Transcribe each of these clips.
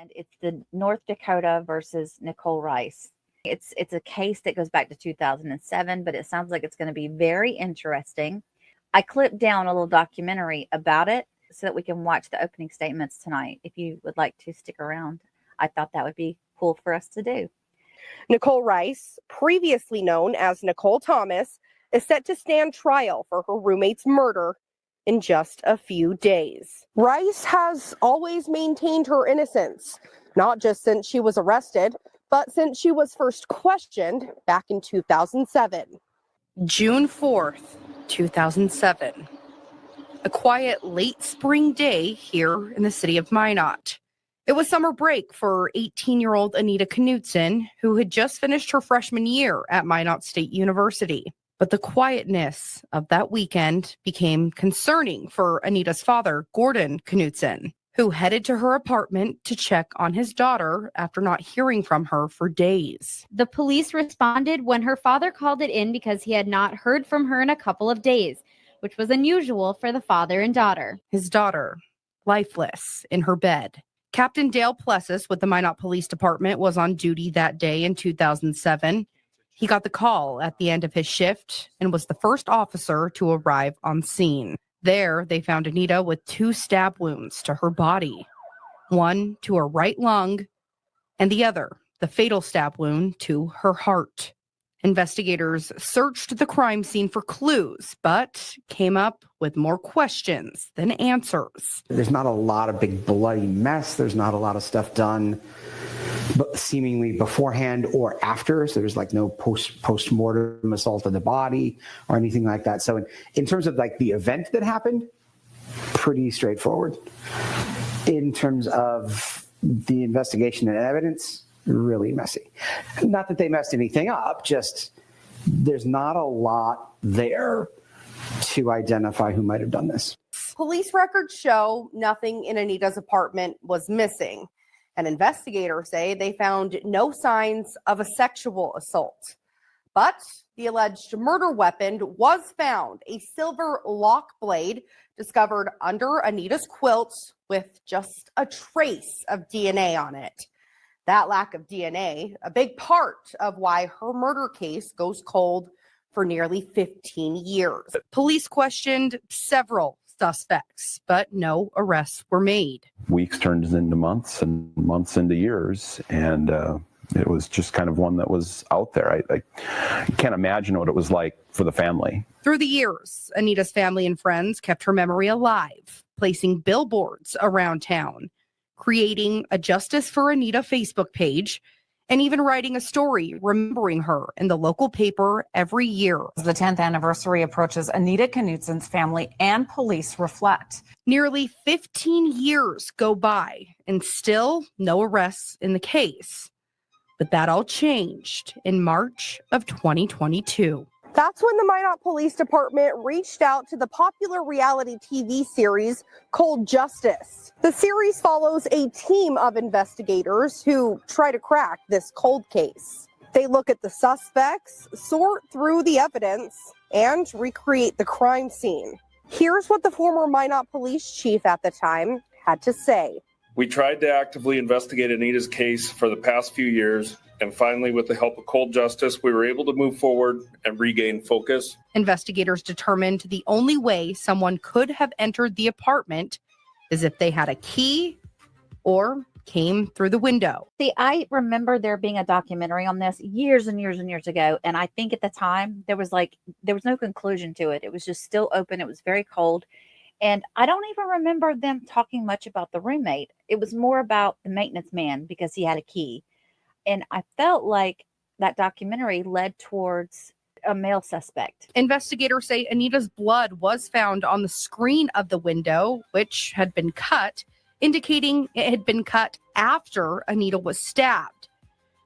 And it's the North Dakota versus Nichole Rice. It's a case that goes back to 2007, but it sounds like it's going to be very interesting. I clipped down a little documentary about it so that we can watch the opening statements tonight. If you would like to stick around, I thought that would be cool for us to do. Nicole Rice, previously known as Nicole Thomas, is set to stand trial for her roommate's murder in just a few days. Rice has always maintained her innocence, not just since she was arrested, but since she was first questioned back in 2007. June 4th, 2007. A quiet late spring day here in the city of Minot. It was summer break for 18-year-old Anita Knutson, who had just finished her freshman year at Minot State University. But the quietness of that weekend became concerning for Anita's father, Gordon Knutson, who headed to her apartment to check on his daughter after not hearing from her for days. The police responded when her father called it in because he had not heard from her in a couple of days, which was unusual for the father and daughter. His daughter, lifeless in her bed. Captain Dale Plessis with the Minot Police Department was on duty that day in 2007. He got the call at the end of his shift and was the first officer to arrive on scene. There, they found Anita with 2 stab wounds to her body, one to her right lung, and the other, the fatal stab wound, to her heart. Investigators searched the crime scene for clues, but came up with more questions than answers. There's not a lot of big bloody mess. There's not a lot of stuff done but seemingly beforehand or after. So there's like no post-mortem assault of the body or anything like that. So in terms of like the event that happened, pretty straightforward. In terms of the investigation and evidence, really messy. Not that they messed anything up, just there's not a lot there to identify who might have done this. Police records show nothing in Anita's apartment was missing. And investigators say they found no signs of a sexual assault. But the alleged murder weapon was found, a silver lock blade discovered under Anita's quilt with just a trace of DNA on it. That lack of DNA, a big part of why her murder case goes cold for nearly 15 years. Police questioned several suspects, but no arrests were made. Weeks turned into months and months into years, and it was just kind of one that was out there. I can't imagine what it was like for the family. Through the years, Anita's family and friends kept her memory alive, placing billboards around town, creating a Justice for Anita Facebook page, and even writing a story remembering her in the local paper every year. As the 10th anniversary approaches, Anita Knutson's family and police reflect. Nearly 15 years go by and still no arrests in the case. But that all changed in March of 2022. That's when the Minot Police Department reached out to the popular reality TV series Cold Justice. The series follows a team of investigators who try to crack this cold case. They look at the suspects, sort through the evidence, and recreate the crime scene. Here's what the former Minot police chief at the time had to say. We tried to actively investigate Anita's case for the past few years, and finally, with the help of Cold Justice, we were able to move forward and regain focus. Investigators determined the only way someone could have entered the apartment is if they had a key or came through the window. See, I remember there being a documentary on this years and years and years ago. And I think at the time there was no conclusion to it. It was just still open. It was very cold. And I don't even remember them talking much about the roommate. It was more about the maintenance man because he had a key. And I felt like that documentary led towards a male suspect. Investigators say Anita's blood was found on the screen of the window, which had been cut, indicating it had been cut after Anita was stabbed.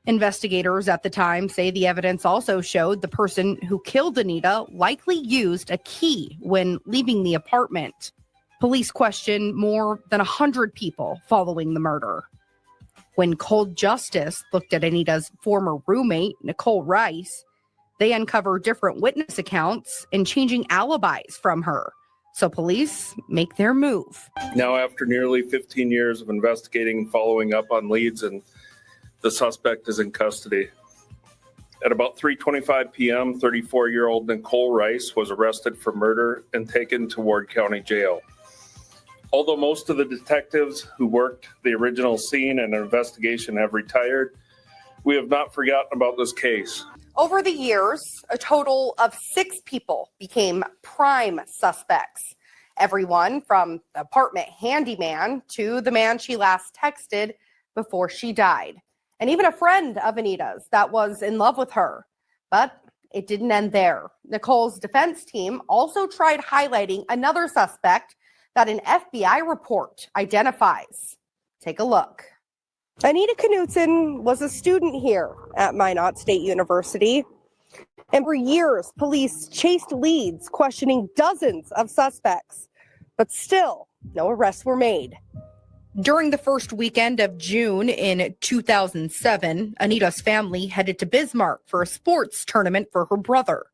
Investigators at the time say the evidence also showed the person who killed Anita likely used a key when leaving the apartment. Police questioned more than 100 people following the murder. When Cold Justice looked at Anita's former roommate, Nichole Rice, they uncovered different witness accounts and changing alibis from her, So police make their move. Now, after nearly 15 years of investigating and following up on leads, and the suspect is in custody. At about 3:25 p.m., 34-year-old Nicole Rice was arrested for murder and taken to Ward County Jail. Although most of the detectives who worked the original scene and investigation have retired, we have not forgotten about this case. Over the years, a total of 6 people became prime suspects. Everyone from the apartment handyman to the man she last texted before she died. And even a friend of Anita's that was in love with her. But it didn't end there. Nicole's defense team also tried highlighting another suspect that an FBI report identifies. Take a look. Anita Knutson was a student here at Minot State University. And for years, police chased leads, questioning dozens of suspects. But still, no arrests were made. During the first weekend of June in 2007, Anita's family headed to Bismarck for a sports tournament for her brother.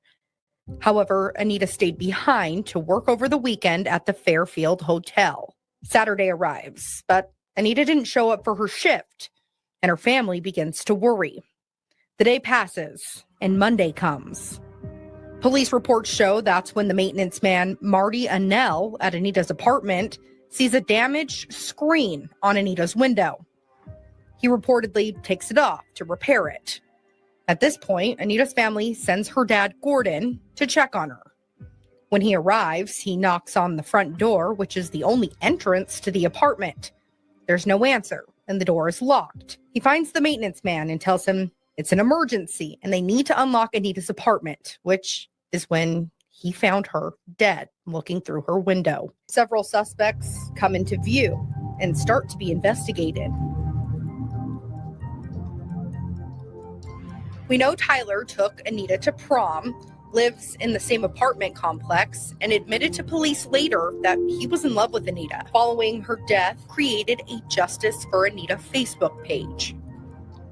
However, Anita stayed behind to work over the weekend at the Fairfield Hotel. Saturday arrives, but Anita didn't show up for her shift, and her family begins to worry. The day passes, and Monday comes. Police reports show that's when the maintenance man, Marty Annell, at Anita's apartment, sees a damaged screen on Anita's window. He reportedly takes it off to repair it. At this point, Anita's family sends her dad, Gordon, to check on her. When he arrives, he knocks on the front door, which is the only entrance to the apartment. There's no answer, and the door is locked. He finds the maintenance man and tells him it's an emergency, and they need to unlock Anita's apartment, which is when he found her dead, looking through her window. Several suspects come into view and start to be investigated. We know Tyler took Anita to prom, lives in the same apartment complex, and admitted to police later that he was in love with Anita. Following her death, created a Justice for Anita Facebook page.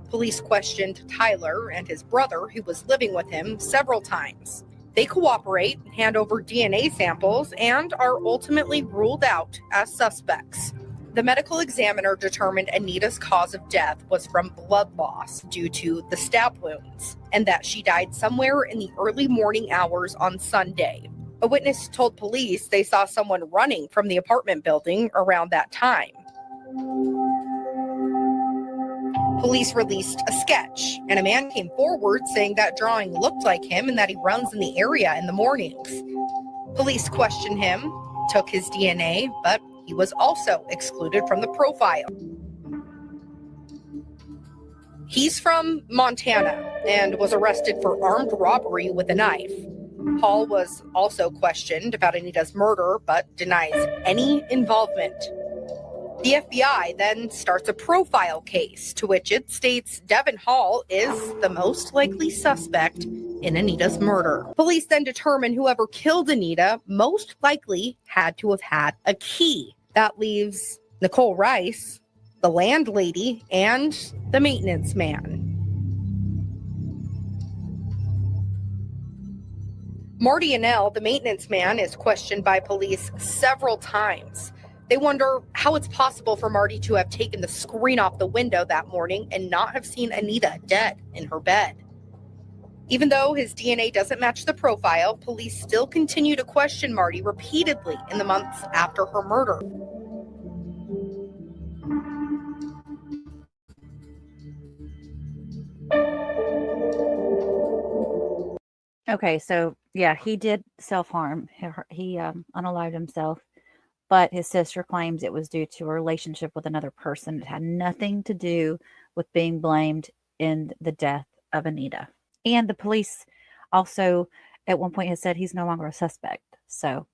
Police questioned Tyler and his brother, who was living with him, several times. They cooperate, hand over DNA samples, and are ultimately ruled out as suspects. The medical examiner determined Anita's cause of death was from blood loss due to the stab wounds, and that she died somewhere in the early morning hours on Sunday. A witness told police they saw someone running from the apartment building around that time. Police released a sketch, and a man came forward saying that drawing looked like him and that he runs in the area in the mornings. Police questioned him, took his DNA, but he was also excluded from the profile. He's from Montana and was arrested for armed robbery with a knife. Hall was also questioned about Anita's murder, but denies any involvement. The FBI then starts a profile case to which it states Devin Hall is the most likely suspect in Anita's murder. Police then determine whoever killed Anita most likely had to have had a key. That leaves Nichole Rice, the landlady, and the maintenance man. Marty Annell, the maintenance man, is questioned by police several times. They wonder how it's possible for Marty to have taken the screen off the window that morning and not have seen Anita dead in her bed. Even though his DNA doesn't match the profile, police still continue to question Marty repeatedly in the months after her murder. Okay, so yeah, he did self-harm. He unalived himself, but his sister claims it was due to a relationship with another person. It had nothing to do with being blamed in the death of Anita. And the police also at one point has said he's no longer a suspect. So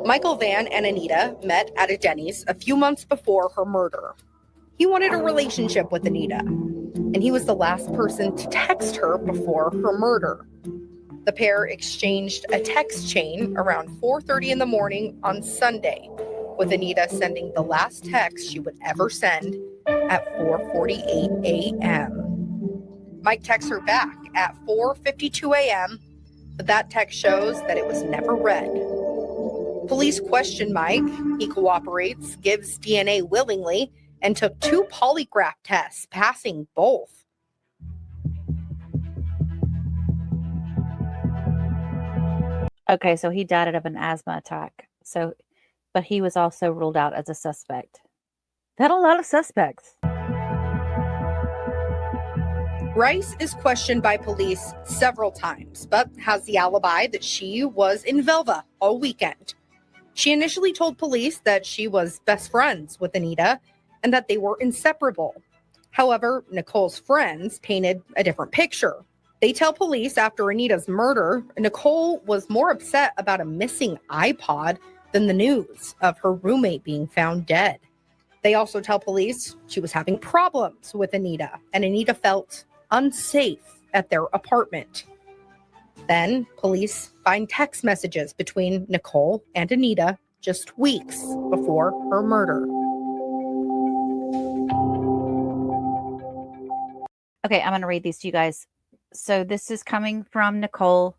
Michael Van and Anita met at a Denny's a few months before her murder. He wanted a relationship with Anita, and he was the last person to text her before her murder. The pair exchanged a text chain around 4:30 in the morning on Sunday, with Anita sending the last text she would ever send at 4:48 a.m. Mike texts her back at 4:52 a.m., but that text shows that it was never read. Police question Mike. He cooperates, gives DNA willingly, and took 2 polygraph tests, passing both. Okay, so he died of an asthma attack. But he was also ruled out as a suspect. They had a lot of suspects. Rice is questioned by police several times, but has the alibi that she was in Velva all weekend. She initially told police that she was best friends with Anita and that they were inseparable. However, Nicole's friends painted a different picture. They tell police after Anita's murder, Nicole was more upset about a missing iPod than the news of her roommate being found dead. They also tell police she was having problems with Anita, and Anita felt unsafe at their apartment. Then police find text messages between Nicole and Anita just weeks before her murder. Okay, I'm going to read these to you guys. So this is coming from Nicole.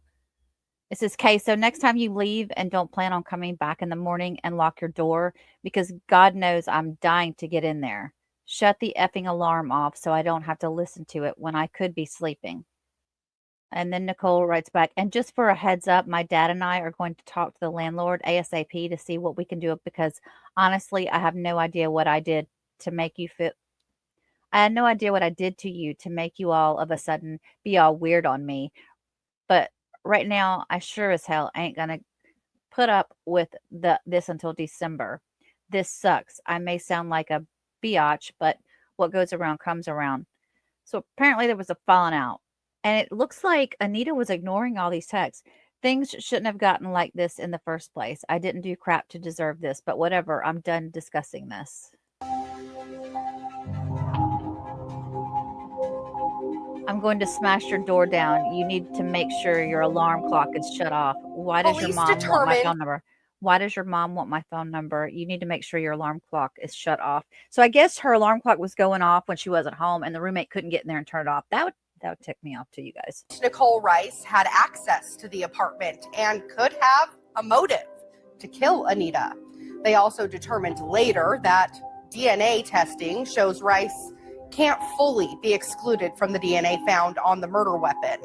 It says, "Kay, so next time you leave and don't plan on coming back in the morning and lock your door, because God knows I'm dying to get in there. Shut the effing alarm off so I don't have to listen to it when I could be sleeping." And then Nicole writes back, "And just for a heads up, my dad and I are going to talk to the landlord ASAP to see what we can do, because honestly, I have no idea what I did to make you feel. I had no idea what I did to you to make you all of a sudden be all weird on me. But right now, I sure as hell ain't gonna put up with this until December. This sucks. I may sound like a biatch, but what goes around comes around." So apparently there was a falling out. And it looks like Anita was ignoring all these texts. "Things shouldn't have gotten like this in the first place. I didn't do crap to deserve this, but whatever. I'm done discussing this. I'm going to smash your door down. You need to make sure your alarm clock is shut off. Why does your Police mom want my determined- phone number? Why does your mom want my phone number? You need to make sure your alarm clock is shut off." So I guess her alarm clock was going off when she wasn't home, and the roommate couldn't get in there and turn it off. That would tick me off too, you guys. Nichole Rice had access to the apartment and could have a motive to kill Anita. They also determined later that DNA testing shows Rice can't fully be excluded from the DNA found on the murder weapon.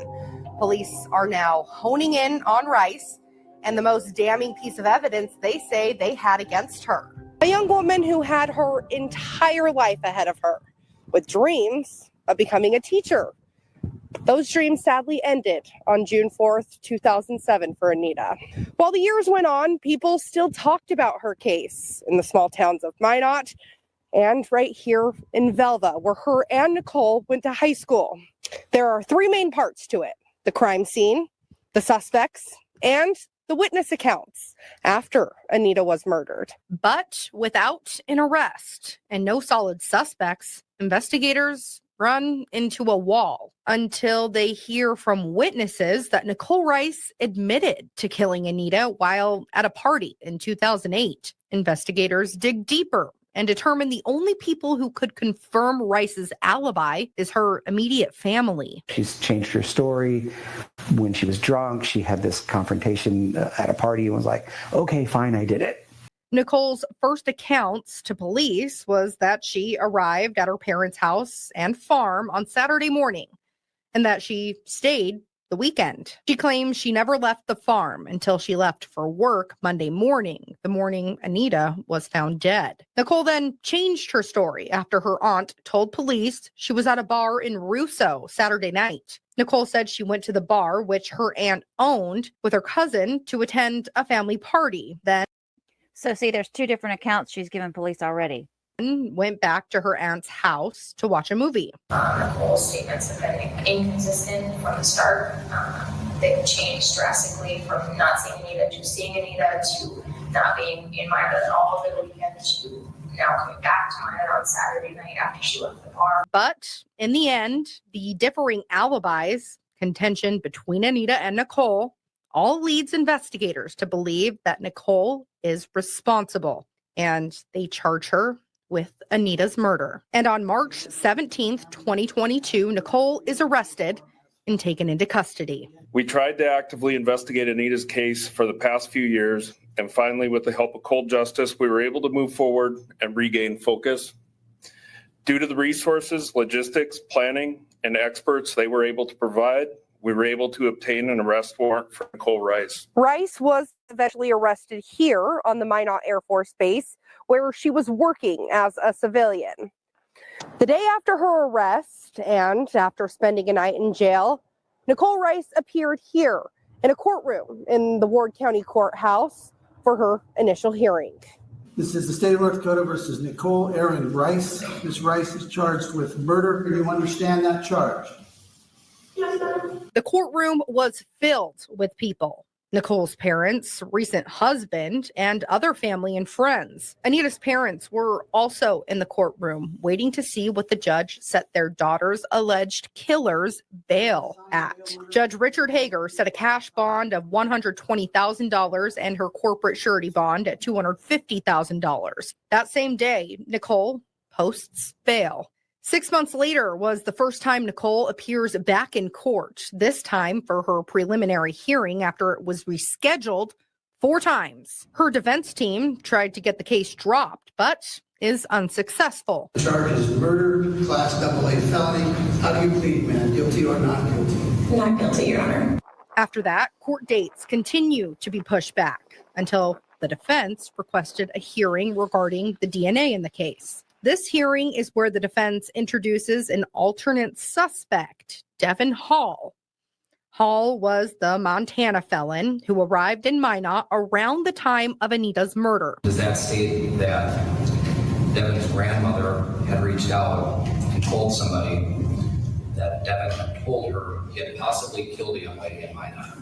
Police are now honing in on Rice and the most damning piece of evidence they say they had against her. A young woman who had her entire life ahead of her, with dreams of becoming a teacher. Those dreams sadly ended on June 4th, 2007 for Anita. While the years went on, people still talked about her case in the small towns of Minot and right here in Velva, where her and Nicole went to high school. There are 3 main parts to it: the crime scene, the suspects, and the witness accounts after Anita was murdered. But without an arrest and no solid suspects, investigators run into a wall until they hear from witnesses that Nicole Rice admitted to killing Anita while at a party in 2008. Investigators dig deeper and determine the only people who could confirm Rice's alibi is her immediate family. She's changed her story. When she was drunk, she had this confrontation at a party and was like, "Okay, fine, I did it." Nicole's first accounts to police was that she arrived at her parents' house and farm on Saturday morning and that she stayed the weekend. She claims she never left the farm until she left for work Monday morning, the morning Anita was found dead. Nicole then changed her story after her aunt told police she was at a bar in Russo Saturday night. Nicole said she went to the bar, which her aunt owned, with her cousin to attend a family party. Then So see, there's 2 different accounts she's given police already. went back to her aunt's house to watch a movie. Nicole's statements have been inconsistent from the start. They've changed drastically from not seeing Anita to seeing Anita to not being in Minot at all over the weekend to now coming back to Minot on Saturday night after she left the bar. But in the end, the differing alibis, contention between Anita and Nicole, all leads investigators to believe that Nicole is responsible, and they charge her with Anita's murder. And on March 17th, 2022, Nicole is arrested and taken into custody. We tried to actively investigate Anita's case for the past few years, and finally, with the help of cold justice, we were able to move forward and regain focus. Due to the resources, logistics, planning, and experts they were able to provide, we were able to obtain an arrest warrant for Nichole Rice. Rice was eventually arrested here on the Minot Air Force Base, where she was working as a civilian. The day after her arrest, and after spending a night in jail, Nicole Rice appeared here in a courtroom in the Ward County Courthouse for her initial hearing. This is the state of North Dakota versus Nicole Erin Rice. Ms. Rice is charged with murder. Do you understand that charge? The courtroom was filled with people. Nicole's parents, recent husband, and other family and friends. Anita's parents were also in the courtroom, waiting to see what the judge set their daughter's alleged killer's bail at. Judge Richard Hager set a cash bond of $120,000 and her corporate surety bond at $250,000. That same day, Nicole posts bail. 6 months later was the first time Nicole appears back in court, this time for her preliminary hearing after it was rescheduled 4 times. Her defense team tried to get the case dropped, but is unsuccessful. The charge is murder, class AA felony. How do you plead, man? Guilty or not guilty? Not guilty, Your Honor. After that, court dates continue to be pushed back until the defense requested a hearing regarding the DNA in the case. This hearing is where the defense introduces an alternate suspect, Devin Hall. Hall was the Montana felon who arrived in Minot around the time of Anita's murder. Does that state that Devin's grandmother had reached out and told somebody that Devin had told her he had possibly killed a young lady in Minot?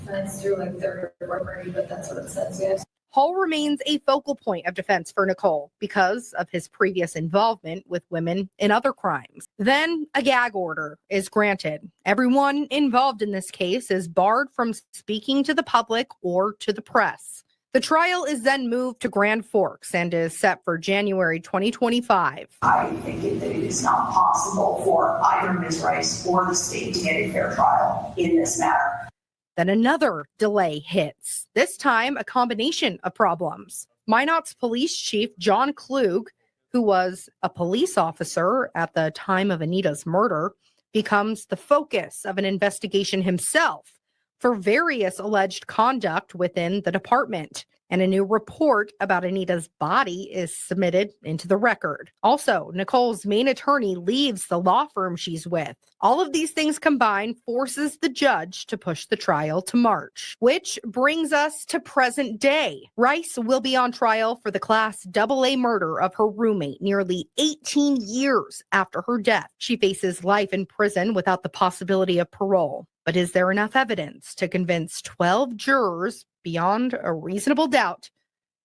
That's through like third or fourth party, but that's what it says, yes. Hall remains a focal point of defense for Nicole because of his previous involvement with women in other crimes. Then a gag order is granted. Everyone involved in this case is barred from speaking to the public or to the press. The trial is then moved to Grand Forks and is set for January 2025. I think that it is not possible for either Ms. Rice or the state to get a fair trial in this matter. Then another delay hits, this time a combination of problems. Minot's police chief, John Klug, who was a police officer at the time of Anita's murder, becomes the focus of an investigation himself for various alleged conduct within the department. And a new report about Anita's body is submitted into the record. Also, Nicole's main attorney leaves the law firm she's with. All of these things combined forces the judge to push the trial to March, which brings us to present day. Rice will be on trial for the Class AA murder of her roommate nearly 18 years after her death. She faces life in prison without the possibility of parole. But is there enough evidence to convince 12 jurors beyond a reasonable doubt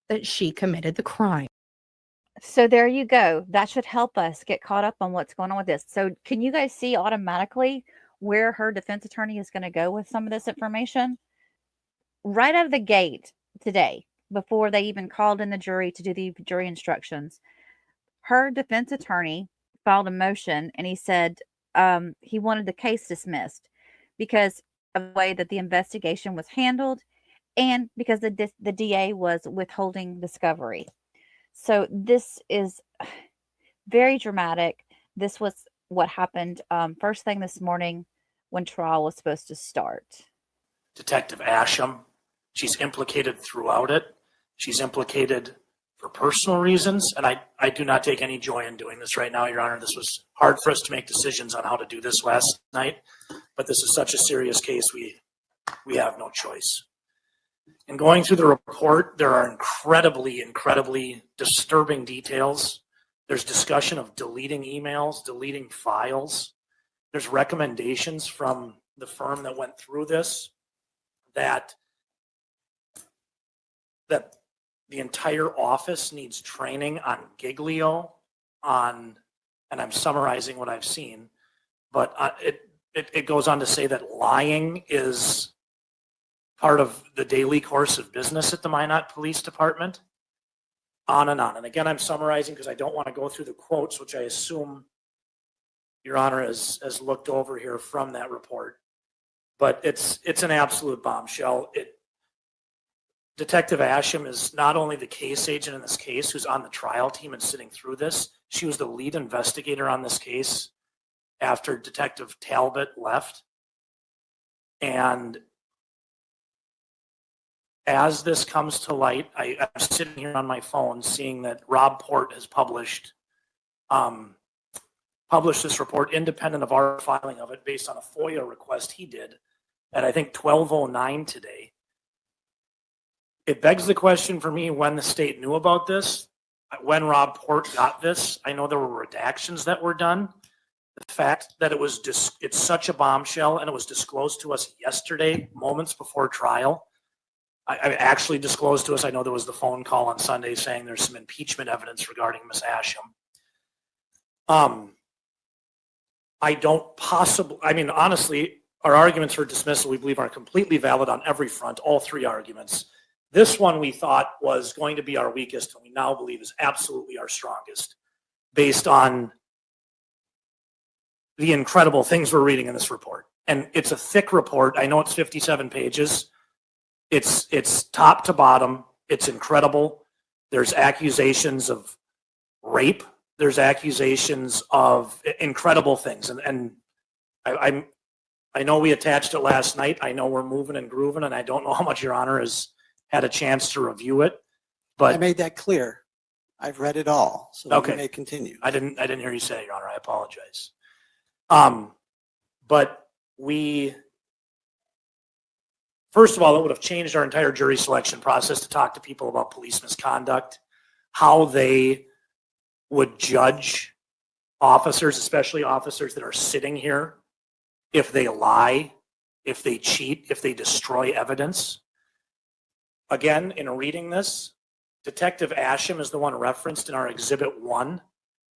that she committed the crime? So there you go. That should help us get caught up on what's going on with this. So can you guys see automatically where her defense attorney is going to go with some of this information? Right out of the gate today, before they even called in the jury to do the jury instructions, her defense attorney filed a motion and he said he wanted the case dismissed because of the way that the investigation was handled and because the DA was withholding discovery. So this is very dramatic. This was what happened first thing this morning when trial was supposed to start. Detective Asham, she's implicated throughout it. She's implicated for personal reasons, and I do not take any joy in doing this right now, Your Honor. This was hard for us to make decisions on how to do this last night, but this is such a serious case, we have no choice. In going through the report, there are incredibly disturbing details. There's discussion of deleting emails, deleting files. There's recommendations from the firm that went through this that the entire office needs training on Giglio, and I'm summarizing what I've seen, but it goes on to say that lying is part of the daily course of business at the Minot Police Department. on and on. And again, I'm summarizing because I don't want to go through the quotes, which I assume Your Honor has looked over here from that report. But it's an absolute bombshell. Detective Asham is not only the case agent in this case who's on the trial team and sitting through this, she was the lead investigator on this case after Detective Talbot left. And as this comes to light, I'm sitting here on my phone seeing that Rob Port has published this report independent of our filing of it based on a FOIA request he did at I think 12:09 today. It begs the question for me when the state knew about this, when Rob Port got this. I know there were redactions that were done. The fact that it's such a bombshell and it was disclosed to us yesterday, moments before trial. I actually disclosed to us, I know there was the phone call on Sunday saying there's some impeachment evidence regarding Miss Asham. Honestly, our arguments for dismissal, we believe, are completely valid on every front, all three arguments. This one we thought was going to be our weakest, and we now believe is absolutely our strongest, based on the incredible things we're reading in this report. And it's a thick report. I know it's 57 pages. It's top to bottom. It's incredible. There's accusations of rape. There's accusations of incredible things. And I know we attached it last night. I know we're moving and grooving, and I don't know how much Your Honor has had a chance to review it. But I made that clear. I've read it all, so okay. You may continue. I didn't hear you say it, Your Honor. I apologize. But first of all, it would have changed our entire jury selection process to talk to people about police misconduct, how they would judge officers, especially officers that are sitting here, if they lie, if they cheat, if they destroy evidence. Again, in reading this, Detective Asham is the one referenced in our Exhibit 1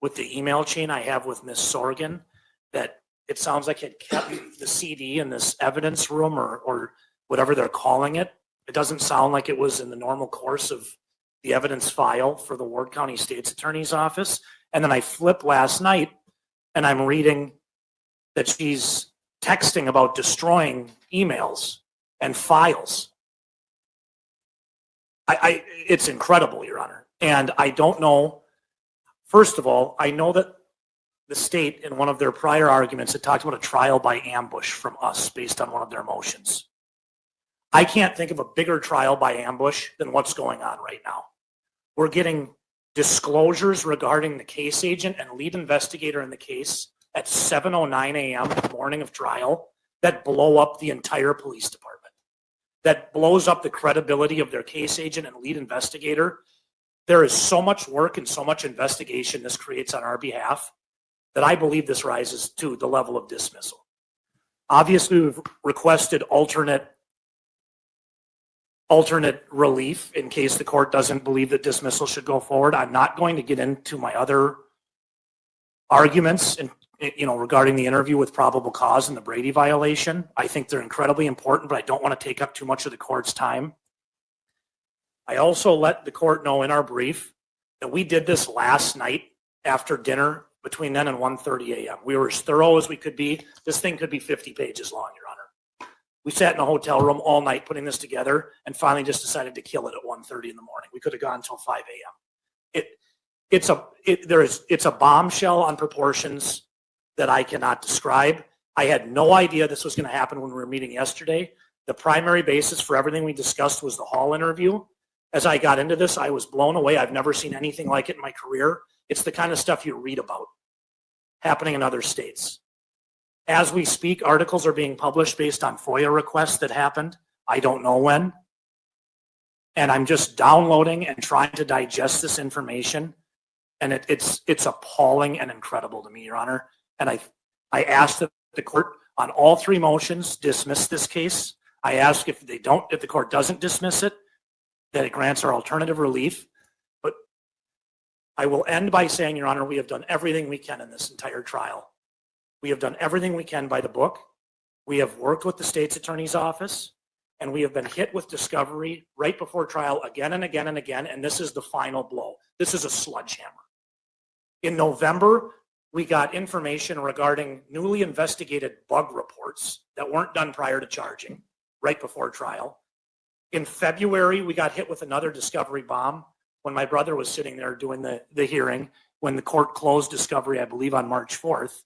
with the email chain I have with Miss Sorgan, that it sounds like it kept the CD in this evidence room or whatever they're calling it. It doesn't sound like it was in the normal course of the evidence file for the Ward County State's Attorney's Office. And then I flipped last night and I'm reading that she's texting about destroying emails and files. It's incredible, Your Honor. And I don't know, first of all, I know that the state in one of their prior arguments had talked about a trial by ambush from us based on one of their motions. I can't think of a bigger trial by ambush than what's going on right now. We're getting disclosures regarding the case agent and lead investigator in the case at 7:09 a.m. the morning of trial that blow up the entire police department, that blows up the credibility of their case agent and lead investigator. There is so much work and so much investigation this creates on our behalf that I believe this rises to the level of dismissal. Obviously, we've requested alternate relief in case the court doesn't believe that dismissal should go forward. I'm not going to get into my other arguments regarding the interview with probable cause and the Brady violation. I think they're incredibly important, but I don't want to take up too much of the court's time. I also let the court know in our brief that we did this last night after dinner between then and 1:30 a.m. We were as thorough as we could be. This thing could be 50 pages long, Your Honor. We sat in a hotel room all night putting this together and finally just decided to kill it at 1:30 in the morning. We could have gone until 5 a.m. It's a bombshell on proportions that I cannot describe. I had no idea this was going to happen when we were meeting yesterday. The primary basis for everything we discussed was the Hall interview. As I got into this, I was blown away. I've never seen anything like it in my career. It's the kind of stuff you read about happening in other states. As we speak, articles are being published based on FOIA requests that happened. I don't know when. And I'm just downloading and trying to digest this information. And it's appalling and incredible to me, Your Honor. And I asked that the court on all three motions dismiss this case. I ask if the court doesn't dismiss it, that it grants our alternative relief. But I will end by saying, Your Honor, we have done everything we can in this entire trial. We have done everything we can by the book. We have worked with the state's attorney's office. and we have been hit with discovery right before trial again and again and again, and this is the final blow. This is a sledgehammer. In November, we got information regarding newly investigated bug reports that weren't done prior to charging, right before trial. In February, we got hit with another discovery bomb when my brother was sitting there doing the hearing, when the court closed discovery, I believe on March 4th.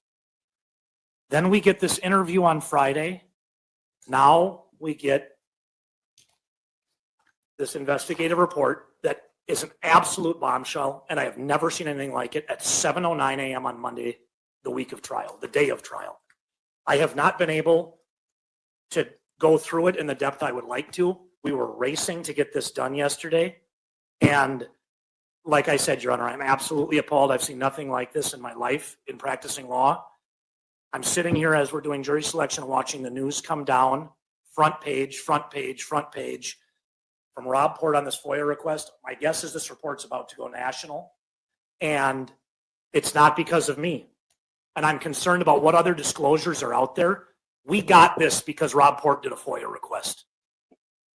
Then we get this interview on Friday. Now we get this investigative report that is an absolute bombshell, and I have never seen anything like it, at 7:09 a.m. on Monday, the week of trial, the day of trial. I have not been able to go through it in the depth I would like to. We were racing to get this done yesterday, and like I said, Your Honor, I'm absolutely appalled. I've seen nothing like this in my life in practicing law. I'm sitting here as we're doing jury selection, watching the news come down, front page, front page, front page, from Rob Port on this FOIA request. My guess is this report's about to go national, and it's not because of me. And I'm concerned about what other disclosures are out there. We got this because Rob Port did a FOIA request.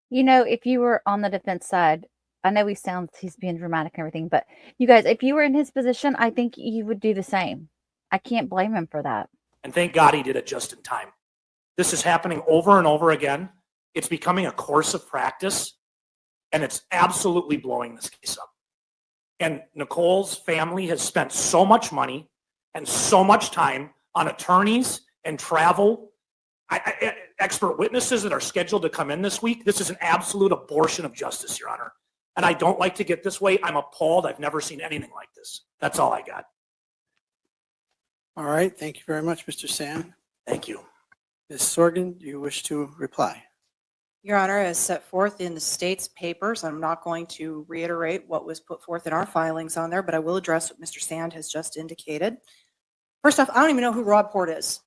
You know, if you were on the defense side, I know he's being dramatic and everything, but you guys, if you were in his position, I think you would do the same. I can't blame him for that. And thank God he did it just in time. This is happening over and over again. It's becoming a course of practice, and it's absolutely blowing this case up. And Nicole's family has spent so much money and so much time on attorneys and travel, expert witnesses that are scheduled to come in this week. This is an absolute abortion of justice, Your Honor. And I don't like to get this way. I'm appalled. I've never seen anything like this. That's all I got. All right. Thank you very much, Mr. Sand. Thank you. Ms. Sorgen, do you wish to reply? Your Honor, as set forth in the state's papers, I'm not going to reiterate what was put forth in our filings on there, but I will address what Mr. Sand has just indicated. First off, I don't even know who Rob Port is.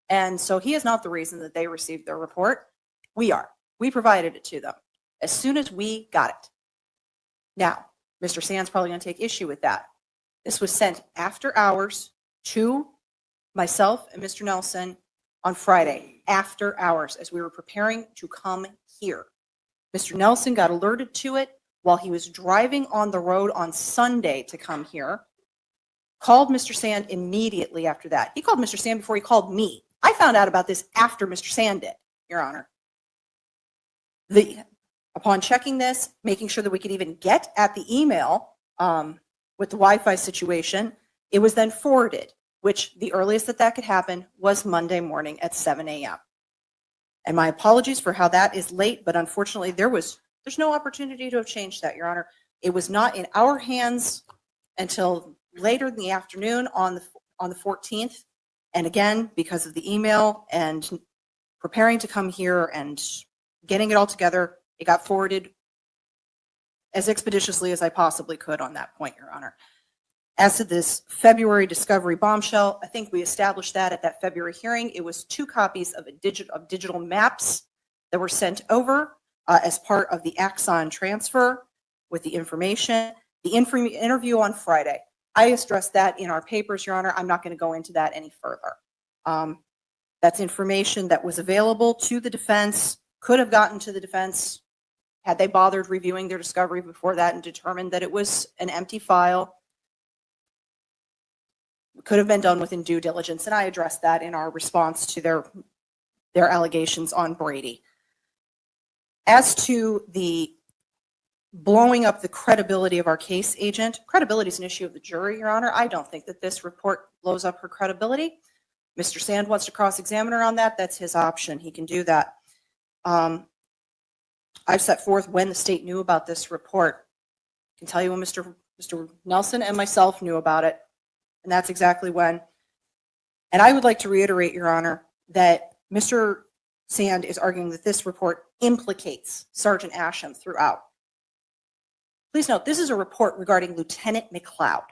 And so he is not the reason that they received their report. We are. We provided it to them as soon as we got it. Now, Mr. Sand's probably going to take issue with that. This was sent after hours to myself and Mr. Nelson on Friday, after hours, as we were preparing to come here. Mr. Nelson got alerted to it while he was driving on the road on Sunday to come here, called Mr. Sand immediately after that. He called Mr. Sand before he called me. I found out about this after Mr. Sand did, Your Honor. Upon checking this, making sure that we could even get at the email with the Wi-Fi situation, it was then forwarded, which the earliest that could happen was Monday morning at 7 a.m. And my apologies for how that is late, but unfortunately there's no opportunity to have changed that, Your Honor. It was not in our hands until later in the afternoon on the 14th. And again, because of the email and preparing to come here and getting it all together, it got forwarded as expeditiously as I possibly could on that point, Your Honor. As to this February discovery bombshell, I think we established that at that February hearing. It was 2 copies of digital maps that were sent over as part of the Axon transfer with the information. The interview on Friday, I addressed that in our papers, Your Honor. I'm not going to go into that any further. That's information that was available to the defense, could have gotten to the defense had they bothered reviewing their discovery before that and determined that it was an empty file. Could have been done within due diligence, and I addressed that in our response to their allegations on Brady. As to the blowing up the credibility of our case agent, credibility is an issue of the jury, Your Honor. I don't think that this report blows up her credibility. Mr. Sand wants to cross-examine her on that. That's his option. He can do that. I've set forth when the state knew about this report. I can tell you when Mr. Nelson and myself knew about it. And that's exactly when. And I would like to reiterate, Your Honor, that Mr. Sand is arguing that this report implicates Sergeant Asham throughout. Please note, this is a report regarding Lieutenant McLeod.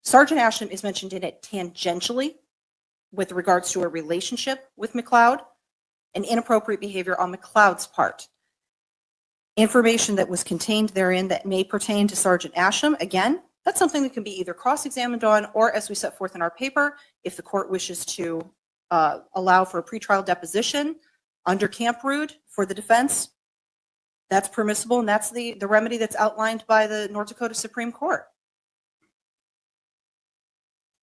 Sergeant Asham is mentioned in it tangentially with regards to a relationship with McLeod and inappropriate behavior on McLeod's part. Information that was contained therein that may pertain to Sergeant Asham, again, that's something that can be either cross-examined on or, as we set forth in our paper, if the court wishes to allow for a pretrial deposition under Camp Rood for the defense, that's permissible, and that's the remedy that's outlined by the North Dakota Supreme Court.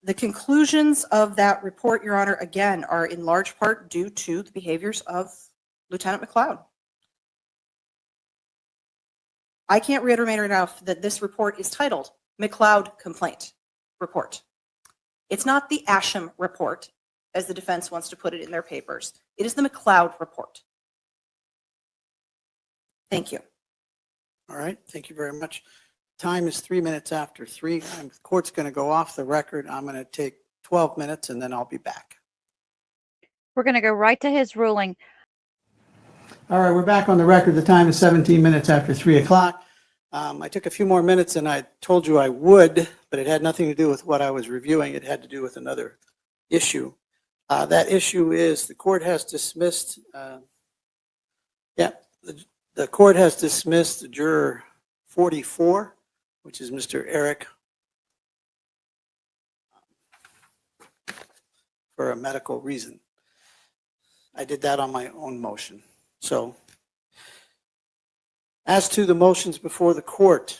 The conclusions of that report, Your Honor, again, are in large part due to the behaviors of Lieutenant McLeod. I can't reiterate enough that this report is titled McLeod Complaint Report. It's not the Asham report, as the defense wants to put it in their papers. It is the McLeod report. Thank you. All right, thank you very much. Time is 3 minutes after 3. The court's going to go off the record. I'm going to take 12 minutes and then I'll be back. We're going to go right to his ruling. All right, we're back on the record. The time is 17 minutes after 3 o'clock. I took a few more minutes than I told you I would, but it had nothing to do with what I was reviewing. It had to do with another issue. That issue is the court has dismissed, the court has dismissed juror 44, which is Mr. Eric, for a medical reason. I did that on my own motion. So, as to the motions before the court,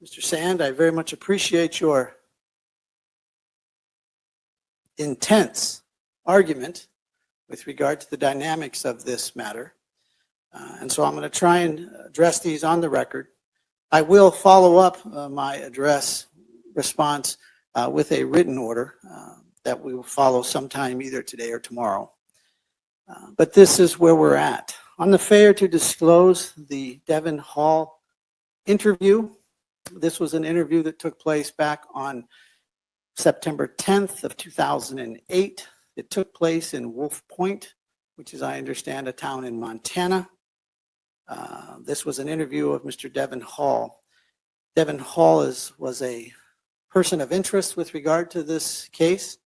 Mr. Sand, I very much appreciate your intense argument with regard to the dynamics of this matter. And so I'm going to try and address these on the record. I will follow up my response with a written order that we will follow sometime either today or tomorrow. But this is where we're at. On the failure to disclose the Devin Hall interview, this was an interview that took place back on September 10th of 2008. It took place in Wolf Point, which is, I understand, a town in Montana. This was an interview of Mr. Devin Hall. Devin Hall was a person of interest with regard to this case.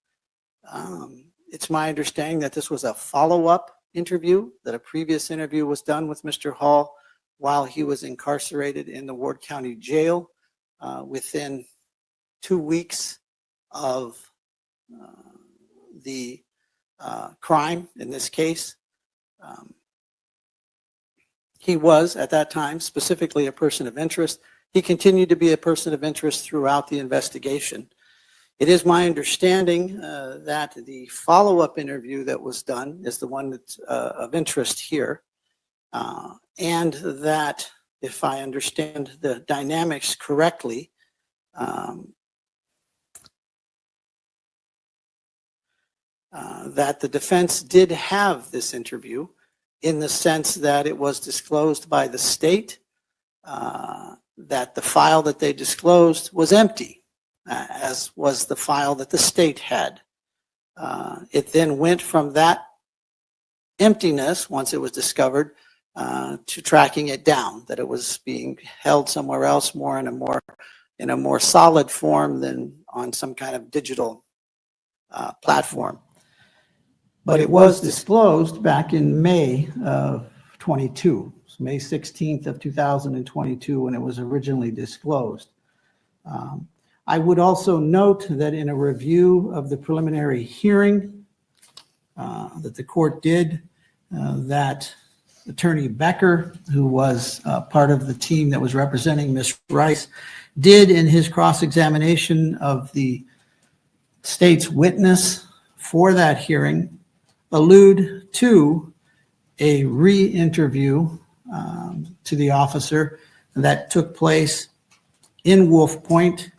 It's my understanding that this was a follow-up interview, that a previous interview was done with Mr. Hall while he was incarcerated in the Ward County Jail within 2 weeks of the crime in this case. He was, at that time, specifically a person of interest. He continued to be a person of interest throughout the investigation. It is my understanding that the follow-up interview that was done is the one that's of interest here, and that, if I understand the dynamics correctly, that the defense did have this interview in the sense that it was disclosed by the state, that the file that they disclosed was empty, as was the file that the state had. It then went from that emptiness, once it was discovered, to tracking it down, that it was being held somewhere else, more in a more solid form than on some kind of digital platform. But it was disclosed back in May of 22, May 16th of 2022, when it was originally disclosed. I would also note that in a review of the preliminary hearing that the court did, that Attorney Becker, who was part of the team that was representing Ms. Rice, did in his cross-examination of the state's witness for that hearing allude to a re-interview to the officer that took place in Wolf Point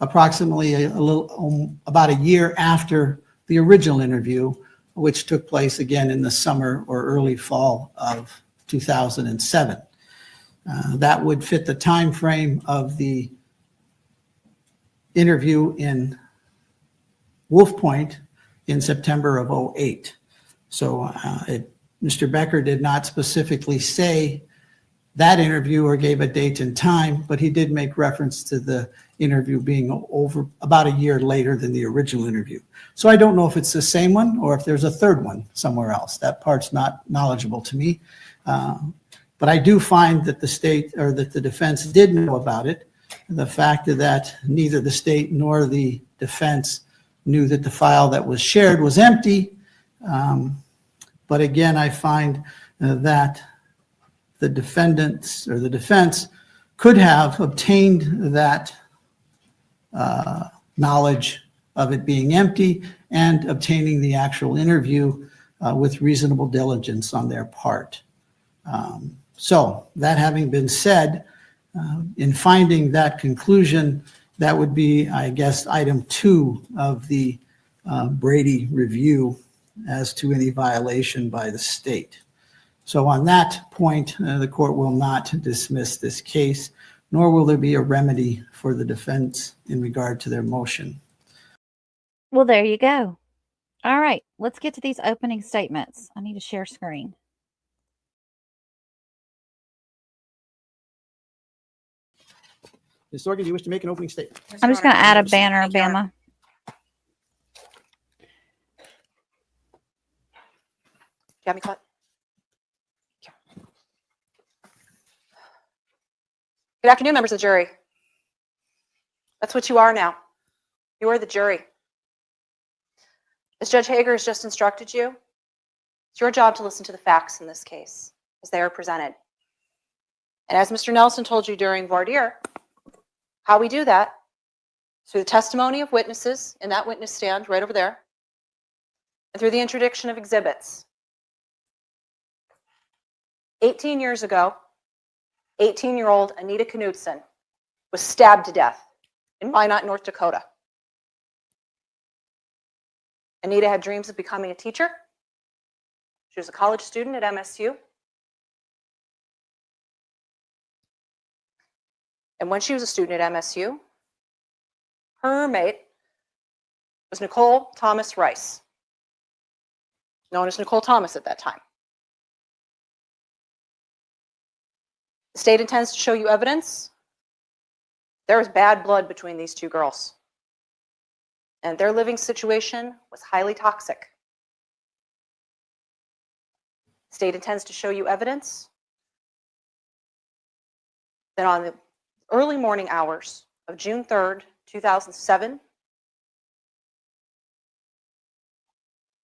approximately about a year after the original interview, which took place again in the summer or early fall of 2007. That would fit the time frame of the interview in Wolf Point in September of 2008. So Mr. Becker did not specifically say that interview or gave a date and time, but he did make reference to the interview being over about a year later than the original interview. So I don't know if it's the same one or if there's a third one somewhere else. That part's not knowledgeable to me. But I do find that the state or that the defense did know about it. The fact that neither the state nor the defense knew that the file that was shared was empty But again, I find that the defendants or the defense could have obtained that knowledge of it being empty and obtaining the actual interview with reasonable diligence on their part. So that having been said, in finding that conclusion, that would be, I guess, item 2 of the Brady review as to any violation by the state. So on that point, the court will not dismiss this case, nor will there be a remedy for the defense in regard to their motion. Well, there you go. All right, let's get to these opening statements. I need to share screen. Ms. Sorgan, do you wish to make an opening statement? I'm just going to add a banner, Bama. Got me caught? Good afternoon, members of the jury. That's what you are now. You are the jury. As Judge Hager has just instructed you, it's your job to listen to the facts in this case as they are presented. And as Mr. Nelson told you during voir dire, how we do that is through the testimony of witnesses in that witness stand right over there, and through the introduction of exhibits. 18 years ago, 18-year-old Anita Knutson was stabbed to death in Minot, North Dakota. Anita had dreams of becoming a teacher. She was a college student at MSU. And when she was a student at MSU, her roommate was Nichole Thomas Rice, known as Nicole Thomas at that time. The state intends to show you evidence. There was bad blood between these two girls, and their living situation was highly toxic. The state intends to show you evidence that on the early morning hours of June 3rd, 2007,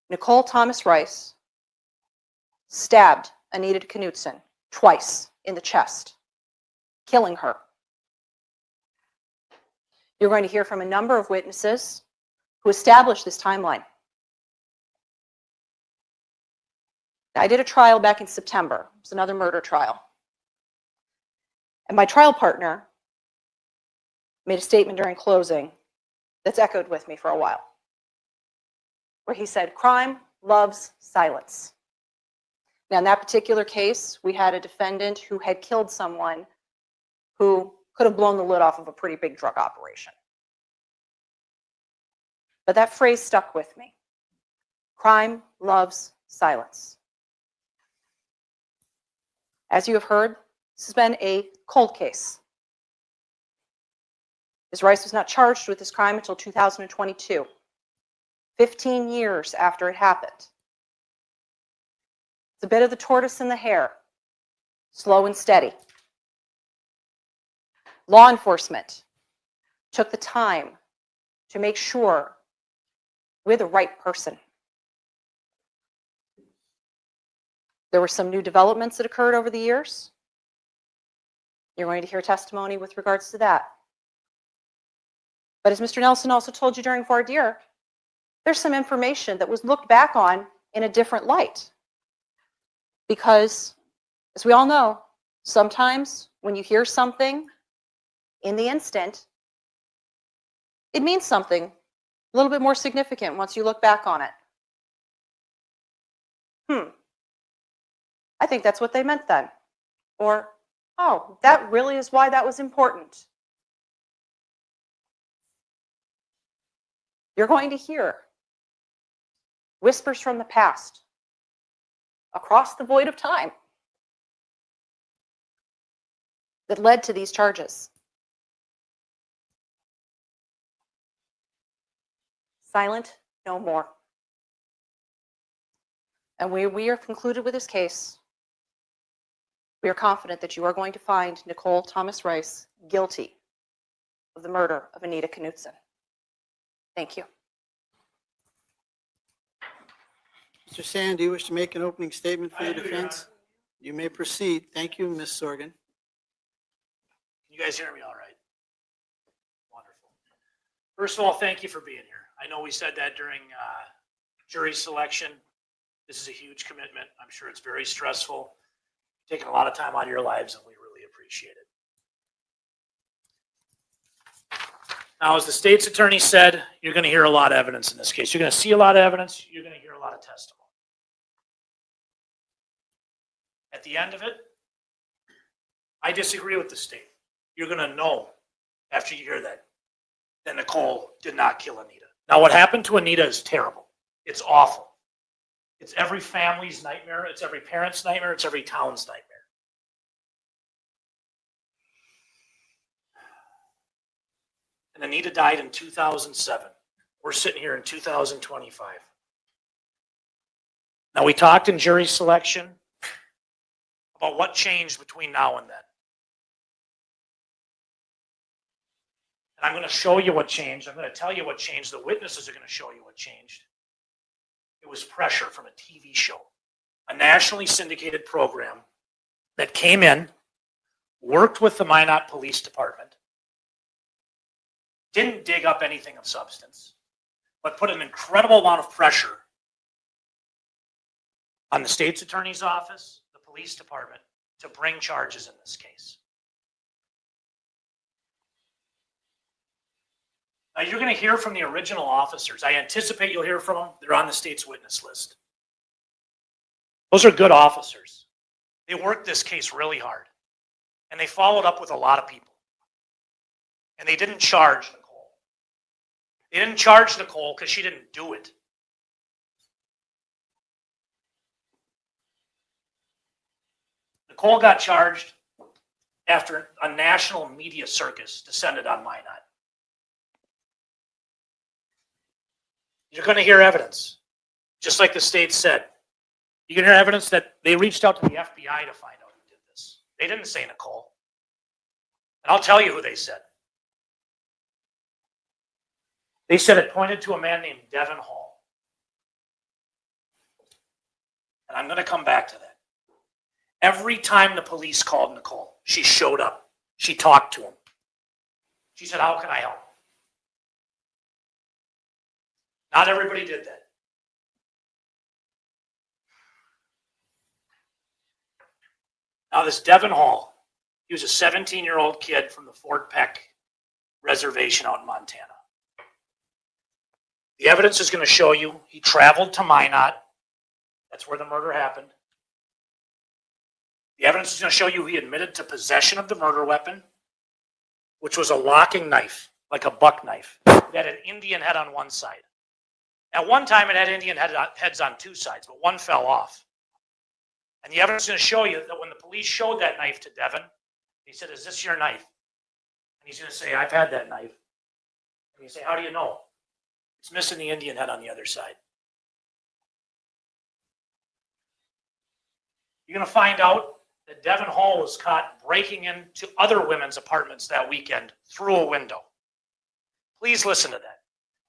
Nicole Thomas Rice stabbed Anita Knutson twice in the chest, killing her. You're going to hear from a number of witnesses who established this timeline. I did a trial back in September. It was another murder trial. And my trial partner made a statement during closing that's echoed with me for a while, where he said, "Crime loves silence." Now, in that particular case, we had a defendant who had killed someone who could have blown the lid off of a pretty big drug operation. But that phrase stuck with me. Crime loves silence. As you have heard, this has been a cold case. Ms. Rice was not charged with this crime until 2022, 15 years after it happened. It's a bit of the tortoise and the hare, slow and steady. Law enforcement took the time to make sure we're the right person. There were some new developments that occurred over the years. You're going to hear testimony with regards to that. But as Mr. Nelson also told you during voir dire, there's some information that was looked back on in a different light. Because, as we all know, sometimes when you hear something in the instant, it means something a little bit more significant once you look back on it. I think that's what they meant then. Or, oh, that really is why that was important. You're going to hear whispers from the past across the void of time that led to these charges. Silent no more. And we are concluded with this case. We are confident that you are going to find Nicole Thomas Rice guilty of the murder of Anita Knutson. Thank you. Mr. Sand, do you wish to make an opening statement for I the do, Your defense? You may proceed. Thank you, Ms. Sorgan. Can you guys hear me all right? Wonderful. First of all, thank you for being here. I know we said that during jury selection. This is a huge commitment. I'm sure it's very stressful. Taking a lot of time out of your lives, and we really appreciate it. Now, as the state's attorney said, you're going to hear a lot of evidence in this case. You're going to see a lot of evidence. You're going to hear a lot of testimony. At the end of it, I disagree with the state. You're going to know after you hear that Nicole did not kill Anita. Now, what happened to Anita is terrible. It's awful. It's every family's nightmare. It's every parent's nightmare. It's every town's nightmare. And Anita died in 2007. We're sitting here in 2025. Now, we talked in jury selection about what changed between now and then. And I'm going to show you what changed. I'm going to tell you what changed. The witnesses are going to show you what changed. It was pressure from a TV show, a nationally syndicated program that came in, worked with the Minot Police Department, didn't dig up anything of substance, but put an incredible amount of pressure on the state's attorney's office, the police department, to bring charges in this case. Now, you're going to hear from the original officers. I anticipate you'll hear from them. They're on the state's witness list. Those are good officers. They worked this case really hard. And they followed up with a lot of people. And they didn't charge Nicole. They didn't charge Nicole because she didn't do it. Nicole got charged after a national media circus descended on Minot. You're going to hear evidence, just like the state said. You're going to hear evidence that they reached out to the FBI to find out who did this. They didn't say Nicole. And I'll tell you who they said. They said it pointed to a man named Devin Hall. And I'm going to come back to that. Every time the police called Nicole, she showed up. She talked to him. She said, "How can I help?" Not everybody did that. Now, this Devin Hall, he was a 17-year-old kid from the Fort Peck Reservation out in Montana. The evidence is going to show you he traveled to Minot. That's where the murder happened. The evidence is going to show you he admitted to possession of the murder weapon, which was a locking knife, like a buck knife. It had an Indian head on one side. At one time, it had Indian heads on two sides, but one fell off. And the evidence is going to show you that when the police showed that knife to Devin, he said, "Is this your knife?" And he's going to say, "I've had that knife." And you say, "How do you know?" It's missing the Indian head on the other side. You're going to find out that Devin Hall was caught breaking into other women's apartments that weekend through a window. Please listen to that.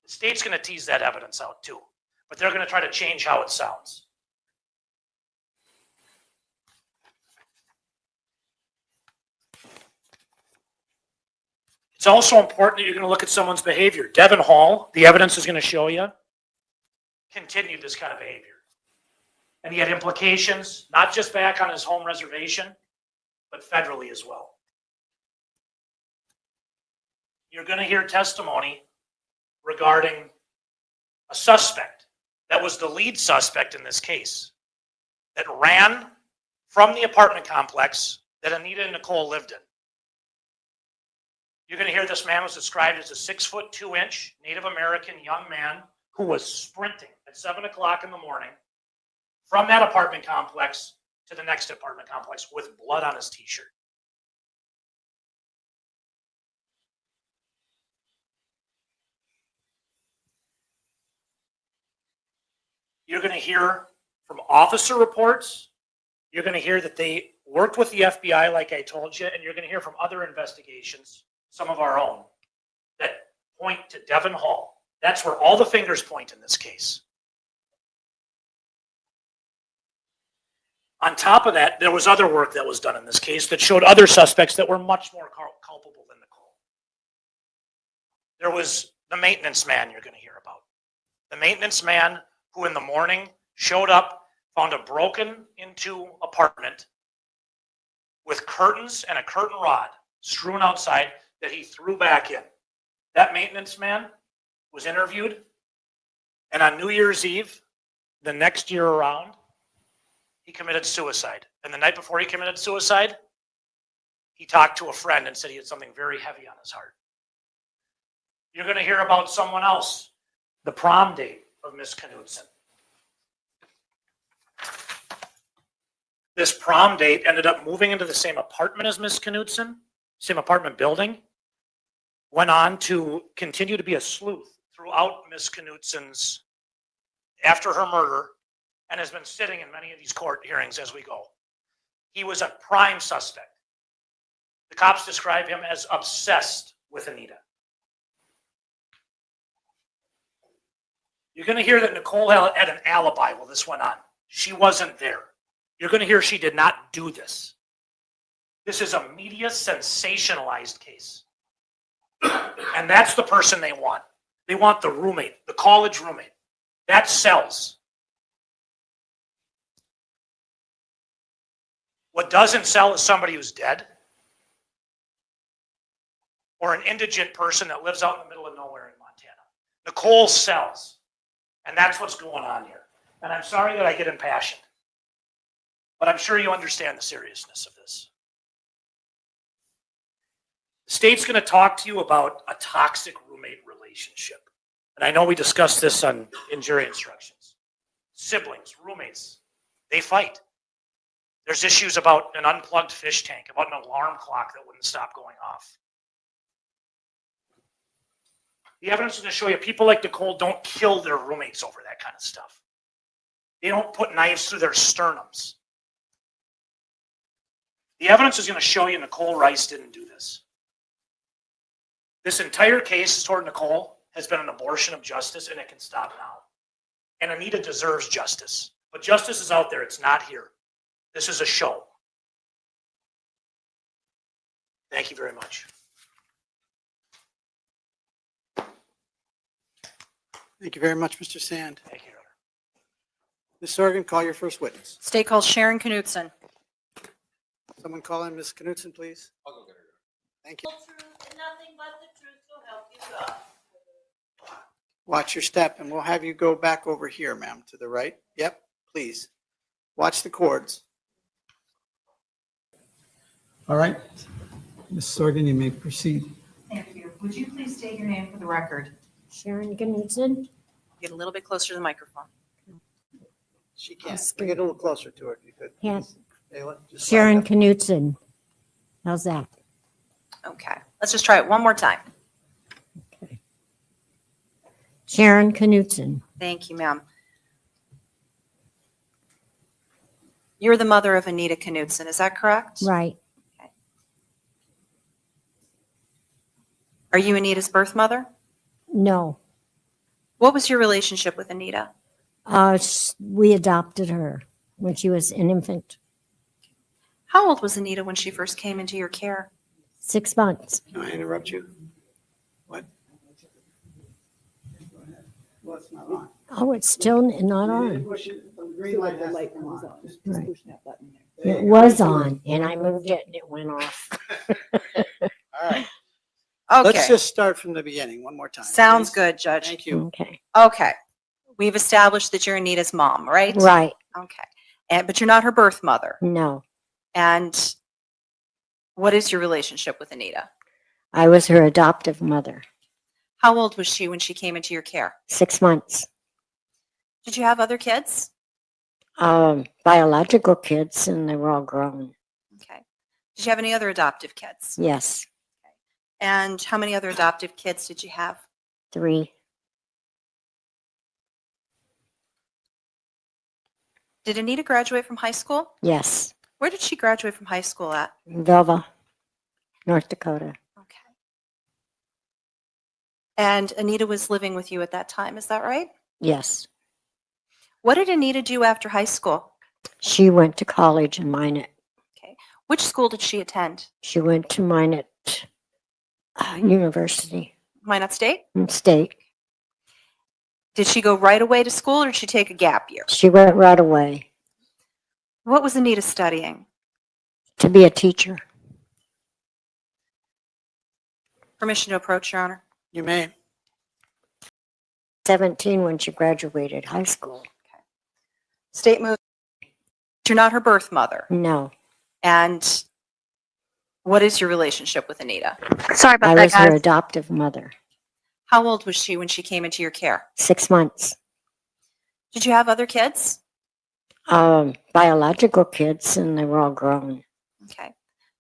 The state's going to tease that evidence out too, but they're going to try to change how it sounds. It's also important that you're going to look at someone's behavior. Devin Hall, the evidence is going to show you, continued this kind of behavior. And he had implications, not just back on his home reservation, but federally as well. You're going to hear testimony regarding a suspect that was the lead suspect in this case that ran from the apartment complex that Anita and Nicole lived in. You're going to hear this man was described as a 6'2" Native American young man who was sprinting at 7 o'clock in the morning from that apartment complex to the next apartment complex with blood on his t-shirt. You're going to hear from officer reports. You're going to hear that they worked with the FBI, like I told you, and you're going to hear from other investigations, some of our own, that point to Devin Hall. That's where all the fingers point in this case. On top of that, there was other work that was done in this case that showed other suspects that were much more culpable than Nicole. There was the maintenance man you're going to hear about. The maintenance man who in the morning showed up, found a broken into apartment with curtains and a curtain rod strewn outside that he threw back in. That maintenance man was interviewed, and on New Year's Eve, the next year around, he committed suicide. And the night before he committed suicide, he talked to a friend and said he had something very heavy on his heart. You're going to hear about someone else, the prom date of Miss Knutson. This prom date ended up moving into the same apartment as Miss Knutson, same apartment building, went on to continue to be a sleuth throughout Miss Knutson's, after her murder, and has been sitting in many of these court hearings as we go. He was a prime suspect. The cops describe him as obsessed with Anita. You're going to hear that Nicole had an alibi while this went on. She wasn't there. You're going to hear she did not do this. This is a media sensationalized case. And that's the person they want. They want the roommate, the college roommate. That sells. What doesn't sell is somebody who's dead or an indigent person that lives out in the middle of nowhere in Montana. Nicole sells. And that's what's going on here. And I'm sorry that I get impassioned, but I'm sure you understand the seriousness of this. The state's going to talk to you about a toxic roommate relationship. And I know we discussed this in jury instructions. Siblings, roommates, they fight. There's issues about an unplugged fish tank, about an alarm clock that wouldn't stop going off. The evidence is going to show you people like Nicole don't kill their roommates over that kind of stuff. They don't put knives through their sternums. The evidence is going to show you Nicole Rice didn't do this. This entire case toward Nicole has been an abortion of justice, and it can stop now. And Anita deserves justice. But justice is out there. It's not here. This is a show. Thank you very much. Thank you very much, Mr. Sand. Thank you, Your Honor. Ms. Sorgan, call your first witness. State calls Sharon Knutson. Someone call in Ms. Knutson, please. I'll go get her. Thank you. Nothing but the truth will help you God. Watch your step, and we'll have you go back over here, ma'am, to the right. Yep, please. Watch the cords. All right. Ms. Sorgan, you may proceed. Thank you. Would you please state your name for the record? Sharon Knutson. Get a little bit closer to the microphone. She can't. Bring it a little closer to her if you could. Can't. Ayla, just Sharon slide Knutson. How's that? Okay, let's just try it one more time. Okay. Sharon Knutson. Thank you, ma'am. You're the mother of Anita Knutson, is that correct? Right. Okay. Are you Anita's birth mother? No. What was your relationship with Anita? We adopted her when she was an infant. How old was Anita when she first came into your care? 6 months. Can I interrupt you? What? Well, it's not on. Oh, it's still not on. Push it. The green light has to come on. Just Right. push that button there. It There you was go. on, and I moved it, and it went off. All right. Okay, Let's just start from the beginning one more time. sounds please. good, Judge. Thank you. Okay. Okay, we've established that you're Anita's mom, right? Right. Okay, but you're not her birth mother. No. And what is your relationship with Anita? I was her adoptive mother. How old was she when she came into your care? 6 months. Did you have other kids? Biological kids, and they were all grown. Okay. Did you have any other adoptive kids? Yes. And how many other adoptive kids did you have? 3. Did Anita graduate from high school? Yes. Where did she graduate from high school at? Velva, North Dakota. Okay. And Anita was living with you at that time, is that right? Yes. What did Anita do after high school? She went to college in Minot. Which school did she attend? She went to Minot University Minot State? State. Did she go right away to school or did she take a gap year? She went right away What was Anita studying? to be a teacher. Permission to approach, Your Honor. You may. 17 when she graduated high school. State moves. You're not her birth mother. No, And what is your relationship with Anita? Sorry about I that, was her guys. adoptive mother. How old was she when she came into your care? 6 months. Did you have other kids? Biological kids, and they were all grown. Okay.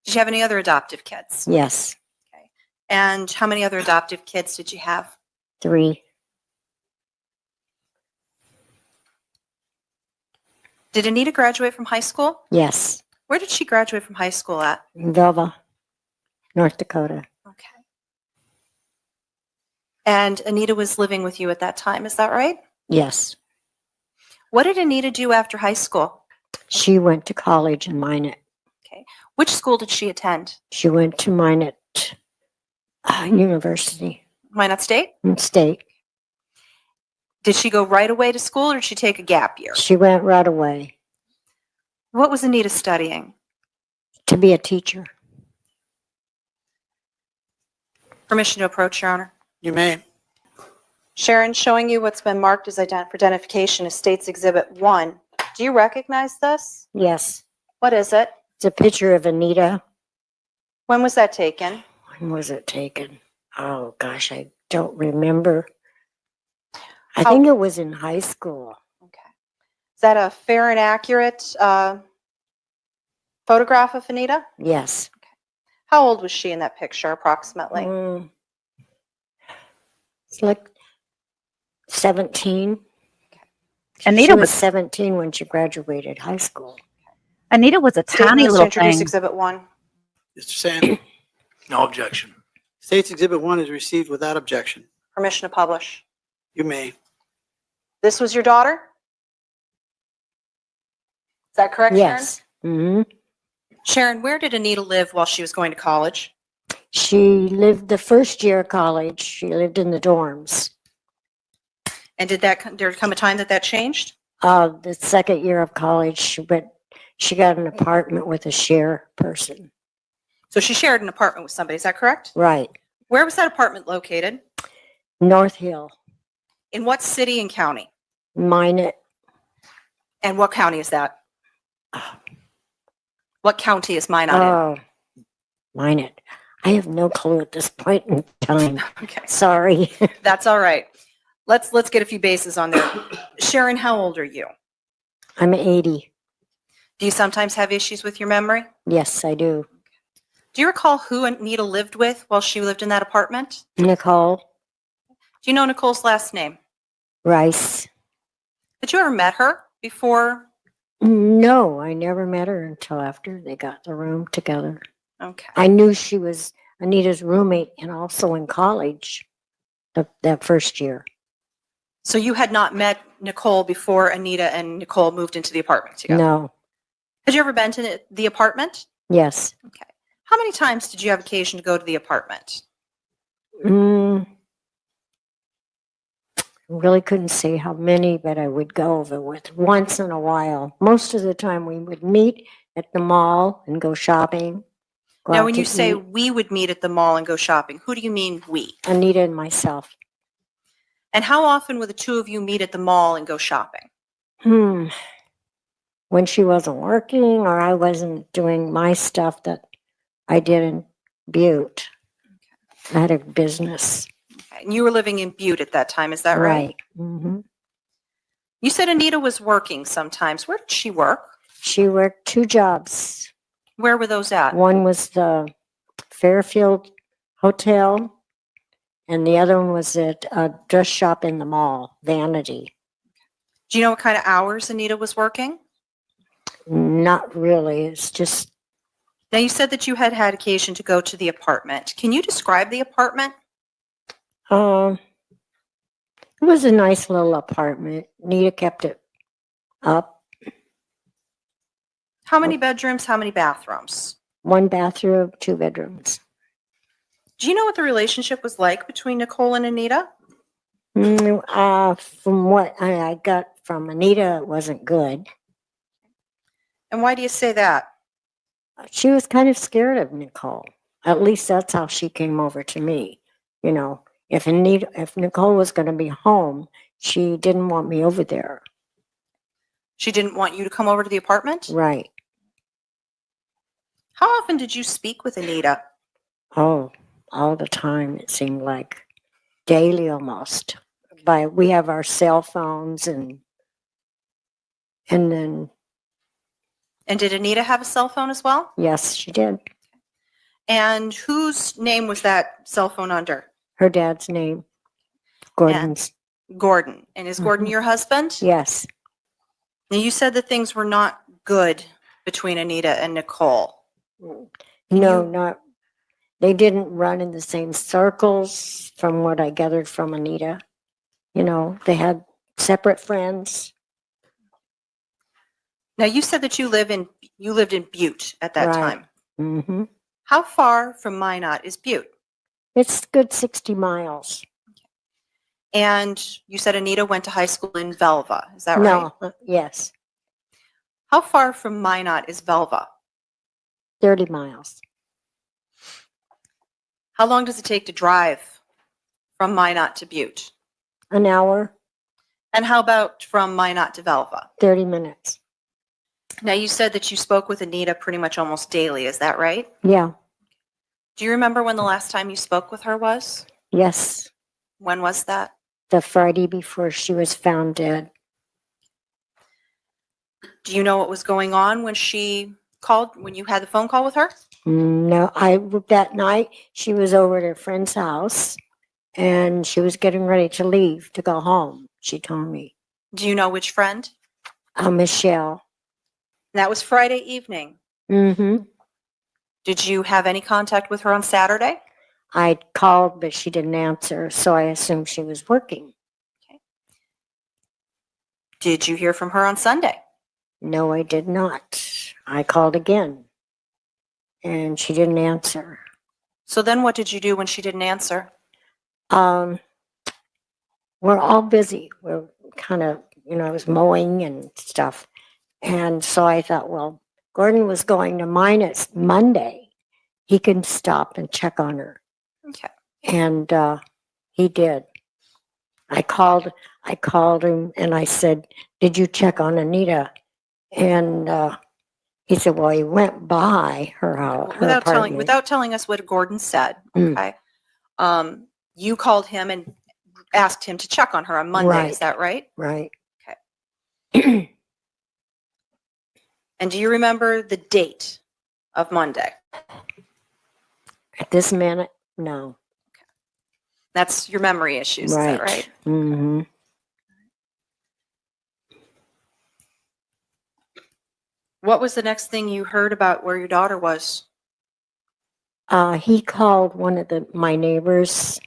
Did you have any other adoptive kids? Yes, And how many other adoptive kids did you have? 3. Did Anita graduate from high school? Yes, Where did she graduate from high school at? Velva, North Dakota. Okay. And Anita was living with you at that time, is that right? Yes, What did Anita do after high school? she went to college in Minot. Which school did she attend? She went to Minot University Minot State? State. Did she go right away to school or did she take a gap year? She went right away What was Anita studying? to be a teacher. Permission to approach, Your Honor. You may. Sharon, showing you what's been marked as for identification as State's Exhibit 1. Do you recognize this? Yes, What is it? it's a picture of Anita. When was that taken? When was it taken? Oh gosh, I don't remember. I How- think it was in high school. Is that a fair and accurate photograph of Anita? Yes. How old was she in that picture, approximately? It's like 17. Anita She was was 17 when she graduated high school. Anita was a State tiny moves to little introduce thing. Exhibit 1. Mr. Sand. No objection. State's Exhibit 1 is received without objection. Permission to publish. You may. This was your daughter? Is that correct, Yes. Sharon? Sharon, where did Anita live while she was going to college? She lived the first year of college. She lived in the dorms. And did there come a time that changed? The second year of college, she got an apartment with a share person. So she shared an apartment with somebody, is that correct? Right. Where was that apartment located? North Hill, In what city and county? Minot. And what county is that? What county is Minot in? Oh, Minot. I have no clue at this point in time. Okay. Sorry. That's all right. Let's get a few bases on there. Sharon, how old are you? I'm 80. Do you sometimes have issues with your memory? Yes, I do. Do you recall who Anita lived with while she lived in that apartment? Nicole Do you know Nicole's last name? Rice. Had you ever met her before? No, I never met her until after they got the room together. Okay. I knew she was Anita's roommate and also in college that first year. So you had not met Nicole before Anita and Nicole moved into the apartment together? No. Had you ever been to the apartment? Yes. Okay. How many times did you have occasion to go to the apartment? Really couldn't say how many, but I would go over with once in a while. Most of the time we would meet at the mall and go shopping. go Now, out when to you say eat. we would meet at the mall and go shopping, who do you mean we? Anita and myself. And how often would the two of you meet at the mall and go shopping? When she wasn't working or I wasn't doing my stuff that I did in Butte. I had a business. Okay. And you were living in Butte at that time, is that right? Mm-hmm. You said Anita was working sometimes. Where did she work? She worked 2 jobs. Where were those at? One was the Fairfield Hotel, and the other one was at a dress shop in the mall, Vanity. Do you know what kind of hours Anita was working? Not really. It's just Now, you said that you had had occasion to go to the apartment. Can you describe the apartment? it was a nice little apartment. Anita kept it up. How many bedrooms, how many bathrooms? 1 bathroom, 2 bedrooms. Do you know what the relationship was like between Nicole and Anita? From what I got from Anita, it wasn't good. And why do you say that? She was kind of scared of Nicole. At least that's how she came over to me. You know, if Nicole was going to be home, she didn't want me over there. She didn't want you to come over to the apartment? Right. How often did you speak with Anita? Oh, all the time, it seemed like. Daily almost. We have our cell phones and then. And did Anita have a cell phone as well? Yes, she did. And whose name was that cell phone under? Her dad's name. Gordon's. Gordon. And is Gordon your husband? Yes. Now, you said that things were not good between Anita and Nicole. No, they didn't run in the same circles from what I gathered from Anita. You know, they had separate friends. Now, you said that you lived in Butte at that time. Mm-hmm. How far from Minot is Butte? It's a good 60 miles. And you said Anita went to high school in Velva. Is that right? No, yes. How far from Minot is Velva? 30 miles. How long does it take to drive from Minot to Butte? An hour. And how about from Minot to Velva? 30 minutes. Now, you said that you spoke with Anita pretty much almost daily. Is that right? Yeah. Do you remember when the last time you spoke with her was? Yes. When was that? The Friday before she was found dead. Do you know what was going on when she called, when you had the phone call with her? No, that night she was over at her friend's house and she was getting ready to leave to go home, she told me. Do you know which friend? Michelle. That was Friday evening. Mm-hmm. Did you have any contact with her on Saturday? I called, but she didn't answer, so I assumed she was working. Okay. Did you hear from her on Sunday? No, I did not. I called again, and she didn't answer. So then what did you do when she didn't answer? We're all busy. We're kind of, I was mowing and stuff. And so I thought, well, Gordon was going to Minus Monday. He can stop and check on her. Okay. And he did. I called him and I said, did you check on Anita? And he said, well, he went by her house. Without telling us what Gordon said, okay. You called him and asked him to check on her on Monday, Right. Is that right? Right. Okay. And do you remember the date of Monday? At this minute, no. That's your memory issues, Right. Is that right? Mm-hmm. What was the next thing you heard about where your daughter was? He called one of my neighbors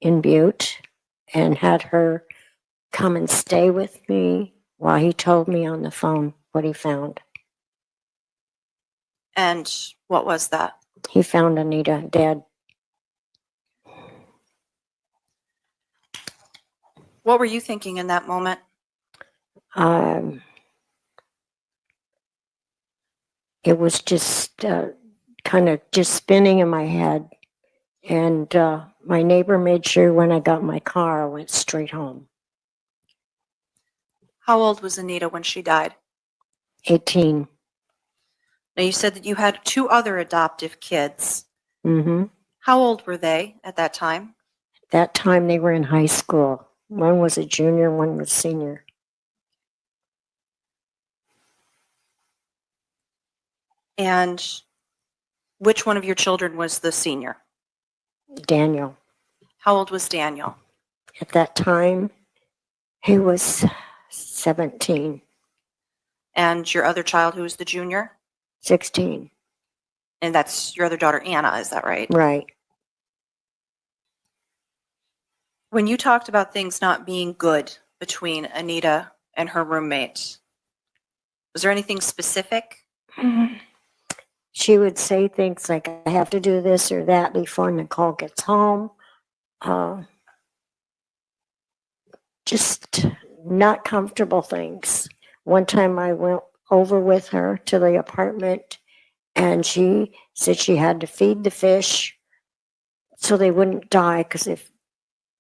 in Butte and had her come and stay with me while he told me on the phone what he found. And what was that? He found Anita dead. What were you thinking in that moment? It was just kind of just spinning in my head. And my neighbor made sure when I got my car, I went straight home. How old was Anita when she died? 18. Now, you said that you had 2 other adoptive kids. Mm-hmm. How old were they at that time? That time they were in high school. One was a junior, one was senior. And which one of your children was the senior? Daniel. How old was Daniel? At that time, he was 17. And your other child, who was the junior? 16. And that's your other daughter, Anna, is that right? Right. When you talked about things not being good between Anita and her roommate, was there anything specific? She would say things like, I have to do this or that before Nicole gets home. Just not comfortable things. One time I went over with her to the apartment and she said she had to feed the fish so they wouldn't die, because if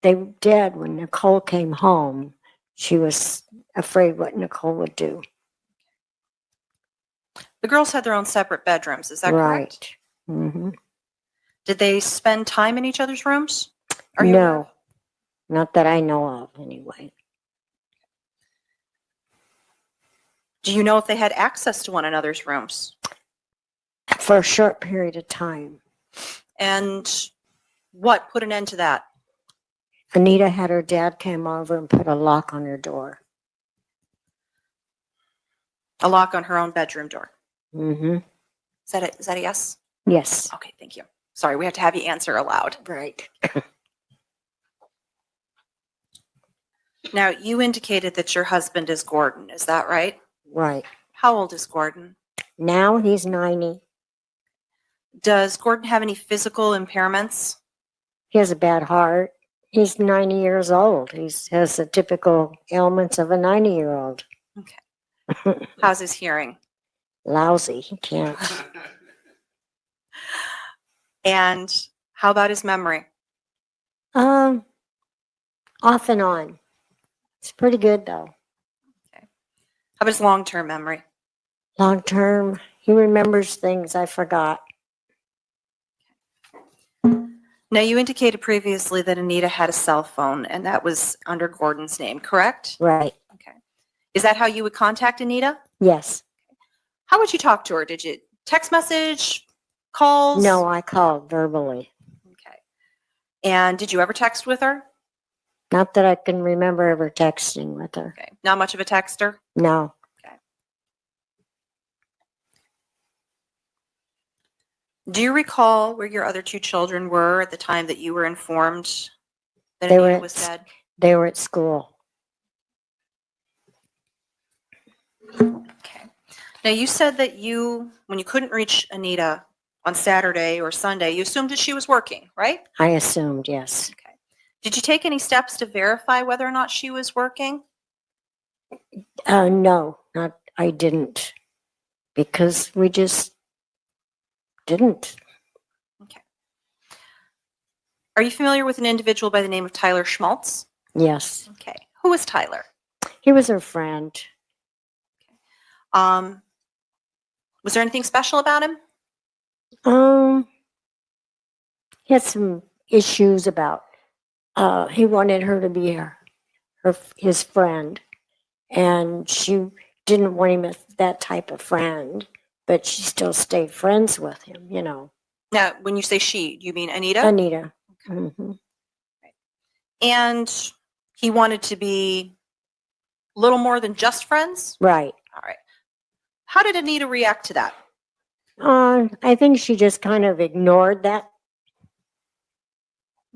they were dead when Nicole came home, she was afraid what Nicole would do. The girls had their own separate bedrooms, is that correct? Right. Mm-hmm. Did they spend time in each other's rooms? Are you aware? No, not that I know of anyway. Do you know if they had access to one another's rooms? For a short period of time. And what put an end to that? Anita had her dad came over and put a lock on her door. A lock on her own bedroom door. Mm-hmm. Is that a yes? Yes. Okay, thank you. Sorry, we have to have you answer aloud. Right. Now, you indicated that your husband is Gordon, is that right? Right. How old is Gordon? Now he's 90. Does Gordon have any physical impairments? He has a bad heart. He's 90 years old. He has the typical ailments of a 90-year-old. Okay. How's his hearing? Lousy. He can't. And how about his memory? Off and on. It's pretty good, though. Okay. How about his long-term memory? Long term, he remembers things I forgot. Now, you indicated previously that Anita had a cell phone, and that was under Gordon's name, correct? Right. Okay. Is that how you would contact Anita? Yes. How would you talk to her? Did you text message, calls? No, I called verbally. Okay. And did you ever text with her? Not that I can remember ever texting with her. Okay. Not much of a texter? No. Okay. Do you recall where your other two children were at the time that you were informed that They were Anita at was dead? They were at school. Okay. Now, you said that when you couldn't reach Anita on Saturday or Sunday, you assumed that she was working, right? I assumed, yes. Okay. Did you take any steps to verify whether or not she was working? No, I didn't. Because we just didn't. Okay. Are you familiar with an individual by the name of Tyler Schmaltz? Yes. Okay. Who is Tyler? He was her friend. Was there anything special about him? He had some issues about, he wanted her to be his friend. And she didn't want him as that type of friend, but she still stayed friends with him, you know. Now, when you say she, you mean Anita? Anita. Mm-hmm. And he wanted to be a little more than just friends? Right. All right. How did Anita react to that? I think she just kind of ignored that.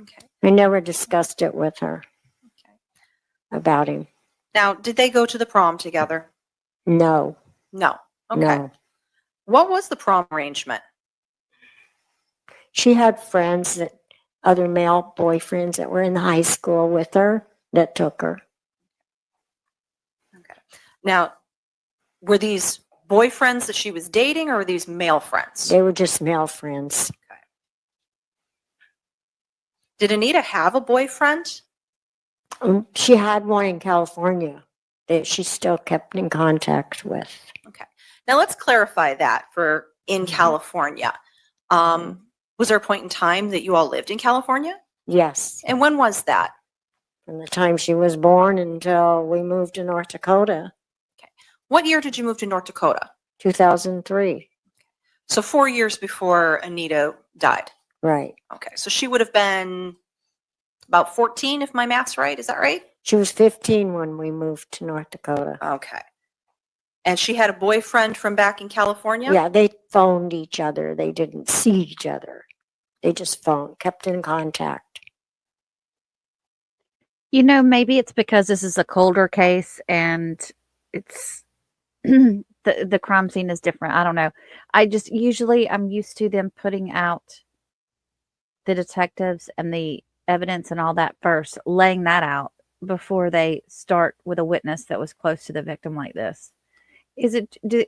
Okay. I never discussed it with her about him. Now, did they go to the prom together? No. No. Okay. No. What was the prom arrangement? She had friends, other male boyfriends that were in high school with her that took her. Okay. Now, were these boyfriends that she was dating, or were these male friends? They were just male friends. Okay. Did Anita have a boyfriend? She had one in California that she still kept in contact with. Okay. Now let's clarify that for in California. Was there a point in time that you all lived in California? Yes. And when was that? From the time she was born until we moved to North Dakota. Okay. What year did you move to North Dakota? 2003. So 4 years before Anita died. Right. Okay. So she would have been about 14, if my math's right. Is that right? She was 15 when we moved to North Dakota. Okay. And she had a boyfriend from back in California? Yeah, they phoned each other. They didn't see each other. They just kept in contact. You know, maybe it's because this is a colder case and it's the crime scene is different. I don't know. I just usually I'm used to them putting out the detectives and the evidence and all that first, laying that out before they start with a witness that was close to the victim like this.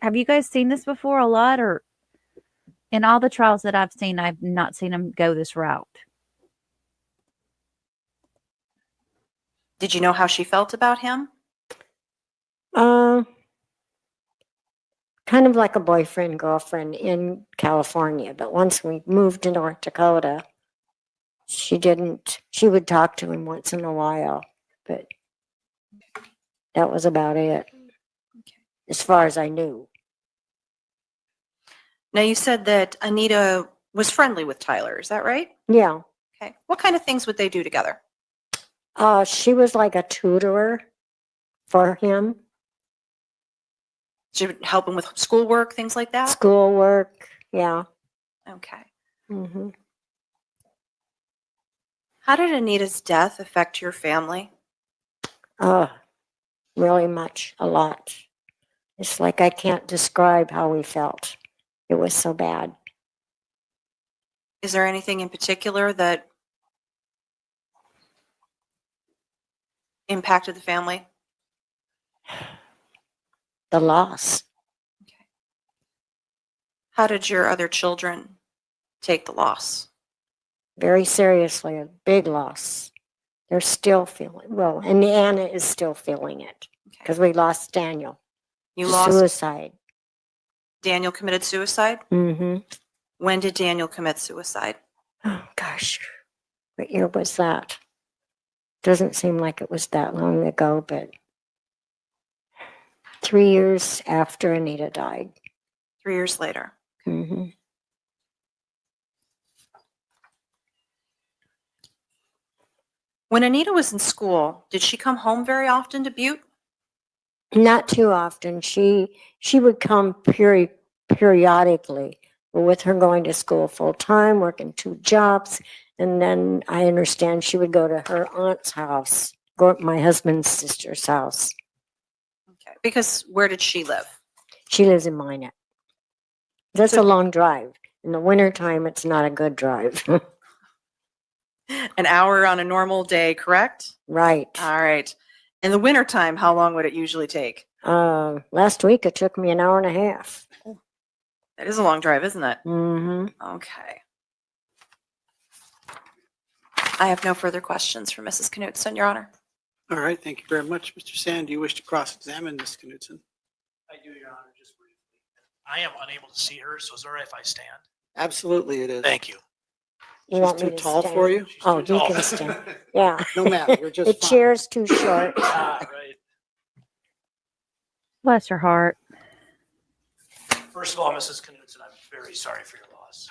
Have you guys seen this before a lot, or in all the trials that I've seen, I've not seen them go this route? Did you know how she felt about him? Kind of like a boyfriend, girlfriend in California. But once we moved to North Dakota, she would talk to him once in a while, but that was about it, as far as I knew. Now, you said that Anita was friendly with Tyler. Is that right? Yeah. Okay. What kind of things would they do together? She was like a tutor for him. She would help him with schoolwork, things like that? Schoolwork, yeah. Okay. Mm-hmm. How did Anita's death affect your family? Really much, a lot. It's like I can't describe how we felt. It was so bad. Is there anything in particular that impacted the family? The loss. Okay. How did your other children take the loss? Very seriously, a big loss. They're still feeling, well, and Anna is still feeling it because we lost Daniel. You lost suicide. Daniel committed suicide? Mm-hmm. When did Daniel commit suicide? Oh, gosh. What year was that? Doesn't seem like it was that long ago, but 3 years after Anita died. 3 years later. Mm-hmm. When Anita was in school, did she come home very often to Butte? Not too often. She would come periodically, but with her going to school full time, working 2 jobs, and then I understand she would go to her aunt's house, my husband's sister's house. Okay. Because where did she live? She lives in Minot. That's a long drive. In the wintertime, it's not a good drive. An hour on a normal day, correct? Right. All right. In the wintertime, how long would it usually take? Last week, it took me an hour and a half. That is a long drive, isn't it? Mm-hmm. Okay. I have no further questions for Mrs. Knutson, Your Honor. All right, thank you very much. Mr. Sand, do you wish to cross-examine Ms. Knutson? I do, Your Honor, just briefly. I am unable to see her, so is it all right if I stand? Absolutely it is. Thank you. You want She's me too to tall stand? for you? Oh, too you tall. can stand. Yeah. No matter, you're just The fine. chair's too short. Right. Bless her heart. First of all, Mrs. Knutson, I'm very sorry for your loss.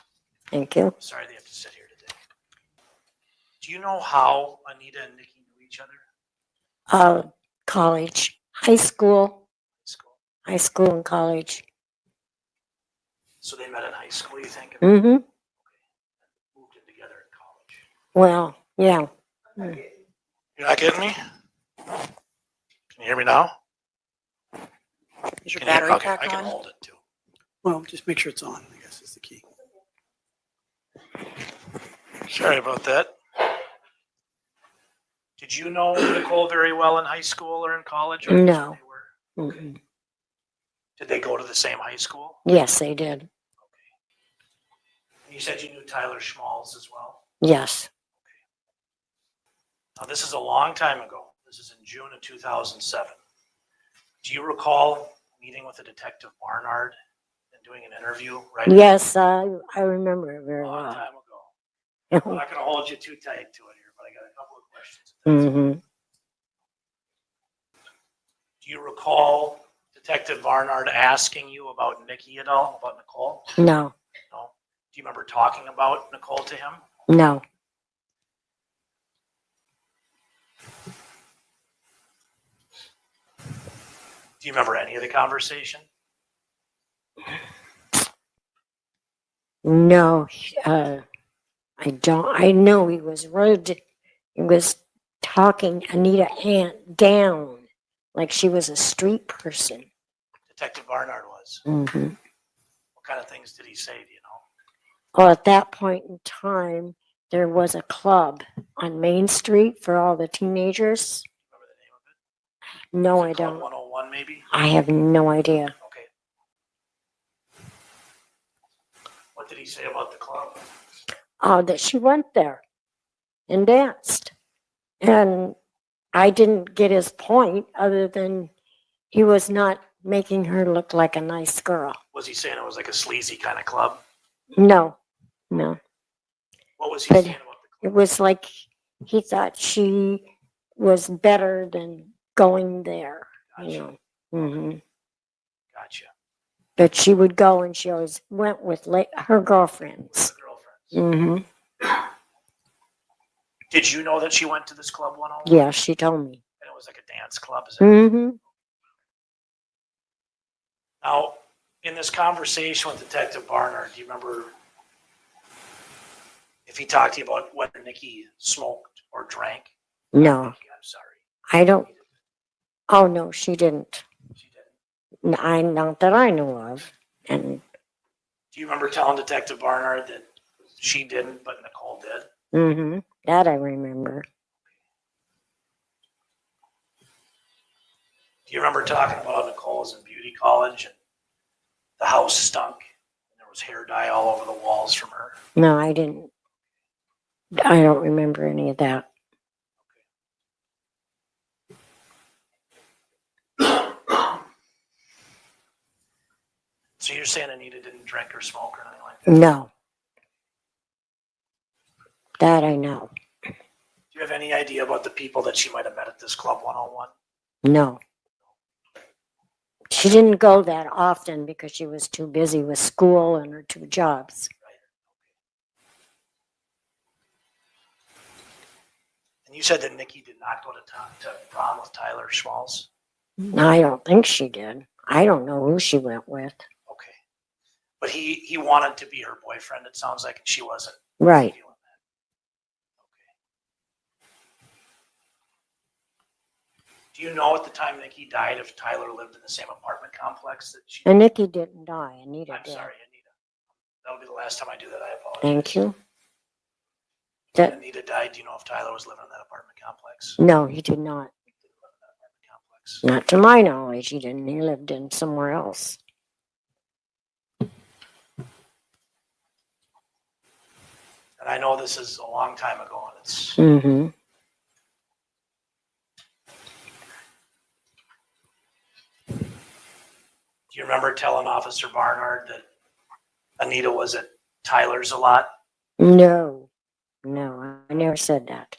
Thank you. I'm sorry they have to sit here today. Do you know how Anita and Nikki knew each other? College, high school, School. high school and college. So they met in high school, you think? Mm-hmm. Moved in together in college. Well, yeah. You're not kidding me? Can you hear me now? Is your Can you hear- battery okay, pack I can on? hold it too. Well, just make sure it's on, I guess is the key. Sorry about that. Did you know Nicole very well in high school or in college? Or No. They were? Mm-mm. Did they go to the same high school? Yes, they did. You said you knew Tyler Schmalz as well. Yes. Now, this is a long time ago. This is in June of 2007. Do you recall meeting with a detective Barnard and doing an interview? Right. Yes, I remember it very A long well. time ago. I'm not going to hold you too tight to it here, but I got a couple of questions. Mm-hmm. Do you recall Detective Barnard asking you about Nikki at all, about Nicole? No. No. Do you remember talking about Nicole to him? No. Do you remember any of the conversation? No. I don't. I know he was rude. He was talking Anita Aunt down like she was a street person. Detective Barnard was? Mm-hmm. What kind of things did he say, do you know? Well, at that point in time, there was a club on Main Street for all the teenagers. No, I Club don't. 101 maybe? I have no idea. Okay. What did he say about the club? Oh, that she went there and danced. And I didn't get his point other than he was not making her look like a nice girl. Was he saying it was like a sleazy kind of club? No. What was he But saying about it was like he thought she was better than going there. Gotcha. You know. Mm-hmm. Gotcha. But she would go and she always went with her girlfriends. Mm-hmm. Did you know that she went to this club 101? Yeah, she told me. And it was like a dance club, is it? Mm-hmm. Now, in this conversation with Detective Barnard, do you remember if he talked to you about whether Nikki smoked or drank? No. I'm sorry. I don't. Oh, no, she didn't. Not that I know of. And Do you remember telling Detective Barnard that she didn't, but Nicole did? mm-hmm, that I remember. Do you remember talking about how Nicole was in beauty college and the house stunk and there was hair dye all over the walls from her? No, I didn't. I don't remember any of that. So you're saying Anita didn't drink or smoke or anything like that? No. That I know. Do you have any idea about the people that she might have met at this Club 101? No. She didn't go that often because she was too busy with school and her 2 jobs. And you said that Nikki did not go to prom with Tyler Schmalz? I don't think she did. I don't know who she went with. Okay. But he wanted to be her boyfriend, it sounds like, and she wasn't. Right. Feeling that. Okay. Do you know at the time Nikki died if Tyler lived in the same apartment complex that she And Nikki didn't die. Anita I'm did. sorry, Anita. That'll be the last time I do that. I apologize. Thank you. When Anita died, do you know if Tyler was living in that apartment complex? No, he did not. Not to my knowledge, he didn't. He lived in somewhere else. And I know this is a long time ago, and it's Mm-hmm. Do you remember telling Officer Barnard that Anita was at Tyler's a lot? No, I never said that.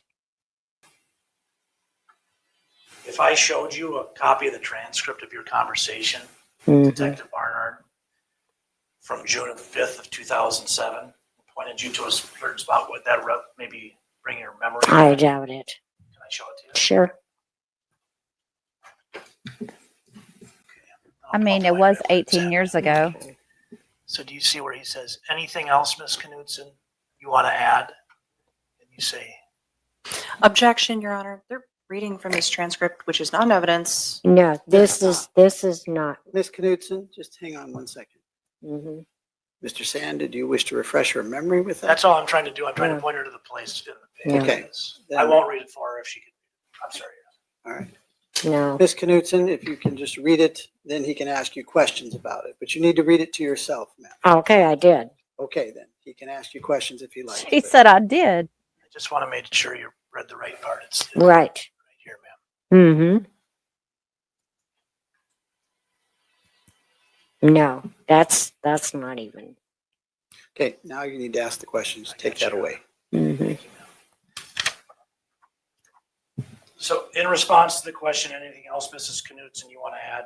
If I showed you a copy of the transcript of your conversation Mm-hmm. with Detective Barnard from June 5th of 2007, pointed you to a certain spot, would that maybe bring your memory back? I doubt it. Can I show it to you? Sure. I mean, it was 18 years ago. So do you see where he says, anything else, Miss Knutson, you want to add? And you say, Objection, Your Honor. They're reading from this transcript, which is not evidence. No, this is not. Ms. Knutson, just hang on one second. Mm-hmm. Mr. Sand, did you wish to refresh her memory with that? that's all I'm trying to do. I'm trying to point her to the place in the page. Okay. I won't read it for her if she can. I'm sorry. All right. No. Ms. Knutson, if you can just read it, then he can ask you questions about it. But you need to read it to yourself, ma'am. Okay, I did. Okay, then. He can ask you questions if he likes. She said I did. I just want to make sure you read the right part. It's Right. here, ma'am. Mm-hmm. No, that's not even. Okay, now you need to ask the questions. Take that away. Mm-hmm. So in response to the question, anything else, Mrs. Knutson, you want to add?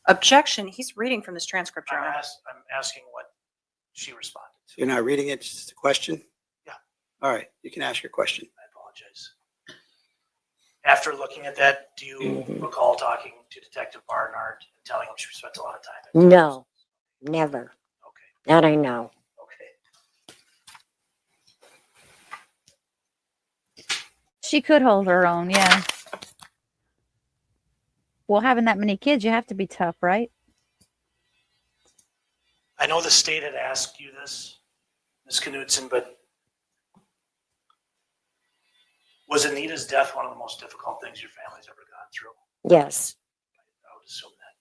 Objection. He's reading from this transcript, Your I'm Honor. asking what she responded to. You're not reading it, just a question? Yeah. All right, you can ask your question. I apologize. After looking at that, do you recall talking to Detective Barnard and telling him she spent a lot of time at No, never. Okay. That I know. She could hold her own, yeah. Well, having that many kids, you have to be tough, right? I know the state had asked you this, Ms. Knutson, but was Anita's death one of the most difficult things your family's ever gone through? Yes. I would assume that.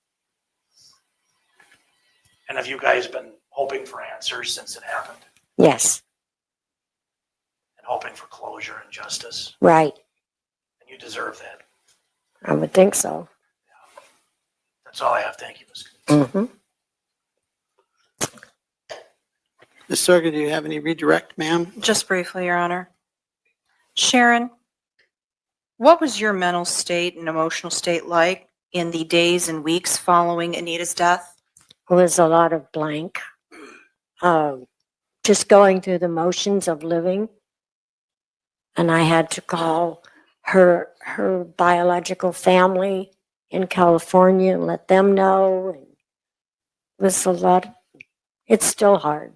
And have you guys been hoping for answers since it happened? Yes. And hoping for closure and justice? Right. And you deserve that. I would think so. That's all I have. Thank you, Ms. Knutson. Ms. Sorga, do you have any redirect, ma'am? Just briefly, Your Honor. Sharon, what was your mental state and emotional state like in the days and weeks following Anita's death? It was a lot of blank. Just going through the motions of living. And I had to call her biological family in California and let them know. And it was a lot. It's still hard.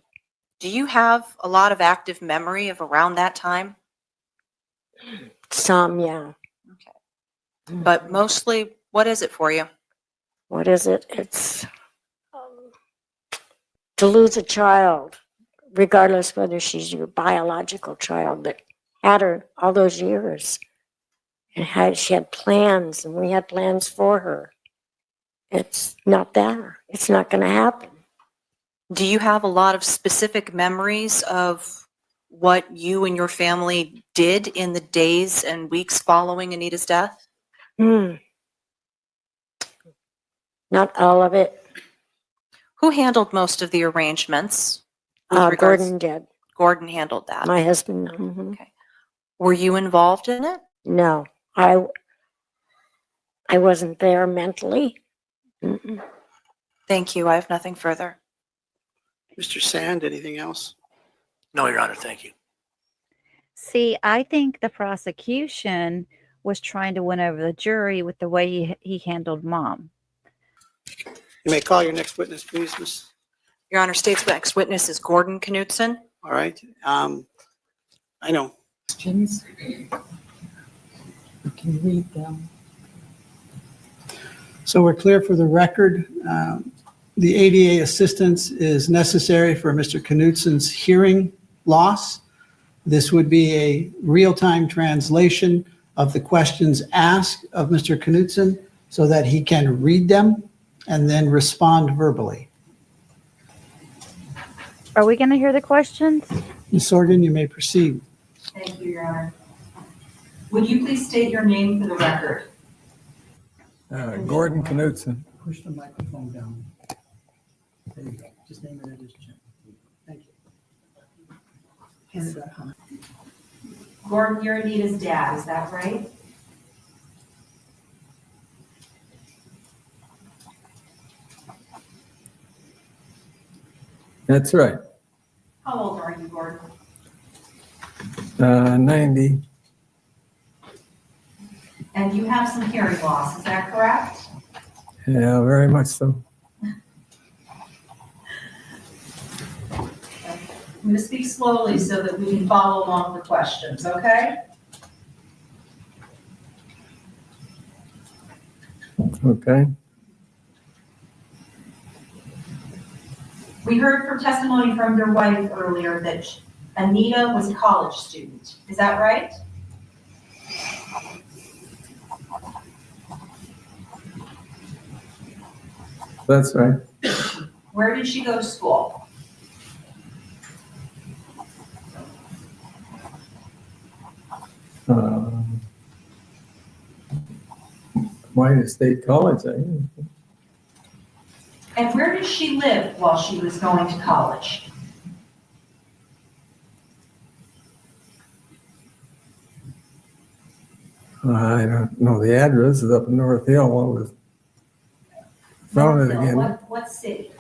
Do you have a lot of active memory of around that time? Some, yeah. But mostly, what is it for you? What is it? It's to lose a child, regardless whether she's your biological child that had her all those years. And she had plans, and we had plans for her. It's not there. It's not going to happen. Do you have a lot of specific memories of what you and your family did in the days and weeks following Anita's death? Not all of it. Who handled most of the arrangements? with regards- Gordon did. Gordon handled that. My husband. Mhm. Okay. Were you involved in it? No, I wasn't there mentally. Mm-mm. Thank you. I have nothing further. Mr. Sand, anything else? No, Your Honor. Thank you. See, I think the prosecution was trying to win over the jury with the way he handled Mom. You may call your next witness, please, Miss. Your Honor, state's next witness is Gordon Knutson. All right. I know. Questions? You can read them. So we're clear for the record. The ADA assistance is necessary for Mr. Knutson's hearing loss. This would be a real-time translation of the questions asked of Mr. Knutson so that he can read them and then respond verbally. Are we going to hear the questions? Ms. Sorgen, you may proceed. Thank you, Your Honor. Would you please state your name for the record? Gordon Knutson. Push the microphone down. There you go. Just name it as Jim. Thank you. Hand it back on. Gordon, you're Anita's dad, is that right? That's right. How old are you, Gordon? 90. And you have some hearing loss, is that correct? Yeah, very much so. I'm going to speak slowly so that we can follow along with the questions, okay? Okay. We heard from testimony from your wife earlier that Anita was a college student. Is that right? That's right. Where did she go to school? Wayne State College, I think. And where did she live while she was going to college? I don't know the address. It's up in North Hill. What was found it again? What city?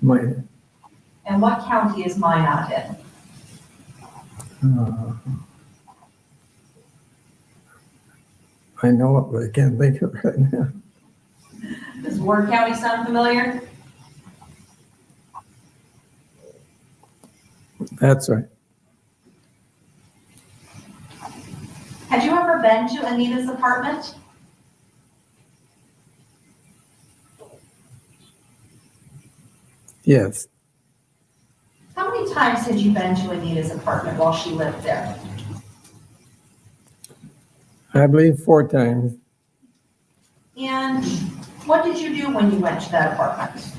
Mine. And what county is Minot in? I know it, but I can't think of it right now. Does Ward County sound familiar? That's right. Had you ever been been to Anita's apartment? Yes, How many times had you been to Anita's apartment while she lived there? I believe 4 times. And what did you do when you went to that apartment?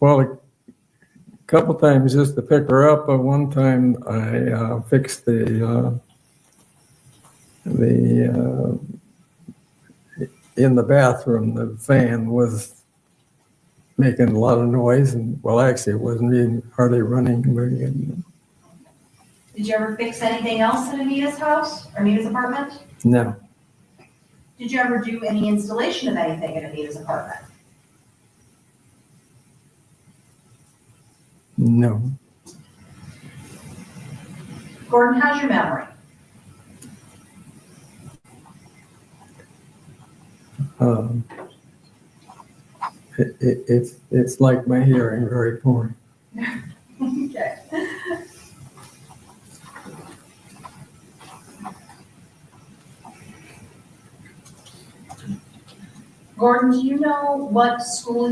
Well, a couple times just to pick her up, but one time I fixed the in the bathroom, the fan was making a lot of noise, and well, actually, it wasn't even hardly running very good. Did you ever fix anything else at Anita's house, or Anita's apartment? No, Did you ever do any installation of anything at Anita's apartment? no. Gordon, how's your memory? It's like my hearing, very poor. Okay. Gordon, do you know what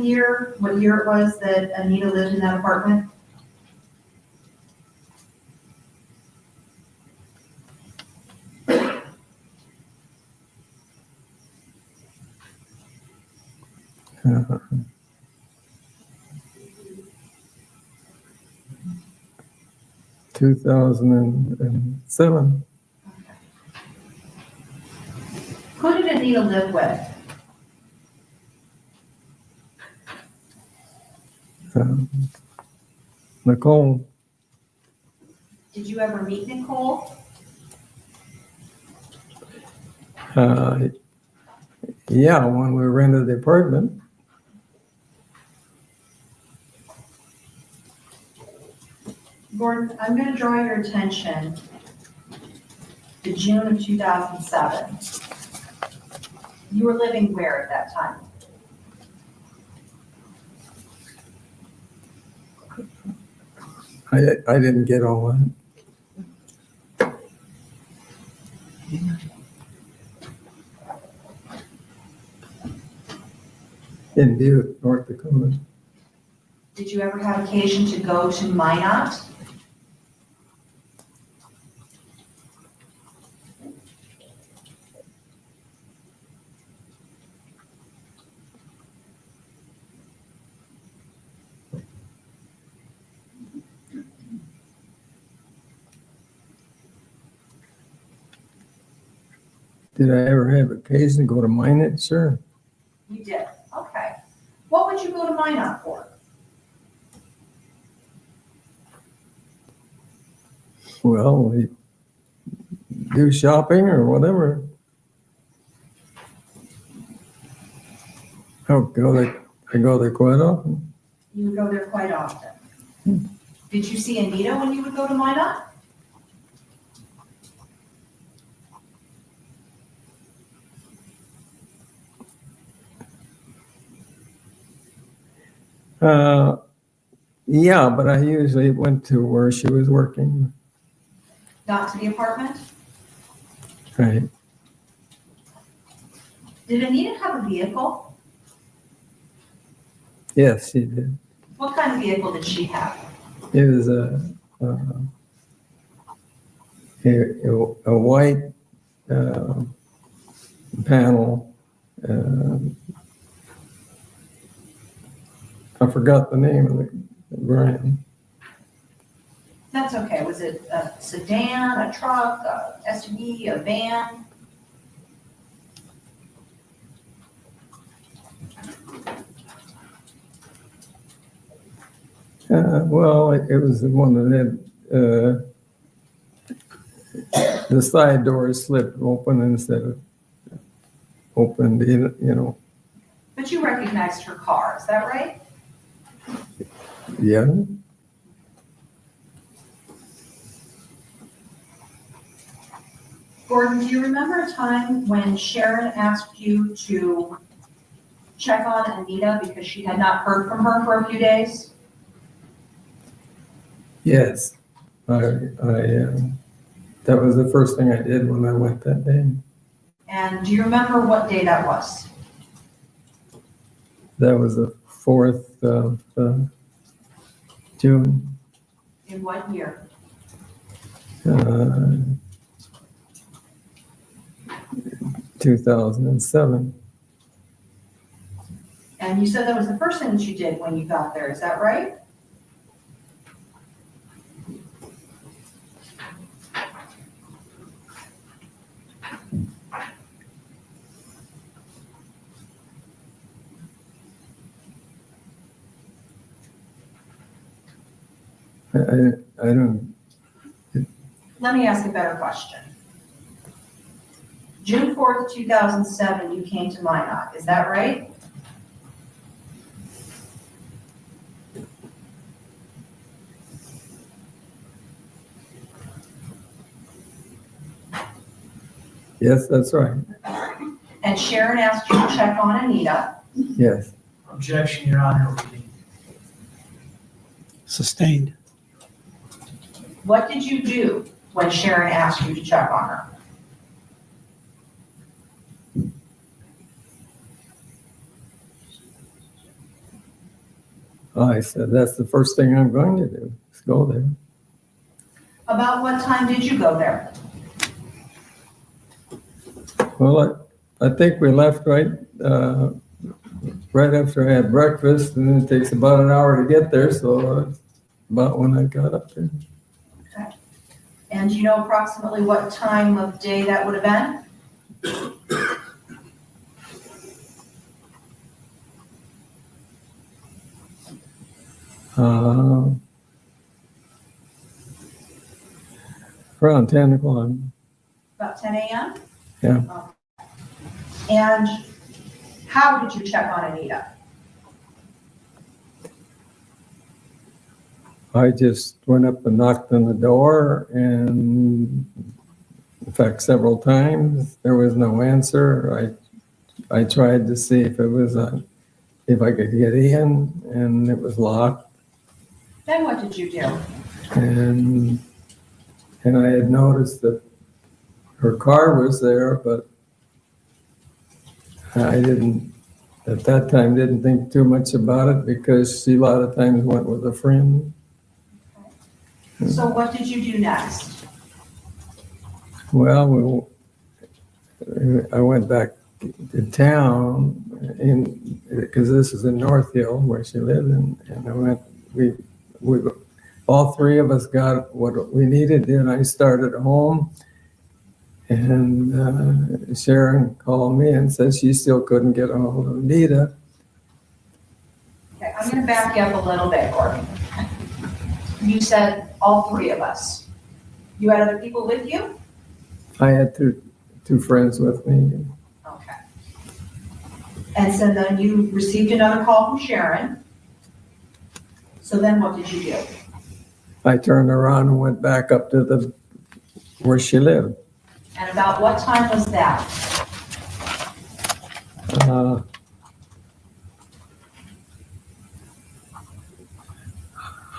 year it was that Anita lived in that apartment? Uh, 2007. Who did Anita live with? Nicole. Did you ever meet Nicole? Yeah, when we rented the apartment. Gordon, I'm going to draw your attention to June of 2007. You were living where at that time? I didn't get all that. In Butte, North Dakota. Did you ever have occasion to go to Minot? Did I ever have occasion to go to Minot? Sure. You did, okay. What would you go to Minot for? Well, we do shopping or whatever. I go there quite often. You would go there quite often. Did you see Anita when you would go to Minot? Yeah, but I usually went to where she was working. Not to the apartment? Right. Did Anita have a vehicle? Yes, she did. What kind of vehicle did she have? It was a white panel. I forgot the name of the brand. That's okay. Was it a sedan, a truck, a SUV, a van? Well, it was the one that had the side doors slipped open instead of opened in, you know. But you recognized her car, is that right? Yeah. Gordon, do you remember a time when Sharon asked you to check on Anita because she had not heard from her for a few days? Yes, that was the first thing I did when I went that day. And do you remember what day that was? That was the 4th of June, In what year? 2007. And you said that was the first thing that you did when you got there, is that right? I don't. Let me ask a better question. June 4th, 2007, you came to Minot, is that right? Yes, that's right. And Sharon asked you to check on Anita. Yes. Objection, Your Honor. Sustained. What did you do when Sharon asked you to check on her? I said, that's the first thing I'm going to do, is go there. About what time did you go there? Well, I think we left right after I had breakfast, and it takes about an hour to get there, so about when I got up there. Okay. And do you know approximately what time of day that would have been? Around 10 o'clock. About 10 a.m.? Yeah. And how did you check on Anita? I just went up and knocked on the door, and in fact, several times there was no answer. I tried to see if it was if I could get in, and it was locked. Then what did you do? And I had noticed that her car was there, but I didn't, at that time, didn't think too much about it because she a lot of times went with a friend. So what did you do next? Well, I went back to town because this is in North Hill where she lived, and I went, we all three of us got what we needed, and I started home, and Sharon called me and said she still couldn't get a hold of Anita. Okay, I'm going to back you up a little bit, Gordon. You said all three of us. You had other people with you? I had two friends with me. Okay. And so then you received another call from Sharon. So then what did you do? I turned around and went back up to where she lived. And about what time was that?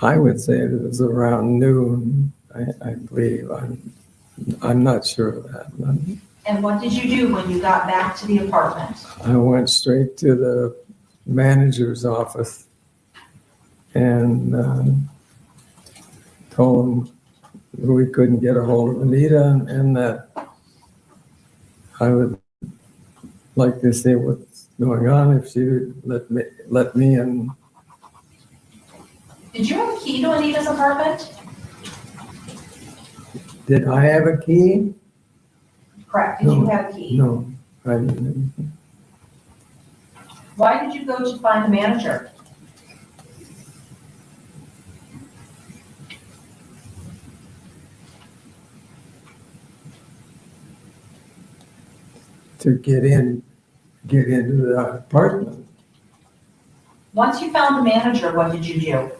I would say it was around noon, I believe. I'm not sure of that. And what did you do when you got back to the apartment? I went straight to the manager's office and told him we couldn't get a hold of Anita and that I would like to see what's going on if she would let me in. Did you have a key to Anita's apartment? Did I have a key? Correct. Did you have a key? No, I didn't. Why did you go to find the manager? To get into the apartment. Once you found the manager, what did you do?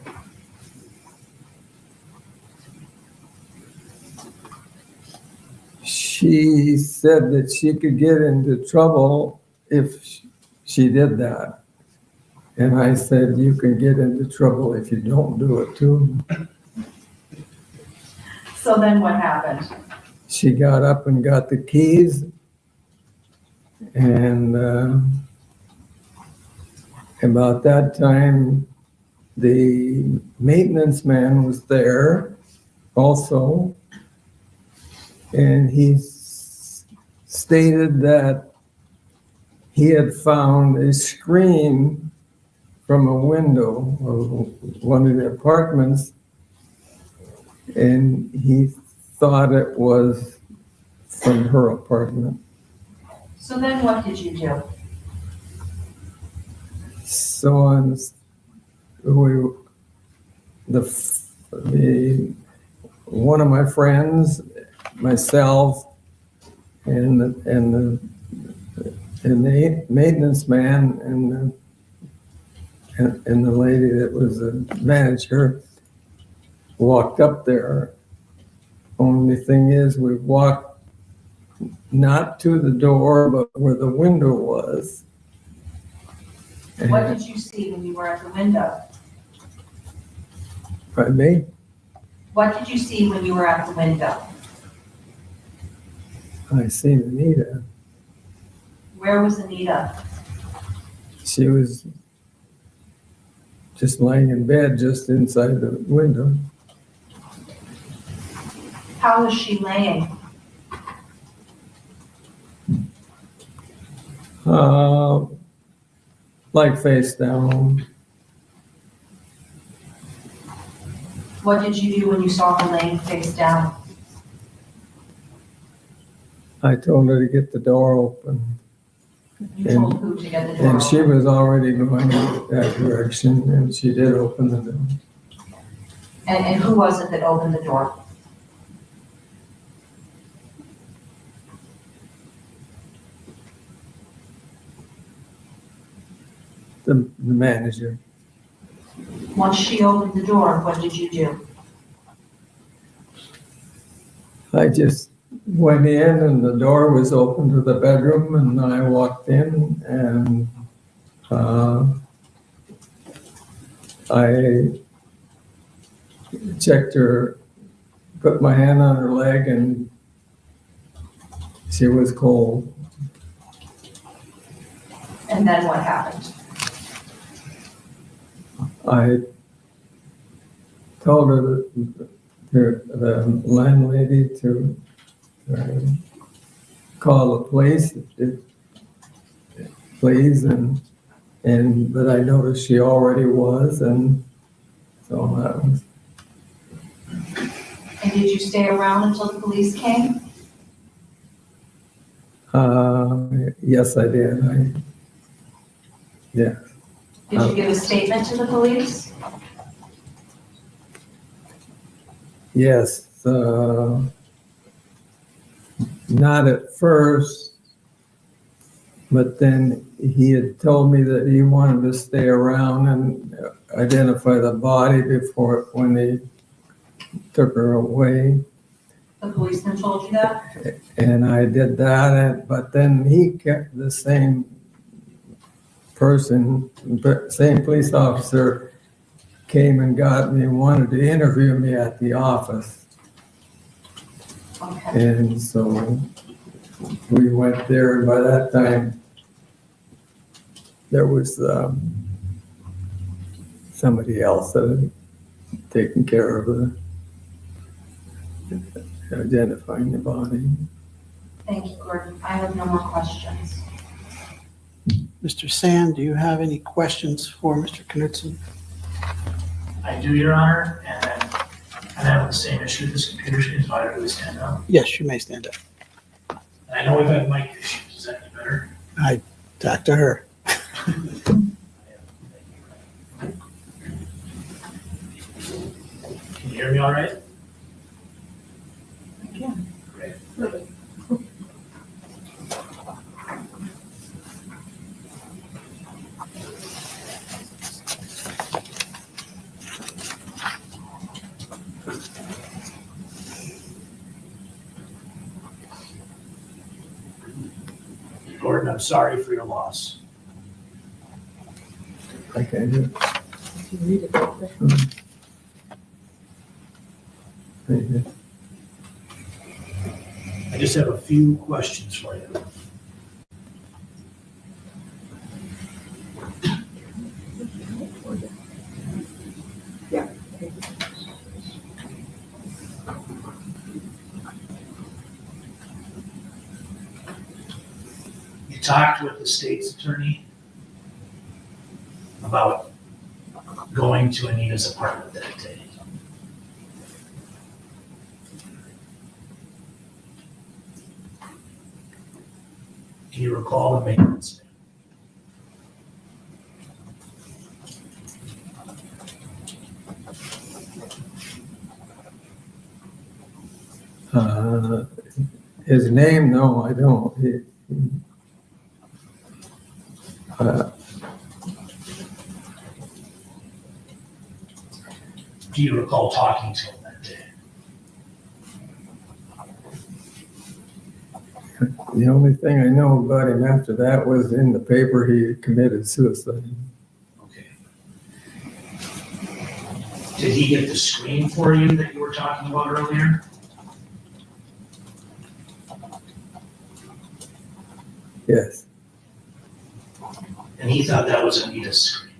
She said that she could get into trouble if she did that. And I said, you can get into trouble if you don't do it too. So then what happened? She got up and got the keys, and about that time, the maintenance man was there also, and he stated that he had found a screen from a window of one of the apartments, and he thought it was from her apartment. So then what did you do? So one of my friends, myself, and the maintenance man and the lady that was the manager walked up there. Only thing is, we walked not to the door, but where the window was. What did you see when you were at the window? Pardon me? What did you see when you were at the window? I seen Anita. Where was Anita? She was just laying in bed just inside the window. How was she laying? Like face down. What did you do when you saw her laying face down? I told her to get the door open. You told who to get the door And she open? was already going that direction, and she did open the door. And who was it that opened the door? The manager. Once she opened the door, what did you do? I just went in, and the door was open to the bedroom, and I walked in, and I checked her, put my hand on her leg, and she was cold. And then what happened? I told her that the landlady to call the police, please, but I noticed she already was, and so that was. And did you stay around until the police came? Yes, I did. Yeah. Did you give a statement to the police? Yes, not at first, but then he had told me that he wanted to stay around and identify the body when they took her away. The policeman told you that? And I did that, but then he kept the same person, same police officer came and got me and wanted to interview me at the office. Okay. And so we went there, and by that time there was somebody else that had taken care of identifying the body. Thank you, Gordon. I have no more questions. Mr. Sand, do you have any questions for Mr. Knutson? I do, Your Honor, and then I have the same issue with this computer screen, so I really stand up. Yes, you may stand up. And I know we've had mic issues. Is that any better? I talked to her. Can you hear me all right? I can. Great. Perfect. Gordon, I'm sorry for your loss. I can't do it. Read it over. Thank you. I just have a few questions for you. Yeah. You talked with the state's attorney about going to Anita's apartment that day. Do you recall the maintenance? His name, no, I don't. Do you recall talking to him that day? The only thing I know about him after that was in the paper he committed suicide. Okay. Did he get the screen for you that you were talking about earlier? Yes. And he thought that was Anita's screen?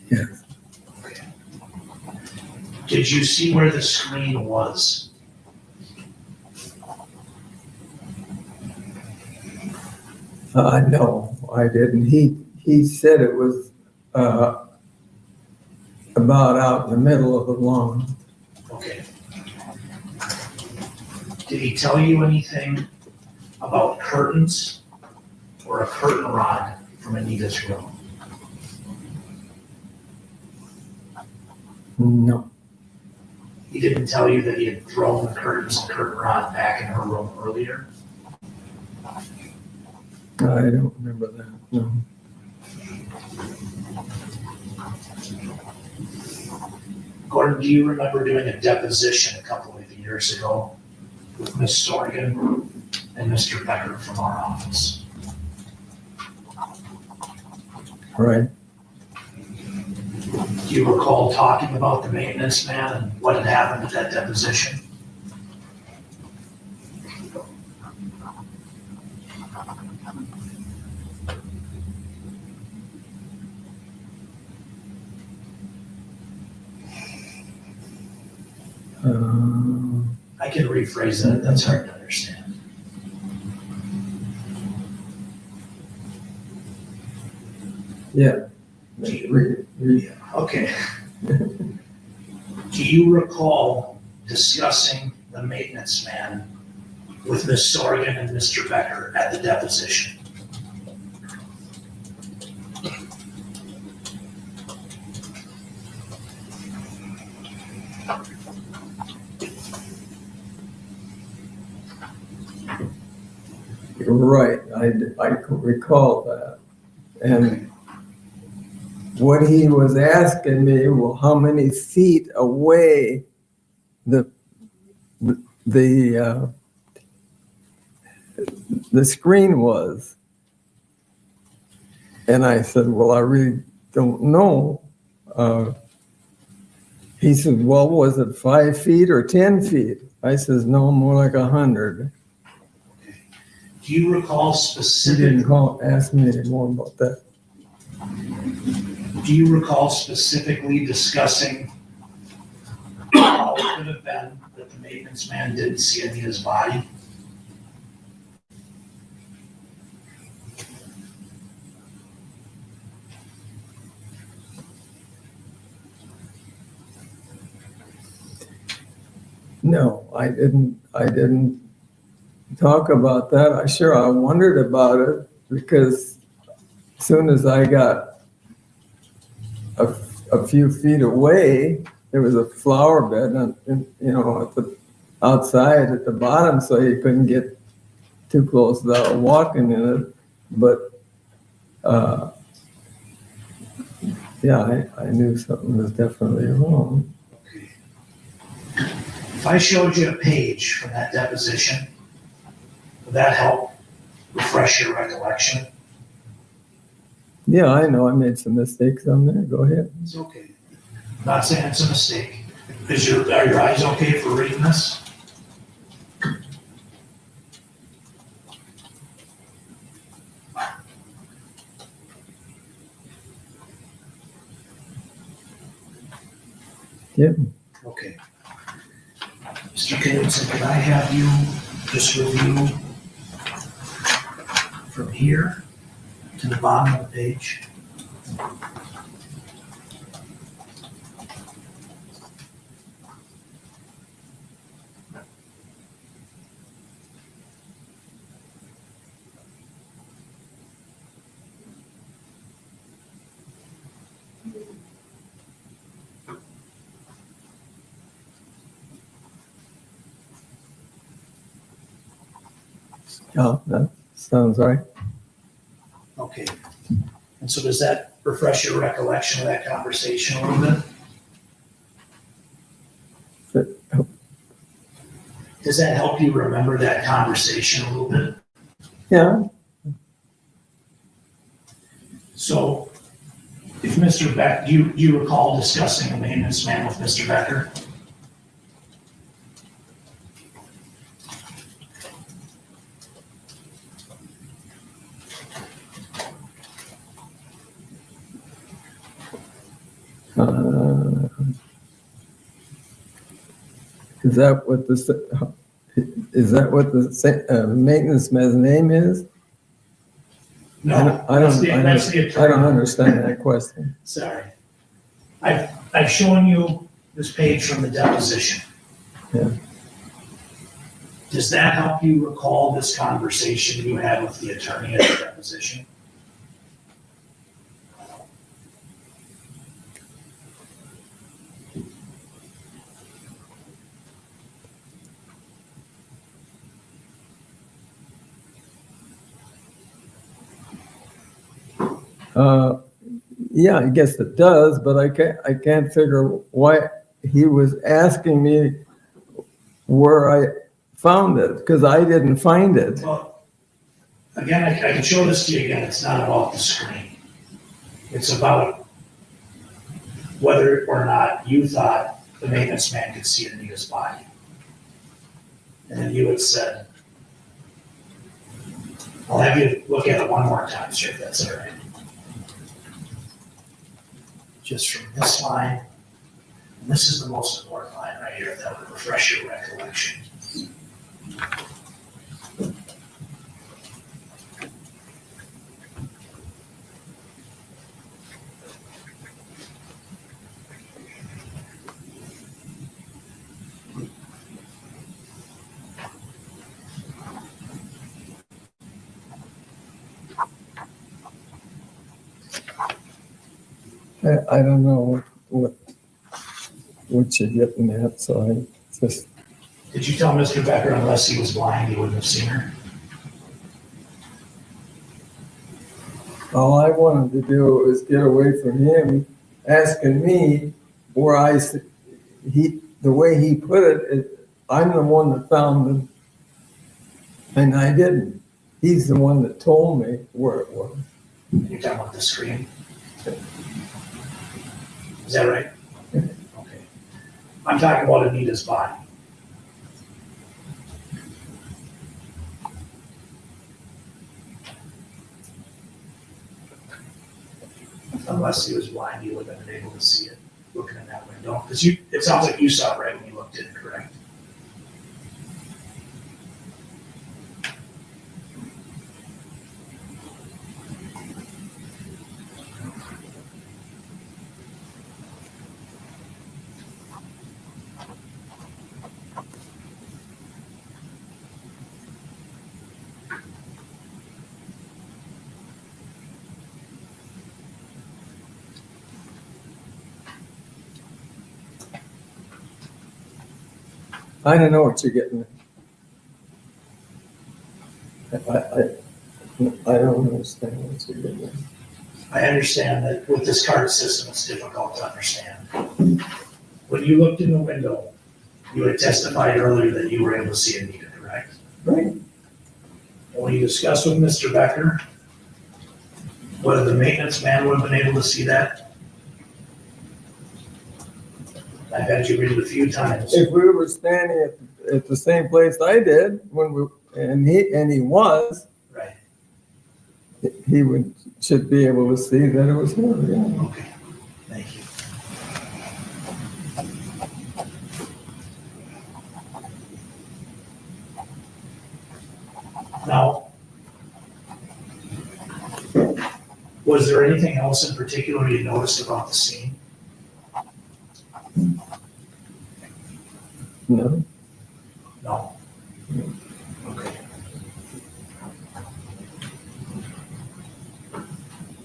Yes. Okay. Did you see where the screen was? No, I didn't. He said it was about out in the middle of the lawn. Okay. Did he tell you anything about curtains or a curtain rod from Anita's room? No. He didn't tell you that he had thrown the curtains and curtain rod back in her room earlier? I don't remember that, no. Gordon, do you remember doing a deposition a couple of years ago with Miss Sorgan and Mr. Becker from our office? Right. Do you recall talking about the maintenance man and what had happened at that deposition? I can rephrase that, that's hard to understand. Yeah. Okay. Do you recall discussing the maintenance man with Ms. Sorgan and Mr. Becker at the deposition? Right, I recall that. And what he was asking me, well, how many feet away the screen was. And I said, well, I really don't know. He said, well, was it 5 feet or 10 feet? I says, no, more like 100. Do you recall He specifically? didn't ask me any more about that. Do you recall specifically discussing how it could have been that the maintenance man didn't see Anita's body? No, I didn't talk about that. I wondered about it because as soon as I got a few feet away, there was a flower bed, outside at the bottom, so you couldn't get too close without walking in it. But I knew something was definitely wrong. If I showed you a page from that deposition, would that help refresh your recollection? Yeah, I know I made some mistakes on there. Go ahead. It's okay. I'm not saying it's a mistake. Are your eyes okay for reading this? Yep. Okay. Mr. Knutson, could I have you just review from here to the bottom of the page? Oh, that sounds right. Okay. And so does that refresh your recollection of that conversation a little bit? Does that help you remember that conversation a little bit? Yeah. So if Mr. Beck, do you recall discussing a maintenance man with Mr. Becker? Is that what the maintenance man's name is? No, I don't understand that question. Sorry. I've shown you this page from the deposition. Yeah. Does that help you recall this conversation you had with the attorney at the deposition? Yeah, I guess it does, but I can't figure why he was asking me where I found it, because I didn't find it. Well, again, I can show this to you again. It's not about the screen. It's about whether or not you thought the maintenance man could see Anita's body. And then you had said, I'll have you look at it one more time, sir, if that's all right. Just from this line, and this is the most important line right here that would refresh your recollection. I don't know what you're getting at, so I just. Did you tell Mr. Becker unless he was blind, he wouldn't have seen her? All I wanted to do was get away from him asking me where the way he put it, I'm the one that found them, and I didn't. He's the one that told me where it was. You're talking about the screen? Is that right? Okay. I'm talking about Anita's body. Unless he was blind, he would have been able to see it looking in that window. Because it sounds like you saw it right when you looked in, correct? I don't know what you're getting at. I don't understand what you're getting at. I understand that with this card system, it's difficult to understand. When you looked in the window, you had testified earlier that you were able to see Anita, correct? Right. And when you discussed with Mr. Becker, Whether the maintenance man would have been able to see that? I've had you read it a few times. If we were standing at the same place I did and he was, Right. he should be able to see that it was him. Yeah. Okay. Thank you. Now, was there anything else in particular you noticed about the scene? No. No. Okay.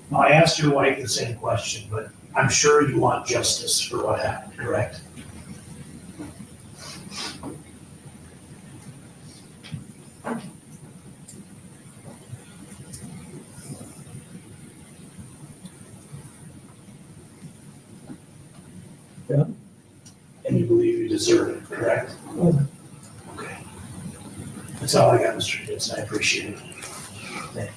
Now, I asked your wife the same question, but I'm sure you want justice for what happened, correct? Yeah. And you believe you deserve it, correct? Yeah. Okay. That's all I got, Mr. Knutson. I appreciate it. Thank you.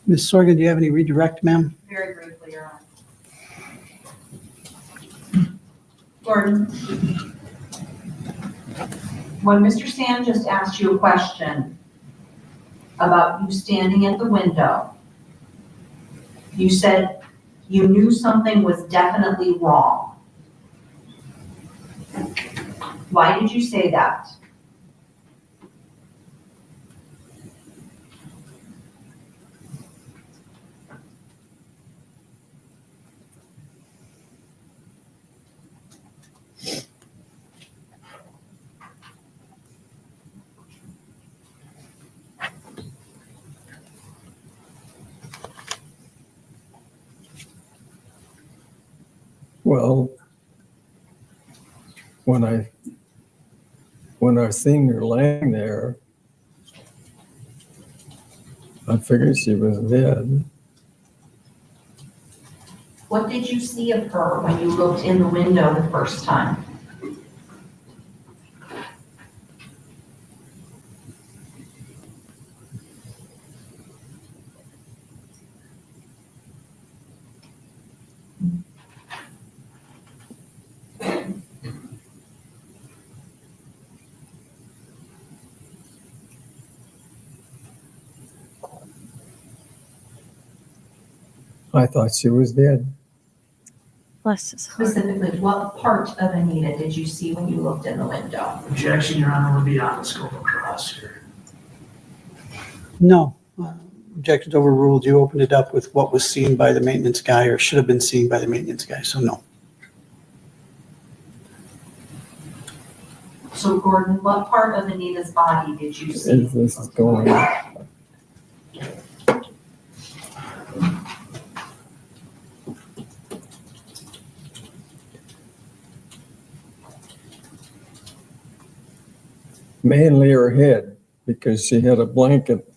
Ms. Sorgan, do you have any redirect, ma'am? Very briefly, Your Honor. Gordon, when Mr. Sand just asked you a question about you standing at the window, you said you knew something was definitely wrong. Why did you say that? Well, when I seen her laying there, I figured she was dead. What did you see of her when you looked in the window the first time? I thought she was dead. Bless his heart. Specifically, what part of Anita did you see when you looked in the window? Objection, Your Honor, will be on the scope of cross here. No. Objection's overruled. You opened it up with what was seen by the maintenance guy or should have been seen by the maintenance guy, so no. So Gordon, what part of Anita's body did you see? As this is going. Mainly her head, because she had a blanket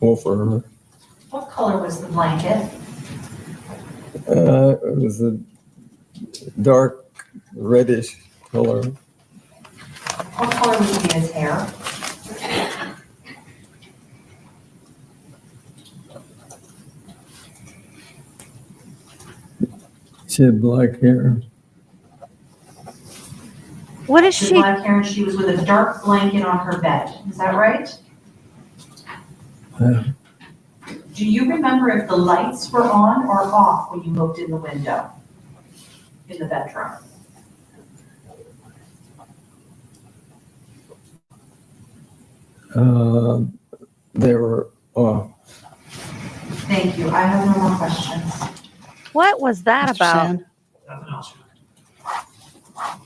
over her. What color was the blanket? It was a dark reddish color. What color was Anita's hair? She had black hair. What is She she? had black hair and she was with a dark blanket on her bed. Is that right? Yeah. Do you remember if the lights were on or off when you looked in the window in the bedroom? They were off. Thank you. I have no more questions. What was that Mr. about? Sand? Nothing else.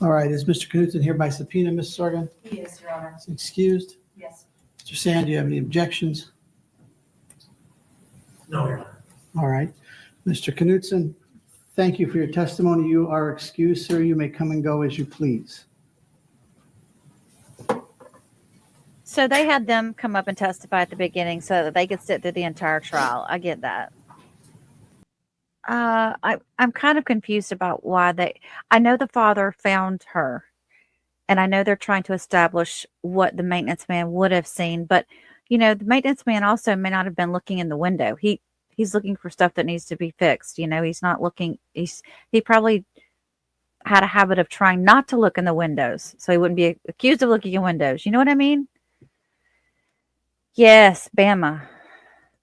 All right, is Mr. Knutson here by subpoena, Ms. Sorgan? He is, Your Honor. Is excused? Yes. Mr. Sand, do you have any objections? No, Your Honor. All right. Mr. Knutson, thank you for your testimony. You are excused, sir. You may come and go as you please. So they had them come up and testify at the beginning so that they could sit through the entire trial. I get that. I'm kind of confused about why I know the father found her and I know they're trying to establish what the maintenance man would have seen, but You know, the maintenance man also may not have been looking in the window. He's looking for stuff that needs to be fixed. You know, he's not looking. He probably had a habit of trying not to look in the windows, so he wouldn't be accused of looking in windows. You know what I mean? Yes, Bama.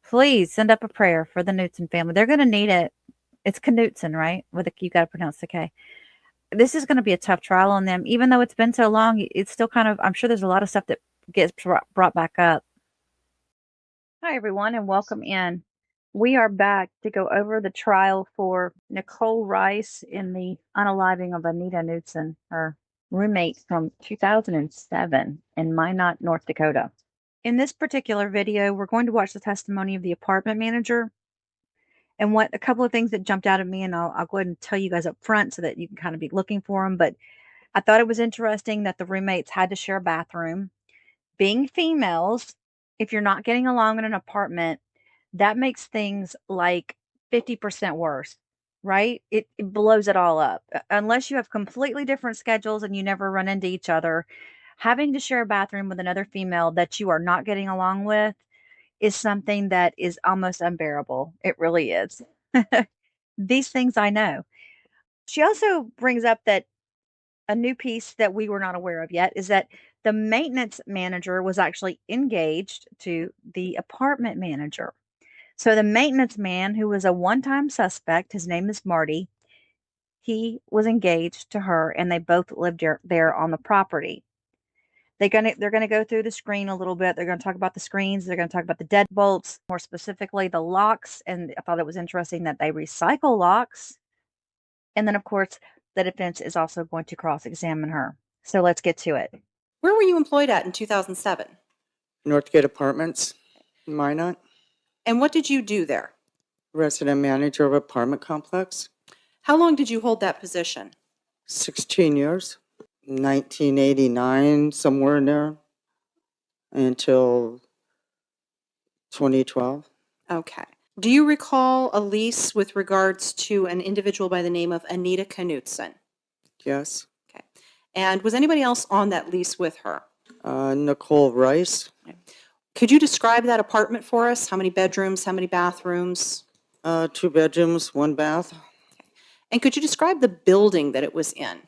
Please send up a prayer for the Knutson family. They're going to need it. It's Knutson, right? You got to pronounce the K. This is going to be a tough trial on them. Even though it's been so long, it's still kind of, I'm sure there's a lot of stuff that gets brought back up. Hi, everyone, and welcome in. We are back to go over the trial for Nichole Rice in the unaliving of Anita Knutson, her roommate from 2007 in Minot, North Dakota. In this particular video, we're going to watch the testimony of the apartment manager and a couple of things that jumped out at me, and I'll go ahead and tell you guys up front so that you can kind of be looking for them. But I thought it was interesting that the roommates had to share a bathroom. Being females, if you're not getting along in an apartment, that makes things like 50% worse, right? It blows it all up. Unless you have completely different schedules and you never run into each other, having to share a bathroom with another female that you are not getting along with is something that is almost unbearable. It really is. These things I know. She also brings up that a new piece that we were not aware of yet is that the maintenance manager was actually engaged to the apartment manager. So the maintenance man, who was a one-time suspect, his name is Marty, he was engaged to her, and they both lived there on the property. They're gonna go through the screen a little bit. They're gonna talk about the screens. They're gonna talk about the deadbolts, more specifically the locks. And I thought it was interesting that they recycle locks. And then, of course, the defense is also going to cross-examine her. So let's get to it. Where were you employed at in 2007? Northgate Apartments in Minot. And what did you do there? Resident manager of apartment complex. How long did you hold that position? 16 years. 1989, somewhere in there, until 2012. Okay. Do you recall a lease with regards to an individual by the name of Anita Knutson? Yes. Okay. And was anybody else on that lease with her? Nicole Rice. Okay. Could you describe that apartment for us? How many bedrooms, how many bathrooms? 2 bedrooms, 1 bath. Okay. And could you describe the building that it was in?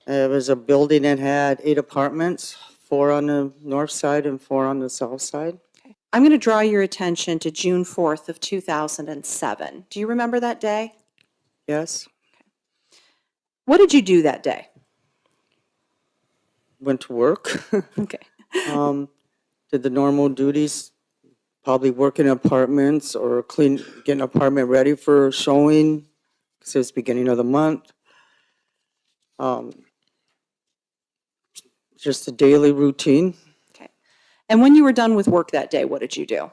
It was a building that had 8 apartments, 4 on the north side and 4 on the south side. Okay. I'm going to draw your attention to June 4th of 2007. Do you remember that day? Yes. Okay. What did you do that day? Went to work. Okay. Did the normal duties, probably work in apartments or get an apartment ready for showing, because it was beginning of the month. Just a daily routine. Okay. And when you were done with work that day, what did you do?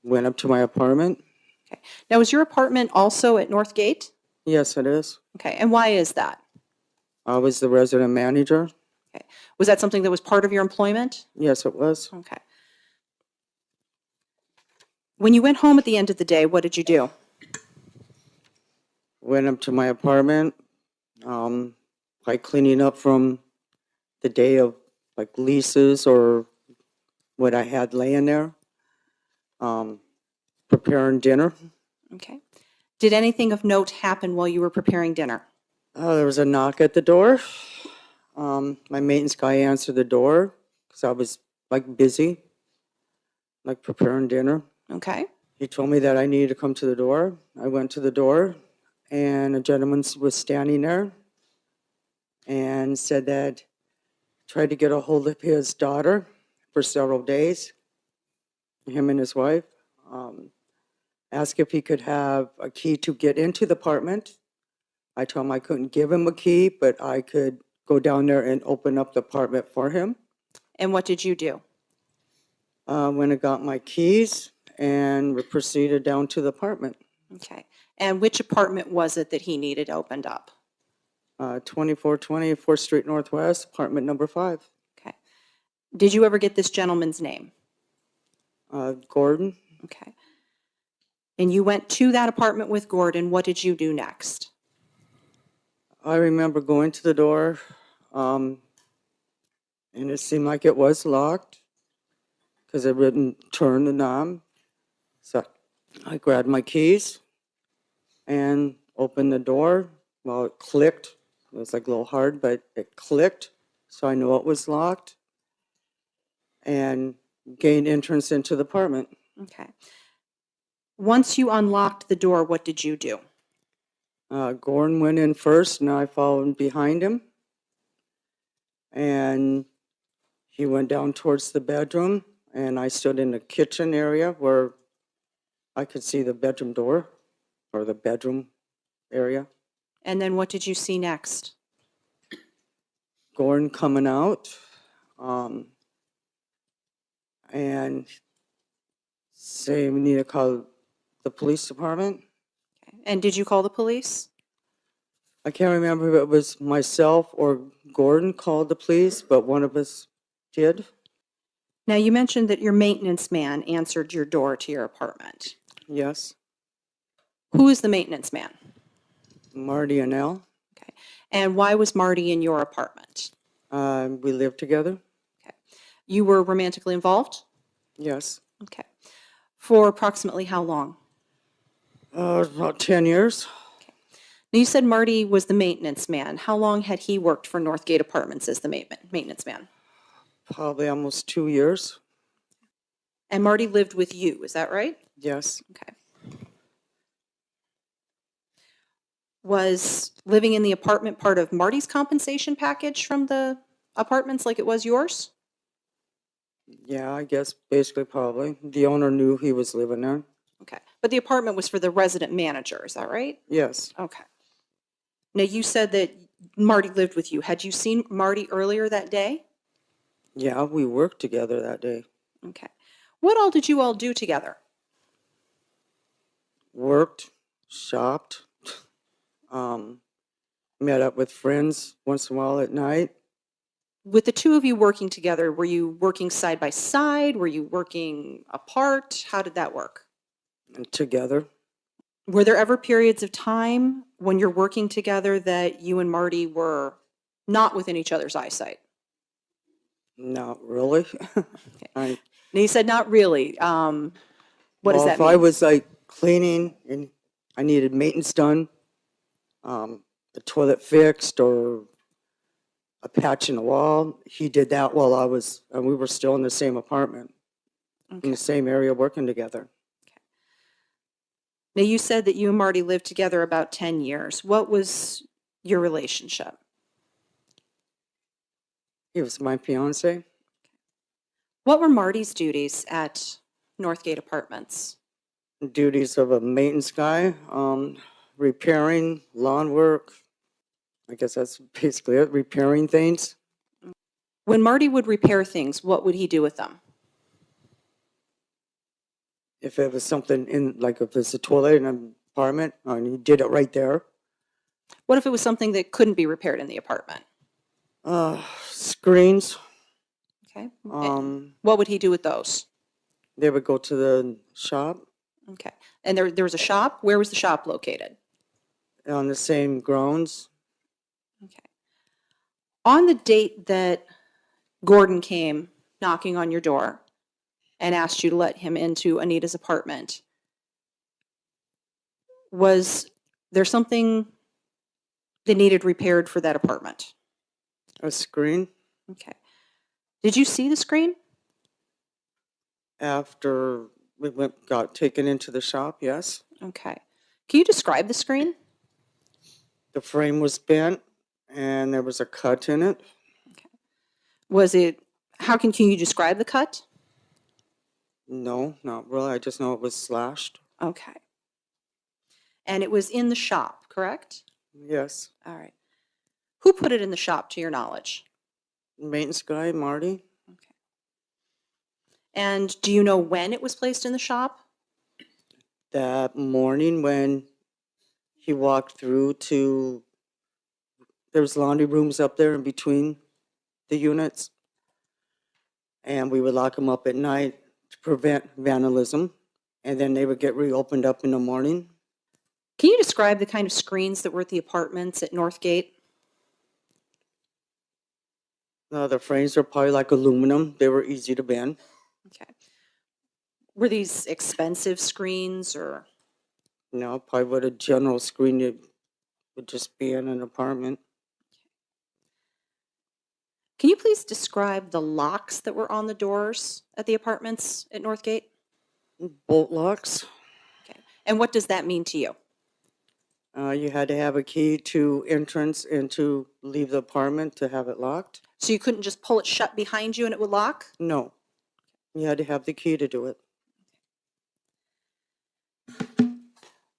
Went up to my apartment. Okay. Now, is your apartment also at Northgate? Yes, it is. Okay. And why is that? I was the resident manager. Okay. Was that something that was part of your employment? Yes, it was. Okay. When you went home at the end of the day, what did you do? Went up to my apartment, like cleaning up from the day of like leases or what I had laying there, preparing dinner. Okay. Did anything of note happen while you were preparing dinner? There was a knock at the door. My maintenance guy answered the door because I was like busy, like preparing dinner. Okay. He told me that I needed to come to the door. I went to the door, and a gentleman was standing there and said that tried to get a hold of his daughter for several days, him and his wife. Asked if he could have a key to get into the apartment. I told him I couldn't give him a key, but I could go down there and open up the apartment for him. And what did you do? When I got my keys and we proceeded down to the apartment. Okay. And which apartment was it that he needed opened up? 2420 4th Street Northwest, apartment number 5. Okay. Did you ever get this gentleman's name? Gordon. Okay. And you went to that apartment with Gordon. What did you do next? I remember going to the door, and it seemed like it was locked because it didn't turn the knob. So I grabbed my keys and opened the door. Well, it clicked. It was like a little hard, but it clicked. So I knew it was locked and gained entrance into the apartment. Okay. Once you unlocked the door, what did you do? Gordon went in first, and I followed behind him. And he went down towards the bedroom, and I stood in the kitchen area where I could see the bedroom door, or the bedroom area. And then what did you see next? Gordon coming out, and saying we need to call the police department. And did you call the police? I can't remember if it was myself or Gordon called the police, but one of us did. Now, you mentioned that your maintenance man answered your door to your apartment. Yes. Who is the maintenance man? Marty and Elle. Okay. And why was Marty in your apartment? We lived together. Okay. You were romantically involved? Yes. Okay. For approximately how long? About 10 years. Now, you said Marty was the maintenance man. How long had he worked for Northgate Apartments as the maintenance man? Probably almost 2 years. And Marty lived with you, is that right? Yes. Okay. Was living in the apartment part of Marty's compensation package from the apartments like it was yours? Yeah, I guess basically probably. The owner knew he was living there. Okay. But the apartment was for the resident manager, is that right? Yes. Okay. Now, you said that Marty lived with you. Had you seen Marty earlier that day? Yeah, we worked together that day. Okay. What all did you all do together? Worked, shopped, met up with friends once in a while at night. With the two of you working together, were you working side by side? Were you working apart? How did that work? And together. Were there ever periods of time when you're working together that you and Marty were not within each other's eyesight? Not really. Now, you said not really. What does that If mean? I was like cleaning and I needed maintenance done, the toilet fixed or a patch in the wall, he did that while we were still in the same apartment, in the same area working together. Now, you said that you and Marty lived together about 10 years. What was your relationship? He was my fiance. What were Marty's duties at Northgate Apartments? Duties of a maintenance guy, repairing lawn work. I guess that's basically it, repairing things. When Marty would repair things, what would he do with them? If it was something like if it's a toilet in an apartment, and he did it right there. What if it was something that couldn't be repaired in the apartment? Screens. Okay. What would he do with those? They would go to the shop. Okay. And there was a shop? Where was the shop located? On the same grounds. Okay. On the date that Gordon came knocking on your door and asked you to let him into Anita's apartment, was there something that needed repaired for that apartment? A screen. Okay. Did you see the screen? After we got taken into the shop, yes. Okay. Can you describe the screen? The frame was bent and there was a cut in it. Can you describe the cut? No, not really. I just know it was slashed. Okay. And it was in the shop, correct? Yes. All right. Who put it in the shop, to your knowledge? Maintenance guy, Marty. Okay. And do you know when it was placed in the shop? That morning when he walked through to, there was laundry rooms up there in between the units. And we would lock them up at night to prevent vandalism. And then they would get reopened up in the morning. Can you describe the kind of screens that were at the apartments at Northgate? No, the frames were probably like aluminum. They were easy to bend. Okay. Were these expensive screens or? No, probably what a general screen it would just be in an apartment. Can you please describe the locks that were on the doors at the apartments at Northgate? Bolt locks. Okay. And what does that mean to you? You had to have a key to entrance and to leave the apartment to have it locked. So you couldn't just pull it shut behind you and it would lock? No, you had to have the key to do it.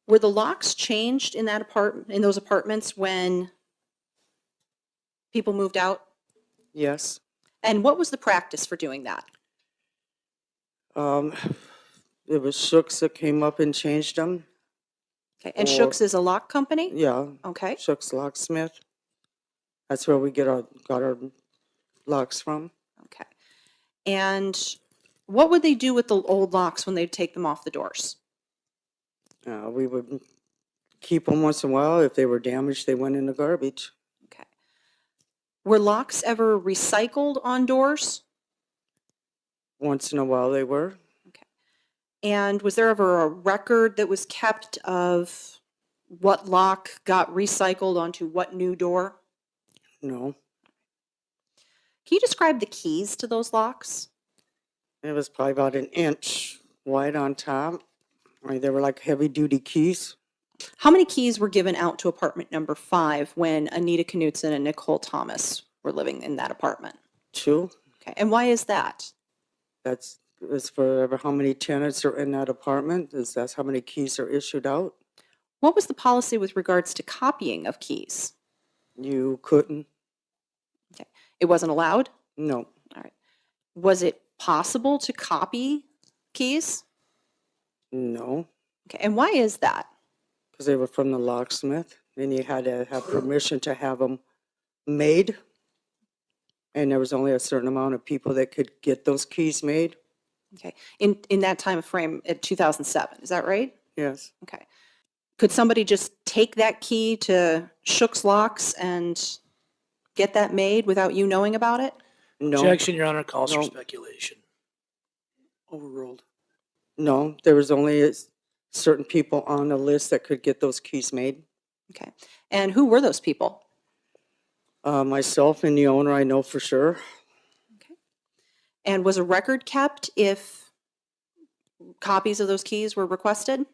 Were the locks changed in those apartments when people moved out? Yes. And what was the practice for doing that? It was Shooks that came up and changed them. Okay. And Shooks is a lock company? Yeah. Okay. Shooks Locksmith. That's where we got our locks from. Okay. And what would they do with the old locks when they'd take them off the doors? We would keep them once in a while. If they were damaged, they went in the garbage. Okay. Were locks ever recycled on doors? Once in a while they were. And was there ever a record that was kept of what lock got recycled onto what new door? No. Can you describe the keys to those locks? It was probably about an inch wide on top. I mean, they were like heavy duty keys. How many keys were given out to apartment number 5 when Anita Knutson and Nicole Thomas were living in that apartment? 2. Okay. And why is that? That's for how many tenants are in that apartment. That's how many keys are issued out. What was the policy with regards to copying of keys? You couldn't. Okay. It wasn't allowed? No. All right. Was it possible to copy keys? No. Okay. And why is that? Because they were from the locksmith, and you had to have permission to have them made. And there was only a certain amount of people that could get those keys made. Okay. In that time frame at 2007, is that right? Yes. Okay. Could somebody just take that key to Shooks Locks and get that made without you knowing about it? No. Objection, Your Honor, calls for No. speculation. Overruled. No, there was only certain people on the list that could get those keys made. Okay. And who were those people? Myself and the owner, I know for sure. And was a record kept if copies of those keys were requested?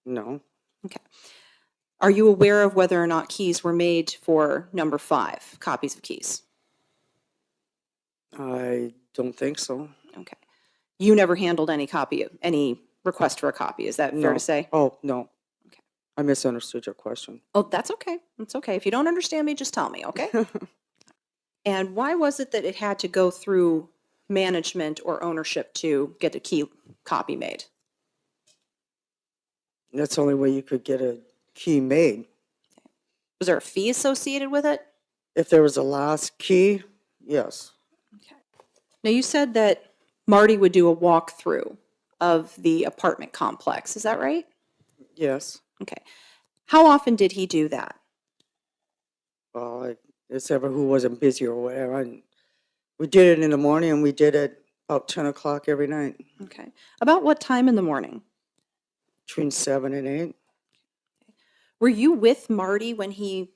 No. Okay. Are you aware of whether or not keys were made for number 5, copies of keys? I don't think so. Okay. You never handled any request for a copy, is that fair No. to say? Oh, no. Okay. I misunderstood your question. Oh, that's okay. It's okay. If you don't understand me, just tell me, okay? And why was it that it had to go through management or ownership to get a key copy made? That's the only way you could get a key made. Was there a fee associated with it? If there was a last key, yes. Now, you said that Marty would do a walkthrough of the apartment complex. Is that right? Yes. Okay. How often did he do that? Well, it's ever who wasn't busy or whatever. We did it in the morning, and we did it about 10 o'clock every night. Okay. About what time in the morning? Between 7 and 8. Were you with Marty when he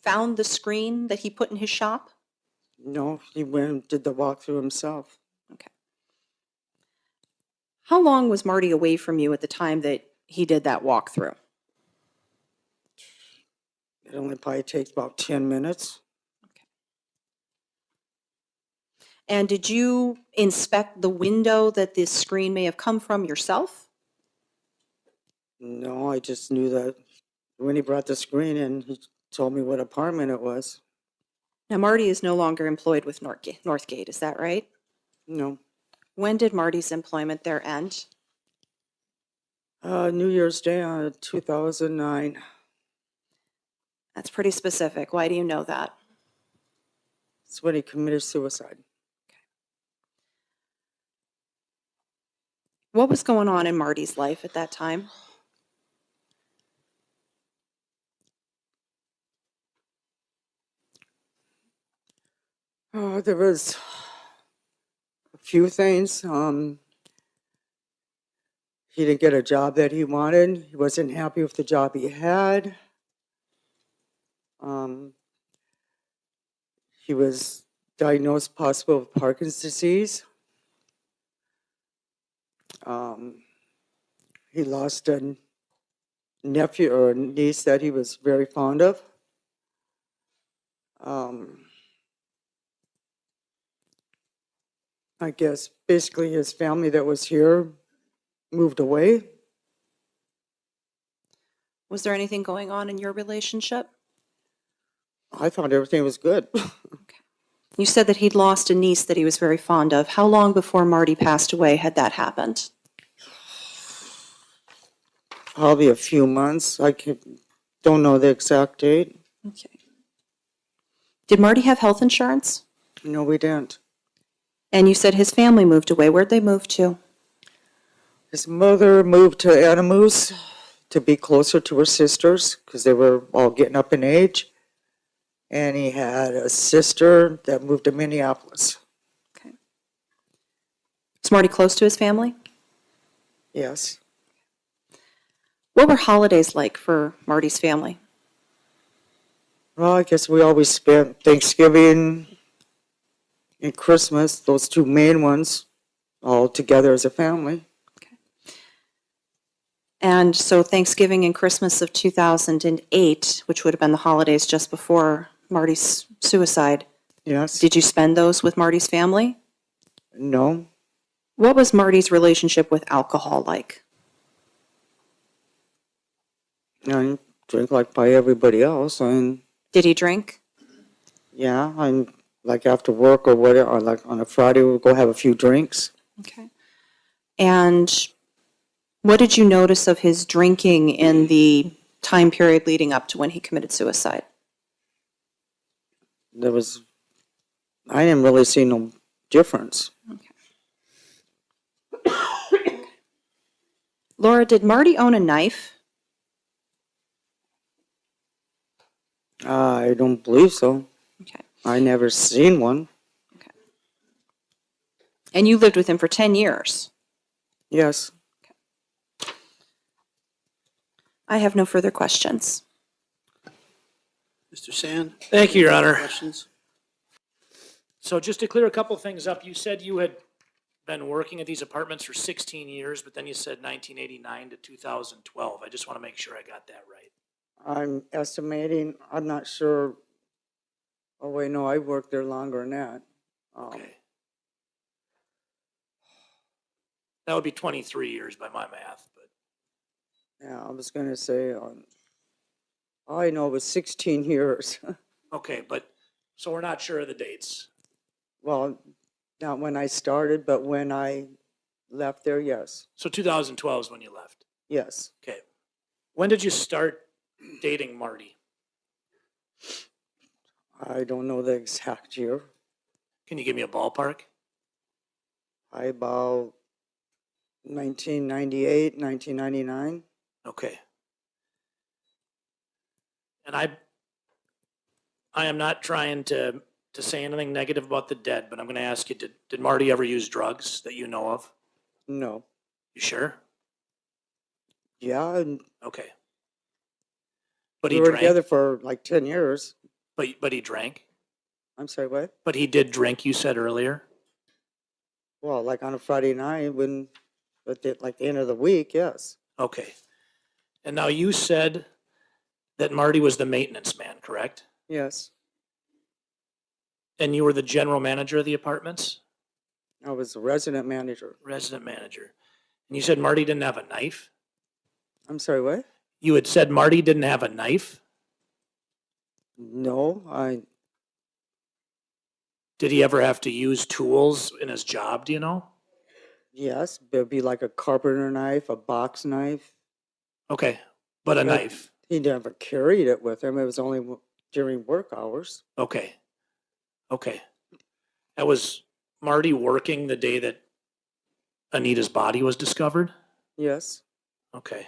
found the screen that he put in his shop? No, he went and did the walkthrough himself. Okay. How long was Marty away from you at the time that he did that walkthrough? It only probably takes about 10 minutes. And did you inspect the window that this screen may have come from yourself? No, I just knew that when he brought the screen in, he told me what apartment it was. Now, Marty is no longer employed with Northgate, is that right? No. When did Marty's employment there end? New Year's Day 2009. That's pretty specific. Why do you know that? It's when he committed suicide. What was going on in Marty's life at that time? Oh, there was a few things. He didn't get a job that he wanted. He wasn't happy with the job he had. He was diagnosed possible with Parkinson's disease. He lost a nephew or a niece that he was very fond of. I guess basically his family that was here moved away. Was there anything going on in your relationship? I thought everything was good. You said that he'd lost a niece that he was very fond of. How long before Marty passed away had that happened? Probably a few months. Don't know the exact date. Okay. Did Marty have health insurance? No, we didn't. And you said his family moved away. Where'd they move to? His mother moved to Animus to be closer to her sisters because they were all getting up in age. And he had a sister that moved to Minneapolis. Okay. Was Marty close to his family? Yes. What were holidays like for Marty's family? Well, I guess we always spent Thanksgiving and Christmas, those two main ones, all together as a family. And so Thanksgiving and Christmas of 2008, which would have been the holidays just before Marty's suicide. Yes. Did you spend those with Marty's family? No. What was Marty's relationship with alcohol like? I drink like by everybody else. And Did he drink? yeah, I'm like after work or whatever, or like on a Friday, we'll go have a few drinks. Okay. And what did you notice of his drinking in the time period leading up to when he committed suicide? I didn't really see no difference. Laura, did Marty own a knife? I don't believe so. Okay. I never seen one. And you lived with him for 10 years? Yes. I have no further questions. Mr. Sand? Thank you, Your Honor. Questions? So just to clear a couple things up, you said you had been working at these apartments for 16 years, but then you said 1989 to 2012. I just want to make sure I got that right. I'm estimating, I'm not sure. Oh, wait, no, I worked there longer than that. Okay. That would be 23 years by my math, but Yeah, I was going to say, I know it was 16 years. okay, but so we're not sure of the dates. Well, not when I started, but when I left there, yes. So 2012 is when you left. Yes. Okay. When did you start dating Marty? I don't know the exact year. Can you give me a ballpark? About 1998, 1999. Okay. And I am not trying to say anything negative about the dead, but I'm going to ask you, did Marty ever use drugs that you know of? No. You sure? Yeah, and Okay. But we he were drank? together for like 10 years. But he drank? I'm sorry, what? But he did drink, you said earlier? Well, like on a Friday night when, like the end of the week, yes. Okay. And now you said that Marty was the maintenance man, correct? Yes. And you were the general manager of the apartments? I was the resident manager. Resident manager. And you said Marty didn't have a knife? I'm sorry, what? You had said Marty didn't have a knife? No, Did he ever have to use tools in his job, do you know? yes, it'd be like a carpenter knife, a box knife. Okay, but a knife. He never carried it with him. It was only during work hours. Okay. Okay. That was Marty working the day that Anita's body was discovered? Yes. Okay.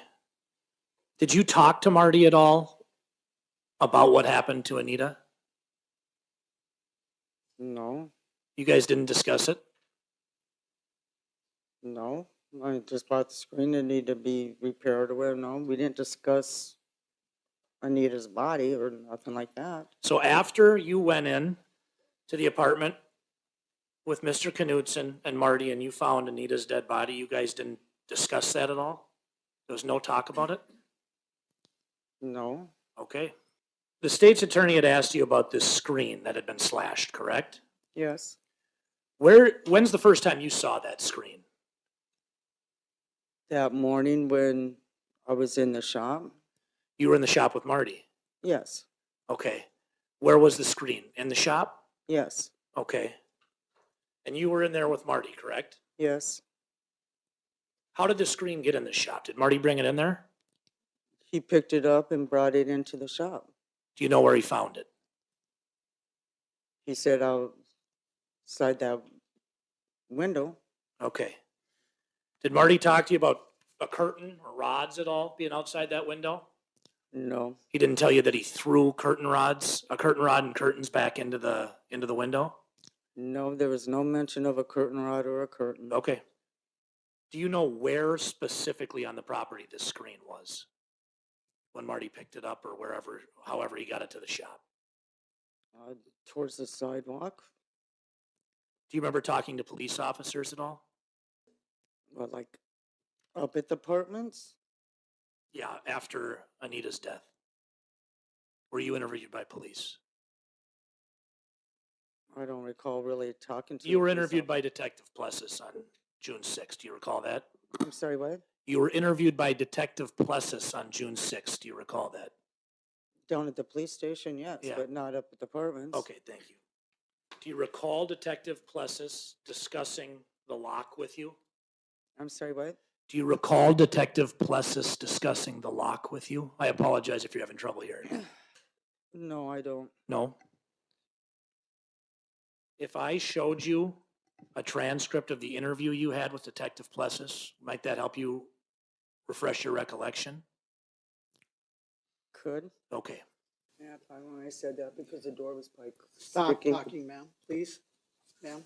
Did you talk to Marty at all about what happened to Anita? No, You guys didn't discuss it? no. I just bought the screen that needed to be repaired or whatever. No, we didn't discuss Anita's body or nothing like that. So after you went in to the apartment with Mr. Knutson and Marty and you found Anita's dead body, you guys didn't discuss that at all? There was no talk about it? No, Okay. The state's attorney had asked you about this screen that had been slashed, correct? yes. When's the first time you saw that screen? That morning when I was in the shop, You were in the shop with Marty? yes, Okay. Where was the screen? In the shop? yes, Okay. And you were in there with Marty, correct? yes. How did the screen get in the shop? Did Marty bring it in there? He picked it up and brought it into the shop. Do you know where he found it? He said outside that window. Okay. Did Marty talk to you about a curtain or rods at all being outside that window? No, He didn't tell you that he threw a curtain rod and curtains back into the window? no, there was no mention of a curtain rod or a curtain. Okay. Do you know where specifically on the property this screen was when Marty picked it up or however he got it to the shop? Towards the sidewalk, Do you remember talking to police officers at all? well, like up at the apartments. Yeah, after Anita's death. Were you interviewed by police? I don't recall really talking to. You were the police interviewed by Detective Plessis on June 6th. Do you recall that? I'm sorry, what? You were interviewed by Detective Plessis on June 6th. Do you recall that? Down at the police station, yes, Yeah. but not up at the apartments. Okay, thank you. Do you recall Detective Plessis discussing the lock with you? I'm sorry, what? Do you recall Detective Plessis discussing the lock with you? I apologize if you're having trouble hearing. No, I don't. No? If I showed you a transcript of the interview you had with Detective Plessis, might that help you refresh your recollection? Could. Okay. Yeah, probably when I said that because the door was like Stop sticking. talking, ma'am, please. Ma'am,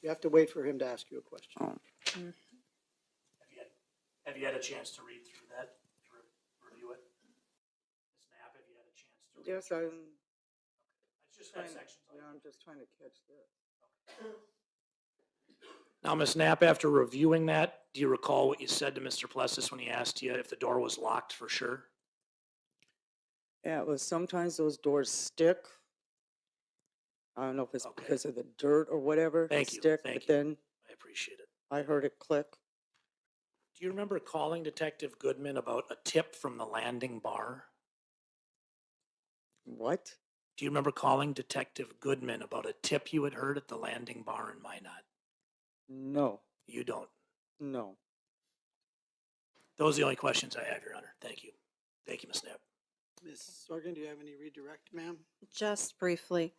you have to wait for him to ask you a question. Oh. Have you had a chance to read through that, to review it? Ms. Knapp, have you had a chance to read? Yes, It's just got sections on it. I'm just trying to catch this. Now, Ms. Knapp, after reviewing that, do you recall what you said to Mr. Plessis when he asked you if the door was locked for sure? Yeah, it was sometimes those doors stick. I don't know if it's Okay. because of the dirt or whatever. Thank they you, stick, thank but you. then I appreciate it. I heard it click. Do you remember calling Detective Goodman about a tip from the landing bar? What? Do you remember calling Detective Goodman about a tip you had heard at the landing bar in Minot? No, You don't. no. Those are the only questions I have, Your Honor. Thank you. Thank you, Ms. Knapp. Ms. Sorgan, do you have any redirect, ma'am? Just briefly.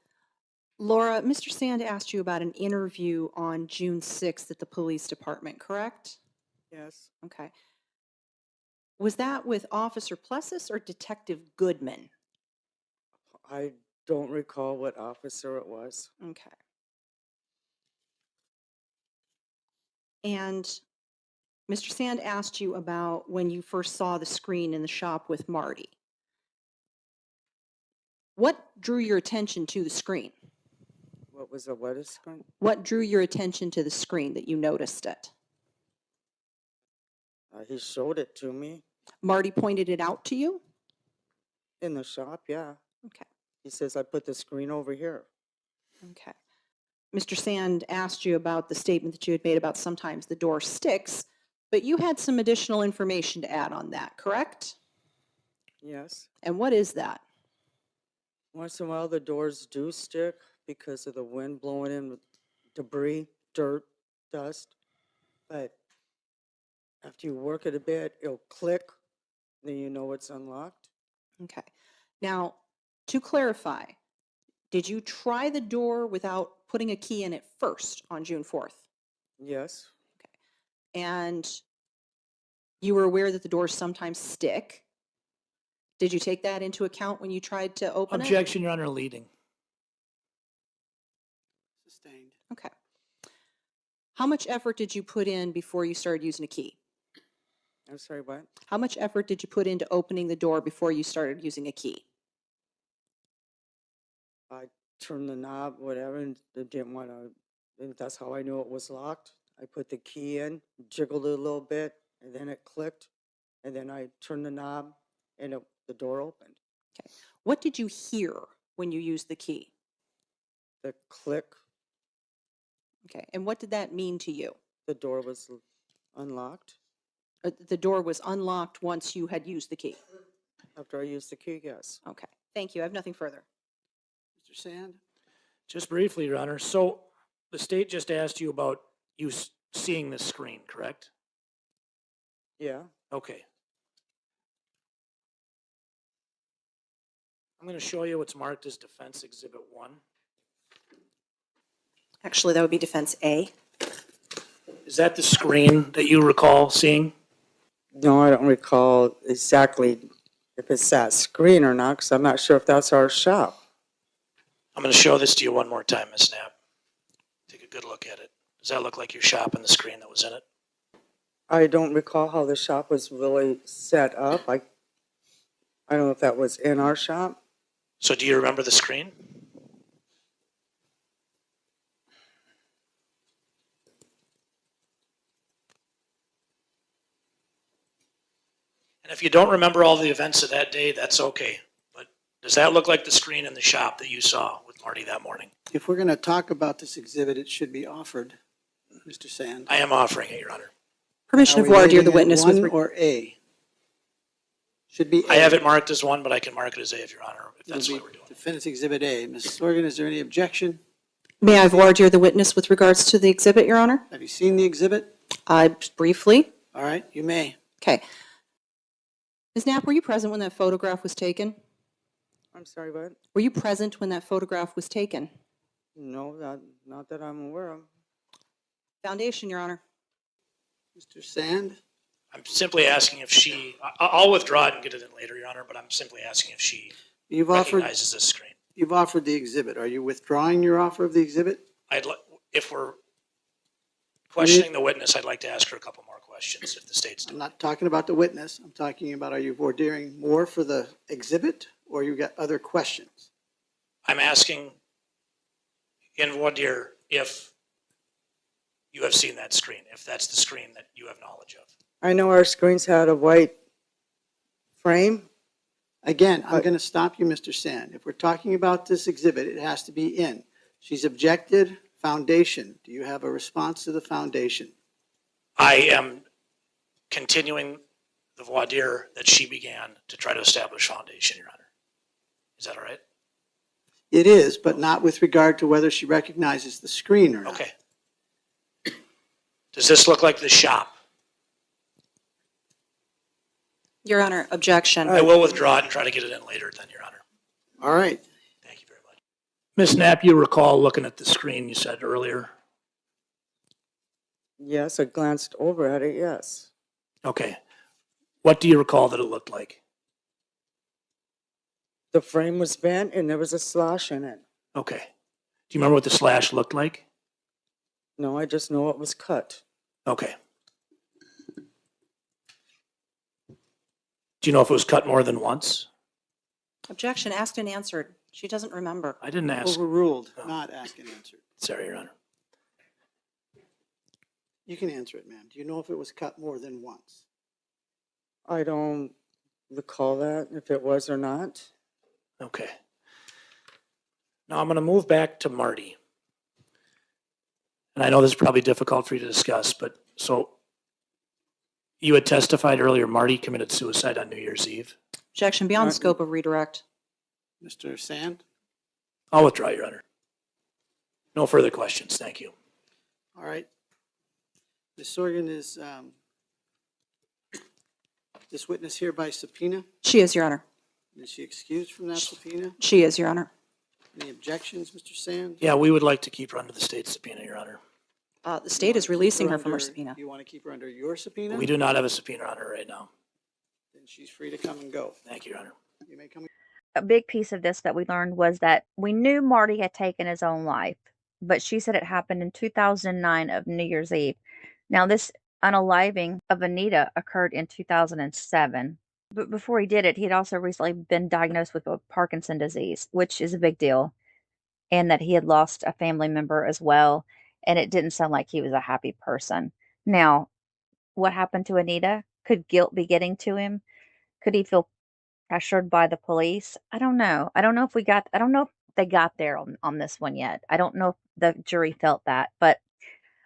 Laura, Mr. Sand asked you about an interview on June 6th at the police department, correct? Yes. Okay. Was that with Officer Plessis or Detective Goodman? I don't recall what officer it was. Okay. And Mr. Sand asked you about when you first saw the screen in the shop with Marty. What drew your attention to the screen? What was the what is screen? What drew your attention to the screen that you noticed it? He showed it to me Marty pointed it out to you? in the shop, yeah. Okay. He says, I put the screen over here. Okay. Mr. Sand asked you about the statement that you had made about sometimes the door sticks, but you had some additional information to add on that, correct? Yes. And what is that? Once in a while, the doors do stick because of the wind blowing in with debris, dirt, dust. But after you work it a bit, it'll click, then you know it's unlocked. Okay. Now, to clarify, did you try the door without putting a key in it first on June 4th? Yes. And you were aware that the doors sometimes stick. Did you take that into account when you tried to open it? Objection, Your Honor, leading. Sustained. Okay. How much effort did you put in before you started using a key? I'm sorry, what? How much effort did you put into opening the door before you started using a key? I turned the knob, whatever, and they didn't want to, and that's how I knew it was locked. I put the key in, jiggled it a little bit, and then it clicked, and then I turned the knob, and the door opened. Okay. What did you hear when you used the key? The click, Okay. And what did that mean to you? the door was unlocked The door was unlocked once you had used the key. after I used the key, yes. Okay. Thank you. I have nothing further. Mr. Sand? Just briefly, Your Honor. So the state just asked you about you seeing this screen, correct? Yeah. Okay. I'm going to show you what's marked as Defense Exhibit 1. Actually, that would be defense A. Is that the screen that you recall seeing? No, I don't recall exactly if it's that screen or not, because I'm not sure if that's our shop. I'm going to show this to you one more time, Ms. Knapp. Take a good look at it. Does that look like your shop and the screen that was in it? I don't recall how the shop was really set up. I don't know if that was in our shop. So do you remember the screen? And if you don't remember all the events of that day, that's okay. But does that look like the screen in the shop that you saw with Marty that morning? If we're going to talk about this exhibit, it should be offered, Mr. Sand. I am offering it, Your Honor. Permission Are of we voir dire the rating it witness one with. or A? Should be A. I have it marked as 1, but I can mark it as A if Your Honor, if that's It'll what be we're doing. Defense Exhibit A. Mrs. Sorgan, is there any objection? May I voir dire the witness with regards to the exhibit, Your Honor? Have you seen the exhibit? Briefly. All right, you may. Okay. Ms. Knapp, were you present when that photograph was taken? I'm sorry, what? Were you present when that photograph was taken? No, not that I'm aware of. Foundation, Your Honor. Mr. Sand? I'm simply asking if she, I'll withdraw it and get it in later, Your Honor, but I'm simply asking if she You've offered, recognizes this screen. you've offered the exhibit. Are you withdrawing your offer of the exhibit? If we're questioning the witness, I'd like to ask her a couple more questions if the state's I'm doing. not talking about the witness. I'm talking about, are you voir diring more for the exhibit or you got other questions? I'm asking in voir dire if you have seen that screen, if that's the screen that you have knowledge of. I know our screens had a white frame. Again, I'm going to stop you, Mr. Sand. If we're talking about this exhibit, it has to be in. She's objected. Foundation. Do you have a response to the foundation? I am continuing the voir dire that she began to try to establish foundation, Your Honor. Is that all right? It is, but not with regard to whether she recognizes the screen or not. Okay. Does this look like the shop? Your Honor, objection. I will withdraw it and try to get it in later then, Your Honor. All right. Thank you very much. Ms. Knapp, you recall looking at the screen you said earlier. Yes, I glanced over at it, yes. Okay. What do you recall that it looked like? The frame was bent and there was a slash in it. Okay. Do you remember what the slash looked like? No, I just know it was cut. Okay. Do you know if it was cut more than once? Objection, asked and answered. She doesn't remember. I didn't ask. Overruled, not asked and answered. Sorry, Your Honor. You can answer it, ma'am. Do you know if it was cut more than once? I don't recall that, if it was or not. Okay. Now I'm going to move back to Marty. And I know this is probably difficult for you to discuss, but so you had testified earlier Marty committed suicide on New Year's Eve. Objection, beyond the scope of redirect. Mr. Sand? I'll withdraw, Your Honor. No further questions. Thank you. All right. Ms. Sorgan, is this witness here by subpoena? She is, Your Honor. Is she excused from that subpoena? She is, Your Honor. Any objections, Mr. Sand? Yeah, we would like to keep her under the state subpoena, Your Honor. The state is releasing her from her subpoena. You want to keep her under your subpoena? We do not have a subpoena on her right now. Then she's free to come and go. Thank you, Your Honor. You may come. A big piece of this that we learned was that we knew Marty had taken his own life. but she said it happened in 2009 of New Year's Eve. Now, this unaliving of Anita occurred in 2007. But before he did it, he had also recently been diagnosed with Parkinson's disease, which is a big deal, and that he had lost a family member as well. And it didn't sound like he was a happy person. Now, what happened to Anita? Could guilt be getting to him? Could he feel pressured by the police? I don't know. I don't know if they got there on this one yet. I don't know if the jury felt that. But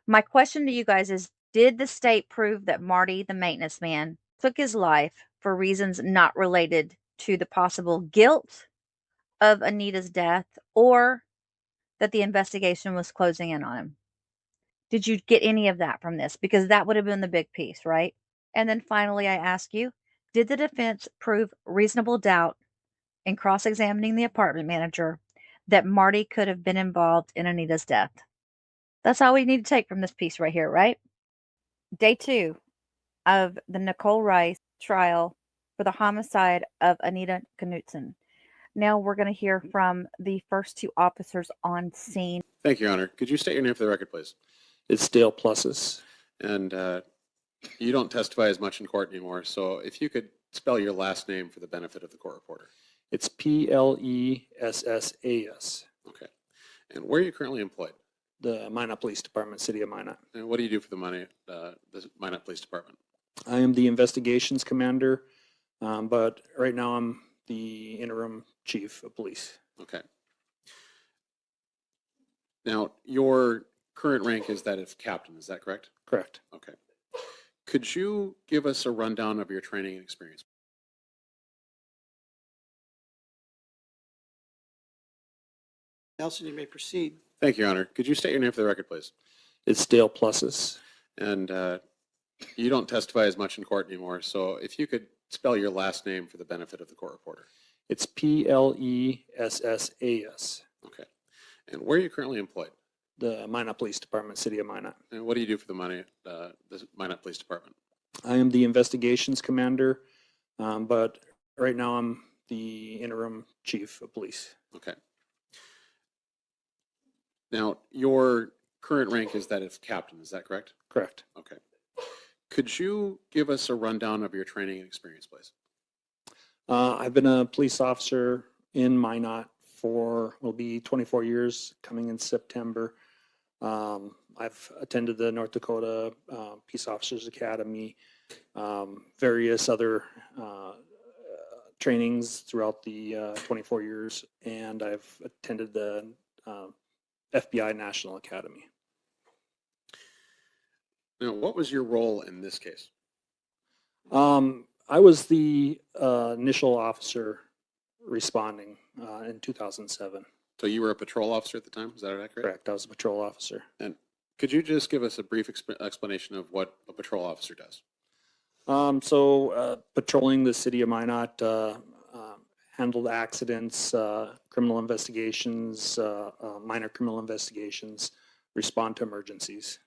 my question to you guys is, did the state prove that Marty, the maintenance man, took his life for reasons not related to the possible guilt of Anita's death, or that the investigation was closing in on him? Did you get any of that from this? Because that would have been the big piece, right? And then finally, I ask you, did the defense prove reasonable doubt in cross-examining the apartment manager that Marty could have been involved in Anita's death? That's all we need to take from this piece right here, right? Day 2 of the Nicole Rice trial for the homicide of Anita Knutson. Now we're going to hear from the first 2 officers on scene. Thank you, Your Honor. Could you state your name for the record, please? It's Dale Plusses. And you don't testify as much in court anymore, so if you could spell your last name for the benefit of the court reporter. It's Plessas. Okay. And where are you currently employed? The Minot Police Department, City of Minot. And what do you do for the Minot Police Department? I am the investigations commander, but right now I'm the interim chief of police. Okay. Now, your current rank is that of captain, is that correct? Correct. Okay. Could you give us a rundown of your training and experience? Nelson, you may proceed. Thank you, Your Honor. Could you state your name for the record, please? It's Dale Plusses. And you don't testify as much in court anymore, so if you could spell your last name for the benefit of the court reporter. It's Plessas. Okay. And where are you currently employed? The Minot Police Department, City of Minot. And what do you do for the Minot Police Department? I am the investigations commander, but right now I'm the interim chief of police. Okay. Now, your current rank is that of captain, is that correct? Correct. Okay. Could you give us a rundown of your training and experience, please? I've been a police officer in Minot will be 24 years coming in September. I've attended the North Dakota Peace Officers Academy, various other trainings throughout the 24 years, and I've attended the FBI National Academy. Now, what was your role in this case? I was the initial officer responding in 2007. So you were a patrol officer at the time, is that accurate? Correct, I was a patrol officer. And could you just give us a brief explanation of what a patrol officer does? Patrolling the city of Minot, handled accidents, criminal investigations, minor criminal investigations, respond to emergencies.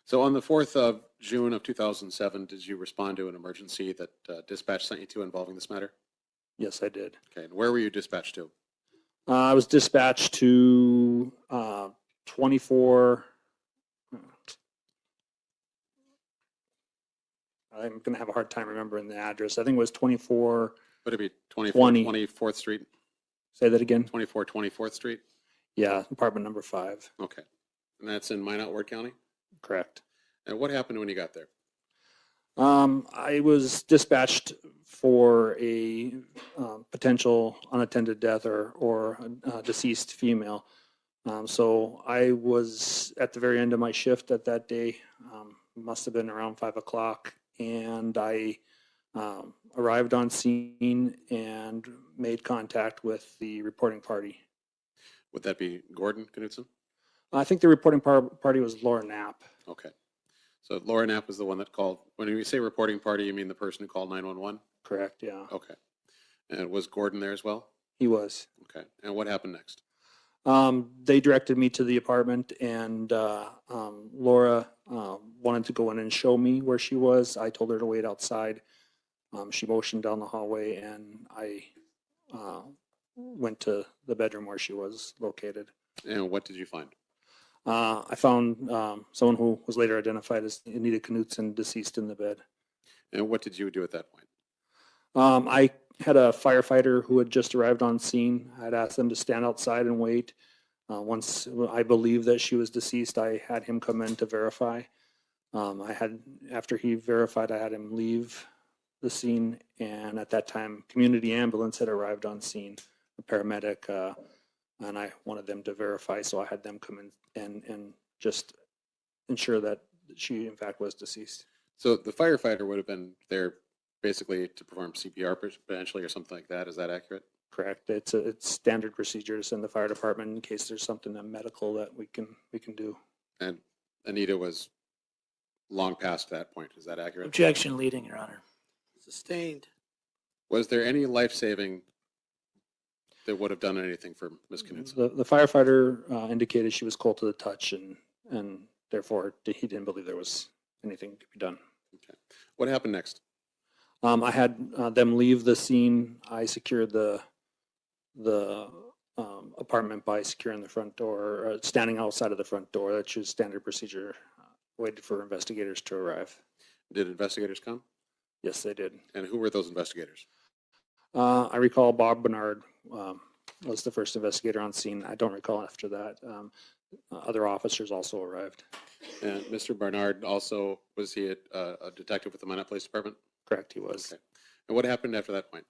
So on the 4th of June of 2007, did you respond to an emergency that dispatch sent you to involving this matter? Yes, I did. Okay, and where were you dispatched to? I was dispatched to 24. I'm going to have a hard time remembering the address. I think it was 24. Would it be 20. 24th Street? Say that again. 2424th Street? Yeah, apartment number 5. Okay. And that's in Minot, Ward County? Correct. And what happened when you got there? I was dispatched for a potential unattended death or a deceased female. So I was at the very end of my shift at that day, must have been around 5 o'clock, and I arrived on scene and made contact with the reporting party. Would that be Gordon Knutson? I think the reporting party was Laura Knapp. Okay. So Laura Knapp was the one that called. When you say reporting party, you mean the person who called 911? Correct, yeah. Okay. And was Gordon there as well? He was. Okay. And what happened next? They directed me to the apartment, and Laura wanted to go in and show me where she was. I told her to wait outside. She motioned down the hallway, and I went to the bedroom where she was located. And what did you find? I found someone who was later identified as Anita Knutson deceased in the bed. And what did you do at that point? I had a firefighter who had just arrived on scene. I'd asked them to stand outside and wait. Once I believed that she was deceased, I had him come in to verify. After he verified, I had him leave the scene, and at that time, community ambulance had arrived on scene, a paramedic, and I wanted them to verify, so I had them come in and just ensure that she, in fact, was deceased. So the firefighter would have been there basically to perform CPR potentially or something like that. Is that accurate? Correct. It's standard procedure to send the fire department in case there's something medical that we can do. And Anita was long past that point. Is that accurate? Objection leading, Your Honor. Sustained. Was there any life-saving that would have done anything for Ms. Knutson? The firefighter indicated she was cold to the touch, and therefore he didn't believe there was anything to be done. Okay. What happened next? I had them leave the scene. I secured the apartment by securing the front door, standing outside of the front door. That's just standard procedure. Waited for investigators to arrive. Did investigators come? Yes, they did. And who were those investigators? I recall Barnard was the first investigator on scene. I don't recall after that. Other officers also arrived. And Mr. Barnard also, was he a detective with the Minot Police Department? Correct, he was. Okay. And what happened after that point?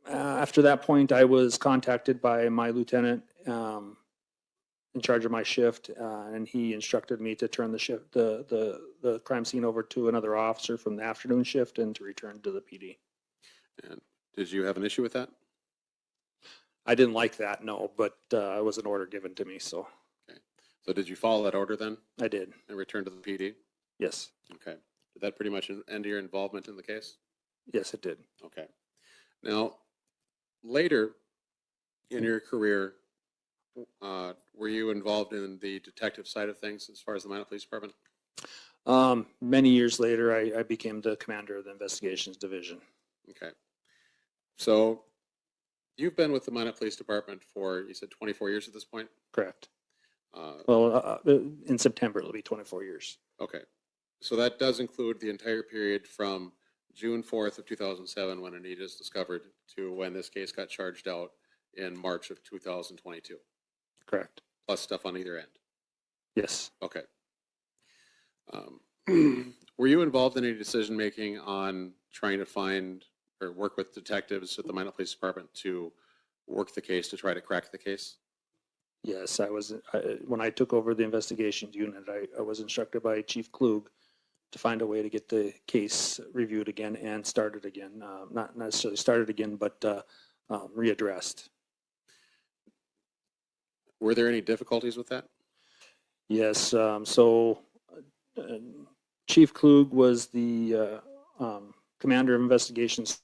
After that point, I was contacted by my lieutenant in charge of my shift, and he instructed me to turn the crime scene over to another officer from the afternoon shift and to return to the PD. And did you have an issue with that? I didn't like that, no, but it was an order given to me, so. Okay. So did you follow that order then? I did. And return to the PD? Yes. Okay. Did that pretty much end your involvement in the case? Yes, it did. Okay. Now, later in your career, were you involved in the detective side of things as far as the Minot Police Department? Many years later, I became the commander of the investigations division. Okay. So you've been with the Minot Police Department for, you said 24 years at this point? Correct. In September, it'll be 24 years. Okay. So that does include the entire period from June 4th of 2007 when Anita is discovered to when this case got charged out in March of 2022. Correct. Plus stuff on either end. Yes. Okay. Were you involved in any decision making on trying to find or work with detectives at the Minot Police Department to work the case to try to crack the case? Yes, I was. When I took over the investigations unit, I was instructed by Chief Klug to find a way to get the case reviewed again and started again. Not necessarily started again, but readdressed. Were there any difficulties with that? Yes. Chief Klug was the commander of investigations.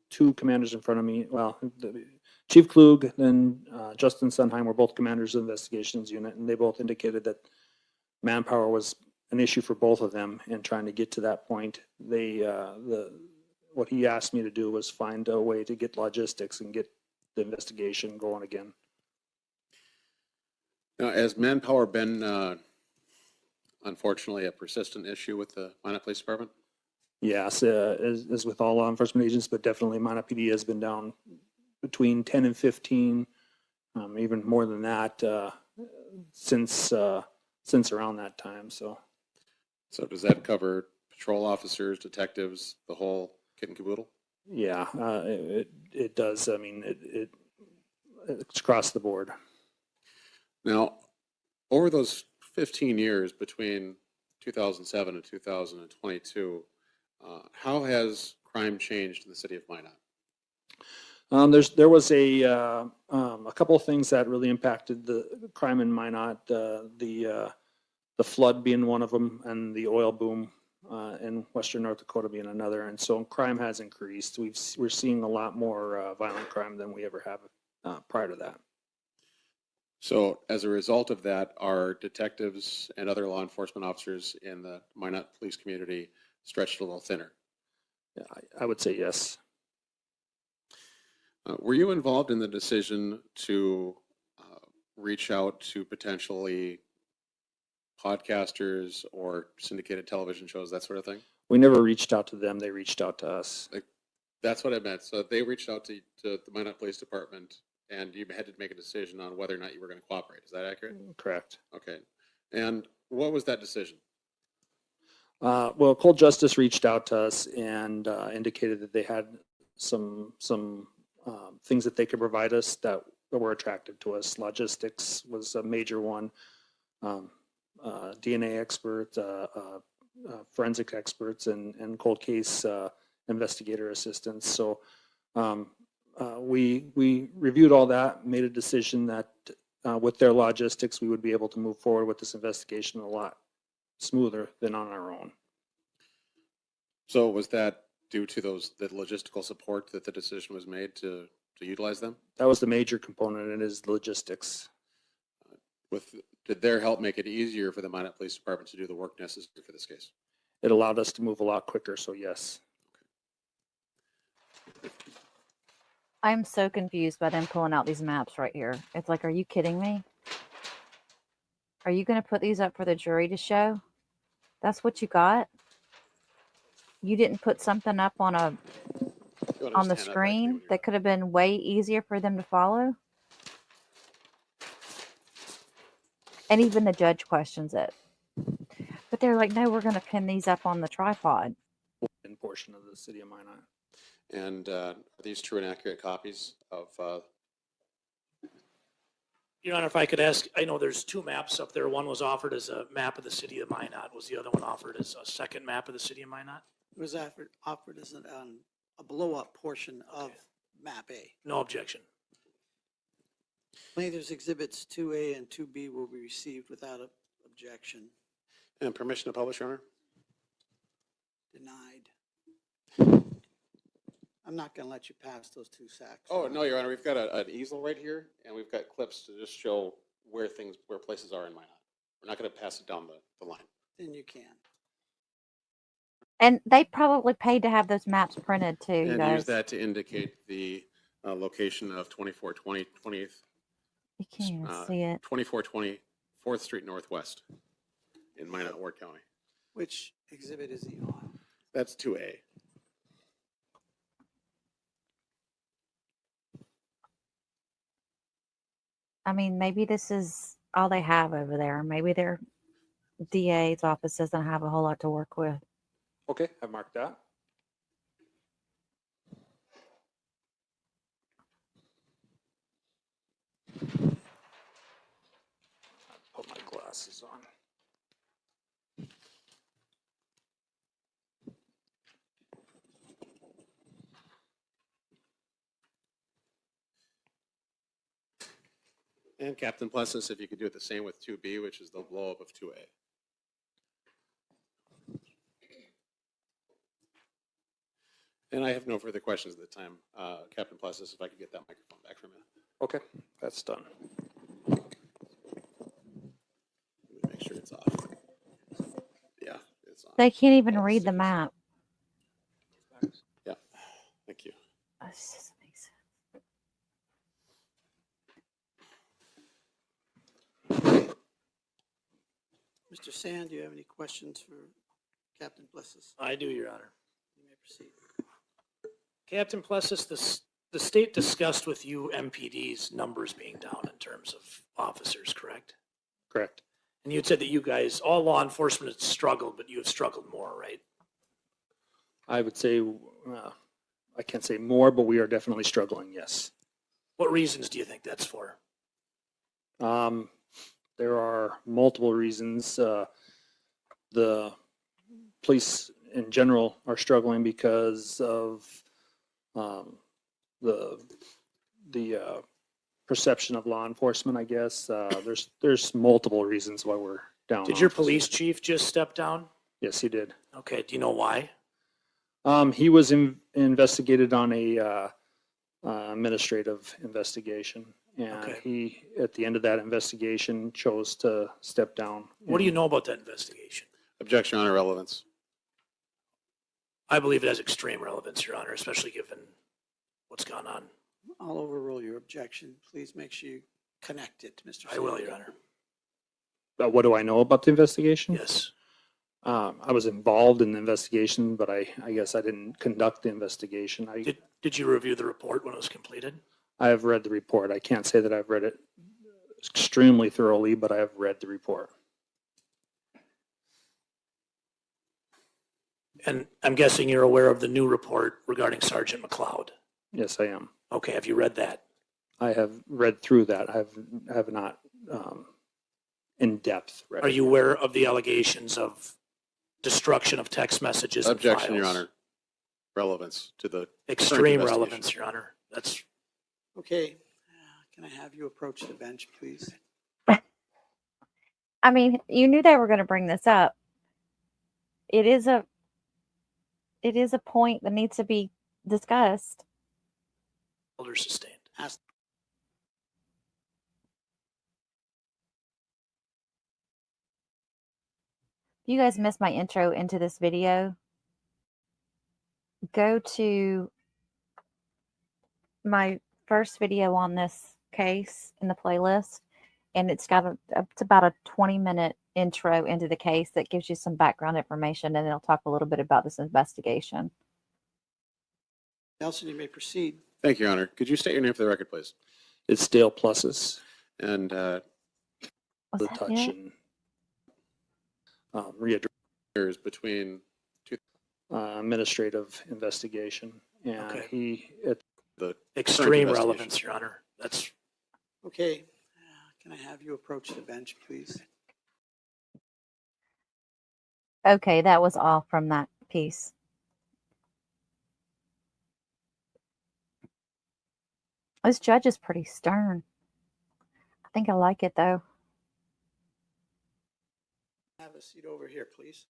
Two commanders in front of me. Well, Chief Klug and Justin Sunheim were both commanders of the investigations unit, and they both indicated that manpower was an issue for both of them in trying to get to that point. What he asked me to do was find a way to get logistics and get the investigation going again. Now, has manpower been, unfortunately, a persistent issue with the Minot Police Department? Yes, as with all law enforcement agents, but definitely Minot PD has been down between 10 and 15, even more than that, since around that time. So does that cover patrol officers, detectives, the whole kit and caboodle? Yeah, it does. I mean, it's across the board. Now, over those 15 years between 2007 and 2022, how has crime changed in the city of Minot? There was a couple of things that really impacted the crime in Minot. The flood being one of them, and the oil boom in western North Dakota being another. And so crime has increased. We're seeing a lot more violent crime than we ever have prior to that. So as a result of that, are detectives and other law enforcement officers in the Minot police community stretched a little thinner? Yeah, I would say yes. Were you involved in the decision to reach out to potentially podcasters or syndicated television shows, that sort of thing? We never reached out to them. They reached out to us. That's what I meant. So they reached out to the Minot Police Department, and you had to make a decision on whether or not you were going to cooperate. Is that accurate? Correct. Okay. And what was that decision? Well, Cold Justice reached out to us and indicated that they had some things that they could provide us that were attractive to us. Logistics was a major one. DNA expert, forensic experts, and cold case investigator assistants. So we reviewed all that, made a decision that with their logistics, we would be able to move forward with this investigation a lot smoother than on our own. So was that due to the logistical support that the decision was made to utilize them? That was the major component, and is logistics. Did their help make it easier for the Minot Police Department to do the work necessary for this case? It allowed us to move a lot quicker, so yes. I'm so confused by them pulling out these maps right here. It's like, are you kidding me? Are you going to put these up for the jury to show? That's what you got? You didn't put something up on the screen that could have been way easier for them to follow? And even the judge questions it. But they're like, no, we're going to pin these up on the tripod. In portion of the city of Minot. And are these true and accurate copies of? Your Honor, if I could ask, I know there's two maps up there. One was offered as a map of the city of Minot. Was the other one offered as a second map of the city of Minot? It was offered as a blow-up portion of map A. No objection. Plaintiff's exhibits 2A and 2B will be received without objection. And permission to publish, Your Honor? Denied. I'm not going to let you pass those two sacks. Oh, no, Your Honor. We've got an easel right here, and we've got clips to just show where places are in Minot. We're not going to pass it down the line. Then you can. And they probably paid to have those maps printed too, you And guys. use that to indicate the location of 2420 20th. You can't even see it. 2420 4th Street Northwest in Minot, Ward County. Which exhibit is he on? That's 2A. I mean, maybe this is all they have over there. Maybe their DA's office doesn't have a whole lot to work with. Okay, I've marked that. Put my glasses on. And Captain Plessis, if you could do it the same with 2B, which is the blow up of 2A. And I have no further questions at the time. Captain Plessis, if I could get that microphone back from you. Okay, that's done. Let me make sure it's off. Yeah, it's on. They can't even read the map. Yeah, thank you. This doesn't make sense. Mr. Sand, do you have any questions for Captain Plessis? I do, Your Honor. You may proceed. Captain Plessis, the state discussed with you MPD's numbers being down in terms of officers, correct? Correct. And you had said that you guys, all law enforcement has struggled, but you have struggled more, right? I would say, I can't say more, but we are definitely struggling, yes. What reasons do you think that's for? There are multiple reasons. The police in general are struggling because of the perception of law enforcement, I guess. There's multiple reasons why we're down. Did your police chief just step down? Yes, he did. Okay, do you know why? He was investigated on a administrative investigation, and he, at the end of that investigation, chose to step down. What do you know about that investigation? Objection, Your Honor, relevance. I believe it has extreme relevance, Your Honor, especially given what's gone on. I'll overrule your objection. Please make sure you connected, Mr. I will, Your Honor. What do I know about the investigation? Yes. I was involved in the investigation, but I guess I didn't conduct the investigation. Did you review the report when it was completed? I have read the report. I can't say that I've read it extremely thoroughly, but I have read the report. And I'm guessing you're aware of the new report regarding Sergeant McLeod. Yes, I am. Okay, have you read that? I have read through that. I have not in depth read Are it. you aware of the allegations of destruction of text messages and Objection, files? Your Honor. Relevance to the Extreme current relevance, investigation. Your Honor. That's Okay, can I have you approach the bench, please? I mean, you knew they were going to bring this up. It is a point that needs to be discussed. order sustained. If you guys missed my intro into this video, go to my first video on this case in the playlist, and it's got it's about a 20-minute intro into the case that gives you some background information, and it'll talk a little bit about this investigation. Nelson, you may proceed. Thank you, Your Honor. Could you state your name for the record, please? It's Dale Pluses. And the touch and years between administrative investigation, and the Extreme current relevance, Your Honor. That's Okay, can I have you approach the bench, please? Okay, that was all from that piece. This judge is pretty stern. I think I like it, though. Have a seat over here, please.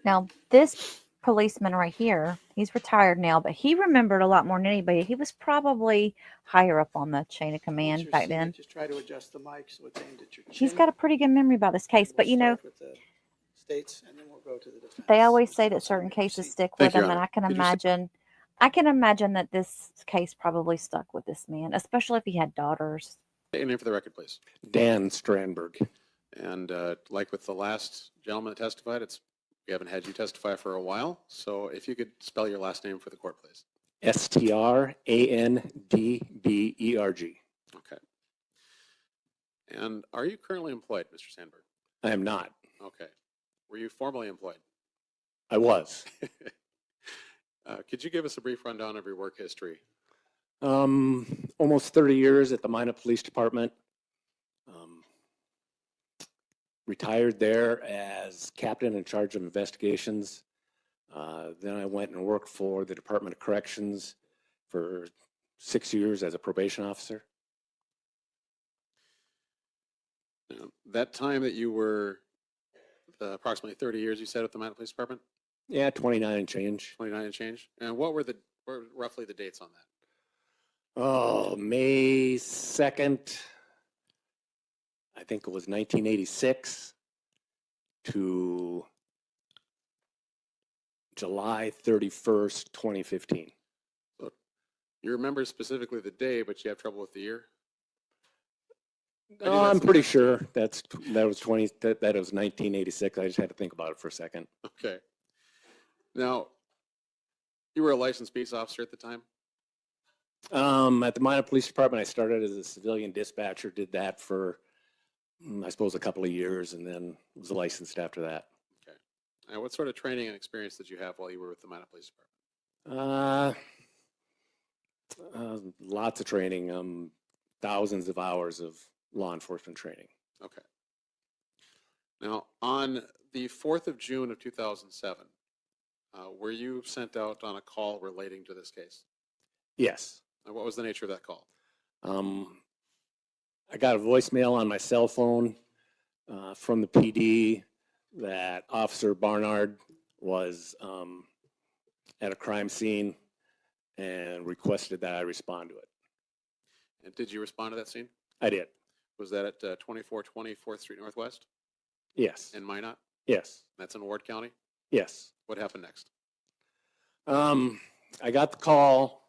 Now, this policeman right here, he's retired now, but he remembered a lot more than anybody. He was probably higher up on the chain of command Once back you're seated, then. Just try to adjust the mic so it's aimed at your chin. He's got a pretty good memory about this case, but you know, Start with the states, and then we'll go to the defense. they always say that certain cases stick Thank with you, them, and Honor. I can Could you imagine that this case probably stuck with this man, especially if he had daughters. State your name for the record, please. Dan Strandberg. And like with the last gentleman that testified, we haven't had you testify for a while. So if you could spell your last name for the court, please. Strandberg. Okay. And are you currently employed, Mr. Sandberg? I am not. Okay. Were you formerly employed? I was. Could you give us a brief rundown of your work history? Almost 30 years at the Minot Police Department. Retired there as captain in charge of investigations. Then I went and worked for the Department of Corrections for 6 years as a probation officer. Now, that time that you were approximately 30 years, you said, at the Minot Police Department? Yeah, 29 and change. 29 and change. And what were roughly the dates on that? Oh, May 2nd, I think it was 1986 to July 31st, 2015. So you remember specifically the day, but you have trouble with the year? No, I'm pretty sure that was 1986. I just had to think about it for a second. Okay. Now, you were a licensed peace officer at the time? At the Minot Police Department, I started as a civilian dispatcher, did that for, I suppose, a couple of years, and then was licensed after that. Okay. Now, what sort of training and experience did you have while you were with the Minot Police Department? Lots of training, thousands of hours of law enforcement training. Okay. Now, on the 4th of June of 2007, were you sent out on a call relating to this case? Yes. And what was the nature of that call? I got a voicemail on my cell phone from the PD that Officer Barnard was at a crime scene and requested that I respond to it. And did you respond to that scene? I did. Was that at 2420 4th Street Northwest? Yes. In Minot? Yes. That's in Ward County? Yes. What happened next? I got the call.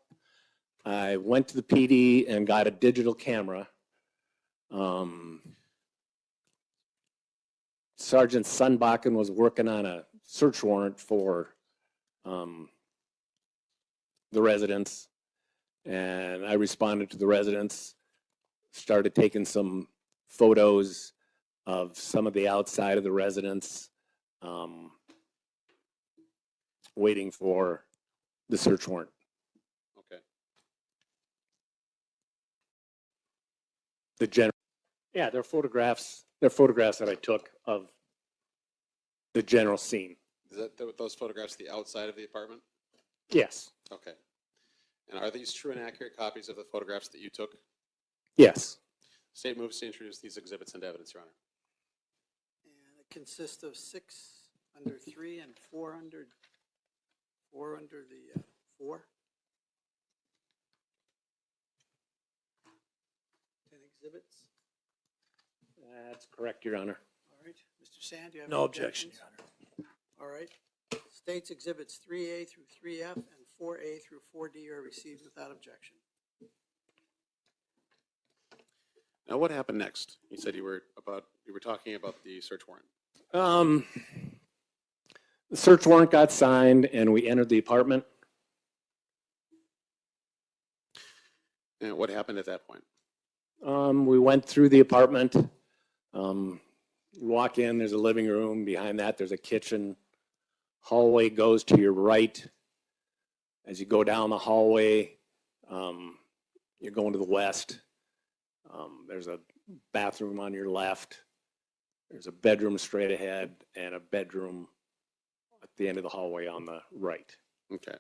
I went to the PD and got a digital camera Sergeant Sunbakken was working on a search warrant for the residents, and I responded to the residents, started taking some photos of some of the outside of the residence, waiting for the search warrant. Okay. The general, yeah, they're photographs. They're photographs that I took of the general scene. Is that those photographs the outside of the apartment? Yes. Okay. And are these true and accurate copies of the photographs that you took? Yes. State moves to introduce these exhibits into evidence, Your Honor. And it consists of 6 under 3 and 4 under the 4. 10 exhibits. That's correct, Your Honor. All right. Mr. Sand, do you have No any objection, objections? Your Honor. All right. States exhibits 3A through 3F and 4A through 4D are received without objection. Now, what happened next? You said you were talking about the search warrant. The search warrant got signed and we entered the apartment. And what happened at that point? We went through the apartment. You walk in, there's a living room. Behind that, there's a kitchen. Hallway goes to your right. As you go down the hallway, you're going to the west. There's a bathroom on your left. There's a bedroom straight ahead and a bedroom at the end of the hallway on the right. Okay.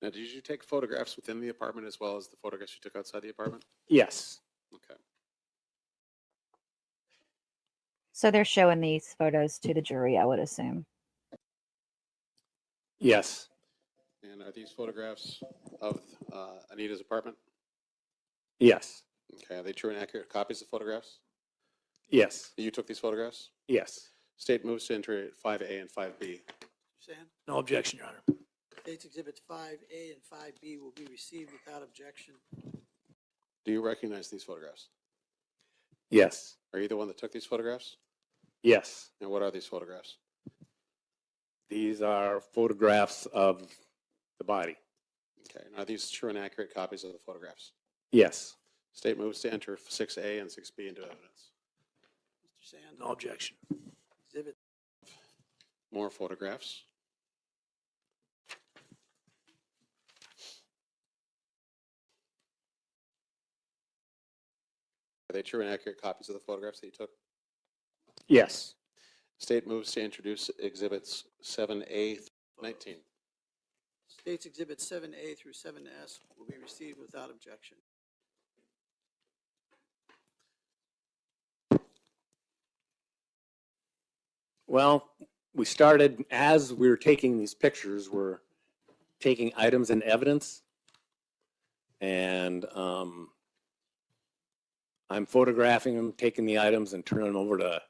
Now, did you take photographs within the apartment as well as the photographs you took outside the apartment? Yes. Okay. So they're showing these photos to the jury, I would assume. Yes. And are these photographs of Anita's apartment? Yes. Okay. Are they true and accurate copies of photographs? Yes. You took these photographs? Yes. State moves to enter 5A and 5B. Sand? No objection, Your Honor. States exhibits 5A and 5B will be received without objection. Do you recognize these photographs? Yes. Are you the one that took these photographs? Yes. And what are these photographs? These are photographs of the body. Okay. And are these true and accurate copies of the photographs? Yes. State moves to enter 6A and 6B into evidence. Mr. Sand? No objection. Exhibit. More photographs. Are they true and accurate copies of the photographs that you took? Yes. State moves to introduce exhibits 7A through 19. States exhibits 7A through 7S will be received without objection. Well, we started, as we were taking these pictures, we're taking items and evidence. And I'm photographing them, taking the items and turning them over to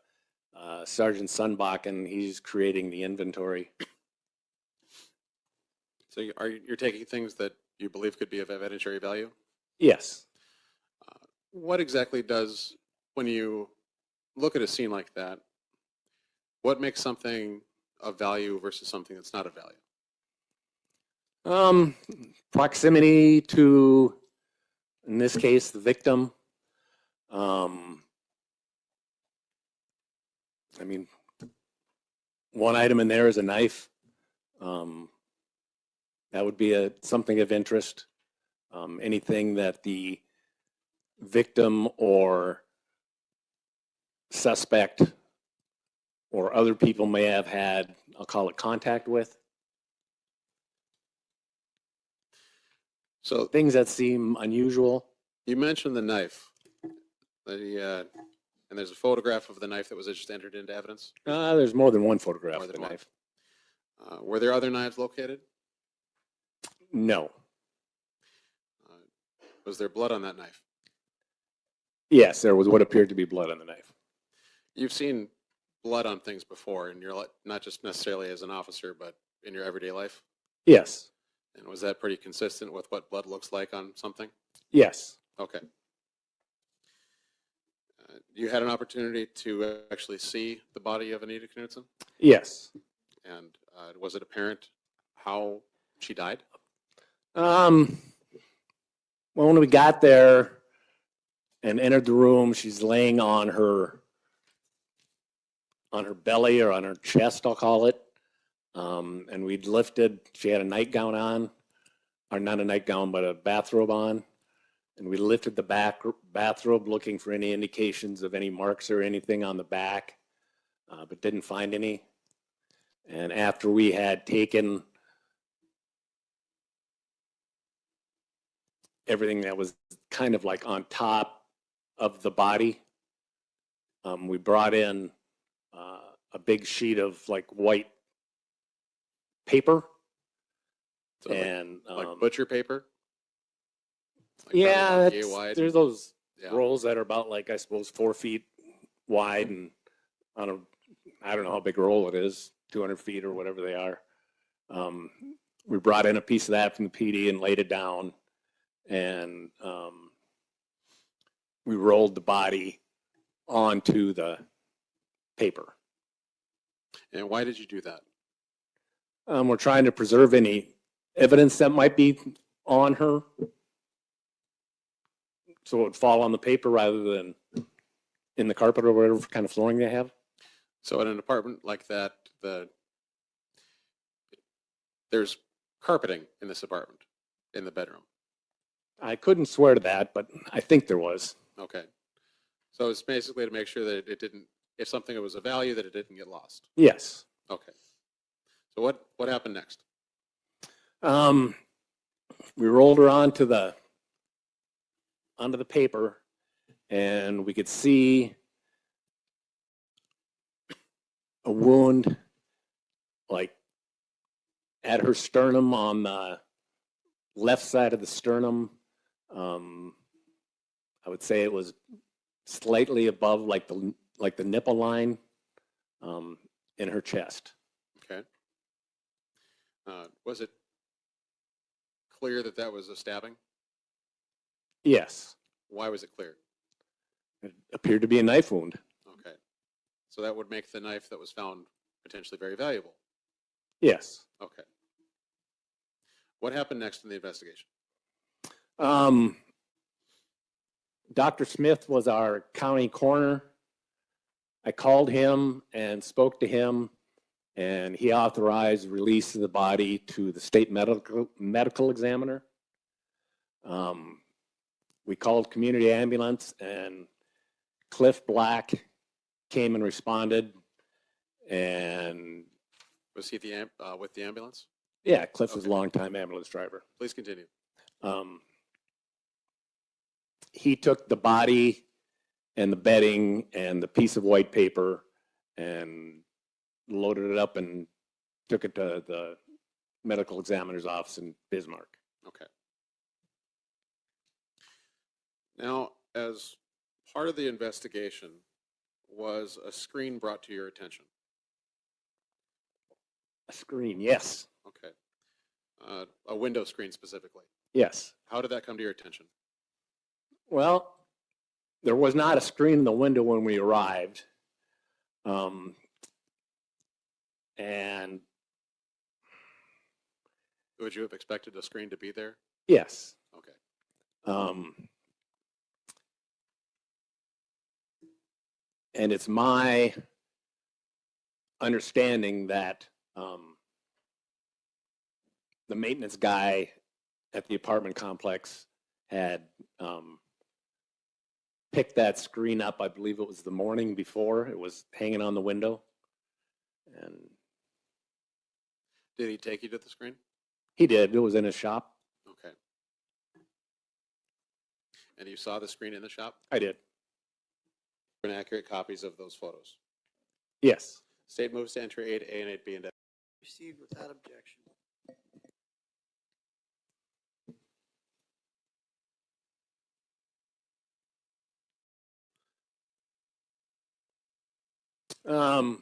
Sergeant Sunbakken. He's creating the inventory. So you're taking things that you believe could be of evidentiary value? Yes. What exactly does, when you look at a scene like that, what makes something of value versus something that's not of value? Proximity to, in this case, the victim. I mean, one item in there is a knife. That would be something of interest. Anything that the victim or suspect or other people may have had, I'll call it contact with. So things that seem unusual. You mentioned the knife. And there's a photograph of the knife that was just entered into evidence? There's more than one photograph of the knife. Were there other knives located? No. Was there blood on that knife? Yes, there was what appeared to be blood on the knife. You've seen blood on things before, and you're not just necessarily as an officer, but in your everyday life? Yes. And was that pretty consistent with what blood looks like on something? Yes. Okay. You had an opportunity to actually see the body of Anita Knutson? Yes. And was it apparent how she died? Well, when we got there and entered the room, she's laying on her belly or on her chest, I'll call it. And we'd lifted, she had a nightgown on, or not a nightgown, but a bathrobe on. And we lifted the bathrobe looking for any indications of any marks or anything on the back, but didn't find any. And after we had taken everything that was kind of like on top of the body, we brought in a big sheet of like white paper. So and like butcher paper? Like yeah, probably about yay wide? there's those Yeah. rolls that are about like, I suppose, 4 feet wide and on a, I don't know how big a roll it is, 200 feet or whatever they are. We brought in a piece of that from the PD and laid it down, and we rolled the body onto the paper. And why did you do that? We're trying to preserve any evidence that might be on her, so it would fall on the paper rather than in the carpet or whatever kind of flooring they have. So in an apartment like that, there's carpeting in this apartment, in the bedroom. I couldn't swear to that, but I think there was. Okay. So it's basically to make sure that it didn't, if something was of value, that it didn't get lost. Yes. Okay. So what happened next? We rolled her onto the paper, and we could see a wound like at her sternum, on the left side of the sternum. I would say it was slightly above like the nipple line in her chest. Okay. Was it clear that that was a stabbing? Yes. Why was it clear? It appeared to be a knife wound. Okay. So that would make the knife that was found potentially very valuable. Yes. Okay. What happened next in the investigation? Dr. Smith was our county coroner. I called him and spoke to him, and he authorized release of the body to the state medical examiner. We called community ambulance, and Cliff Black came and responded. And was he with the ambulance? Yeah, Cliff was a longtime ambulance driver. Please continue. He took the body and the bedding and the piece of white paper and loaded it up and took it to the medical examiner's office in Bismarck. Okay. Now, as part of the investigation, was a screen brought to your attention? A screen, yes. Okay. A window screen specifically? Yes. How did that come to your attention? Well, there was not a screen in the window when we arrived. And would you have expected a screen to be there? yes. Okay. And it's my understanding that the maintenance guy at the apartment complex had picked that screen up. I believe it was the morning before. It was hanging on the window. And did he take you to the screen? He did. It was in his shop. Okay. And you saw the screen in the shop? I did. Inaccurate copies of those photos? Yes. State moves to enter 8A and 8B and Received without objection. Well,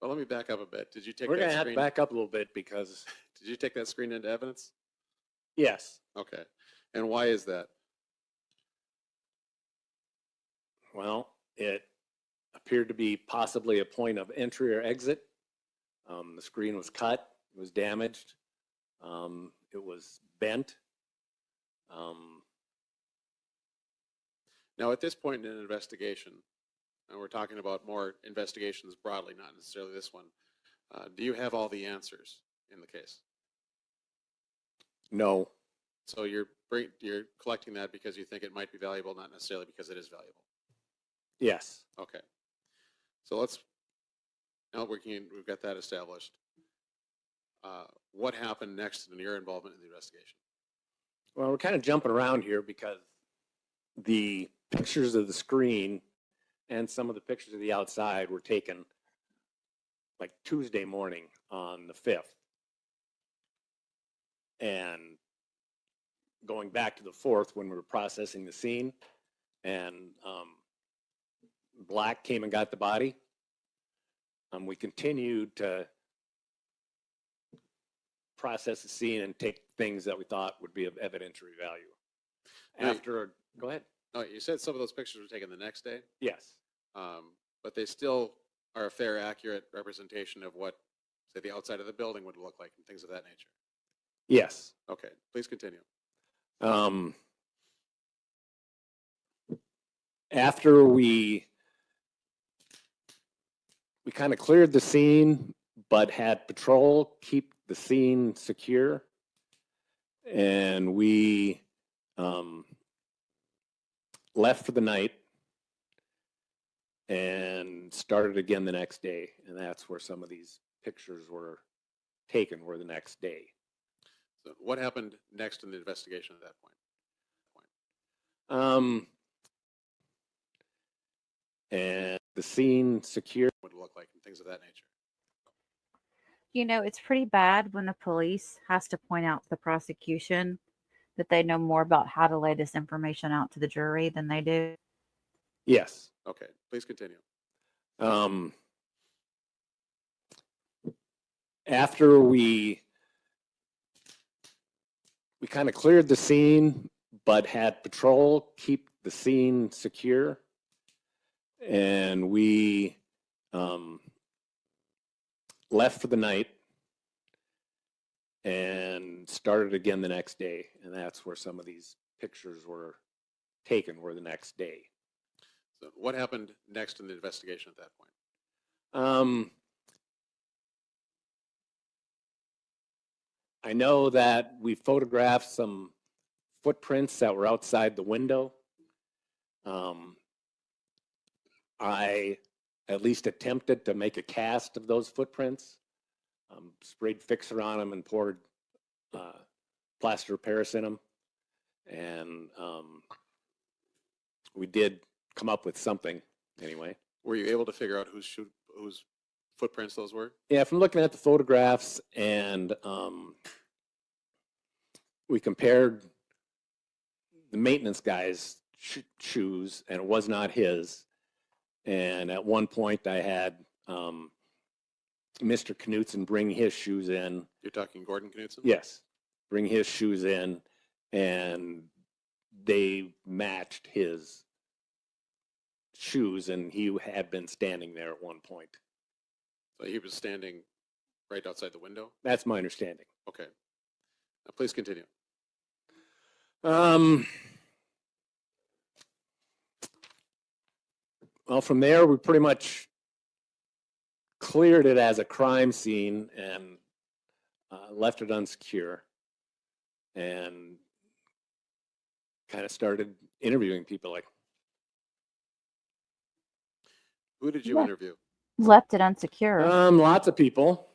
let me back up a bit. Did you take We're that going to have screen? to back up a little bit because. Did you take that screen into evidence? Yes. Okay. And why is that? Well, it appeared to be possibly a point of entry or exit. The screen was cut, it was damaged, it was bent. Now, at this point in an investigation, and we're talking about more investigations broadly, not necessarily this one, do you have all the answers in the case? No. So you're collecting that because you think it might be valuable, not necessarily because it is valuable. Yes. Okay. So now we've got that established. What happened next in your involvement in the investigation? Well, we're kind of jumping around here because the pictures of the screen and some of the pictures of the outside were taken like Tuesday morning on the 5th. And going back to the 4th when we were processing the scene, and Black came and got the body. We continued to process the scene and take things that we thought would be of evidentiary value. Go ahead. No, you said some of those pictures were taken the next day? Yes. But they still are a fair, accurate representation of what, say, the outside of the building would look like and things of that nature? Yes. Okay, please continue. After we kind of cleared the scene, but had patrol keep the scene secure, and we left for the night and started again the next day, and that's where some of these pictures were taken, were the next day. So what happened next in the investigation at that point? And the scene secure would look like and things of that nature. You know, it's pretty bad when the police has to point out to the prosecution that they know more about how to lay this information out to the jury than they do. Yes. Okay, please continue. After we kind of cleared the scene, but had patrol keep the scene secure, and we left for the night and started again the next day, and that's where some of these pictures were taken, were the next day. So what happened next in the investigation at that point? I know that we photographed some footprints that were outside the window. I at least attempted to make a cast of those footprints, sprayed fixer on them and poured plaster of Paris in them. And we did come up with something anyway. Were you able to figure out whose footprints those were? Yeah, from looking at the photographs, and we compared the maintenance guy's shoes, and it was not his. And at one point I had Mr. Knutson bring his shoes in. You're talking Gordon Knutson? Yes, bring his shoes in, and they matched his shoes, and he had been standing there at one point. So he was standing right outside the window? That's my understanding. Okay. Now please continue. Well, from there, we pretty much cleared it as a crime scene and left it unsecure, and kind of started interviewing people. Like, who did you interview? Left it unsecure. Lots of people.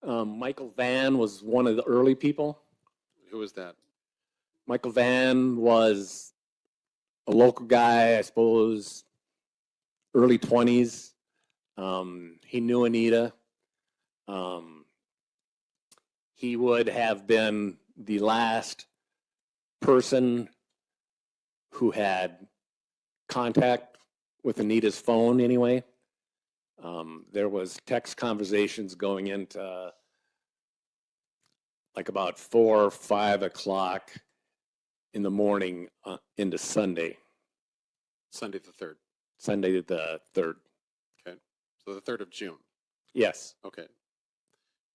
Michael Van was one of the early people. Who was that? Michael Van was a local guy, I suppose, early 20s. He knew Anita. He would have been the last person who had contact with Anita's phone anyway. There was text conversations going into like about 4 or 5 o'clock in the morning into Sunday. Sunday the 3rd. Sunday the 3rd. Okay. So the 3rd of June. Yes. Okay.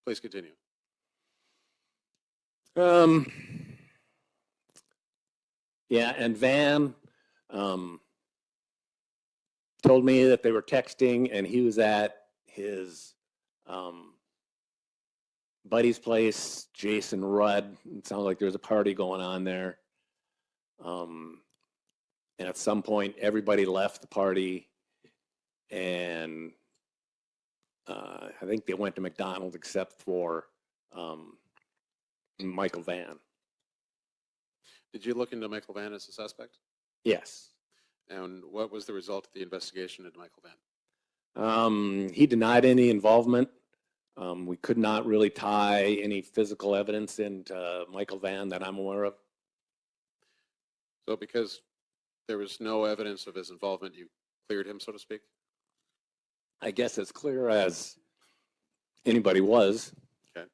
Please continue. Yeah, and Van told me that they were texting and he was at his buddy's place, Jason Rudd. It sounded like there was a party going on there. And at some point, everybody left the party, and I think they went to McDonald's except for Michael Van. Did you look into Michael Van as a suspect? Yes. And what was the result of the investigation into Michael Van? He denied any involvement. We could not really tie any physical evidence into Michael Van that I'm aware of. So because there was no evidence of his involvement, you cleared him, so to speak? I guess as clear as anybody was. Okay.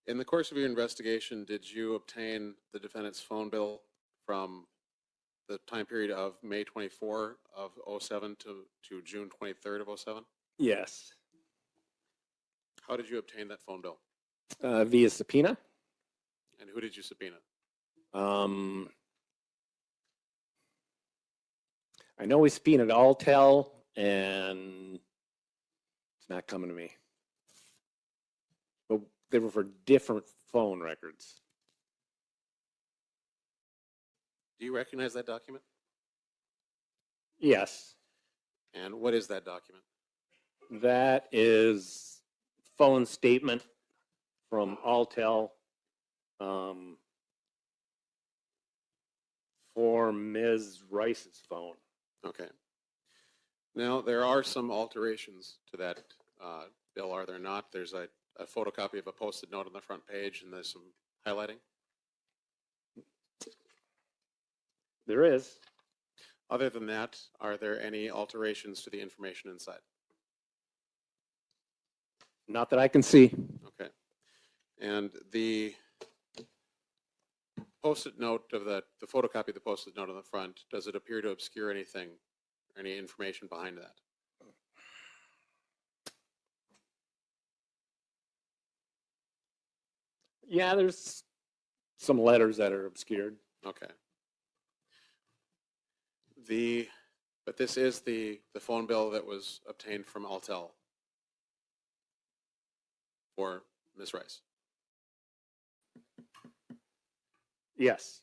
In the course of your investigation, did you obtain the defendant's phone bill from the time period of May 24 of 07 to June 23rd of 07? Yes. How did you obtain that phone bill? Via subpoena. And who did you subpoena? I know we subpoenaed Alltel, and it's not coming to me. But they were for different phone records. Do you recognize that document? Yes. And what is that document? That is phone statement from Alltel for Ms. Rice's phone. Okay. Now, there are some alterations to that bill, are there not? There's a photocopy of a posted note on the front page, and there's some highlighting. There is. Other than that, are there any alterations to the information inside? Not that I can see. Okay. And the post-it note of the photocopy of the post-it note on the front, does it appear to obscure anything, any information behind that? Yeah, there's some letters that are obscured. Okay. But this is the phone bill that was obtained from Alltel for Ms. Rice. Yes.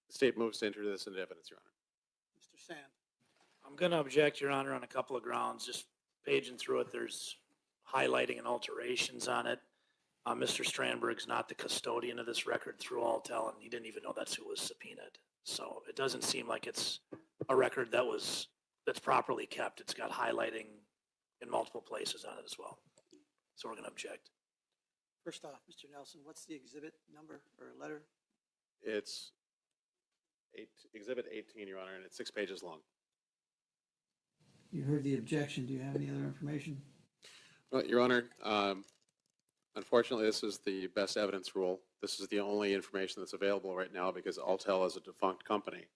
The state moves to enter this into evidence, Your Honor. Mr. Sand. I'm going to object, Your Honor, on a couple of grounds. Just paging through it, there's highlighting and alterations on it. Mr. Strandberg's not the custodian of this record through Alltel, and he didn't even know that's who was subpoenaed. So it doesn't seem like it's a record that's properly kept. It's got highlighting in multiple places on it as well. So we're going to object. First off, Mr. Nelson, what's the exhibit number or letter? It's Exhibit 18, Your Honor, and it's 6 pages long. You heard the objection. Do you have any other information? Well, Your Honor, unfortunately, this is the best evidence rule. This is the only information that's available right now because Alltel is a defunct company.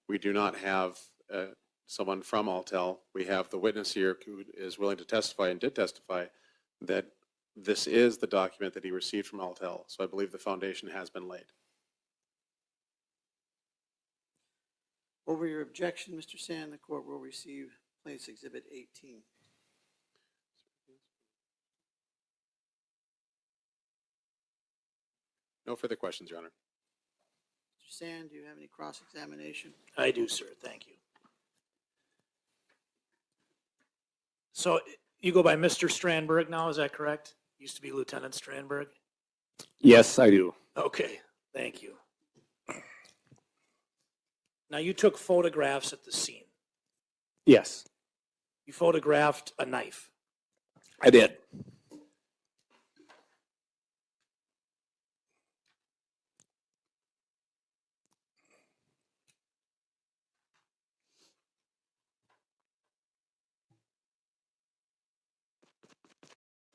We do not have someone from Alltel. We have the witness here who is willing to testify and did testify that this is the document that he received from Alltel. So I believe the foundation has been laid. Over your objection, Mr. Sand, the court will receive Plaintiff's Exhibit 18. No further questions, Your Honor. Mr. Sand, do you have any cross-examination? I do, sir. Thank you. So you go by Mr. Strandberg now, is that correct? Used to be Lieutenant Strandberg? Yes, I do. Okay, thank you. Now you took photographs at the scene. Yes, You photographed a knife. I did.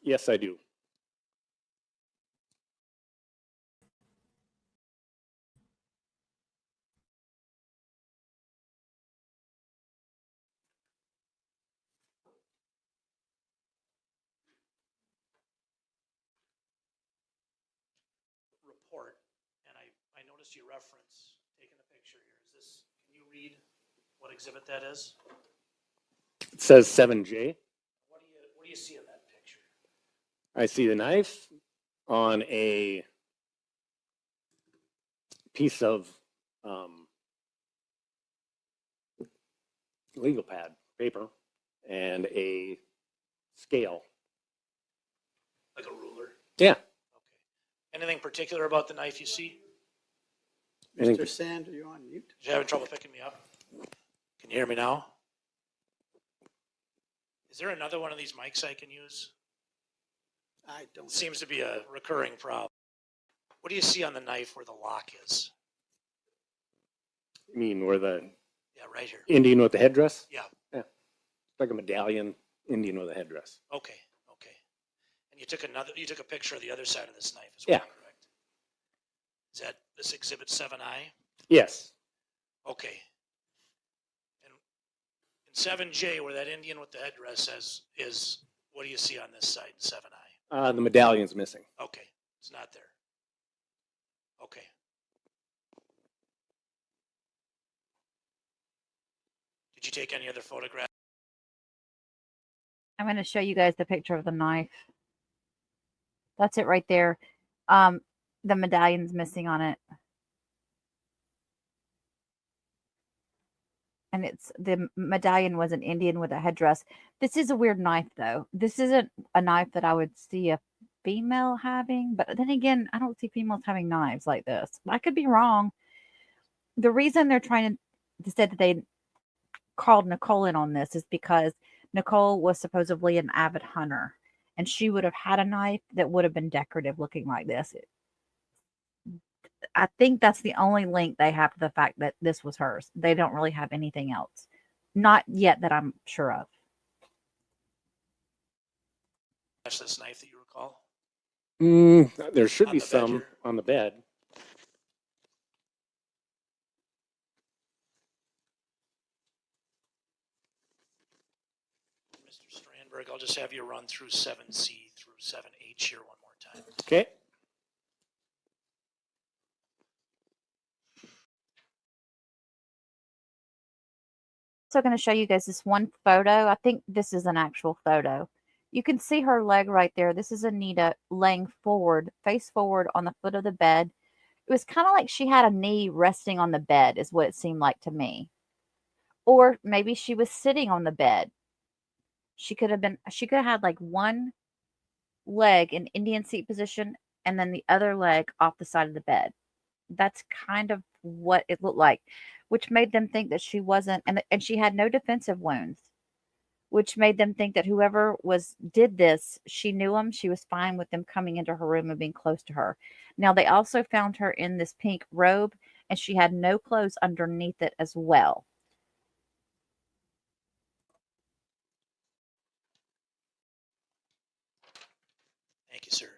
Yes, I do. report, and I noticed you reference taking a picture here. Can you read what exhibit that is? It says 7J. What do you see in that picture? I see the knife on a piece of legal pad paper and a scale. Like a ruler? Yeah. Anything particular about the knife you see? Mr. Sand, are you on mute? Did you having trouble picking me up? Can you hear me now? Is there another one of these mics I can use? I don't. Seems to be a recurring problem. What do you see on the knife where the lock is? You mean where the Yeah, right here. Indian with the headdress? Yeah. Yeah. It's like a medallion Indian with a headdress. Okay. And you took a picture of the other side of this knife as Yeah. well, correct? Is that this exhibit 7I? Yes. Okay. And in 7J, where that Indian with the headdress is, what do you see on this side in 7I? The medallion's missing. Okay, it's not there. Okay. Did you take any other photographs? I'm going to show you guys the picture of the knife. That's it right there. The medallion's missing on it. And the medallion was an Indian with a headdress. This is a weird knife, though. This isn't a knife that I would see a female having. But then again, I don't see females having knives like this. I could be wrong. The reason they're trying to say that they called Nicole in on this is because Nicole was supposedly an avid hunter. And she would have had a knife that would have been decorative looking like this. I think that's the only link they have to the fact that this was hers. They don't really have anything else. Not yet that I'm sure of. That's this knife that you recall? There should On be the bed some here? on the bed. Mr. Strandberg, I'll just have you run through 7C through 7H here one more time. Okay. So I'm going to show you guys this one photo. I think this is an actual photo. You can see her leg right there. This is Anita laying forward, face forward on the foot of the bed. It was kind of like she had a knee resting on the bed is what it seemed like to me. Or maybe she was sitting on the bed. She could have had like one leg in Indian seat position and then the other leg off the side of the bed. That's kind of what it looked like, which made them think that she wasn't, and she had no defensive wounds, which made them think that whoever did this, she knew them. She was fine with them coming into her room and being close to her. Now, they also found her in this pink robe, and she had no clothes underneath it as well. Thank you, sir.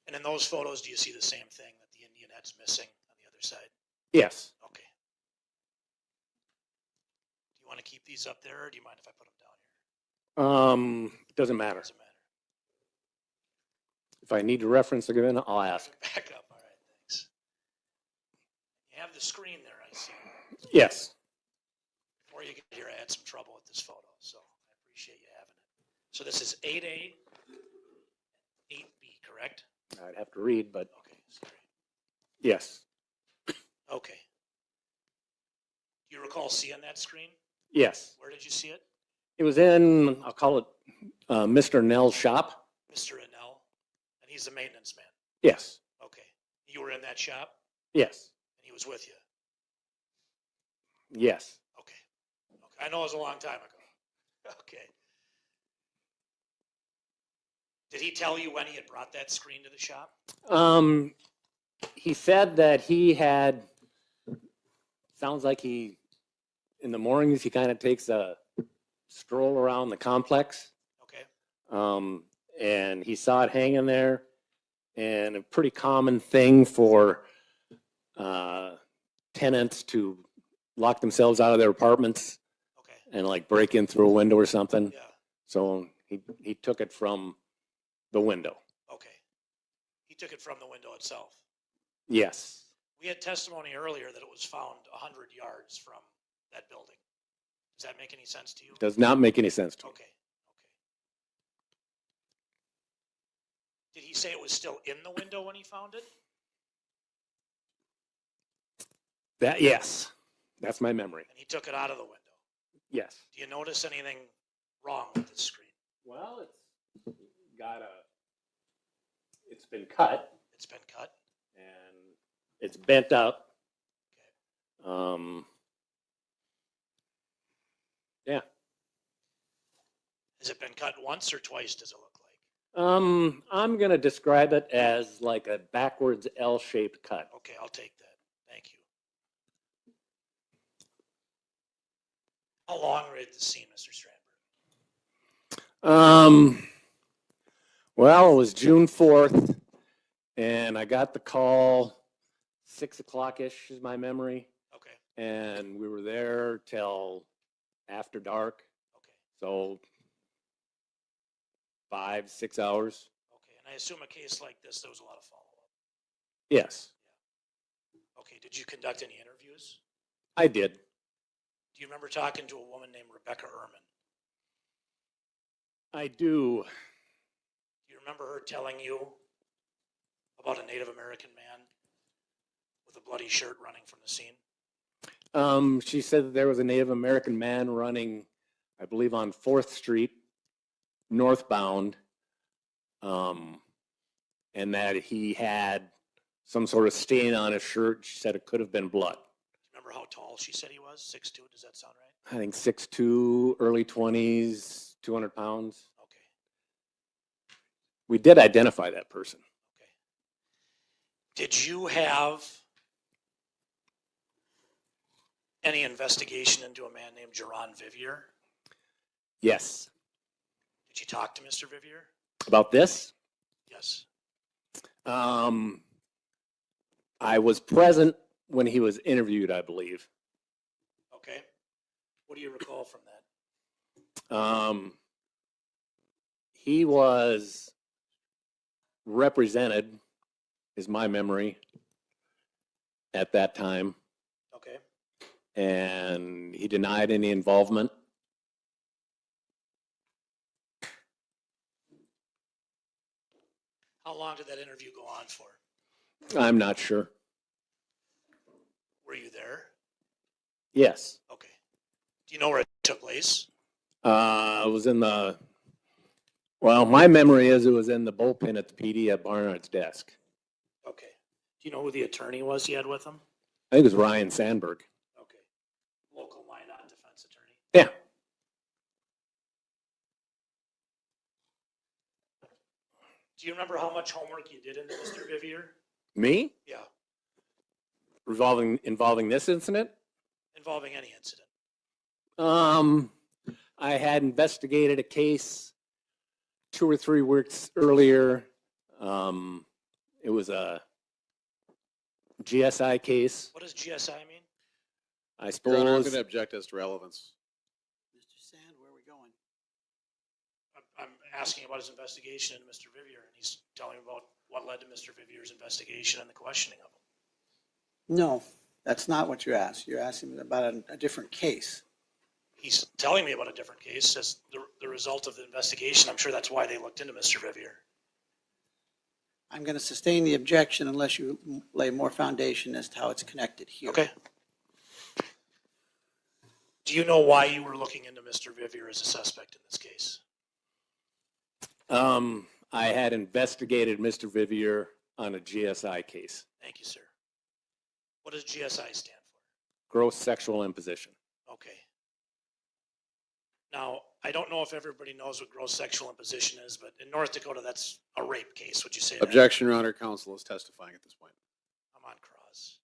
And in those photos, do you see the same thing, that the Indian head's missing on the other side? Yes. Okay. Do you want to keep these up there, or do you mind if I put them down here? It doesn't matter. Doesn't matter. If I need to reference again, I'll ask. Back up. All right, thanks. You have the screen there, I see. Yes. Before you get here, I had some trouble with this photo, so I appreciate you having it. So this is 8A, 8B, correct? I'd have to read, but Okay, sorry. yes. Okay. Do you recall seeing that screen? Yes. Where did you see it? It was in, I'll call it Mr. Nell's shop. Mr. Anel, and he's the maintenance man. Yes. Okay. You were in that shop, Yes. and he was with you. Yes. Okay. I know it was a long time ago. Okay. Did he tell you when he had brought that screen to the shop? He said that he had, sounds like he, in the mornings, he kind of takes a stroll around the complex. Okay. And he saw it hanging there, and a pretty common thing for tenants to lock themselves out of their apartments and like break in through a window or something. Yeah. So he took it from the window. Okay. He took it from the window itself. Yes. We had testimony earlier that it was found 100 yards from that building. Does that make any sense to you? Does not make any sense to me. Okay. Did he say it was still in the window when he found it? Yes, that's my memory. And he took it out of the window. Yes. Do you notice anything wrong with the screen? Well, it's been cut. It's been cut. And it's bent up. Yeah. Has it been cut once or twice, does it look like? I'm gonna describe it as like a backwards L-shaped cut. Okay, I'll take that. Thank you. How long were you at the scene, Mr. Strandberg? Well, it was June 4th, and I got the call 6 o'clock-ish is my memory. Okay. And we were there till after dark. Okay. So 5-6 hours. Okay, and I assume a case like this, there was a lot of follow-up. Yes, Okay, did you conduct any interviews? I did. Do you remember talking to a woman named Rebecca Ehrman? I do. Do you remember her telling you about a Native American man with a bloody shirt running from the scene? She said that there was a Native American man running, I believe, on 4th Street, northbound, and that he had some sort of stain on his shirt. She said it could have been blood. Remember how tall she said he was? 6'2", does that sound right? I think 6'2", early 20s, 200 pounds. Okay. We did identify that person. Did you have any investigation into a man named Jaron Vivier? Yes. Did you talk to Mr. Vivier? About this? Yes. I was present when he was interviewed, I believe. Okay. What do you recall from that? He was represented, is my memory, at that time. Okay. And he denied any involvement. How long did that interview go on for? I'm not sure. Were you there? Yes. Okay. Do you know where it took place? It was in well, my memory is it was in the bullpen at the PD at Barnard's desk. Okay. Do you know who the attorney was he had with him? I think it was Ryan Sandberg. Okay. Local Minot defense attorney. Yeah. Do you remember how much homework you did into Mr. Vivier? Me? Yeah. Involving this incident? Involving any incident. I had investigated a case 2 or 3 weeks earlier. It was a GSI case. What does GSI mean? I Your Honor, I'm suppose. going to object as to relevance. Mr. Sand, where are we going? I'm asking about his investigation into Mr. Vivier, and he's telling me about what led to Mr. Vivier's investigation and the questioning of him. No, that's not what you asked. You're asking about a different case. He's telling me about a different case as the result of the investigation. I'm sure that's why they looked into Mr. Vivier. I'm going to sustain the objection unless you lay more foundation as to how it's connected here. Okay. Do you know why you were looking into Mr. Vivier as a suspect in this case? I had investigated Mr. Vivier on a GSI case. Thank you, sir. What does GSI stand Gross sexual imposition. for? Okay. Now, I don't know if everybody knows what gross sexual imposition is, but in North Dakota, that's a rape case. Would you say that? Objection, Your Honor. Counsel is testifying at this point. I'm on cross.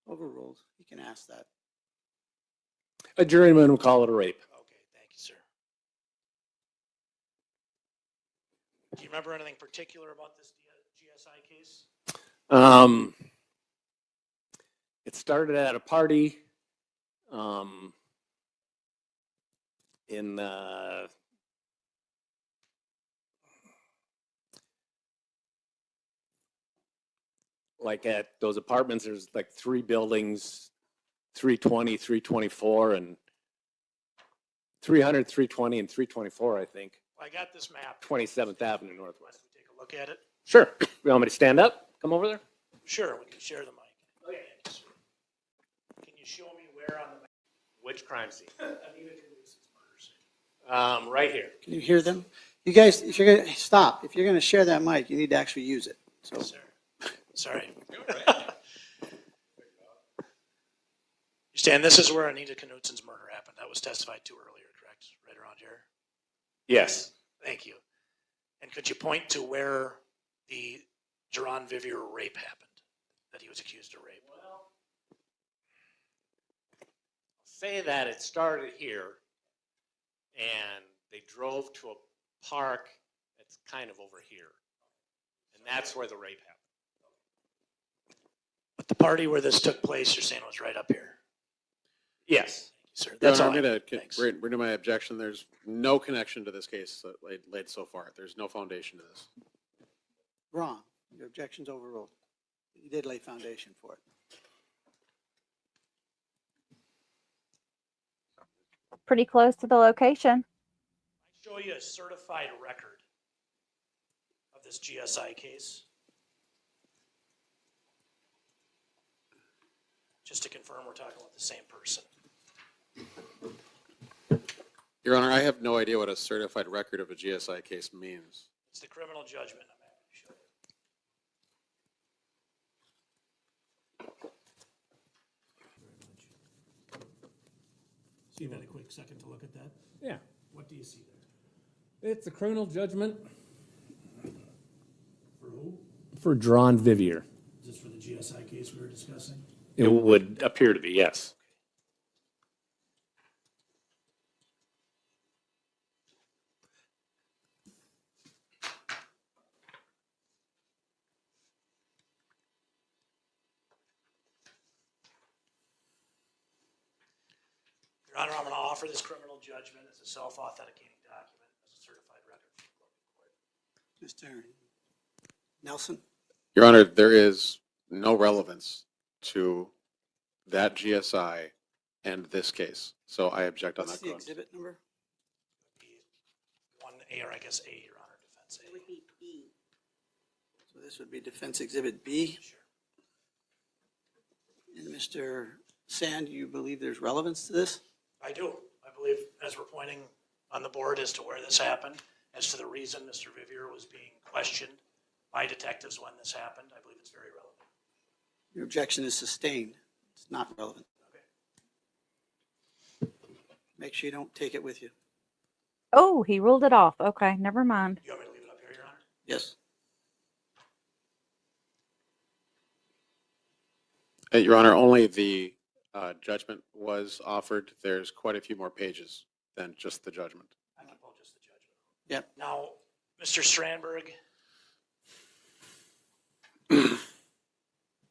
Overruled. You can ask that. A juryman would call it a rape. Okay, thank you, sir. Do you remember anything particular about this GSI case? It started at a party in like at those apartments, there's like 3 buildings, 320, 324, and 300, 320, and 324, I think. I got this map. 27th Avenue Northwest. Take a look at it. Sure. You want me to stand up? Come over there? Sure, we can share the mic. Okay. Can you show me where on the map? Which crime scene? Anita Knutson murder scene. Right here. Can you hear them? You guys, if you're going to stop, if you're going to share that mic, you need to actually use it. So Sorry. Stan, this is where Anita Knutson's murder happened. That was testified to earlier, correct? Right around here? Yes. Thank you. And could you point to where the Jaron Vivier rape happened, that he was accused of rape? Well, say that it started here, and they drove to a park that's kind of over here. And that's where the rape happened. But the party where this took place, you're saying, was right up here? Yes. Sir, Your that's Honor, all. I'm going to renew my objection. There's no connection to this case laid so far. There's no foundation to this. wrong. Your objection's overruled. You did lay foundation for it. Pretty close to the location. Show you a certified record of this GSI case. Just to confirm we're talking about the same person. Your Honor, I have no idea what a certified record of a GSI case means. It's the criminal judgment. I'm happy to show you. So you've had a quick second to look at that? Yeah. What do you see there? It's a criminal judgment For who? for Jaron Vivier. Is this for the GSI case we were discussing? It would appear to be, yes. Your Honor, I'm going to offer this criminal judgment as a self-authenticating document as a certified record. Mr. Nelson? Your Honor, there is no relevance to that GSI and this case. So I object on What's that the ground. exhibit number? 1A, or I guess A, Your Honor, defense A. It would be B. So this would be Defense Exhibit B. Sure. And Mr. Sand, you believe there's relevance to this? I do. I believe, as we're pointing on the board as to where this happened, as to the reason Mr. Vivier was being questioned by detectives when this happened, I believe it's very relevant. Your objection is sustained. It's not relevant. Okay. Make sure you don't take it with you. Oh, he ruled it off. Okay, never mind. You want me to leave it up here, Your Honor? Yes. Your Honor, only the judgment was offered. There's quite a few more pages than just the judgment. I can pull just the judgment. Yep. Now, Mr. Strandberg,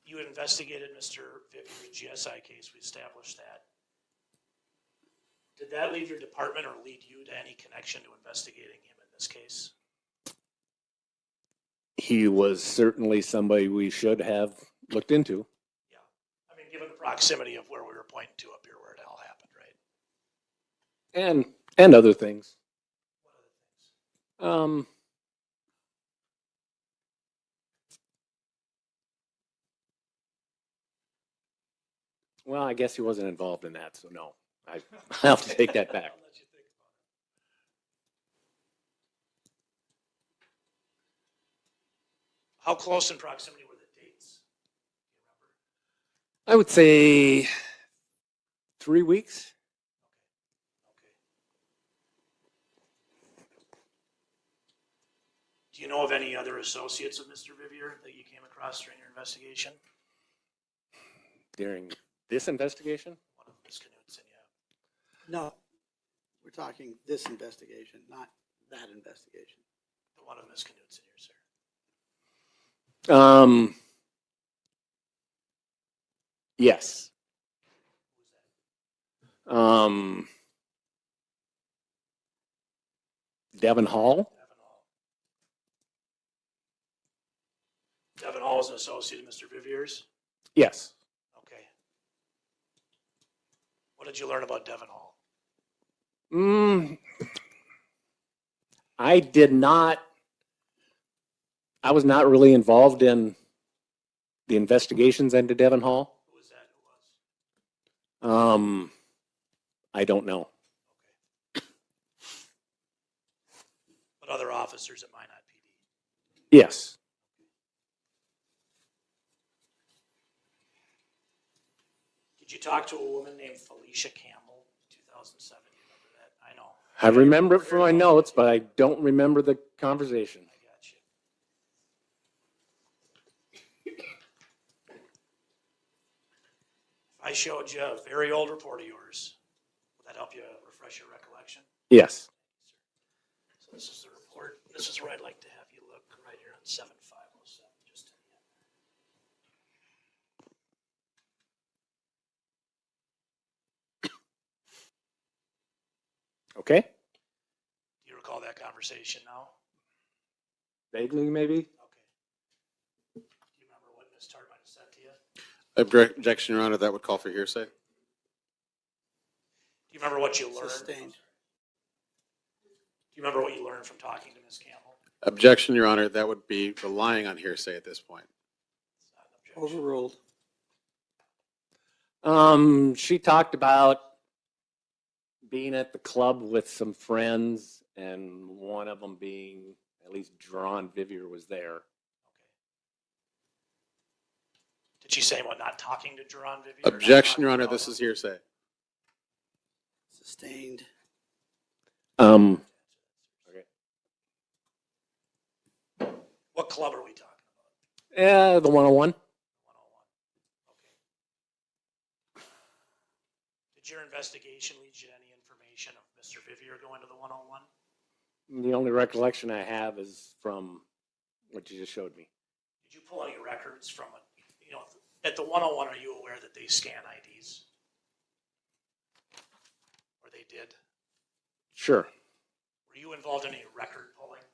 you had investigated Mr. Vivier's GSI case. We established that. Did that leave your department or lead you to any connection to investigating him in this case? He was certainly somebody we should have looked into. Yeah. I mean, given the proximity of where we were pointing to up here where it all happened, right? And other things. What other things? Well, I guess he wasn't involved in that, so no. I'll have to take that back. I'll let you think about it. How close in proximity were the dates? Do you remember? I would say 3 weeks. Okay. Do you know of any other associates of Mr. Vivier that you came across during your investigation? During this investigation? One of Ms. Knutson, yeah. No. We're talking this investigation, not that investigation. The one of Ms. Knutson here, sir. Yes. Devin Hall. Devin Hall was an associate of Mr. Vivier's? Yes. Okay. What did you learn about Devon Hall? I did not, I was not really involved in the investigations into Devon Hall. Who was that? Who was? I don't know. But other officers at Minot PD? Yes. Did you talk to a woman named Felicia Campbell in 2007? You remember that? I know. I remember it from my notes, but I don't remember the conversation. I got you. If I showed you a very old report of yours, would that help you refresh your recollection? Yes. So this is the report. This is where I'd like to have you look right here on 7507, just to the end. Okay. Do you recall that conversation now? Vaguely, maybe. Okay. Do you remember what Ms. Tart might have said to you? Objection, Your Honor, that would call for hearsay. Do you remember what you learned? Sustained. Do you remember what you learned from talking to Ms. Campbell? Objection, Your Honor, that would be relying on hearsay at this point. Overruled. She talked about being at the club with some friends, and one of them being at least John Vivier was there. Did she say what, not talking to Jerron Vivier? Objection, Your Honor, this is hearsay. Sustained. Okay. What club are we talking about? Yeah, the 101. 101. Okay. Did your investigation lead you to any information of Mr. Vivier going to the 101? The only recollection I have is from what you just showed me. Did you pull any records from it? You know, at the 101, are you aware that they scan IDs? Or they did? Sure. Were you involved in any record pulling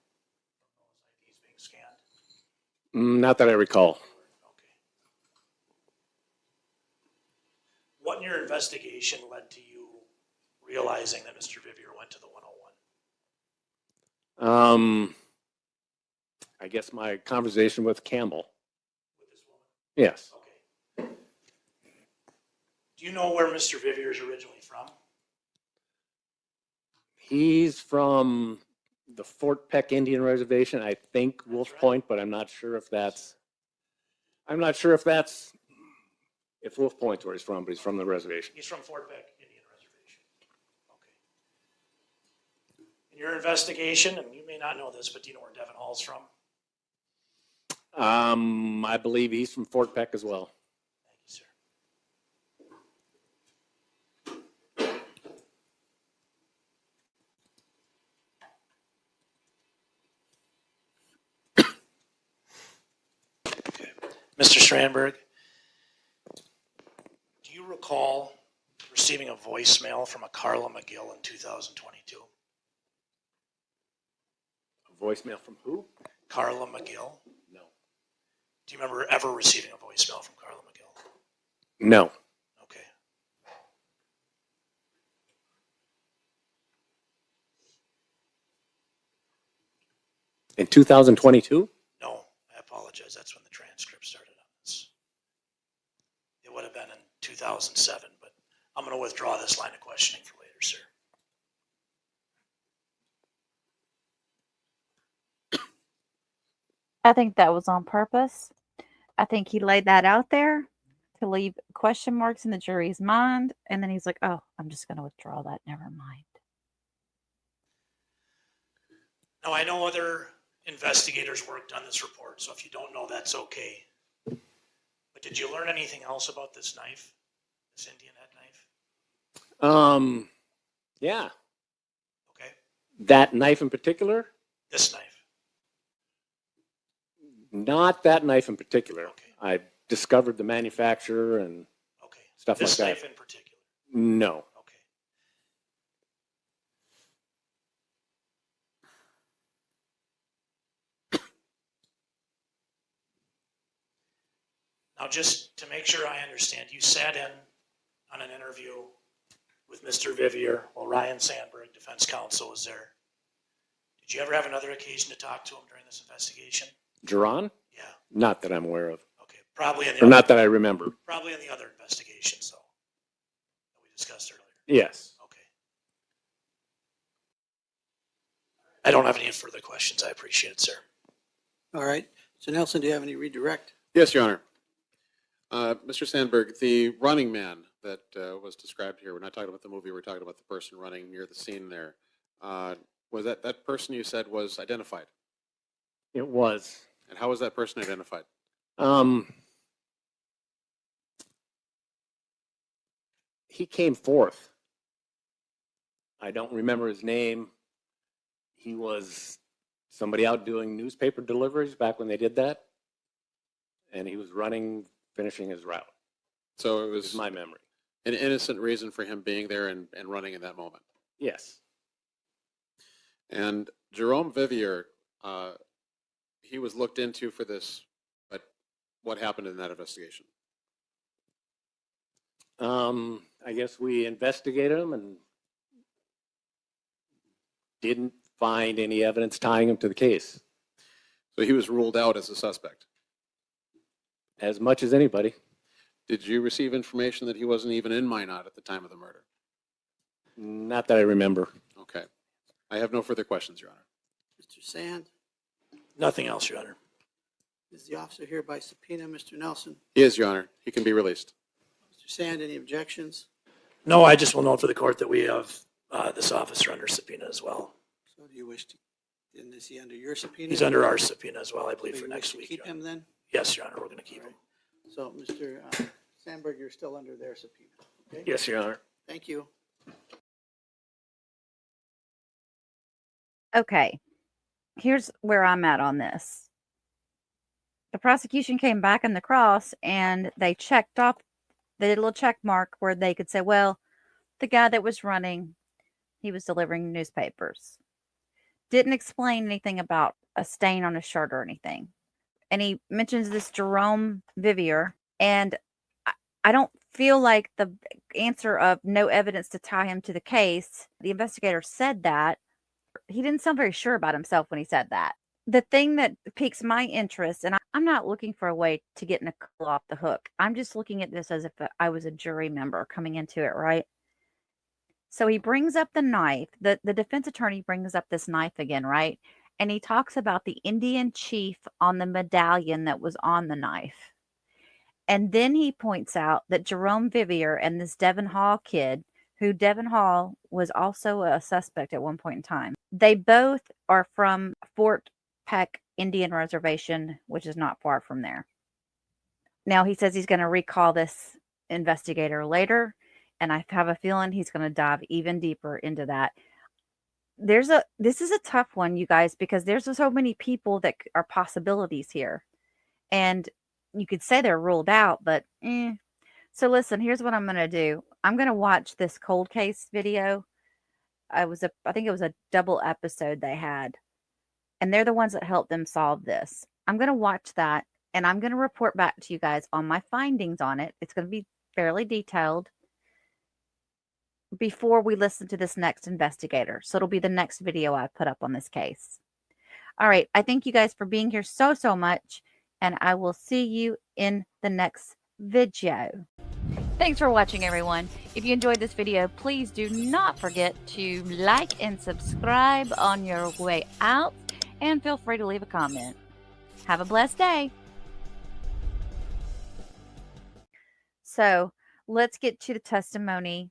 from those IDs being scanned? Not that I recall. Okay. What in your investigation led to you realizing that Mr. Vivier went to the 101? I guess my conversation with Campbell. With this woman? Yes. Okay. Do you know where Mr. Vivier is originally from? He's from the Fort Peck Indian Reservation, I think Wolf Point, but I'm not sure if that's if Wolf Point's where he's from, but he's from the reservation. He's from Fort Peck Indian Reservation. Okay. In your investigation, and you may not know this, but do you know where Devon Hall's from? I believe he's from Fort Peck as well. Thank you, sir. Mr. Strandberg, do you recall receiving a voicemail from a Carla McGill in 2022? A voicemail from who? Carla McGill? No. Do you remember ever receiving a voicemail from Carla McGill? No. Okay. In 2022? No, I apologize. That's when the transcript started on this. It would have been in 2007, but I'm going to withdraw this line of questioning for later, sir. I think that was on purpose. I think he laid that out there to leave question marks in the jury's mind. And then he's like, oh, I'm just going to withdraw that. Never mind. Now, I know other investigators worked on this report, so if you don't know, that's okay. But did you learn anything else about this knife, this Indian head knife? Yeah. Okay. That knife in particular? This knife. Not that knife in particular. Okay. I discovered the manufacturer and stuff like that. This knife in particular. No. Okay. Now, just to make sure I understand, you sat in on an interview with Mr. Vivier while Ryan Sandberg, defense counsel, was there. Did you ever have another occasion to talk to him during this investigation? Duran? Yeah. Not that I'm aware of. Okay, probably in the Or other, not that I remember. probably in the other investigations, though, that we discussed earlier. Yes. Okay. I don't have any further questions. I appreciate it, sir. All right. So Nelson, do you have any redirect? Yes, Your Honor. Mr. Sandberg, the running man that was described here, we're not talking about the movie, we're talking about the person running near the scene there. Was that person you said was identified? It was. And how was that person identified? He came forth. I don't remember his name. He was somebody out doing newspaper deliveries back when they did that. And he was running, finishing his route. So it was my memory. An innocent reason for him being there and running in that moment. Yes. And Jerome Vivier, he was looked into for this, but what happened in that investigation? I guess we investigated him and didn't find any evidence tying him to the case. So he was ruled out as a suspect? As much as anybody. Did you receive information that he wasn't even in Minot at the time of the murder? Not that I remember. Okay. I have no further questions, Your Honor. Mr. Sand, Nothing else, Your Honor. is the officer hereby subpoena Mr. Nelson? He is, Your Honor. He can be released. Mr. Sand, any objections? No, I just will note for the court that we have this officer under subpoena as well. So do you wish to, and is he under your subpoena? He's under our subpoena as well, I believe, So for you next wish to week. keep him then? Yes, Your Honor, we're going to keep him. So, Mr. Sandberg, you're still under their subpoena, okay? Yes, Your Honor. Thank you. Okay, here's where I'm at on this. The prosecution came back in the cross and they checked off, they did a little check mark where they could say, well, the guy that was running, he was delivering newspapers. Didn't explain anything about a stain on his shirt or anything. And he mentions this Jerome Vivier, and I don't feel like the answer of no evidence to tie him to the case, the investigator said that. He didn't sound very sure about himself when he said that. The thing that piques my interest, and I'm not looking for a way to get Nicole off the hook. I'm just looking at this as if I was a jury member coming into it, right? So he brings up the knife. The defense attorney brings up this knife again, right? And he talks about the Indian chief on the medallion that was on the knife. And then he points out that Jerome Vivier and this Devon Hall kid, who Devon Hall was also a suspect at one point in time, they both are from Fort Peck Indian Reservation, which is not far from there. Now he says he's going to recall this investigator later, and I have a feeling he's going to dive even deeper into that. This is a tough one, you guys, because there's so many people that are possibilities here. And you could say they're ruled out, but So listen, here's what I'm going to do. I'm going to watch this cold case video. I think it was a double episode they had. And they're the ones that helped them solve this. I'm going to watch that, and I'm going to report back to you guys on my findings on it. It's going to be fairly detailed before we listen to this next investigator. So it'll be the next video I put up on this case. All right. I thank you guys for being here so much, and I will see you in the next video. Thanks for watching, everyone. If you enjoyed this video, please do not forget to like and subscribe on your way out, and feel free to leave a comment. Have a blessed day. So let's get to the testimony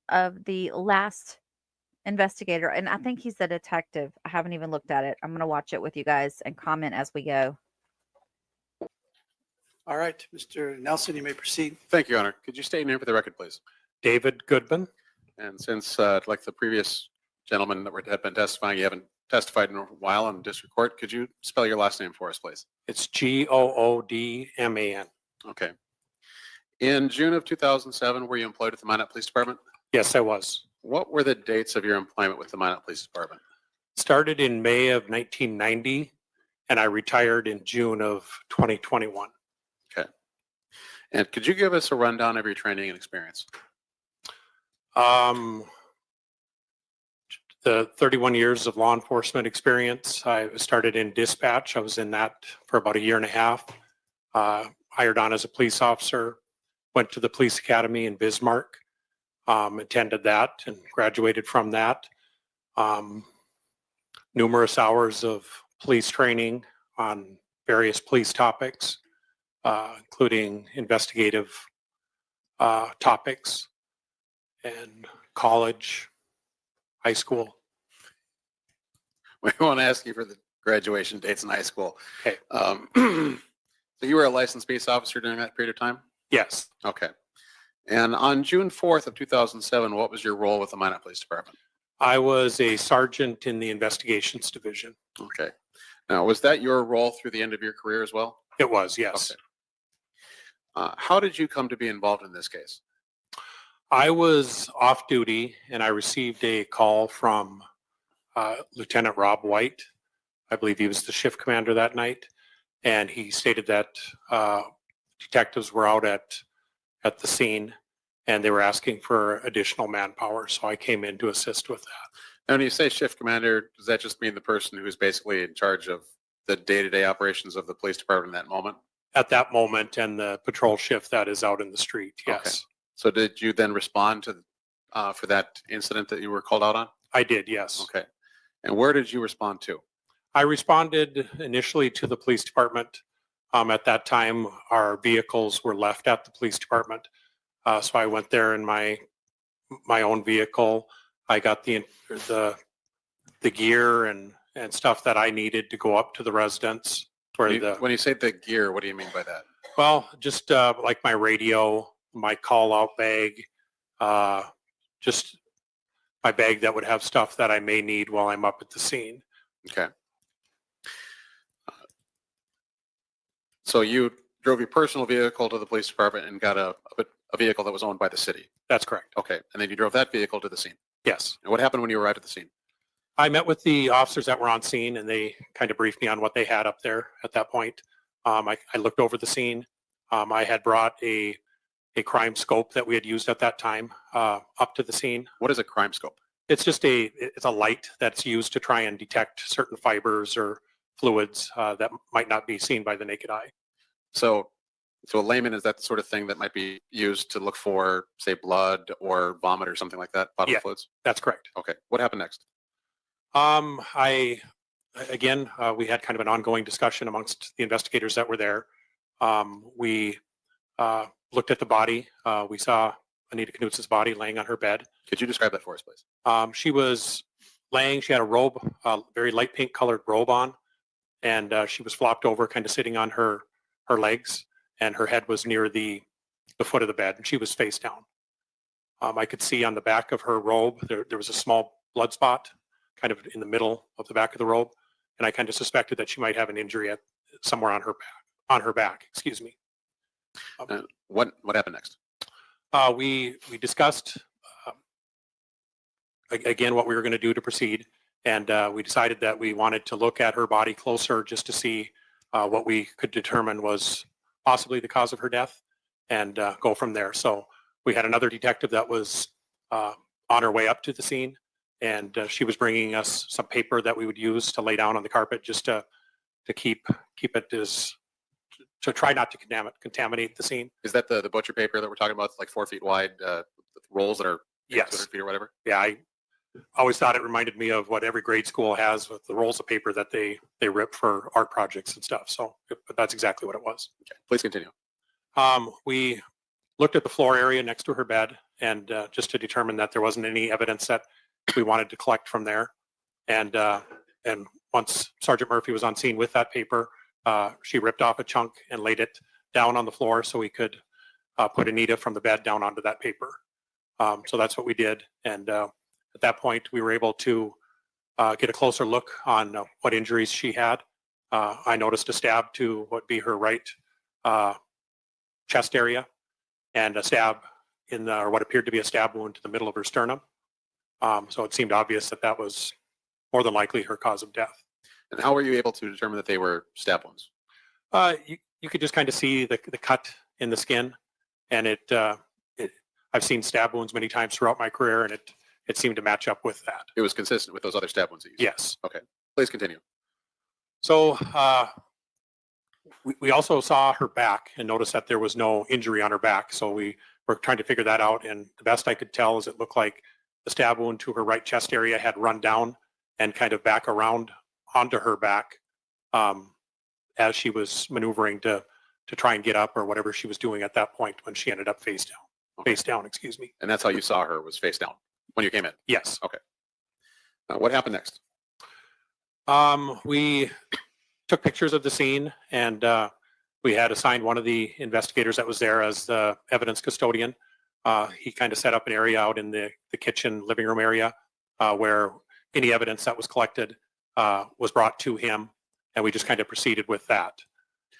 of the last investigator, and I think he's the detective. I haven't even looked at it. I'm going to watch it with you guys and comment as we go. All right, Mr. Nelson, you may proceed. Thank you, Your Honor. Could you state your name for the record, please? David Goodman. And since, like the previous gentleman that had been testifying, you haven't testified in a while in district court, could you spell your last name for us, please? It's Goodman. Okay. In June of 2007, were you employed at the Minot Police Department? Yes, I was. What were the dates of your employment with the Minot Police Department? Started in May of 1990, and I retired in June of 2021. And could you give us a rundown of your training and experience? The 31 years of law enforcement experience. I started in dispatch. I was in that for about a year and a half. Hired on as a police officer, went to the police academy in Bismarck, attended that and graduated from that. Numerous hours of police training on various police topics, including investigative topics, and college, high school. We won't ask you for the graduation dates in high school. Okay. So you were a licensed peace officer during that period of time? Yes. Okay. And on June 4th of 2007, what was your role with the Minot Police Department? I was a sergeant in the investigations division. Okay. Now, was that your role through the end of your career as well? It was, yes. Okay. How did you come to be involved in this case? I was off duty and I received a call from Lieutenant Rob White. I believe he was the shift commander that night. And he stated that detectives were out at the scene and they were asking for additional manpower. So I came in to assist with that. Now, when you say shift commander, does that just mean the person who's basically in charge of the day-to-day operations of the police department in that moment? At that moment, and the patrol shift that is out in the street, yes. Okay. So did you then respond to for that incident that you were called out on? I did, yes. Okay. And where did you respond to? I responded initially to the police department. At that time, our vehicles were left at the police department. So I went there in my own vehicle. I got the gear and stuff that I needed to go up to the residence. When you say the gear, what do you mean by that? Well, just like my radio, my call-out bag, just my bag that would have stuff that I may need while I'm up at the scene. Okay. So you drove your personal vehicle to the police department and got a vehicle that was owned by the city? That's correct. Okay. And then you drove that vehicle to the scene? Yes. And what happened when you arrived at the scene? I met with the officers that were on scene and they kind of briefed me on what they had up there at that point. I looked over the scene. I had brought a crime scope that we had used at that time up to the scene. What is a crime scope? It's just it's a light that's used to try and detect certain fibers or fluids that might not be seen by the naked eye. So a layman, is that the sort of thing that might be used to look for, say, blood or vomit or something like that, bodily fluids? That's correct. Okay. What happened next? We had kind of an ongoing discussion amongst the investigators that were there. We looked at the body. We saw Anita Knutson's body laying on her bed. Could you describe that for us, please? She was laying, she had a robe, very light pink colored robe on, and she was flopped over, kind of sitting on her legs, and her head was near the foot of the bed, and she was face down. I could see on the back of her robe, there was a small blood spot kind of in the middle of the back of the robe, and I kind of suspected that she might have an injury somewhere on her back, excuse me. What happened next? We discussed again what we were going to do to proceed, and we decided that we wanted to look at her body closer just to see what we could determine was possibly the cause of her death, and go from there. So we had another detective that was on her way up to the scene, and she was bringing us some paper that we would use to lay down on the carpet just to keep it as, to try not to contaminate the scene. Is that the butcher paper that we're talking about, like 4 feet wide rolls that are 200 feet or whatever? Yeah, I always thought it reminded me of what every grade school has with the rolls of paper that they rip for art projects and stuff. So, but that's exactly what it was. Okay, please continue. We looked at the floor area next to her bed, and just to determine that there wasn't any evidence that we wanted to collect from there. And once Sergeant Murphy was on scene with that paper, she ripped off a chunk and laid it down on the floor so we could put Anita from the bed down onto that paper. So that's what we did. And at that point, we were able to get a closer look on what injuries she had. I noticed a stab to what would be her right chest area, and a stab or what appeared to be a stab wound to the middle of her sternum. So it seemed obvious that that was more than likely her cause of death. And how were you able to determine that they were stab wounds? You could just kind of see the cut in the skin, and I've seen stab wounds many times throughout my career, and it seemed to match up with that. It was consistent with those other stab wounds that you saw? Yes. Okay, please continue. So we also saw her back and noticed that there was no injury on her back. So we were trying to figure that out. And the best I could tell is it looked like the stab wound to her right chest area had run down and kind of back around onto her back as she was maneuvering to try and get up or whatever she was doing at that point when she ended up face down. Okay. Face down, excuse me. And that's how you saw her, was face down when you came in? Yes. Okay. What happened next? We took pictures of the scene, and we had assigned one of the investigators that was there as the evidence custodian. He kind of set up an area out in the kitchen living room area where any evidence that was collected was brought to him, and we just kind of proceeded with that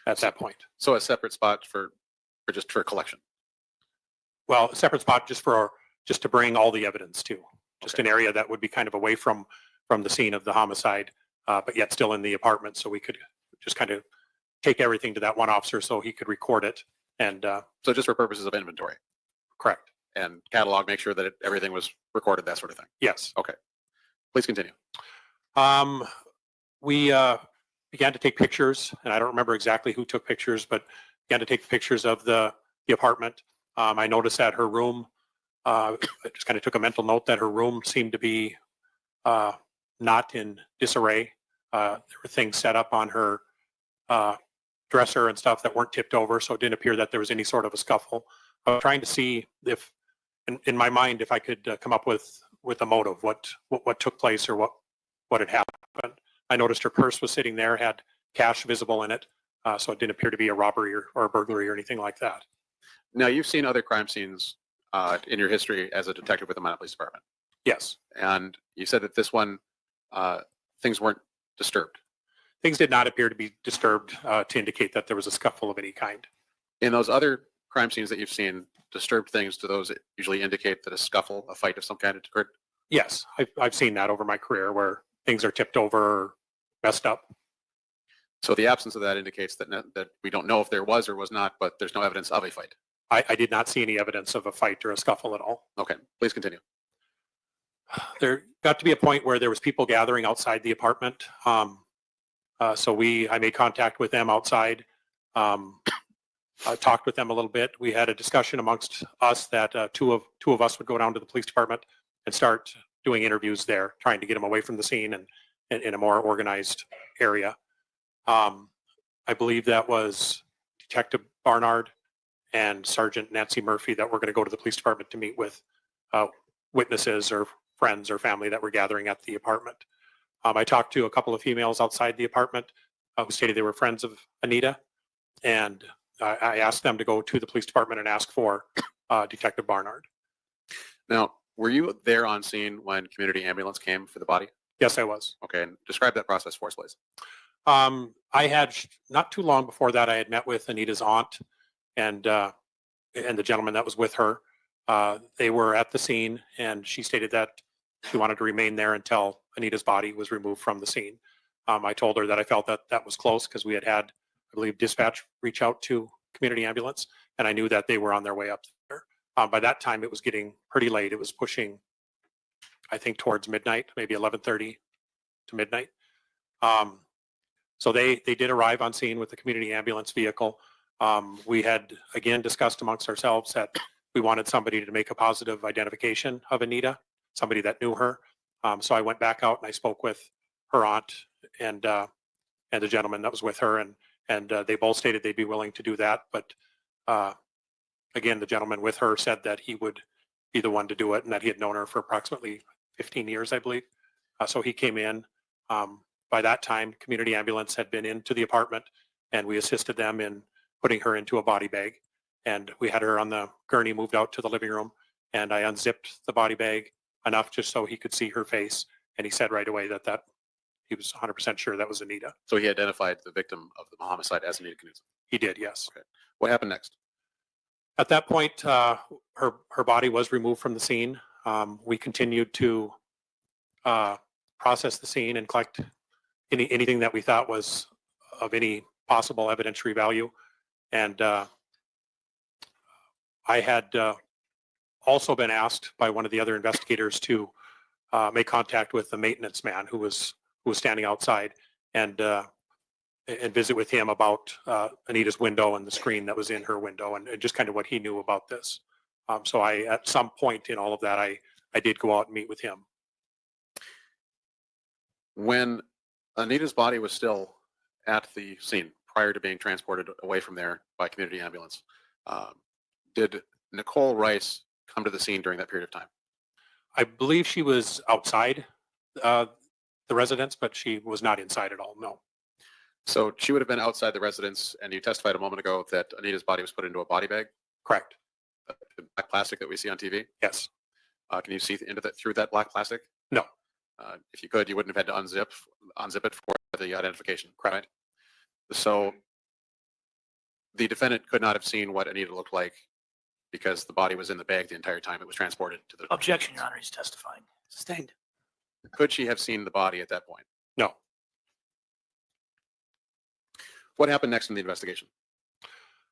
at that point. So a separate spot for just for collection? Well, a separate spot just to bring all the evidence to. Just an area that would be kind of away from the scene of the homicide, but yet still in the apartment, so we could just kind of take everything to that one officer so he could record it. And so just for purposes of inventory? Correct. And catalog, make sure that everything was recorded, that sort of thing? Yes. Okay. Please continue. We began to take pictures, and I don't remember exactly who took pictures, but began to take pictures of the apartment. I noticed that her room, I just kind of took a mental note that her room seemed to be not in disarray. There were things set up on her dresser and stuff that weren't tipped over, so it didn't appear that there was any sort of a scuffle. I was trying to see if, in my mind, if I could come up with a motive, what took place or what had happened. I noticed her purse was sitting there, had cash visible in it, so it didn't appear to be a robbery or a burglary or anything like that. Now, you've seen other crime scenes in your history as a detective with the Minot Police Department. Yes. And you said that this one, things weren't disturbed. Things did not appear to be disturbed to indicate that there was a scuffle of any kind. In those other crime scenes that you've seen, disturbed things, do those usually indicate that a scuffle, a fight of some kind occurred? Yes, I've seen that over my career where things are tipped over or messed up. So the absence of that indicates that we don't know if there was or was not, but there's no evidence of a fight. I did not see any evidence of a fight or a scuffle at all. Okay, please continue. There got to be a point where there was people gathering outside the apartment. So I made contact with them outside, talked with them a little bit. We had a discussion amongst us that two of us would go down to the police department and start doing interviews there, trying to get them away from the scene and in a more organized area. I believe that was Detective Barnard and Sergeant Nancy Murphy that were going to go to the police department to meet with witnesses or friends or family that were gathering at the apartment. I talked to a couple of females outside the apartment who stated they were friends of Anita, and I asked them to go to the police department and ask for Detective Barnard. Now, were you there on scene when community ambulance came for the body? Yes, I was. Okay, and describe that process for us, please. I had, not too long before that, I had met with Anita's aunt and the gentleman that was with her. They were at the scene, and she stated that she wanted to remain there until Anita's body was removed from the scene. I told her that I felt that that was close because we had, I believe, dispatch reach out to community ambulance, and I knew that they were on their way up there. By that time, it was getting pretty late. It was pushing, I think, towards midnight, maybe 11:30 to midnight. So they did arrive on scene with the community ambulance vehicle. We had, again, discussed amongst ourselves that we wanted somebody to make a positive identification of Anita, somebody that knew her. So I went back out and I spoke with her aunt and the gentleman that was with her, and they both stated they'd be willing to do that. But again, the gentleman with her said that he would be the one to do it and that he had known her for approximately 15 years, I believe. So he came in. By that time, community ambulance had been into the apartment, and we assisted them in putting her into a body bag. And we had her on the gurney moved out to the living room, and I unzipped the body bag enough just so he could see her face. And he said right away that he was 100% sure that was Anita. So he identified the victim of the homicide as Anita Knutson? He did, yes. Okay. What happened next? At that point, her body was removed from the scene. We continued to process the scene and collect anything that we thought was of any possible evidentiary value. And I had also been asked by one of the other investigators to make contact with the maintenance man who was standing outside and visit with him about Anita's window and the screen that was in her window and just kind of what he knew about this. So at some point in all of that, I did go out and meet with him. When Anita's body was still at the scene prior to being transported away from there by community ambulance, did Nicole Rice come to the scene during that period of time? I believe she was outside the residence, but she was not inside at all, no. So she would have been outside the residence, and you testified a moment ago that Anita's body was put into a body bag? Correct. The black plastic that we see on TV? Yes. Can you see through that black plastic? No. If you could, you wouldn't have had to unzip it for the identification, correct? So the defendant could not have seen what Anita looked like because the body was in the bag the entire time it was transported to the... Objection, Your Honor, he's testifying. Sustained. Could she have seen the body at that point? No. What happened next in the investigation?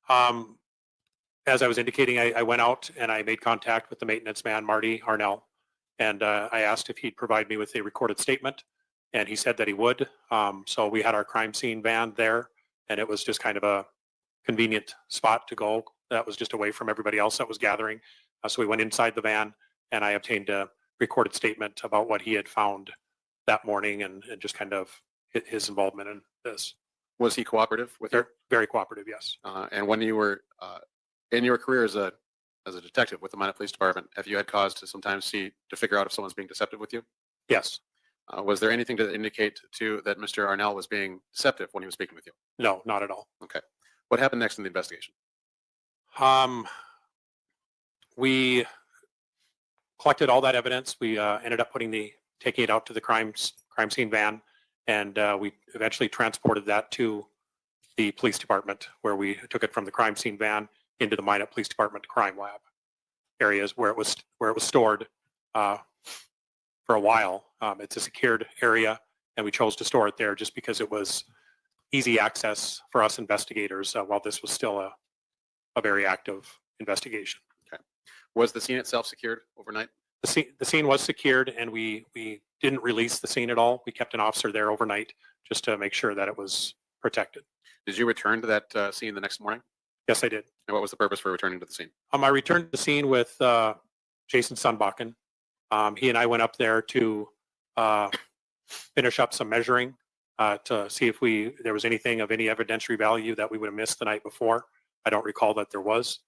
As I was indicating, I went out and I made contact with the maintenance man, Marty Arnell, and I asked if he'd provide me with a recorded statement, and he said that he would. So we had our crime scene van there, and it was just kind of a convenient spot to go. That was just away from everybody else that was gathering. So we went inside the van, and I obtained a recorded statement about what he had found that morning and just kind of his involvement in this. Was he cooperative with her? Very cooperative, yes. And when you were in your career as a detective with the Minot Police Department, have you had cause to sometimes to figure out if someone's being deceptive with you? Yes. Was there anything to indicate that Mr. Arnell was being deceptive when he was speaking with you? No, not at all. Okay. What happened next in the investigation? We collected all that evidence. We ended up taking it out to the crime scene van, and we eventually transported that to the police department, where we took it from the crime scene van into the Minot Police Department crime lab areas where it was stored for a while. It's a secured area, and we chose to store it there just because it was easy access for us investigators while this was still a very active investigation. Okay. Was the scene itself secured overnight? The scene was secured, and we didn't release the scene at all. We kept an officer there overnight just to make sure that it was protected. Did you return to that scene the next morning? Yes, I did. And what was the purpose for returning to the scene? I returned to the scene with Jason Sunbakken. He and I went up there to finish up some measuring to see if there was anything of any evidentiary value that we would have missed the night before. I don't recall that there was.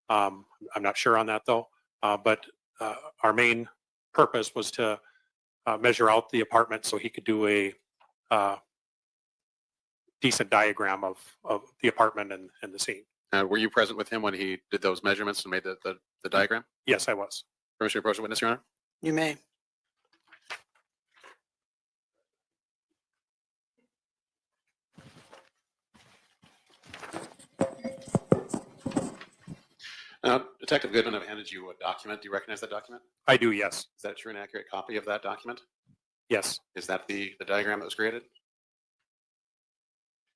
I'm not sure on that though. But our main purpose was to measure out the apartment so he could do a decent diagram of the apartment and the scene. Were you present with him when he did those measurements and made the diagram? Yes, I was. Permission to approach the witness, Your Honor? You may. Now, Detective Goodman, I've handed you a document. Do you recognize that document? I do, yes. Is that a true and accurate copy of that document? Yes. Is that the diagram that was created?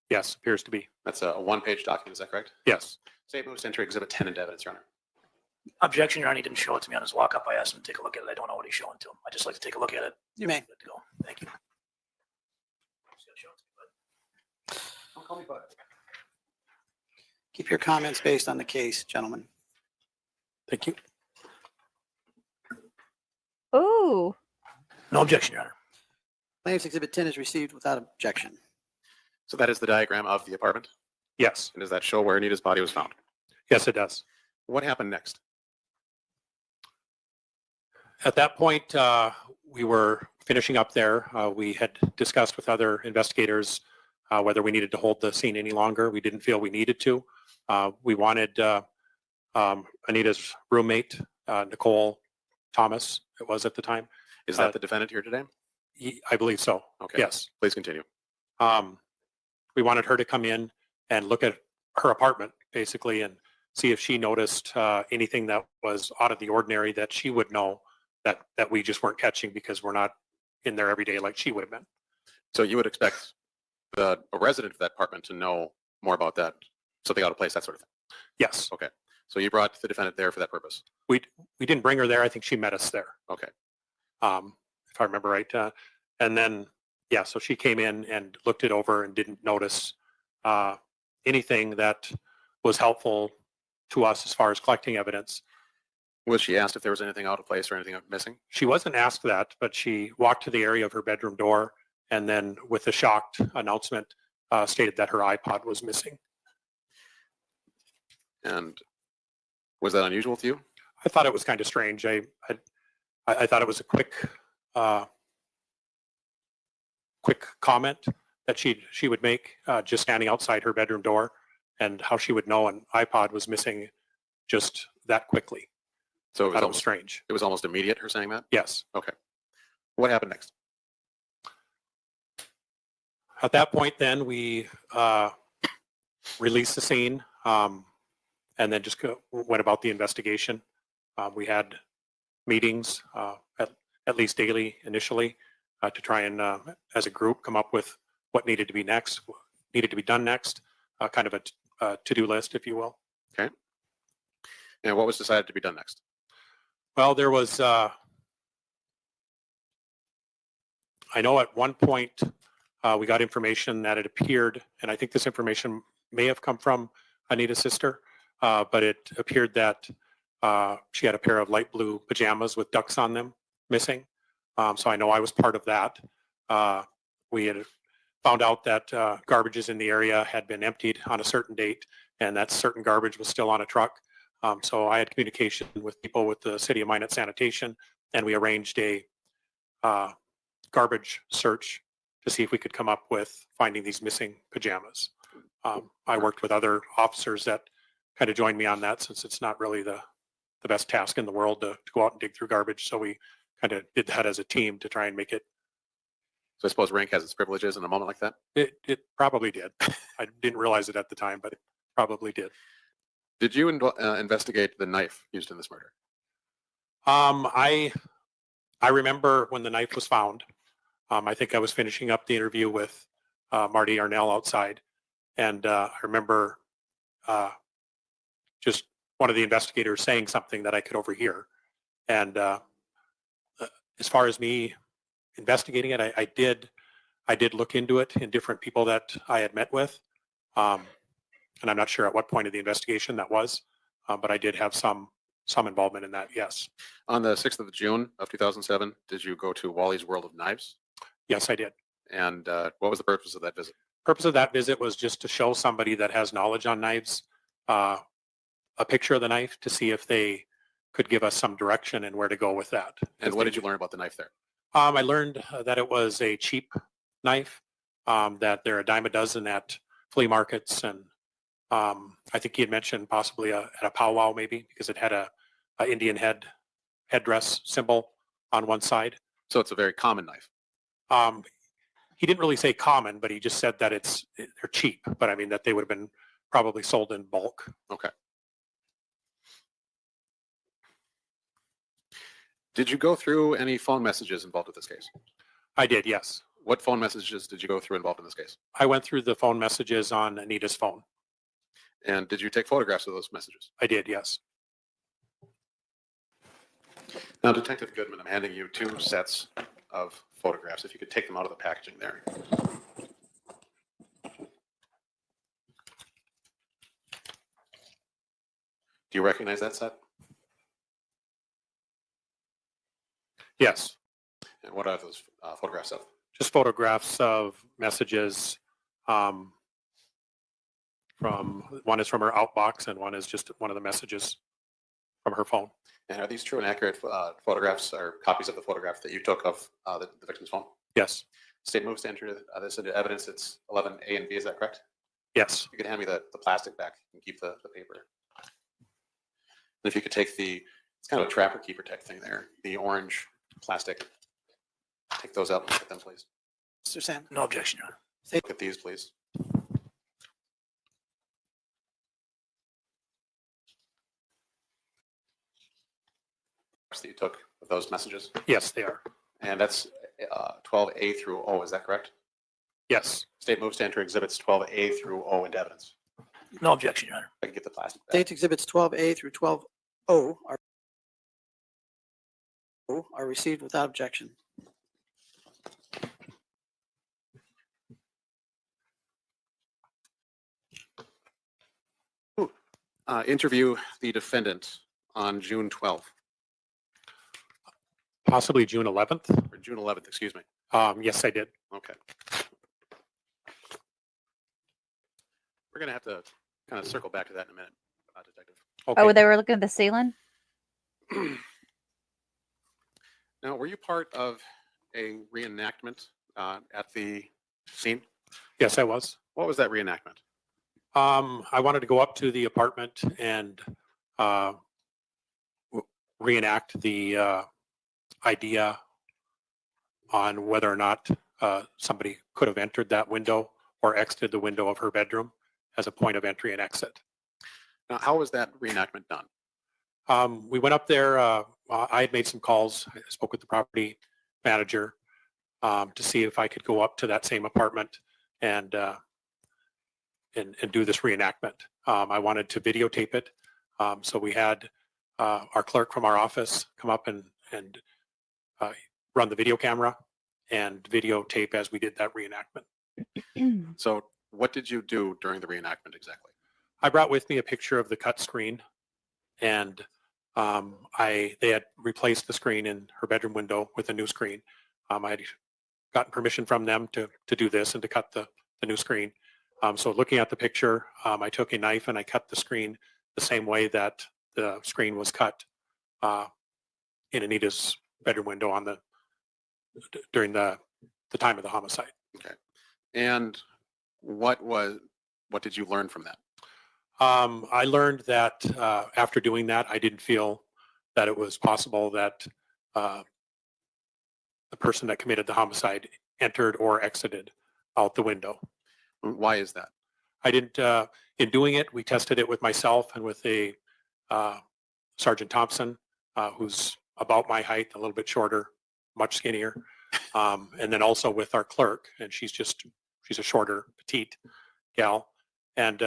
Yes, appears to be. That's a one-page document, is that correct? Yes. State moves to enter Exhibit 10 into evidence, Your Honor. Objection, Your Honor, he didn't show it to me on his walk-up. I asked him to take a look at it. I don't know what he's showing to him. I'd just like to take a look at it. You may. Good to go. Thank you. Don't call me bud. Keep your comments based on the case, gentlemen. Thank you. Ooh. No objection, Your Honor. Plaintiff's Exhibit 10 is received without objection. So that is the diagram of the apartment? Yes. And does that show where Anita's body was found? Yes, it does. What happened next? At that point, we were finishing up there. We had discussed with other investigators whether we needed to hold the scene any longer. We didn't feel we needed to. We wanted Anita's roommate, Nicole Thomas, it was at the time. Is that the defendant here today? I believe so. Okay. Yes. Please continue. We wanted her to come in and look at her apartment, basically, and see if she noticed anything that was out of the ordinary that she would know that we just weren't catching because we're not in there every day like she would have been. So you would expect a resident of that apartment to know more about that, something out of place, that sort of thing? Yes. Okay. So you brought the defendant there for that purpose? We didn't bring her there. I think she met us there. Okay. If I remember right. And then, yeah, so she came in and looked it over and didn't notice anything that was helpful to us as far as collecting evidence. Was she asked if there was anything out of place or anything missing? She wasn't asked that, but she walked to the area of her bedroom door and then with a shocked announcement stated that her iPod was missing. And was that unusual to you? I thought it was kind of strange. I thought it was a quick comment that she would make just standing outside her bedroom door, and how she would know an iPod was missing just that quickly. So it was strange. It was almost immediate, her saying that? Yes. Okay. What happened next? At that point, then we released the scene and then just went about the investigation. We had meetings at least daily initially to try and, as a group, come up with what needed to be done next, kind of a to-do list, if you will. Okay. And what was decided to be done next? Well, there was, I know at one point we got information that it appeared, and I think this information may have come from Anita's sister, but it appeared that she had a pair of light blue pajamas with ducks on them missing. So I know I was part of that. We had found out that garbages in the area had been emptied on a certain date, and that certain garbage was still on a truck. So I had communication with people with the City of Minot Sanitation, and we arranged a garbage search to see if we could come up with finding these missing pajamas. I worked with other officers that kind of joined me on that, since it's not really the best task in the world to go out and dig through garbage. So we kind of did that as a team to try and make it. So I suppose rank has its privileges in a moment like that? It probably did. I didn't realize it at the time, but it probably did. Did you investigate the knife used in this murder? I remember when the knife was found. I think I was finishing up the interview with Marty Arnell outside, and I remember just one of the investigators saying something that I could overhear. And as far as me investigating it, I did look into it in different people that I had met with. And I'm not sure at what point of the investigation that was, but I did have some involvement in that, yes. On the 6th of June of 2007, did you go to Wally's World of Knives? Yes, I did. And what was the purpose of that visit? Purpose of that visit was just to show somebody that has knowledge on knives a picture of the knife to see if they could give us some direction and where to go with that. And what did you learn about the knife there? I learned that it was a cheap knife, that they're a dime a dozen at flea markets, and I think he had mentioned possibly at a powwow maybe, because it had a Indian headdress symbol on one side. So it's a very common knife. He didn't really say common, but he just said that they're cheap, but I mean that they would have been probably sold in bulk. Okay. Did you go through any phone messages involved with this case? I did, yes. What phone messages did you go through involved in this case? I went through the phone messages on Anita's phone. And did you take photographs of those messages? I did, yes. Now, Detective Goodman, I'm handing you 2 sets of photographs. If you could take them out of the packaging there. Do you recognize that set? Yes. And what are those photographs of? Just photographs of messages. One is from her outbox, and one is just one of the messages from her phone. And are these true and accurate photographs or copies of the photograph that you took of the victim's phone? Yes. State moves to enter this into evidence. It's 11A and B, is that correct? Yes. You could hand me the plastic back and keep the paper. And if you could take it's kind of a trapper keeper type thing there, the orange plastic. Take those out and look at them, please. Mr. Sam? No objection, Your Honor. Look at these, please. That you took of those messages? Yes, they are. And that's 12A through O, is that correct? Yes. State moves to enter exhibits 12A through O into evidence. No objection, Your Honor. I can get the plastic back. State exhibits 12A through 12O are received without objection. Interview the defendant on June 12th, Possibly June 11th. or June 11th, excuse me. Yes, I did. Okay. We're going to have to kind of circle back to that in a minute, Detective. Okay. Oh, they were looking at the ceiling? Now, were you part of a reenactment at the scene? Yes, I was. What was that reenactment? I wanted to go up to the apartment and reenact the idea on whether or not somebody could have entered that window or exited the window of her bedroom as a point of entry and exit. Now, how was that reenactment done? We went up there. I had made some calls. I spoke with the property manager to see if I could go up to that same apartment and do this reenactment. I wanted to videotape it. So we had our clerk from our office come up and run the video camera and videotape as we did that reenactment. So what did you do during the reenactment exactly? I brought with me a picture of the cut screen, and they had replaced the screen in her bedroom window with a new screen. I had gotten permission from them to do this and to cut the new screen. So looking at the picture, I took a knife and I cut the screen the same way that the screen was cut in Anita's bedroom window during the time of the homicide. Okay. And what did you learn from that? I learned that after doing that, I didn't feel that it was possible that the person that committed the homicide entered or exited out the window. Why is that? I didn't, in doing it, we tested it with myself and with a Sergeant Thompson, who's about my height, a little bit shorter, much skinnier. And then also with our clerk, and she's a shorter, petite gal. And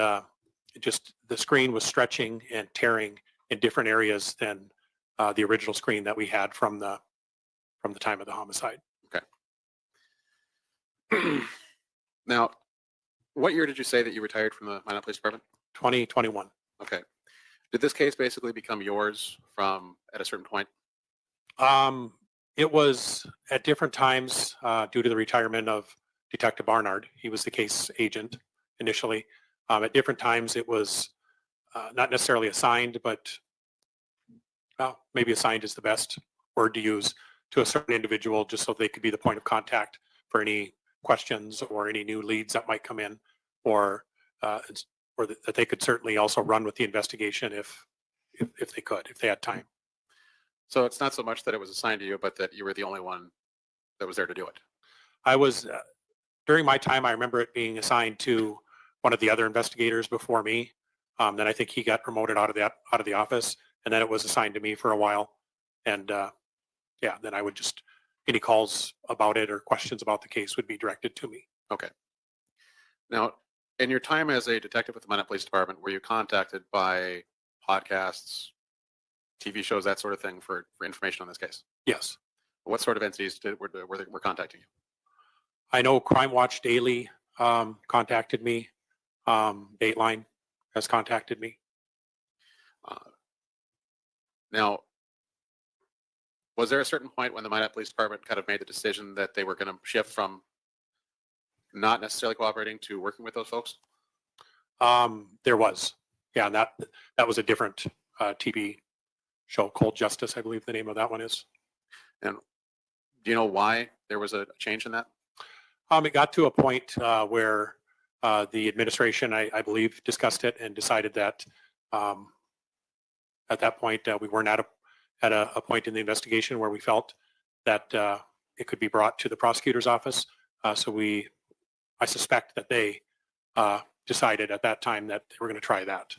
just the screen was stretching and tearing in different areas than the original screen that we had from the time of the homicide. Okay. Now, what year did you say that you retired from the Minot Police Department? 2021. Okay. Did this case basically become yours at a certain point? It was at different times due to the retirement of Detective Barnard. He was the case agent initially. At different times, it was not necessarily assigned, but maybe assigned is the best word to use, to a certain individual just so they could be the point of contact for any questions or any new leads that might come in, or that they could certainly also run with the investigation if they had time. So it's not so much that it was assigned to you, but that you were the only one that was there to do it. I was, during my time, I remember it being assigned to one of the other investigators before me. Then I think he got promoted out of the office, and then it was assigned to me for a while. And then I would just, any calls about it or questions about the case would be directed to me. Okay. Now, in your time as a detective with the Minot Police Department, were you contacted by podcasts, TV shows, that sort of thing for information on this case? Yes. What sort of entities were contacting you? I know Crime Watch Daily contacted me. Dateline has contacted me. Now, was there a certain point when the Minot Police Department kind of made the decision that they were going to shift from not necessarily cooperating to working with those folks? There was. Yeah, and that was a different TV show, Cold Justice, I believe the name of that one is. And do you know why there was a change in that? It got to a point where the administration, I believe, discussed it and decided that at that point we weren't at a point in the investigation where we felt that it could be brought to the prosecutor's office. So I suspect that they decided at that time that they were going to try that.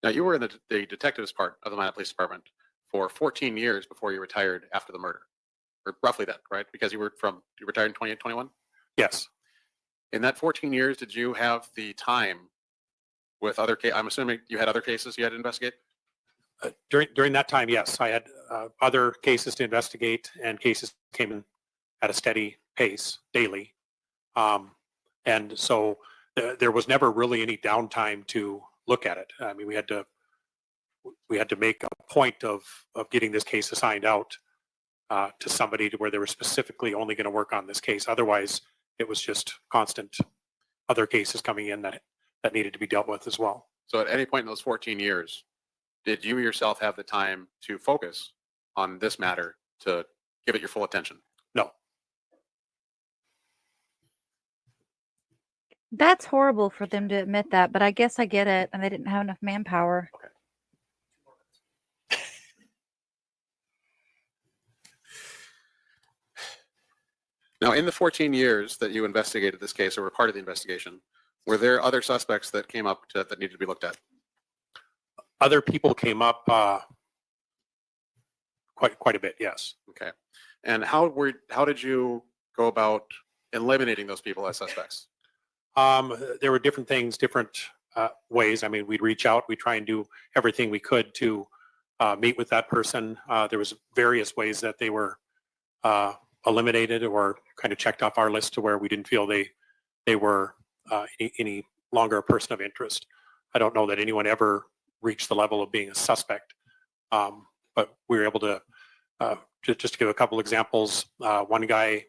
Now, you were in the detectives part of the Minot Police Department for 14 years before you retired after the murder, or roughly that, right? Because you retired in 2021? Yes. In that 14 years, did you have the time with other cases? I'm assuming you had other cases you had to investigate? During that time, yes, I had other cases to investigate, and cases came in at a steady pace daily. And so there was never really any downtime to look at it. I mean, we had to make a point of getting this case assigned out to somebody to where they were specifically only going to work on this case. Otherwise, it was just constant other cases coming in that needed to be dealt with as well. So at any point in those 14 years, did you yourself have the time to focus on this matter to give it your full attention? No. That's horrible for them to admit that, but I guess I get it, and they didn't have enough manpower. Okay. Now, in the 14 years that you investigated this case or were part of the investigation, were there other suspects that came up that needed to be looked at? Other people came up quite a bit, yes. Okay. And how did you go about eliminating those people as suspects? There were different things, different ways. I mean, we'd reach out, we'd try and do everything we could to meet with that person. There was various ways that they were eliminated or kind of checked off our list to where we didn't feel they were any longer a person of interest. I don't know that anyone ever reached the level of being a suspect, but we were able to just to give a couple examples. One guy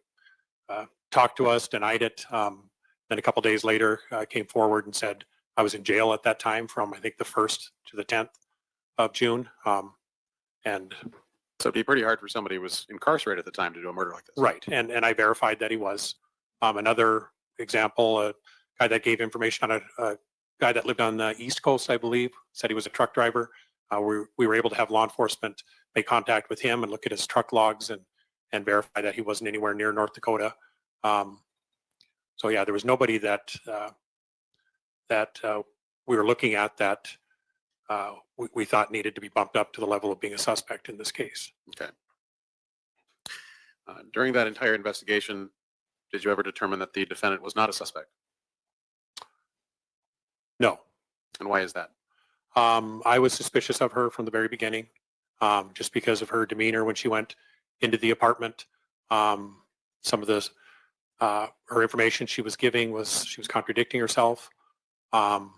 talked to us, denied it. Then a couple days later, came forward and said, I was in jail at that time from, I think, the 1st to the 10th of June. And so it'd be pretty hard for somebody who was incarcerated at the time to do a murder like this. Right. And I verified that he was. Another example, a guy that gave information on a guy that lived on the East Coast, I believe, said he was a truck driver. We were able to have law enforcement make contact with him and look at his truck logs and verify that he wasn't anywhere near North Dakota. So yeah, there was nobody that we were looking at that we thought needed to be bumped up to the level of being a suspect in this case. Okay. During that entire investigation, did you ever determine that the defendant was not a suspect? No. And why is that? I was suspicious of her from the very beginning, just because of her demeanor when she went into the apartment. Some of the her information she was giving she was contradicting herself, and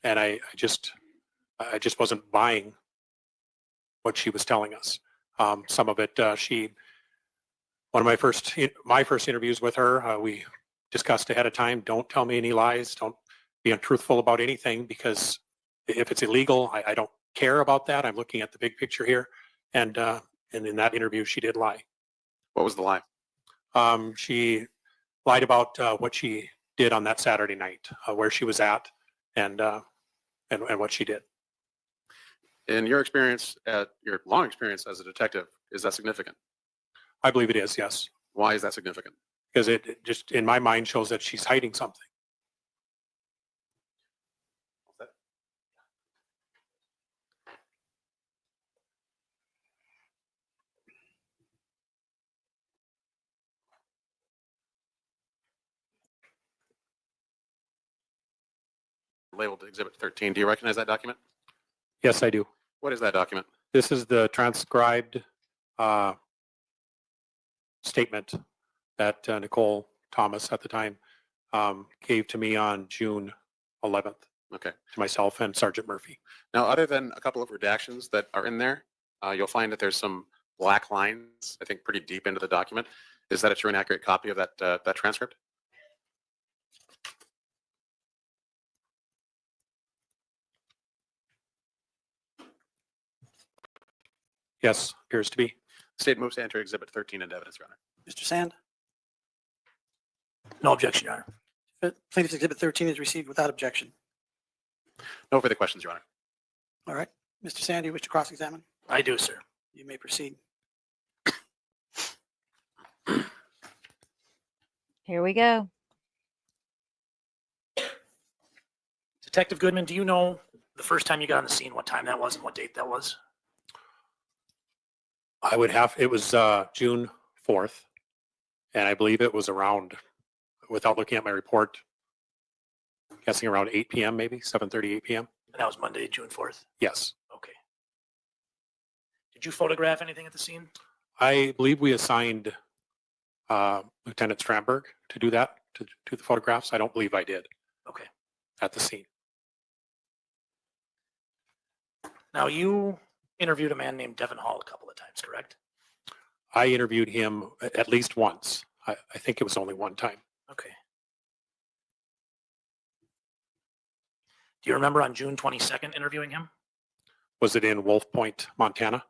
I just wasn't buying what she was telling us. Some of it, one of my first interviews with her, we discussed ahead of time. Don't tell me any lies. Don't be untruthful about anything, because if it's illegal, I don't care about that. I'm looking at the big picture here, and in that interview, she did lie. What was the lie? She lied about what she did on that Saturday night, where she was at, and what she did. In your experience, your long experience as a detective, is that significant? I believe it is, yes. Why is that significant? Because it just, in my mind, shows that she's hiding something. Labeled Exhibit 13. Do you recognize that document? Yes, I do. What is that document? This is the transcribed statement that Nicole Thomas at the time gave to me on June 11th. Okay. To myself and Sergeant Murphy. Now, other than a couple of redactions that are in there, you'll find that there's some black lines, I think, pretty deep into the document. Is that a true and accurate copy of that transcript? Yes, appears to be. State moves to enter Exhibit 13 into evidence, Your Honor. Mr. Sand? No objection, Your Honor. Plaintiff's Exhibit 13 is received without objection. No further questions, Your Honor. All right. Mr. Sand, you wish to cross-examine? I do, sir. You may proceed. Here we go. Detective Goodman, do you know the first time you got on the scene, what time that was and what date that was? It was June 4th, and I believe it was around, without looking at my report, guessing around 8 p.m. maybe 7:30, 8 p.m. And that was Monday, June 4th. Yes. Okay. Did you photograph anything at the scene? I believe we assigned Lieutenant Stramberg to do that, to do the photographs. I don't believe I did. Okay. At the scene. Now, you interviewed a man named Devin Hall a couple of times, correct? I interviewed him at least once. I think it was only one time. Okay. Do you remember on June 22nd interviewing him? Was it in Wolf Point, Montana?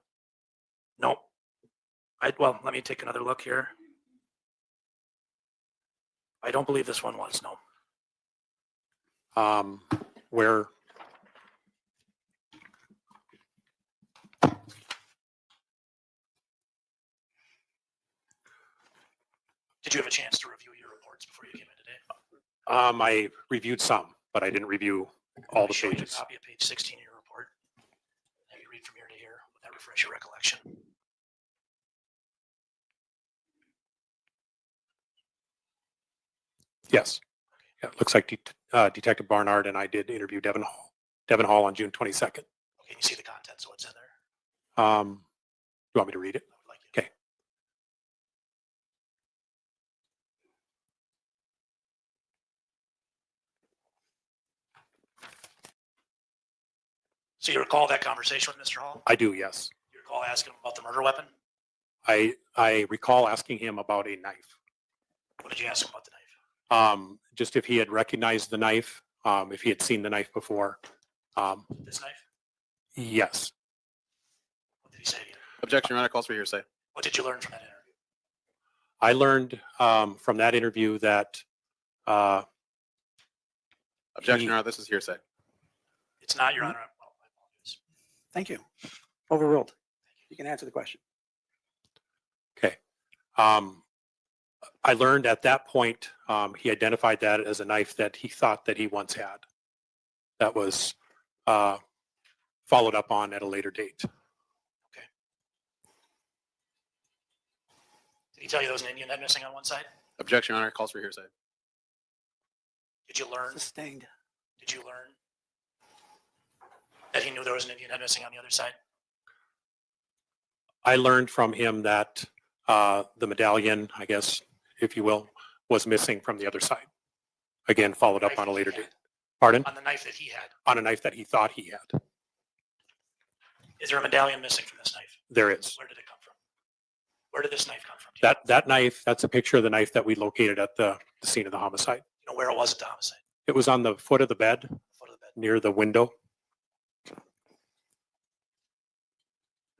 No. Well, let me take another look here. I don't believe this one was, no. Where? Did you have a chance to review your reports before you came in today? I reviewed some, but I didn't review all the Show you a pages. copy of page 16 of your report. Have you read from here to here. Would that refresh your recollection? Yes. Yeah, it looks like Detective Barnard and I did interview Devin Hall on June 22nd. Okay, you see the contents of what's in there? You want me to read it? Okay. So you recall that conversation with Mr. Hall? I do, yes. You recall asking him about the murder weapon? I recall asking him about a knife. What did you ask him about the knife? Just if he had recognized the knife, if he had seen the knife before. This knife? Yes. What did he say to you? Objection, Your Honor, calls for hearsay. What did you learn from that interview? I learned from that interview that. Objection, Your Honor, this is hearsay. It's not, Your Honor. Well, I apologize. Thank you. Overruled. You can answer the question. Okay. I learned at that point he identified that as a knife that he thought that he once had. That was followed up on at a later date. Okay. Did he tell you there was an Indian head missing on one side? Objection, Your Honor, calls for hearsay. Did you learn? Sustained. Did you learn that he knew there was an Indian head missing on the other side? I learned from him that the medallion, I guess, if you will, was missing from the other side. Again, followed up on a later date. Pardon? On the knife that he had. On a knife that he thought he had. Is there a medallion missing from this knife? There is. Where did it come from? Where did this knife come from? That knife, that's a picture of the knife that we located at the scene of the homicide. You know where it was at the homicide? It was on the foot of the bed, near the window.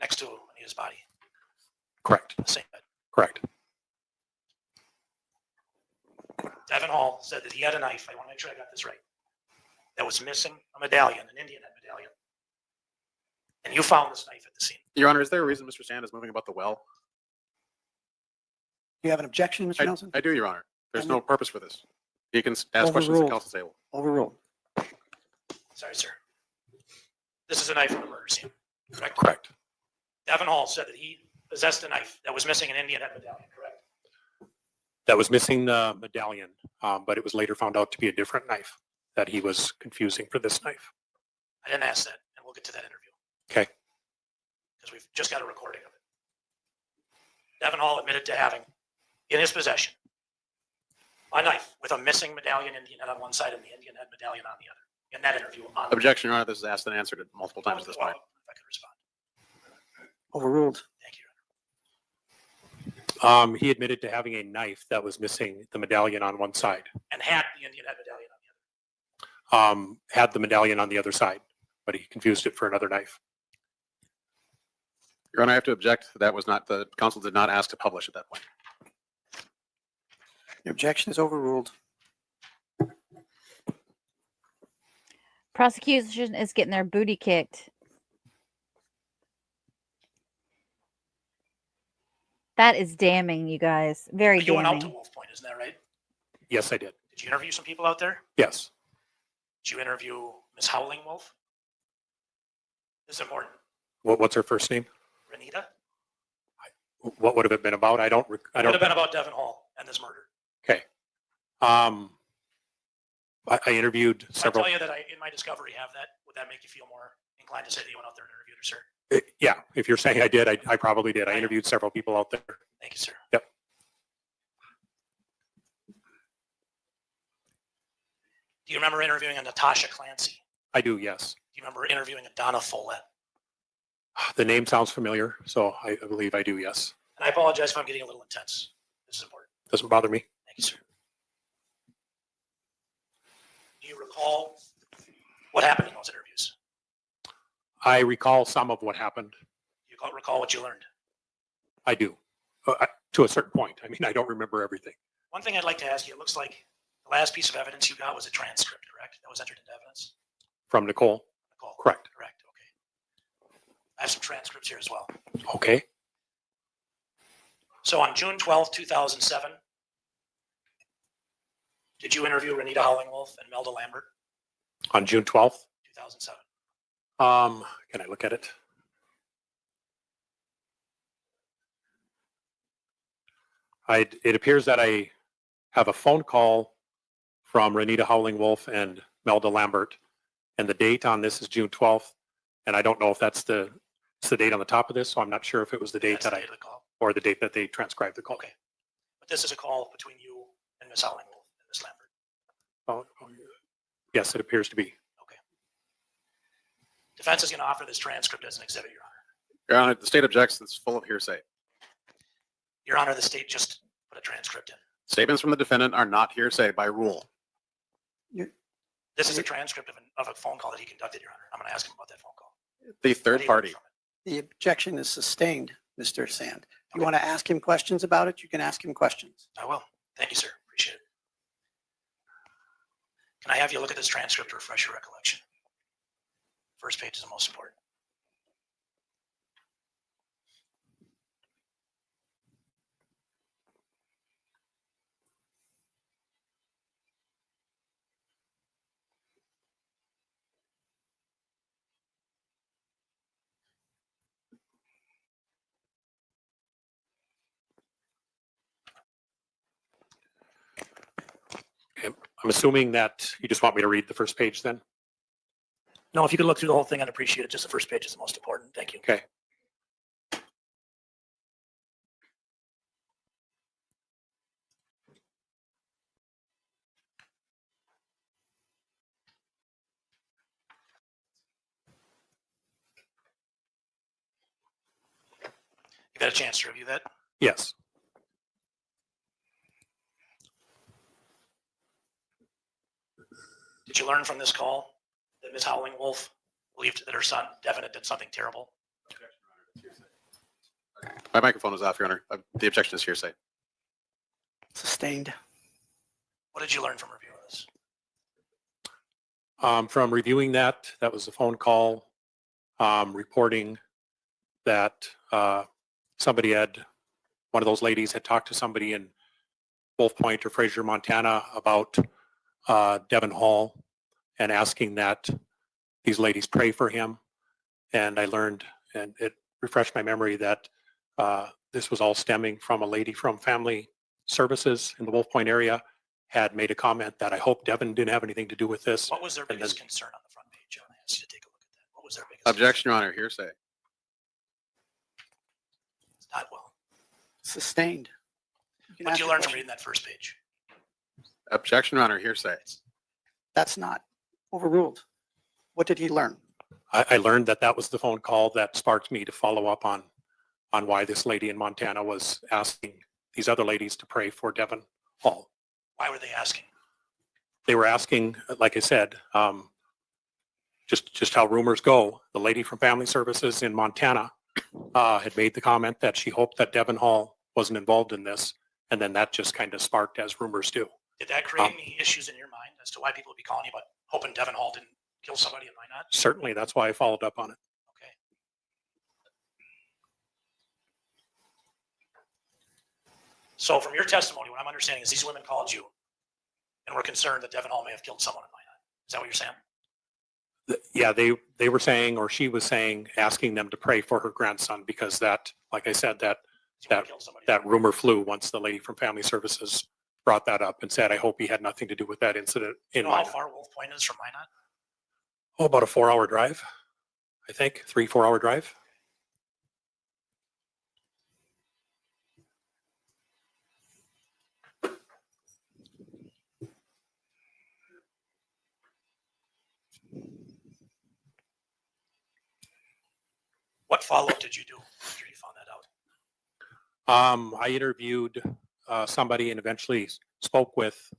Next to Anita's body. Correct. The same bed. Correct. Devin Hall said that he had a knife. I want to make sure I got this right. That was missing a medallion, an Indian head medallion. And you found this knife at the scene. Your Honor, is there a reason Mr. Sand is moving about the well? You have an objection, Mr. Nelson? I do, Your Honor. There's no purpose for this. He can ask questions to counsel table. Overruled. Sorry, sir. This is a knife from the murder scene, correct? Correct. Devin Hall said that he possessed a knife that was missing an Indian head medallion, correct? That was missing the medallion, but it was later found out to be a different knife that he was confusing for this knife. I didn't ask that, and we'll get to that interview. Okay. Because we've just got a recording of it. Devin Hall admitted to having in his possession a knife with a missing medallion Indian head on one side and the Indian head medallion on the other. In that interview. Objection, Your Honor. This is asked and answered multiple times at this point. If I could respond. Overruled. Thank you. He admitted to having a knife that was missing the medallion on one side. And had the Indian head medallion on the other. Had the medallion on the other side, but he confused it for another knife. Your Honor, I have to object. That was not, the counsel did not ask to publish at that point. The objection is overruled. Prosecution is getting their booty kicked. That is damning, you guys. Very You went out to damning. Wolf Point, isn't that right? Yes, I did. Did you interview some people out there? Yes. Did you interview Miss Howling Wolf? This is important. What's her first name? Renita? What would have it been about? I don't. It would have been about Devin Hall and this murder. Okay. I interviewed If several. I tell you that I, in my discovery, have that, would that make you feel more inclined to say that you went out there and interviewed her, sir? Yeah, if you're saying I did, I probably did. I interviewed several people out there. Thank you, sir. Yep. Do you remember interviewing a Natasha Clancy? I do, yes. Do you remember interviewing a Donna Follett? The name sounds familiar, so I believe I do, yes. And I apologize if I'm getting a little intense. This is important. Doesn't bother me. Thank you, sir. Do you recall what happened in those interviews? I recall some of what happened. Do you recall what you learned? I do, to a certain point. I mean, I don't remember everything. One thing I'd like to ask you, it looks like the last piece of evidence you got was a transcript, correct? That was entered into evidence? From Nicole? Nicole. Correct. Correct, okay. I have some transcripts here as well. Okay. So on June 12th, 2007, did you interview Renita Hollingwolf and Melda Lambert? On June 12th? 2007. Can I look at it? It appears that I have a phone call from Renita Hollingwolf and Melda Lambert, and the date on this is June 12th, and I don't know if it's the date on the top of this, so I'm not sure if it was the date That's the date of the call. or the date that they transcribed the call. Okay. But this is a call between you and Ms. Hollingwolf and Ms. Lambert. Yes, it appears to be. Defense is going to offer this transcript as an exhibit, Your Honor. Your Honor, the state objects. It's full of hearsay. Your Honor, the state just put a transcript in. Statements from the defendant are not hearsay by rule. This is a transcript of a phone call that he conducted, Your Honor. I'm going to ask him about that phone call. The third party. The objection is sustained, Mr. Sand. If you want to ask him questions about it, you can ask him questions. I will. Thank you, sir. Appreciate it. Can I have you look at this transcript to refresh your recollection? First page is the most important. I'm assuming that you just want me to read the first page then? No, if you could look through the whole thing, I'd appreciate it. Just the first page is the most important. Thank you. Okay. You got a chance to review that? Yes. Did you learn from this call that Ms. Hollingwolf believed that her son, Devin, had done something terrible? My microphone is off, Your Honor. The objection is hearsay. Sustained. What did you learn from reviewing this? From reviewing that was a phone call reporting that one of those ladies had talked to somebody in Wolf Point or Fraser, Montana about Devin Hall and asking that these ladies pray for him. And I learned, and it refreshed my memory, that this was all stemming from a lady from Family Services in the Wolf Point area had made a comment that I hope Devin didn't have anything to do with this. What was their biggest concern on the front page? I want to ask you to take a look at that. What was their biggest Objection, Your Honor. Hearsay. It's not well. Sustained. What did you learn from reading that first page? Objection, Your Honor. Hearsay. That's not overruled. What did he learn? I learned that was the phone call that sparked me to follow up on why this lady in Montana was asking these other ladies to pray for Devin Hall. Why were they asking? They were asking, like I said, just how rumors go. The lady from Family Services in Montana had made the comment that she hoped that Devin Hall wasn't involved in this, and then that just kind of sparked as rumors do. Did that create any issues in your mind as to why people would be calling you about hoping Devin Hall didn't kill somebody and why not? Certainly, that's why I followed up on it. Okay. So from your testimony, what I'm understanding is these women called you and were concerned that Devin Hall may have killed someone and why not? Is that what you're saying? Yeah, they were saying, or she was saying, asking them to pray for her grandson because that, like I said, that rumor flew once the lady from Family Services brought that up and said, I hope he had nothing to do with that incident You in know how Minot. far Wolf Point is from Minot? Oh, about a 4-hour drive, I think, 3-4 hour drive. What follow-up did you do after you found that out? I interviewed somebody and eventually spoke with,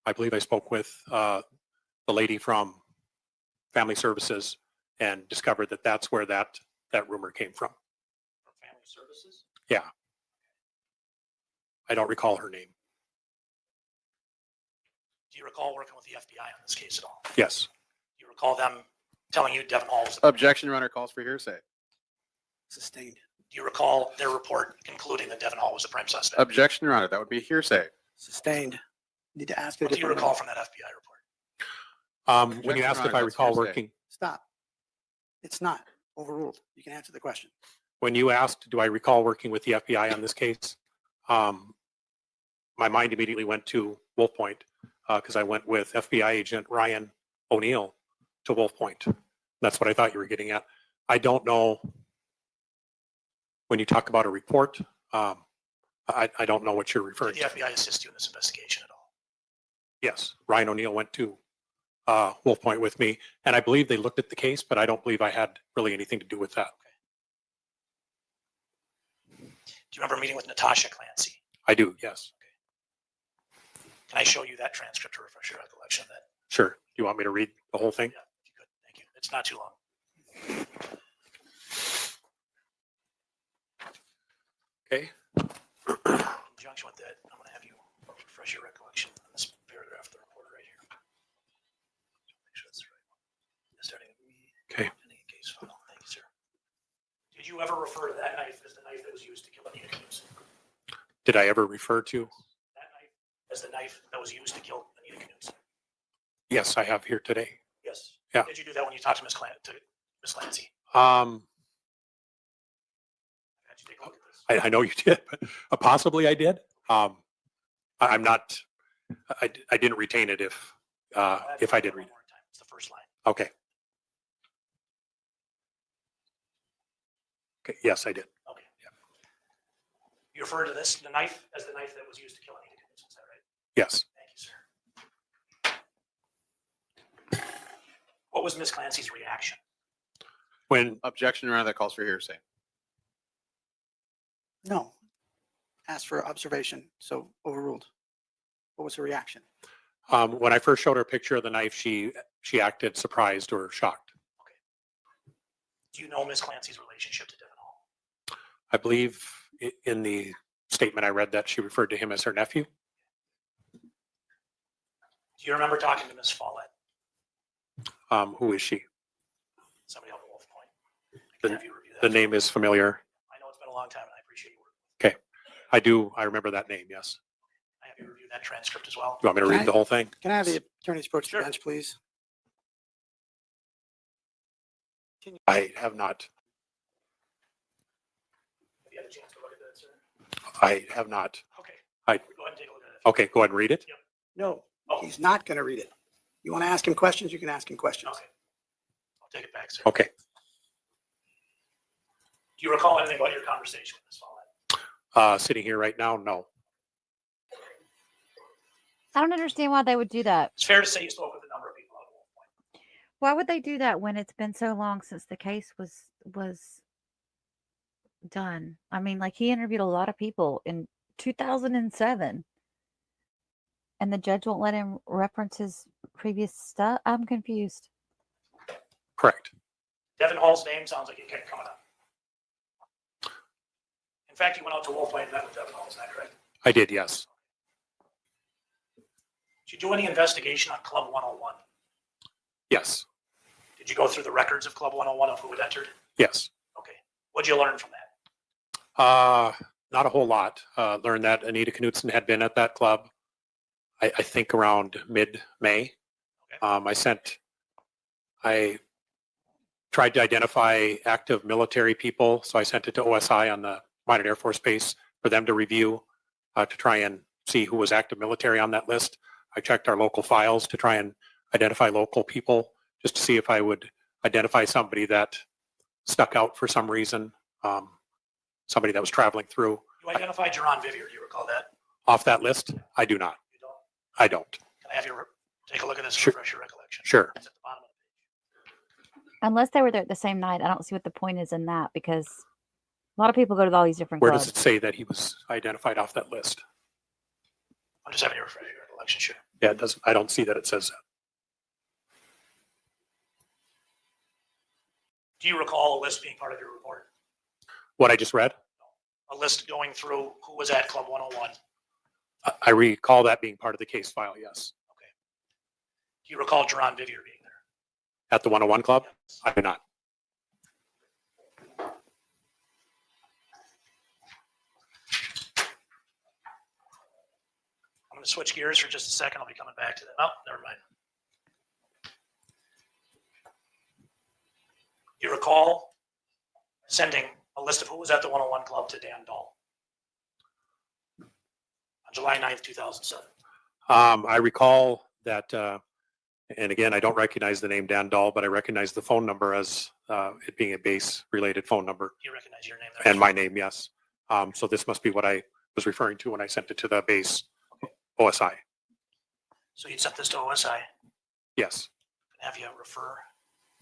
I believe I spoke with the lady from Family Services and discovered that that's where that rumor came from. From Family Services? Yeah. I don't recall her name. Do you recall working with the FBI on this case at all? Yes. Do you recall them telling you Devin Hall was? Objection, Your Honor, calls for hearsay. Sustained. Do you recall their report concluding that Devin Hall was a prime suspect? Objection, Your Honor, that would be hearsay. Sustained. Need to ask a What do you different recall way. from that FBI report? When you Objection, asked Your if I Honor, that's recall hearsay. working, Stop. It's not overruled. You can answer the question. when you asked, do I recall working with the FBI on this case? My mind immediately went to Wolf Point because I went with FBI agent Ryan O'Neill to Wolf Point. That's what I thought you were getting at. I don't know when you talk about a report. I don't know what you're referring Did the to. FBI assist you in this investigation at all? Yes, Ryan O'Neill went to Wolf Point with me, and I believe they looked at the case, but I don't believe I had really anything to do with that. Do you remember meeting with Natasha Clancy? I do, yes. Can I show you that transcript to refresh your recollection of that? Sure. Do you want me to read the whole thing? Yeah, if you could. Thank you. It's not too long. Okay. In conjunction with that, I'm going to have you refresh your recollection on this paragraph of the report right here. Make sure it's the right one. Starting with me. Okay. Pending a case file. Thank you, sir. Did you ever refer to that knife as the knife that was used to kill Anita Knutson? Did I ever refer to? That knife as the knife that was used to kill Anita Knutson? Yes, I have here today. Yes. Yeah. Did you do that when you talked to Miss Clancy? Had you take a look at this? I know you did, but possibly I did. I'm not. I didn't retain it if I did read it. It's the first line. Okay. Okay. Yes, I did. Okay. Yeah. You refer to this, the knife, as the knife that was used to kill Anita Knutson, is that right? Yes. Thank you, sir. What was Miss Clancy's reaction? When Objection, Your Honor, that calls for hearsay. No. Ask for observation. So overruled. What was her reaction? when I first showed her a picture of the knife, she acted surprised or shocked. Do you know Miss Clancy's relationship to Devin Hall? I believe in the statement I read that she referred to him as her nephew. Do you remember talking to Miss Follett? Who is she? Somebody up at Wolf Point. The name is familiar. I know it's been a long time, and I appreciate your work. Okay. I do. I remember that name. Yes. I have you review that transcript as well. You want me to read the whole thing? Can I have the attorneys approach the bench, please? I have not. Have you had a chance to look at that, sir? I have not. Okay. I, Go ahead and take a look at it. okay. Go ahead and read it. No, he's not going to read it. You want to ask him questions, you can ask him questions. Okay. I'll take it back, sir. Okay. Do you recall anything about your conversation with Miss Follett? Sitting here right now, no. I don't understand why they would do that. It's fair to say you spoke with a number of people at Wolf Point. Why would they do that when it's been so long since the case was done? I mean, like he interviewed a lot of people in 2007, and the judge won't let him reference his previous stuff. I'm confused. Correct. Devin Hall's name sounds like it kept coming up. In fact, you went out to Wolf Point and met with Devin Hall, is that correct? I did. Yes. Did you do any investigation on Club 101? Yes. Did you go through the records of Club 101 of who had entered? Yes. Okay. What'd you learn from that? Not a whole lot. Learned that Anita Knutson had been at that club, I think around mid-May. I tried to identify active military people, so I sent it to OSI on the Minot Air Force Base for them to review, to try and see who was active military on that list. I checked our local files to try and identify local people, just to see if I would identify somebody that stuck out for some reason, somebody that was traveling through. You identified Jerron Vivier, do you recall that? Off that list? I do not. You don't? I don't. Can I have you take a look at this Sure. to refresh your recollection? Sure. It's at the bottom of Unless they were there the same night, I don't see what the point is in that, because a lot of people go to all these different Where clubs. does it say that he was identified off that list? I'm just having you refresh your recollection, sure. Yeah, it doesn't. I don't see that it says that. Do you recall a list being part of your report? What I just read? A list going through who was at Club 101? I recall that being part of the case file, yes. Do you recall Jerron Vivier being there? At the 101 Club? I do not. I'm going to switch gears for just a second. I'll be coming back to that. Oh, never mind. You recall sending a list of who was at the 101 Club to Dan Dahl on July 9th, 2007? I recall that, and again, I don't recognize the name Dan Dahl, but I recognize the phone number as it being a base-related phone number. You recognize your name there? And my name, yes. So this must be what I was referring to when I sent it to the base OSI. So you'd sent this to OSI? Yes. And have you refer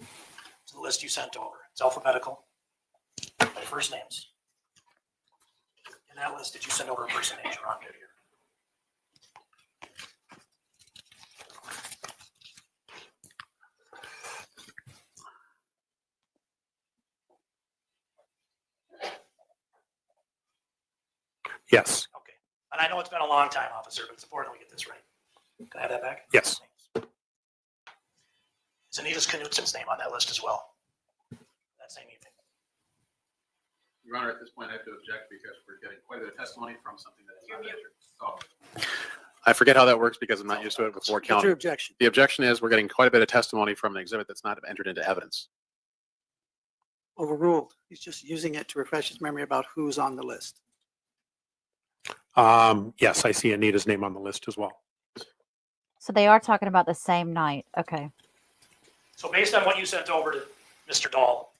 to the list you sent over? It's alphabetical by first names. In that list, did you send over a person named Jerron Vivier? Yes. Okay. And I know it's been a long time, officer, but it's important we get this right. Can I have that back? Yes. Is Anita Knutson's name on that list as well? That same evening. Your Honor, at this point, I have to object because we're getting quite a bit of testimony from something that is not measured. So I forget how that works because I'm not used to it before What's your counting. objection? The objection is we're getting quite a bit of testimony from an exhibit that's not entered into evidence. Overruled. He's just using it to refresh his memory about who's on the list. Yes, I see Anita's name on the list as well. So they are talking about the same night. Okay. So based on what you sent over to Mr. Dahl,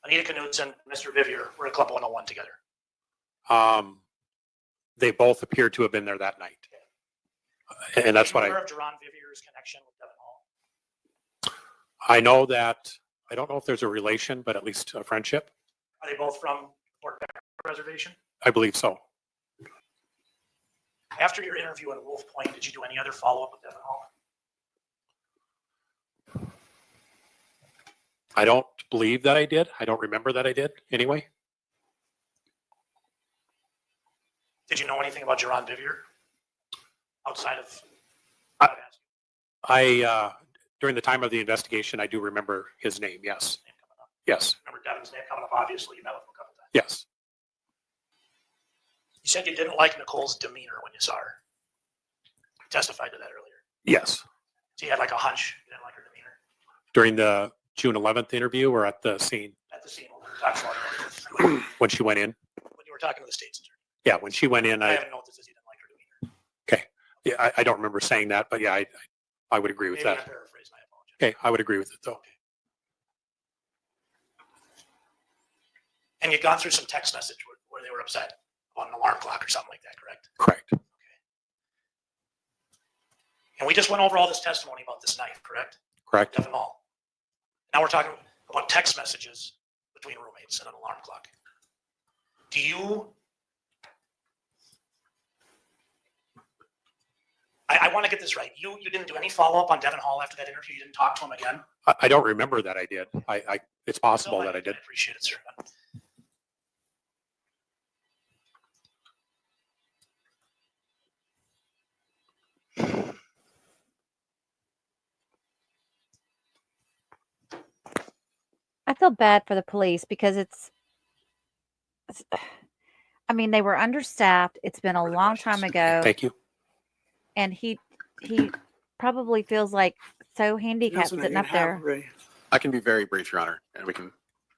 Anita Knutson, Mr. Vivier were at Club 101 together. They both appear to have been there that night. And that's what Are you aware of Jerron Vivier's connection with Devin Hall? I know that, I don't know if there's a relation, but at least a friendship. Are they both from Fort Bear Reservation? I believe so. After your interview in Wolf Point, did you do any other follow-up with Devin Hall? I don't believe that I did. I don't remember that I did anyway. Did you know anything about Jerron Vivier outside of? During the time of the investigation, I do remember his name. Yes. Yes. Remember Devin's name coming up? Obviously, you met with him a couple times. Yes. You said you didn't like Nicole's demeanor when you saw her. You testified to that earlier. Yes. So you had like a hunch. You didn't like her demeanor. During the June 11th interview or at the scene? At the scene when we were talking about it. When she went in? When you were talking to the state's attorney. Yeah, when she went in, I I, haven't noticed this. You didn't like her demeanor. okay. Yeah, I don't remember saying that, but yeah, I would agree with Maybe I that. paraphrased. I apologize. Okay, I would agree with it though. And you'd gone through some text message where they were upset on an alarm clock or something like that, correct? Correct. And we just went over all this testimony about this night, correct? Correct. Devin Hall. Now we're talking about text messages between roommates and an alarm clock. Do you? I want to get this right. You didn't do any follow-up on Devin Hall after that interview? You didn't talk to him again? I don't remember that I did. It's possible that I did. I appreciate it, sir. I feel bad for the police because I mean, they were understaffed. It's been a long time ago. Thank you. And he probably feels like so handicapped sitting up there. I can be very brief, Your Honor, and we can.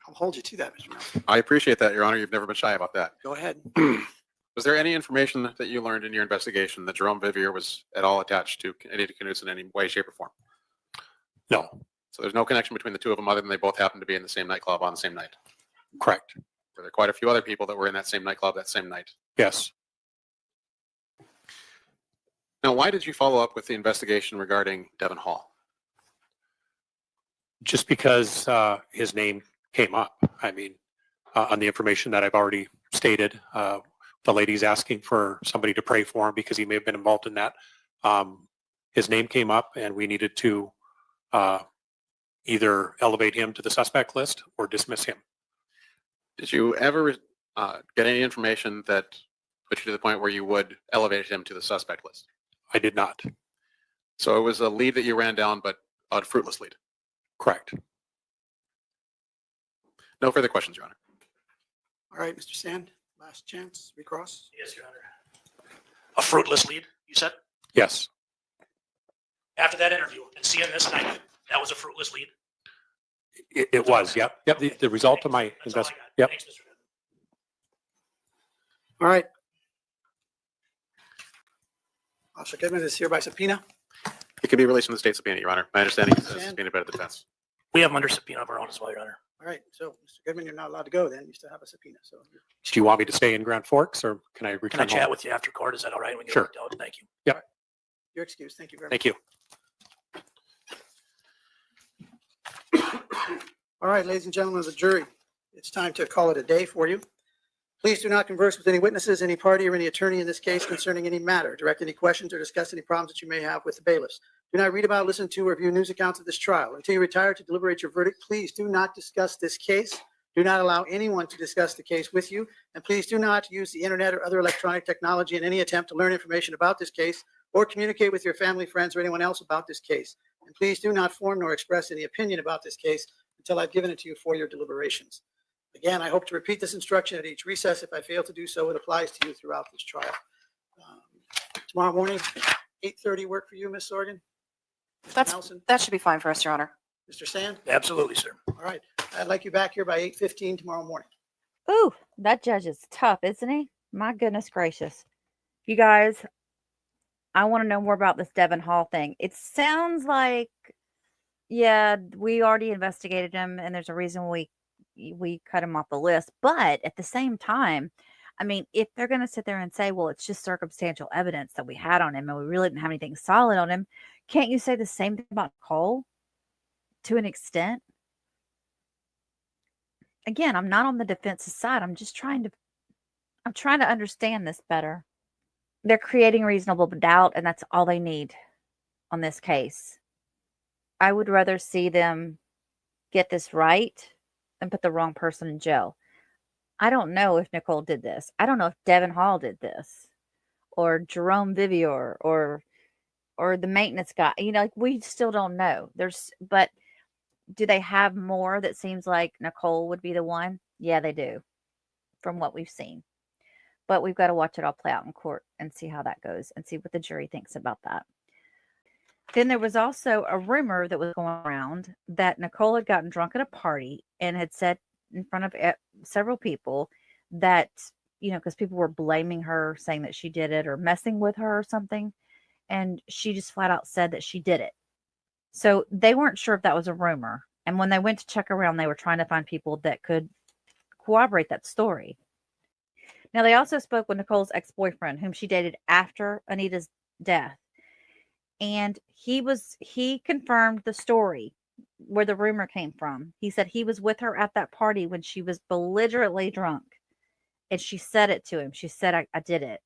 I'll hold you to that, Mr. Nelson. I appreciate that, Your Honor. You've never been shy about that. Go ahead. Was there any information that you learned in your investigation that Jerome Vivier was at all attached to Anita Knutson in any way, shape, or form? No. So there's no connection between the two of them other than they both happened to be in the same nightclub on the same night. Correct. Were there quite a few other people that were in that same nightclub that same night? Yes. Now, why did you follow up with the investigation regarding Devin Hall? Just because his name came up. I mean, on the information that I've already stated, the lady's asking for somebody to pray for him because he may have been involved in that. His name came up and we needed to either elevate him to the suspect list or dismiss him. Did you ever get any information that put you to the point where you would elevate him to the suspect list? I did not. So it was a lead that you ran down, but a fruitless lead. Correct. No further questions, Your Honor. All right, Mr. Sand, last chance, recross. Yes, Your Honor. A fruitless lead, you said? Yes. After that interview and seeing this night, that was a fruitless lead? It was, yep. Yep, the result of my investment. Yep. Thanks, Mr. All right. Officer Goodman is here by subpoena. He can be released from the state subpoena, Your Honor. My understanding is it's subpoenaed by the defense. We have him under subpoena of our own as well, Your Honor. All right, so Mr. Goodman, you're not allowed to go then. You still have a subpoena. So Do you want me to stay in Grand Forks or can I return Can I chat home? with you after court? Is that all right? We can Sure. work it out. Thank you. Yep. you're excused. Thank you very Thank much. you. All right, ladies and gentlemen of the jury, it's time to call it a day for you. Please do not converse with any witnesses, any party, or any attorney in this case concerning any matter. Direct any questions or discuss any problems that you may have with the bailiffs. Do not read about, listen to, or view news accounts of this trial. Until you retire to deliberate your verdict, please do not discuss this case. Do not allow anyone to discuss the case with you. And please do not use the internet or other electronic technology in any attempt to learn information about this case or communicate with your family, friends, or anyone else about this case. And please do not form nor express any opinion about this case until I've given it to you for your deliberations. Again, I hope to repeat this instruction at each recess. If I fail to do so, it applies to you throughout this trial. Tomorrow morning, 8:30 work for you, Ms. Sorgan? Nelson? That should be fine for us, Your Honor. Mr. Sand? Absolutely, sir. All right. I'd like you back here by 8:15 tomorrow morning. Ooh, that judge is tough, isn't he? My goodness gracious. You guys, I want to know more about this Devin Hall thing. It sounds like, yeah, we already investigated him and there's a reason we cut him off the list. But at the same time, I mean, if they're going to sit there and say, well, it's just circumstantial evidence that we had on him and we really didn't have anything solid on him, can't you say the same thing about Nicole to an extent? Again, I'm not on the defensive side. I'm trying to understand this better. They're creating reasonable doubt, and that's all they need on this case. I would rather see them get this right than put the wrong person in jail. I don't know if Nicole did this. I don't know if Devin Hall did this, or Jerome Vivier, or the maintenance guy. You know, like, we still don't know. But do they have more that seems like Nicole would be the one? Yeah, they do, from what we've seen. But we've got to watch it all play out in court and see how that goes and see what the jury thinks about that. Then there was also a rumor that was going around that Nicole had gotten drunk at a party and had said in front of several people that, you know, because people were blaming her, saying that she did it or messing with her or something. And she just flat out said that she did it. So they weren't sure if that was a rumor. And when they went to check around, they were trying to find people that could corroborate that story. Now, they also spoke with Nicole's ex-boyfriend, whom she dated after Anita's death. And he confirmed the story where the rumor came from. He said he was with her at that party when she was belligerently drunk. And she said it to him. She said, I did it.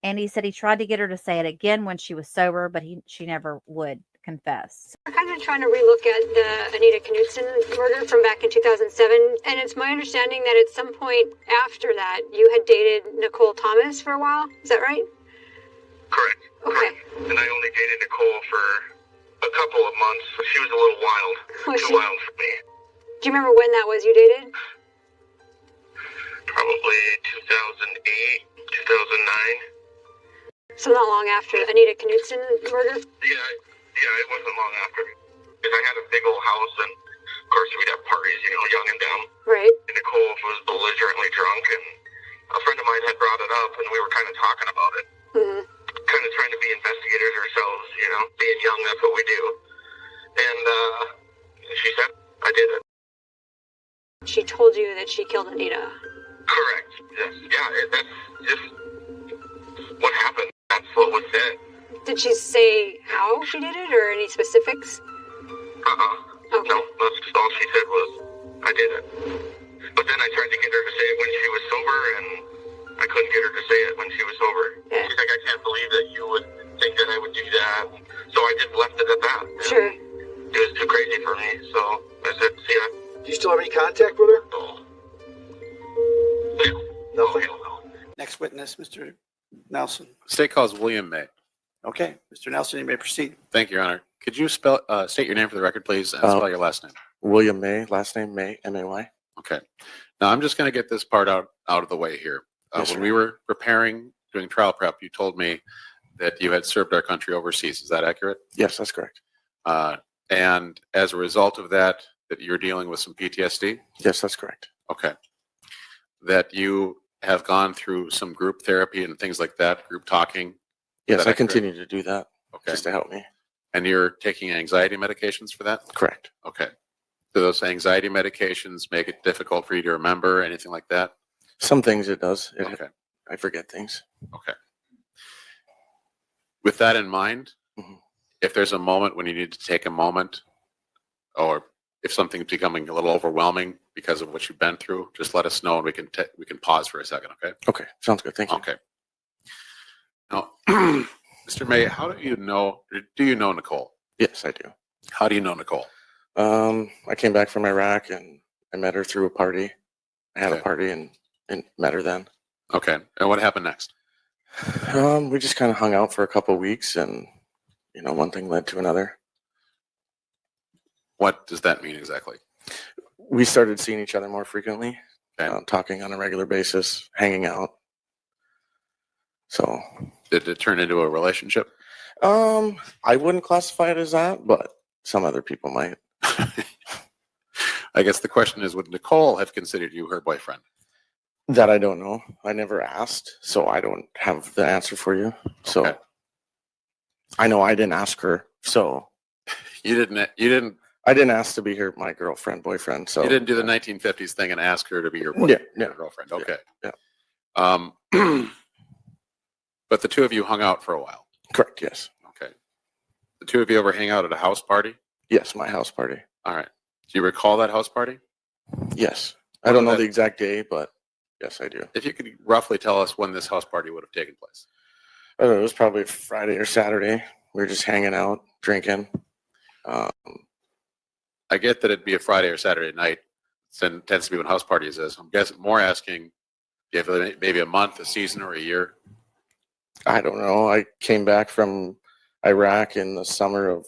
And he said he tried to get her to say it again when she was sober, but she never would confess. We're kind of trying to relook at the Anita Knutson murder from back in 2007. And it's my understanding that at some point after that, you had dated Nicole Thomas for a while. Is that right? Correct. Okay. Correct. And I only dated Nicole for a couple of months. She was a little wild. Too wild for me. Do you remember when that was you dated? Probably 2008, 2009. So not long after the Anita Knutson murder? Yeah, it wasn't long after. Because I had a big old house, and of course we'd have parties, you know, young and dumb. Right. And Nicole was belligerently drunk, and a friend of mine had brought it up, and we were kind of talking about it. Kind of trying to be investigators ourselves, you know, being young, that's what we do. And she said, I did it. She told you that she killed Anita. Correct. Yes. Yeah, that's just what happened. That's what was said. Did she say how she did it or any specifics? Okay. No, that's all she said was, I did it. But then I tried to get her to say it when she was sober, and I couldn't get her to say it when she was sober. Yeah. She's like, I can't believe that you would think that I would do that. So I just left it at that. Sure. It was too crazy for me, so I said, see ya. Do you still have any contact with her? No, hell no. Next witness, Mr. Nelson. State calls William May. Okay, Mr. Nelson, you may proceed. Thank you, Your Honor. Could you state your name for the record, please, and spell your last name? William May, last name May, M-A-Y. Okay. Now, I'm just going to get this part out of the way here. Yes, when sir. we were doing trial prep, you told me that you had served our country overseas. Is that accurate? Yes, that's correct. And as a result of that you're dealing with some PTSD? Yes, that's correct. Okay. That you have gone through some group therapy and things like that, group talking? Yes, I continue to do that just to help me. And you're taking anxiety medications for that? Correct. Okay. Do those anxiety medications make it difficult for you to remember anything like that? Some things it does. Okay. I forget things. Okay. With that in mind, if there's a moment when you need to take a moment, or if something's becoming a little overwhelming because of what you've been through, just let us know and we can pause for a second, okay? Okay, sounds good. Thank you. Okay. Now, Mr. May, how do you know Nicole? Yes, I do. How do you know Nicole? I came back from Iraq and I met her through a party. I had a party and met her then. Okay. And what happened next? We just kind of hung out for a couple of weeks and, one thing led to another. What does that mean exactly? We started seeing each other more frequently, talking on a regular basis, hanging out. So, did it turn into a relationship? I wouldn't classify it as that, but some other people might. I guess the question is, would Nicole have considered you her boyfriend? That I don't know. I never asked, so I don't have the answer for you. So I know I didn't ask her. So you didn't. I didn't ask to be my girlfriend, boyfriend. So you didn't do the 1950s thing and ask her to be your girlfriend. Okay. Yeah. But the two of you hung out for a while. Correct. Yes. Okay. The two of you ever hang out at a house party? Yes, my house party. All right. Do you recall that house party? Yes. I don't know the exact day, but yes, I do. If you could roughly tell us when this house party would have taken place. I don't know, it was probably Friday or Saturday. We were just hanging out, drinking. I get that it'd be a Friday or Saturday night. It tends to be when house parties is. I'm guessing more asking, do you have maybe a month, a season, or a year? I don't know. I came back from Iraq in the summer of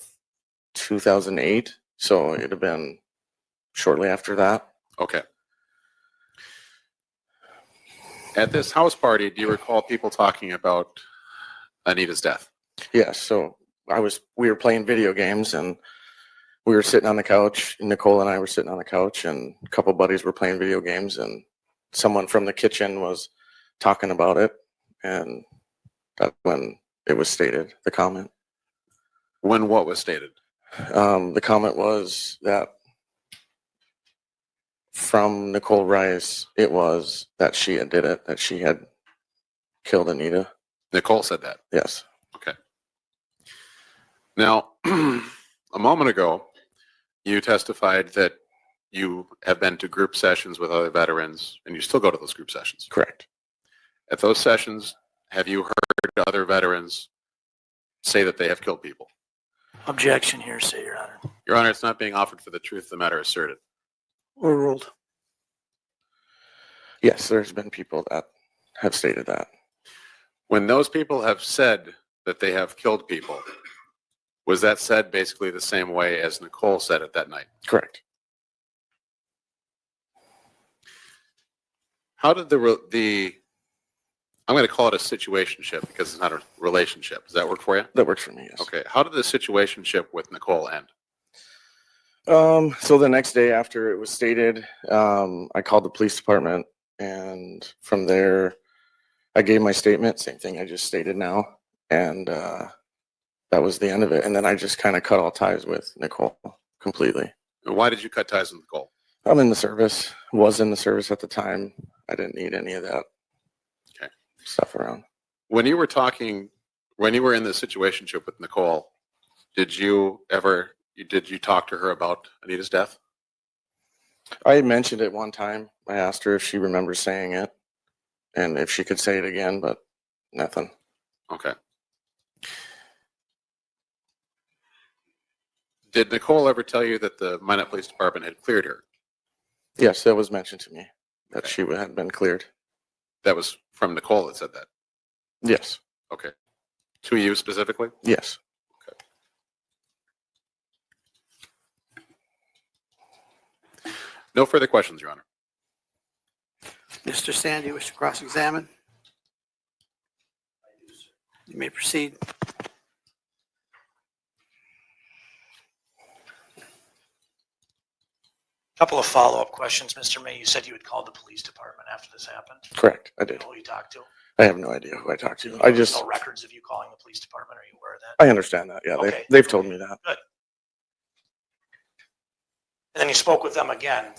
2008, so it'd have been shortly after that. Okay. At this house party, do you recall people talking about Anita's death? Yes. So we were playing video games and we were sitting on the couch. Nicole and I were sitting on the couch and a couple buddies were playing video games and someone from the kitchen was talking about it. And that's when it was stated, the comment. When what was stated? The comment was that from Nichole Rice, it was that she had did it, that she had killed Anita. Nicole said that? Yes. Okay. Now, a moment ago, you testified that you have been to group sessions with other veterans, and you still go to those group sessions. Correct. At those sessions, have you heard other veterans say that they have killed people? Objection here, say Your Honor. Your Honor, it's not being offered for the truth of the matter asserted. Overruled. Yes, there's been people that have stated that. When those people have said that they have killed people, was that said basically the same way as Nicole said it that night? Correct. How did I'm going to call it a situationship because it's not a relationship. Does that work for you? That works for me, yes. Okay. How did the situationship with Nicole end? So the next day after it was stated, I called the police department And from there, I gave my statement, same thing I just stated now. And that was the end of it. And then I just kind of cut all ties with Nicole completely. And why did you cut ties with Nicole? I'm in the service, was in the service at the time. I didn't need any of that stuff around. When you were in the situationship with Nicole, did you talk to her about Anita's death? I mentioned it one time. I asked her if she remembers saying it and if she could say it again, but nothing. Okay. Did Nicole ever tell you that the Minot Police Department had cleared her? Yes, that was mentioned to me, that she had been cleared. That was from Nicole that said that? Yes. Okay. To you specifically? Yes. No further questions, Your Honor. Mr. Sand, you wish to cross-examine? You may proceed. Couple of follow-up questions, Mr. May. You said you had called the police department after this happened. Correct, I did. Who you talked to? I have no idea who I talked to. There's no records of you calling the police department. Are you aware of that? I understand that. Yeah, Okay. they've told me that. Good. And then you spoke with them again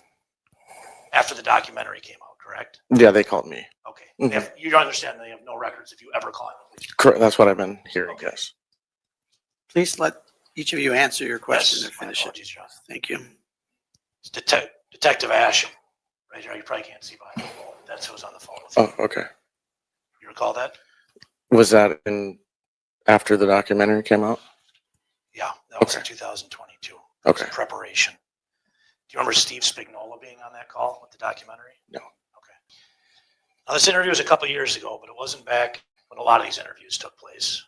after the documentary came out, correct? Yeah, they called me. Okay. Mhm. You understand they have no records of you ever calling the police. Correct. That's what I've been hearing. Yes. Please let each of you answer your question Yes, and finish it. John. Thank you. It's Detective Asham, right here. You probably can't see behind the wall. That's who's on the phone with you. Oh, okay. You recall that? Was that after the documentary came out? Yeah, that was in 2022. It was Okay. in preparation. Do you remember Steve Spignola being on that call with the documentary? No. Okay. Now, this interview was a couple years ago, but it wasn't back when a lot of these interviews took place.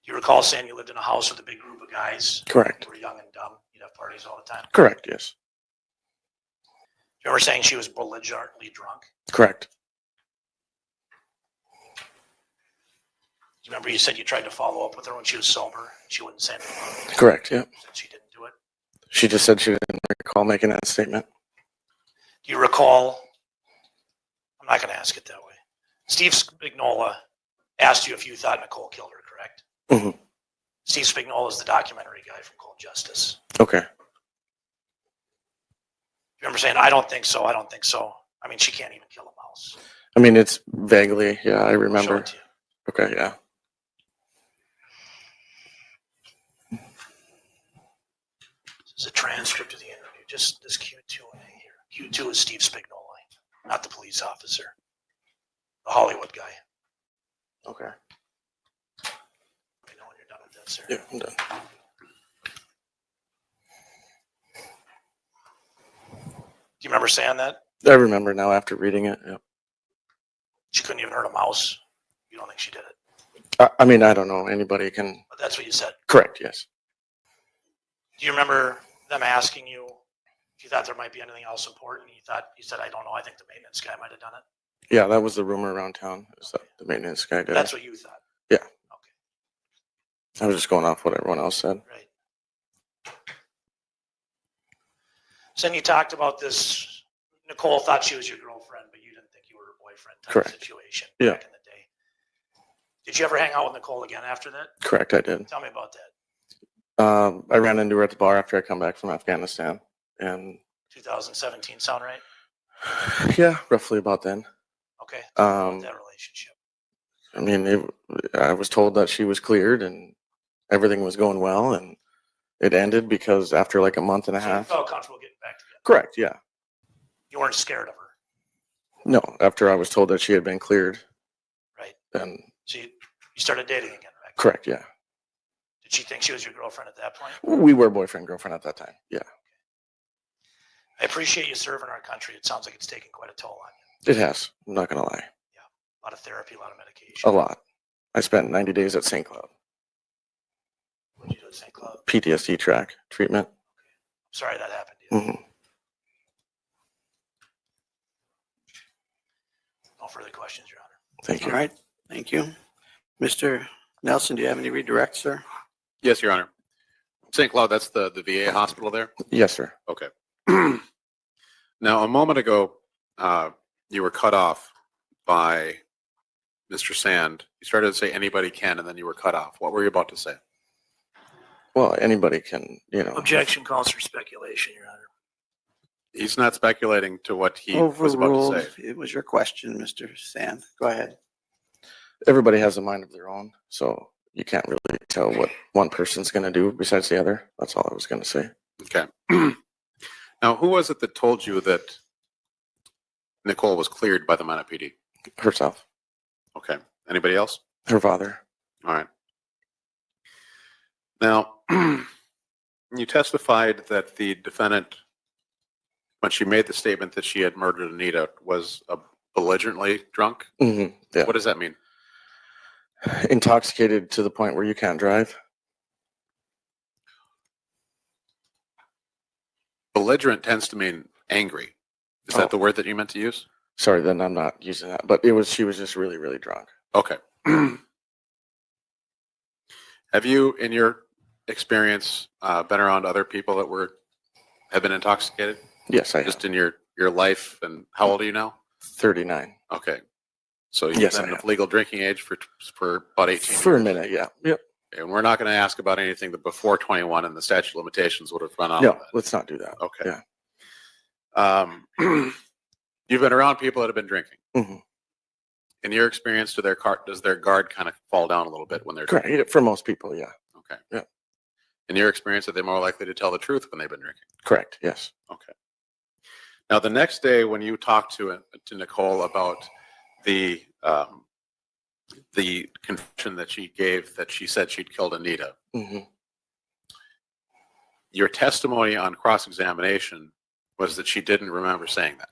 Do you recall saying you lived in a house with a big group of guys? Correct. You were young and dumb. You'd have parties all the time. Correct. Yes. Do you remember saying she was belligerently drunk? Correct. Do you remember you said you tried to follow up with her when she was sober? She wouldn't say anything. Correct. Yeah. Said she didn't do it. She just said she didn't recall making that statement. Do you recall? I'm not going to ask it that way. Steve Spignola asked you if you thought Nicole killed her, correct? Mm-hmm. Steve Spignola is the documentary guy from Cold Justice. Okay. You remember saying, I don't think so, I don't think so. I mean, she can't even kill a mouse. I mean, it's vaguely. Yeah, I remember. Show it to you. Okay. Yeah. This is a transcript of the interview. Just this Q2A here. Q2 is Steve Spignola, not the police officer. The Hollywood guy. Okay. Let me know when you're done with that, sir. Yeah, I'm done. Do you remember saying that? I remember now after reading it. Yeah. She couldn't even hurt a mouse. You don't think she did it? I mean, I don't know. Anybody can. But that's what you said. Correct. Yes. Do you remember them asking you if you thought there might be anything else important? You said, I don't know. I think the maintenance guy might have done it. Yeah, that was the rumor around town. Is that the maintenance guy did? That's it. what you thought. Yeah. Okay. I was just going off what everyone else said. Right. So then you talked about this. Nicole thought she was your girlfriend, but you didn't think you were her boyfriend type Correct. situation Yeah. back in the day. Did you ever hang out with Nicole again after that? Correct. I did. Tell me about that. I ran into her at the bar after I come back from Afghanistan, and 2017 sound right? yeah, roughly about then. Okay. Tell me about that relationship. I mean, I was told that she was cleared and everything was going well, and it ended because after like a month and a So you half. felt comfortable getting back together. Correct. Yeah. You weren't scared of her. No, after I was told that she had been cleared. Right. Then. So you started dating again, right? Correct. Yeah. Did she think she was your girlfriend at that point? We were boyfriend girlfriend at that time. Yeah. I appreciate you serving our country. It sounds like it's taking quite a toll on you. It has. I'm not gonna lie. A lot of therapy, a lot of medication. A lot. I spent 90 days at St. Cloud. What did you do at St. Cloud? PTSD track treatment. Sorry that happened to you. Mm-hmm. No further questions, Your Honor. Thank you. All right. Thank you. Mr. Nelson, do you have any redirects, sir? Yes, Your Honor. St. Cloud, that's the VA hospital there? Yes, sir. Okay. Now, a moment ago, you were cut off by Mr. Sand. You started to say anybody can, and then you were cut off. What were you about to say? Well, anybody can, you know. Objection calls for speculation, Your Honor. He's not speculating to what he was about to Overruled. say. It was your question, Mr. Sand. Go ahead. Everybody has a mind of their own, so you can't really tell what one person's going to do besides the other. That's all I was going to say. Okay. Now, who was it that told you that Nicole was cleared by the Minot PD? Herself. Okay. Anybody else? Her father. All right. Now, you testified that the defendant, when she made the statement that she had murdered Anita, was belligerently drunk. Mm-hmm. Yeah. What does that mean? Intoxicated to the point where you can't drive. Belligerent tends to mean angry. Is that the word that you meant to use? Sorry, then I'm not using that. But she was just really, really drunk. Okay. Have you, in your experience, been around other people that have been intoxicated? Yes, I have. Just in your life. And how old are you now? 39. Okay. So you've Yes, been I of legal drinking age for about 18 years. For a minute, yeah. Yep. And we're not going to ask about anything that before 21 and the statute of limitations would have run out. No, let's not do that. Okay. Yeah. You've been around people that have been drinking. Mm-hmm. In your experience, does their guard kind of fall down a little bit when they're Correct. drinking? For most people, yeah. Okay. Yeah. In your experience, are they more likely to tell the truth when they've been drinking? Correct. Yes. Okay. Now, the next day when you talked to Nicole about the confession that she gave, that she said she'd killed Anita, Mm-hmm. your testimony on cross-examination was that she didn't remember saying that.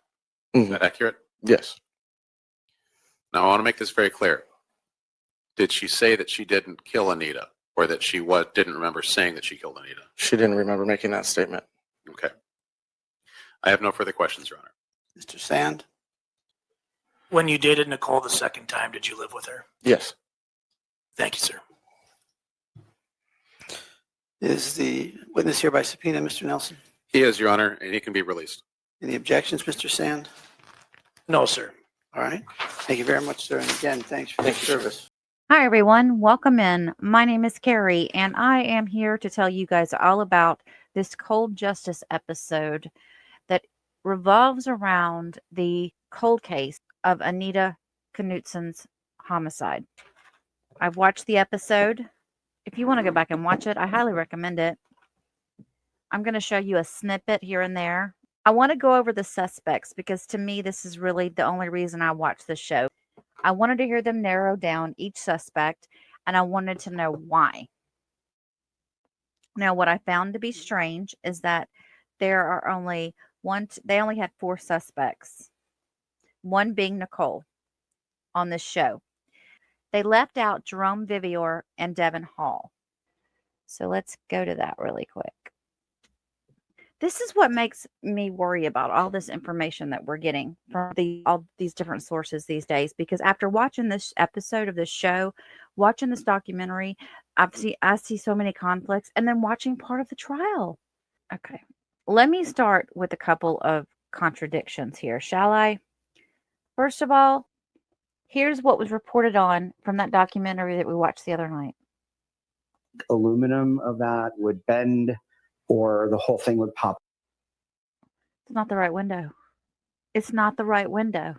Is Mm-hmm. that accurate? Yes. Now, I want to make this very clear. Did she say that she didn't kill Anita, or that she didn't remember saying that she killed Anita? She didn't remember making that statement. Okay. I have no further questions, Your Honor. Mr. Sand? When you dated Nicole the second time, did you live with her? Yes. Thank you, sir. Is the witness here by subpoena, Mr. Nelson? He is, Your Honor, and he can be released. Any objections, Mr. Sand? No, sir. All right. Thank you very much, sir. And again, thanks for your service. Hi, everyone. Welcome in. My name is Carrie, and I am here to tell you guys all about this cold justice episode that revolves around the cold case of Anita Knutson's homicide. I've watched the episode. If you want to go back and watch it, I highly recommend it. I'm going to show you a snippet here and there. I want to go over the suspects because to me, this is really the only reason I watched this show. I wanted to hear them narrow down each suspect, and I wanted to know why. Now, what I found to be strange is that there are only they only had 4 suspects, one being Nicole on this show. They left out Jerome Vivier and Devin Hall. So let's go to that really quick. This is what makes me worry about all this information that we're getting from all these different sources these days, because after watching this episode of this show, watching this documentary, I see so many conflicts, and then watching part of the trial. Okay, let me start with a couple of contradictions here, shall I? First of all, here's what was reported on from that documentary that we watched the other night. Aluminum of that would bend, or the whole thing would pop. It's not the right window. It's not the right window.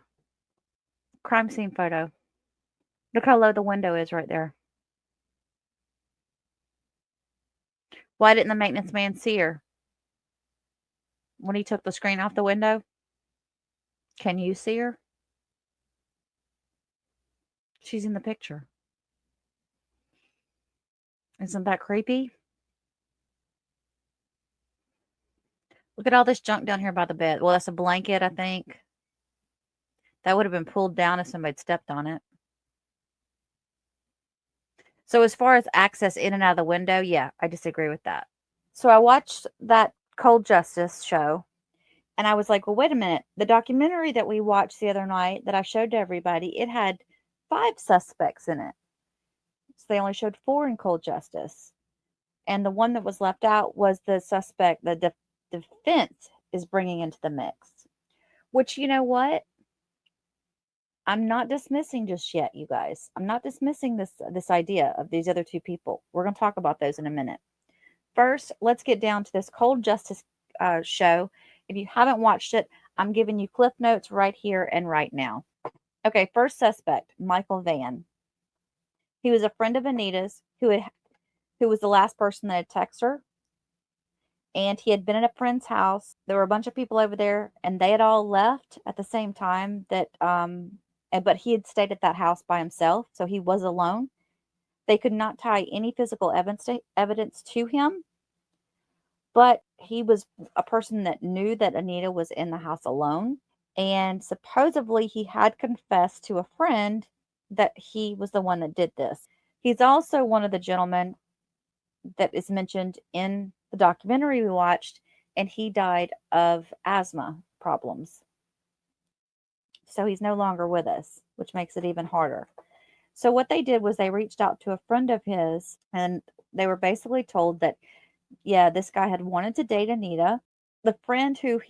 Crime scene photo. Look how low the window is right there. Why didn't the maintenance man see her when he took the screen off the window? Can you see her? She's in the picture. Isn't that creepy? Look at all this junk down here by the bed. Well, that's a blanket, I think. That would have been pulled down if somebody stepped on it. So as far as access in and out of the window, yeah, I disagree with that. So I watched that Cold Justice show, and I was like, well, wait a minute. The documentary that we watched the other night that I showed to everybody, it had 5 suspects in it. So they only showed 4 in Cold Justice. And the one that was left out was the suspect, the defense is bringing into the mix. which, you know what? I'm not dismissing just yet, you guys. I'm not dismissing this idea of these other two people. We're going to talk about those in a minute. First, let's get down to this Cold Justice show. If you haven't watched it, I'm giving you cliff notes right here and right now. Okay, first suspect, Michael Vann. He was a friend of Anita's who was the last person that had texted her. And he had been at a friend's house. There were a bunch of people over there, and they had all left at the same time that but he had stayed at that house by himself, so he was alone. They could not tie any physical evidence to him, but he was a person that knew that Anita was in the house alone, and supposedly he had confessed to a friend that he was the one that did this. He's also one of the gentlemen that is mentioned in the documentary we watched, and he died of asthma problems. So he's no longer with us, which makes it even harder. So what they did was they reached out to a friend of his, and they were basically told that, yeah, this guy had wanted to date Anita. The friend who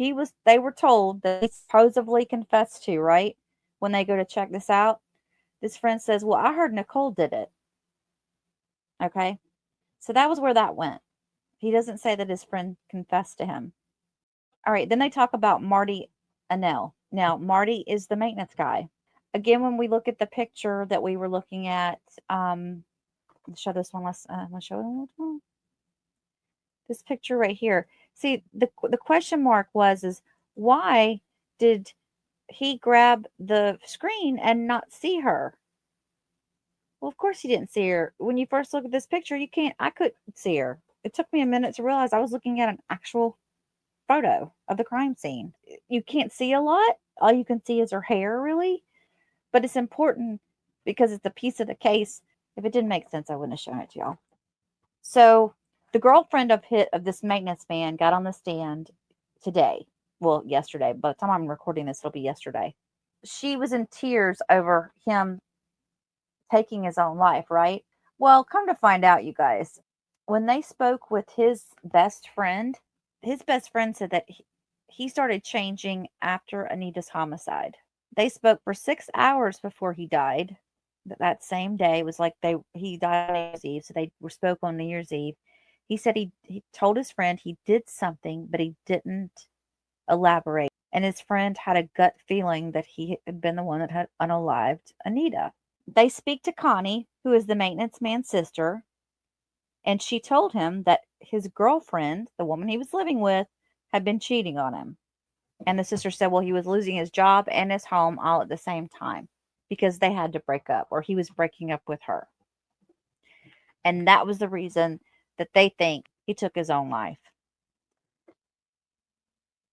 they were told that he supposedly confessed to, right? When they go to check this out, this friend says, well, I heard Nicole did it. Okay. So that was where that went. He doesn't say that his friend confessed to him. All right. Then they talk about Marty Anell. Now, Marty is the maintenance guy. Again, when we look at the picture that we were looking at, let's show this one. Let's show this picture right here. See, the question mark is why did he grab the screen and not see her? Well, of course he didn't see her. When you first look at this picture, I couldn't see her. It took me a minute to realize I was looking at an actual photo of the crime scene. You can't see a lot. All you can see is her hair, really. But it's important because it's a piece of the case. If it didn't make sense, I wouldn't have shown it to y'all. So the girlfriend of this maintenance man got on the stand today. Well, yesterday. By the time I'm recording this, it'll be yesterday. She was in tears over him taking his own life, right? Well, come to find out, you guys, when they spoke with his best friend said that he started changing after Anita's homicide. They spoke for 6 hours before he died. That same day, it was like he died on New Year's Eve, so they spoke on New Year's Eve. He said he told his friend he did something, but he didn't elaborate. And his friend had a gut feeling that he had been the one that had unalived Anita. They speak to Connie, who is the maintenance man's sister, and she told him that his girlfriend, the woman he was living with, had been cheating on him. And the sister said, well, he was losing his job and his home all at the same time because they had to break up, or he was breaking up with her. And that was the reason that they think he took his own life.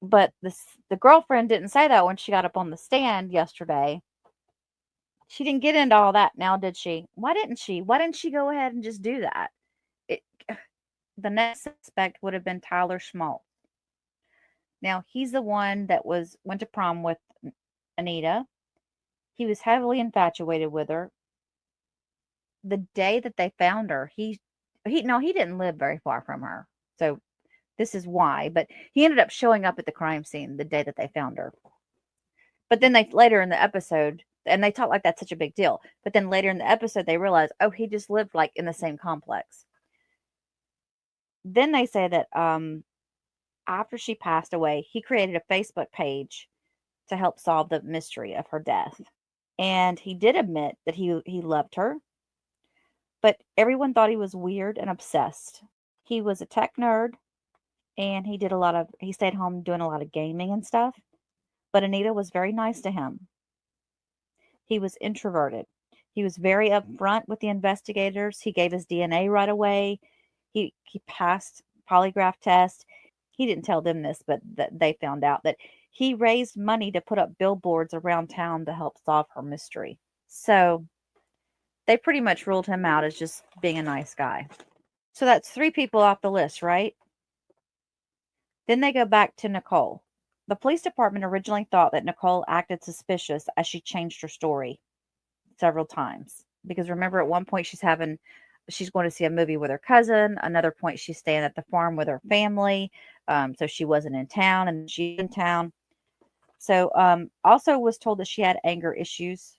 But the girlfriend didn't say that when she got up on the stand yesterday. She didn't get into all that now, did she? Why didn't she? Why didn't she go ahead and just do that? The next suspect would have been Tyler Schmaltz. Now, he's the one that went to prom with Anita. He was heavily infatuated with her. The day that they found her, he didn't live very far from her. So this is why. But he ended up showing up at the crime scene the day that they found her. But then later in the episode, and they talk like that's such a big deal. But then later in the episode, they realize, oh, he just lived like in the same complex. Then they say that after she passed away, he created a Facebook page to help solve the mystery of her death. And he did admit that he loved her, but everyone thought he was weird and obsessed. He was a tech nerd, and he stayed home doing a lot of gaming and stuff. But Anita was very nice to him. He was introverted. He was very upfront with the investigators. He gave his DNA right away. He passed polygraph test. He didn't tell them this, but they found out that he raised money to put up billboards around town to help solve her mystery. So they pretty much ruled him out as just being a nice guy. So that's 3 people off the list, right? Then they go back to Nicole. The police department originally thought that Nicole acted suspicious as she changed her story several times. Because remember, at one point she's going to see a movie with her cousin. Another point, she's staying at the farm with her family. So she wasn't in town, and she's in town. So also was told that she had anger issues.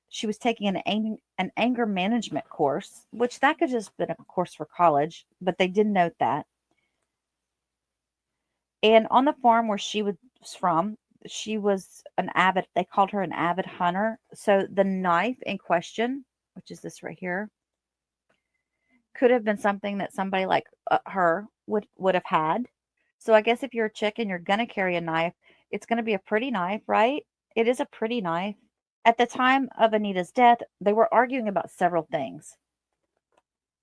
She was taking an anger management course, which that could just been a course for college, but they did note that. And on the farm where she was from, she was they called her an avid hunter. So the knife in question, which is this right here, could have been something that somebody like her would have had. So I guess if you're a chick and you're going to carry a knife, it's going to be a pretty knife, right? It is a pretty knife. At the time of Anita's death, they were arguing about several things.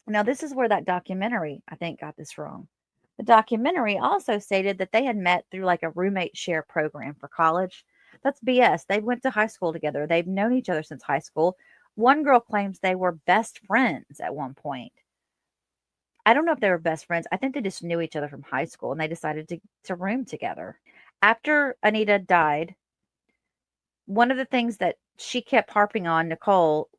Now, this is where that documentary, I think, got this wrong. The documentary also stated that they had met through like a roommate share program for college. That's BS. They went to high school together. They've known each other since high school. One girl claims they were best friends at one point. I don't know if they were best friends. I think they just knew each other from high school and they decided to room together. After Anita died, one of the things that she kept harping on, Nicole,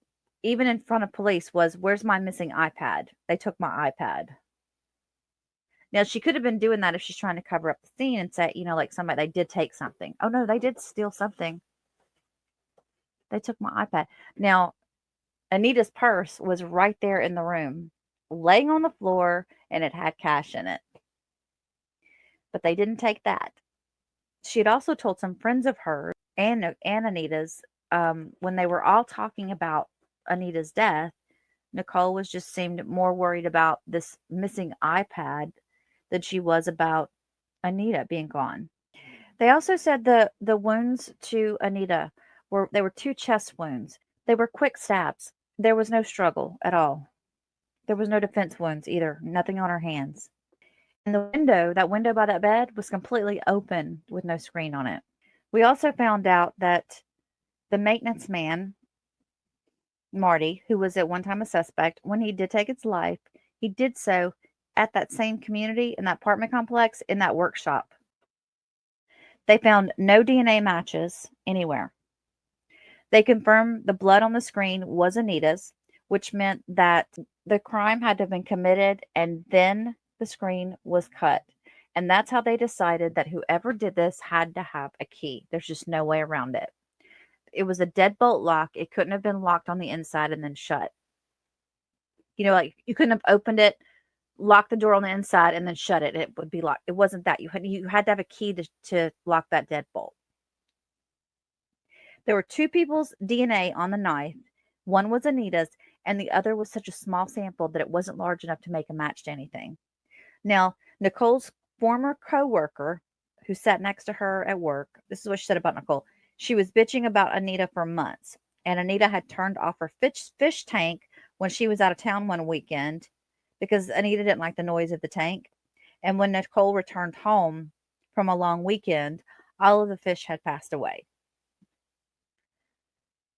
even in front of police, was, where's my missing iPad? They took my iPad. Now, she could have been doing that if she's trying to cover up the scene and say, like somebody, they did take something. Oh, no, they did steal something. They took my iPad. Now, Anita's purse was right there in the room, laying on the floor, and it had cash in it. But they didn't take that. She had also told some friends of hers and Anita's, when they were all talking about Anita's death, Nicole was just seemed more worried about this missing iPad than she was about Anita being gone. They also said the wounds to Anita were 2 chest wounds. They were quick stabs. There was no struggle at all. There was no defense wounds either. Nothing on her hands. And that window by that bed was completely open with no screen on it. We also found out that the maintenance man, Marty, who was at one time a suspect, when he did take his life, he did so at that same community, in that apartment complex, in that workshop. They found no DNA matches anywhere. They confirmed the blood on the screen was Anita's, which meant that the crime had to have been committed and then the screen was cut. And that's how they decided that whoever did this had to have a key. There's just no way around it. It was a deadbolt lock. It couldn't have been locked on the inside and then shut. Like you couldn't have opened it, locked the door on the inside, and then shut it. It would be locked. It wasn't that. You had to have a key to lock that deadbolt. There were 2 people's DNA on the knife. One was Anita's, and the other was such a small sample that it wasn't large enough to make a match to anything. Now, Nicole's former co-worker who sat next to her at work, this is what she said about Nicole. She was bitching about Anita for months, and Anita had turned off her fish tank when she was out of town one weekend because Anita didn't like the noise of the tank. And when Nicole returned home from a long weekend, all of the fish had passed away.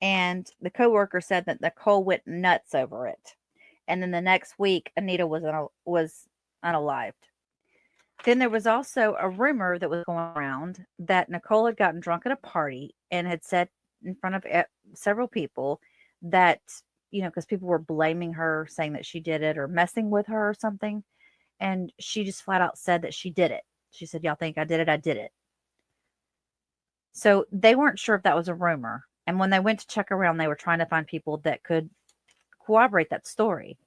And the coworker said that Nicole went nuts over it. And then the next week, Anita was unalived. Then there was also a rumor that was going around that Nicole had gotten drunk at a party and had said in front of several people that, because people were blaming her, saying that she did it or messing with her or something. And she just flat out said that she did it. She said, y'all think I did it? I did it. So they weren't sure if that was a rumor. And when they went to check around, they were trying to find people that could corroborate that story.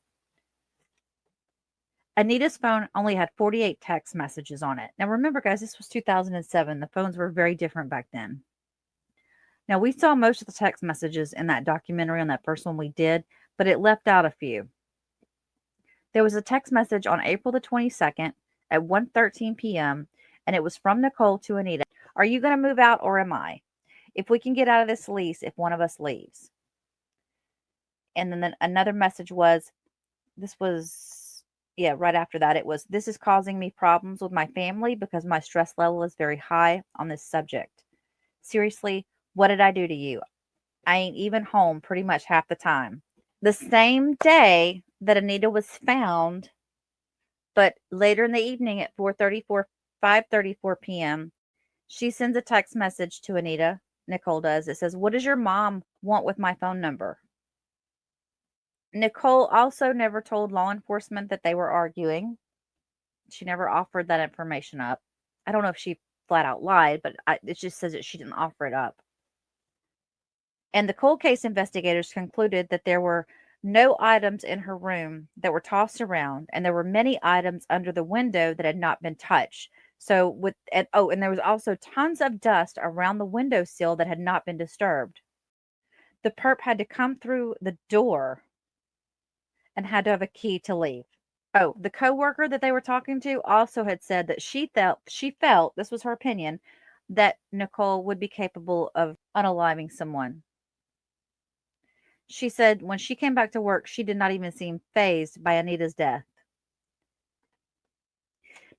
Anita's phone only had 48 text messages on it. Now remember, guys, this was 2007. The phones were very different back then. Now, we saw most of the text messages in that documentary on that first one we did, but it left out a few. There was a text message on April the 22nd at 1:13 p.m., and it was from Nicole to Anita. Are you going to move out or am I? If we can get out of this lease, if one of us leaves. And then another message was, right after that, it was, this is causing me problems with my family because my stress level is very high on this subject. Seriously, what did I do to you? I ain't even home pretty much half the time. The same day that Anita was found, but later in the evening at 5:34 p.m., she sends a text message to Anita. Nicole does. It says, what does your mom want with my phone number? Nicole also never told law enforcement that they were arguing. She never offered that information up. I don't know if she flat out lied, but it just says that she didn't offer it up. And the cold case investigators concluded that there were no items in her room that were tossed around, and there were many items under the window that had not been touched. So and there was also tons of dust around the windowsill that had not been disturbed. The perp had to come through the door and had to have a key to leave. Oh, the coworker that they were talking to also had said that she felt, this was her opinion, that Nicole would be capable of unaliving someone. She said when she came back to work, she did not even seem fazed by Anita's death.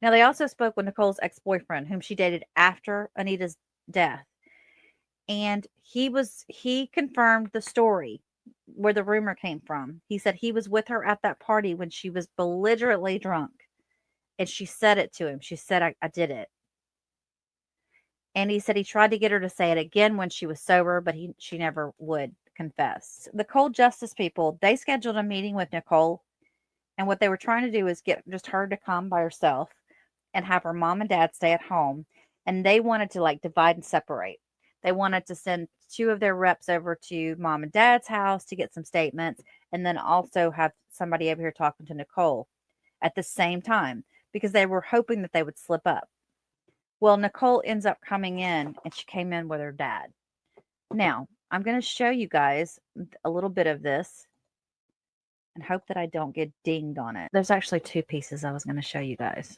Now, they also spoke with Nicole's ex-boyfriend, whom she dated after Anita's death. And he confirmed the story where the rumor came from. He said he was with her at that party when she was belligerently drunk. And she said it to him. She said, I did it. And he said he tried to get her to say it again when she was sober, but she never would confess. The cold justice people, they scheduled a meeting with Nicole. And what they were trying to do is get just her to come by herself and have her mom and dad stay at home. And they wanted to divide and separate. They wanted to send 2 of their reps over to mom and dad's house to get some statements, and then also have somebody over here talking to Nicole at the same time, because they were hoping that they would slip up. Well, Nicole ends up coming in, and she came in with her dad. Now, I'm going to show you guys a little bit of this and hope that I don't get dinged on it. There's actually 2 pieces I was going to show you guys.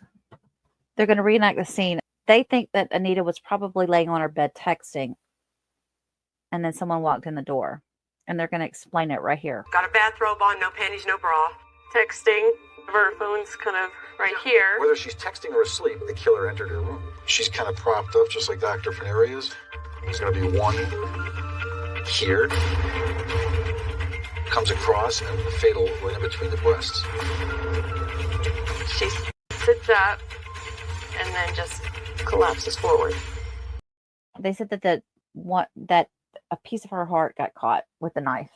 They're going to reenact the scene. They think that Anita was probably laying on her bed texting, and then someone walked in the door, and they're going to explain it right here. Got a bathrobe on, no panties, no bra. Texting. Her phone's kind of right here. Whether she's texting or asleep, the killer entered her room. She's kind of propped up, just like Dr. Faneri is. There's going to be one here, comes across, and the fatal right in between the breasts. She sits up and then just collapses forward. They said that that a piece of her heart got caught with the knife,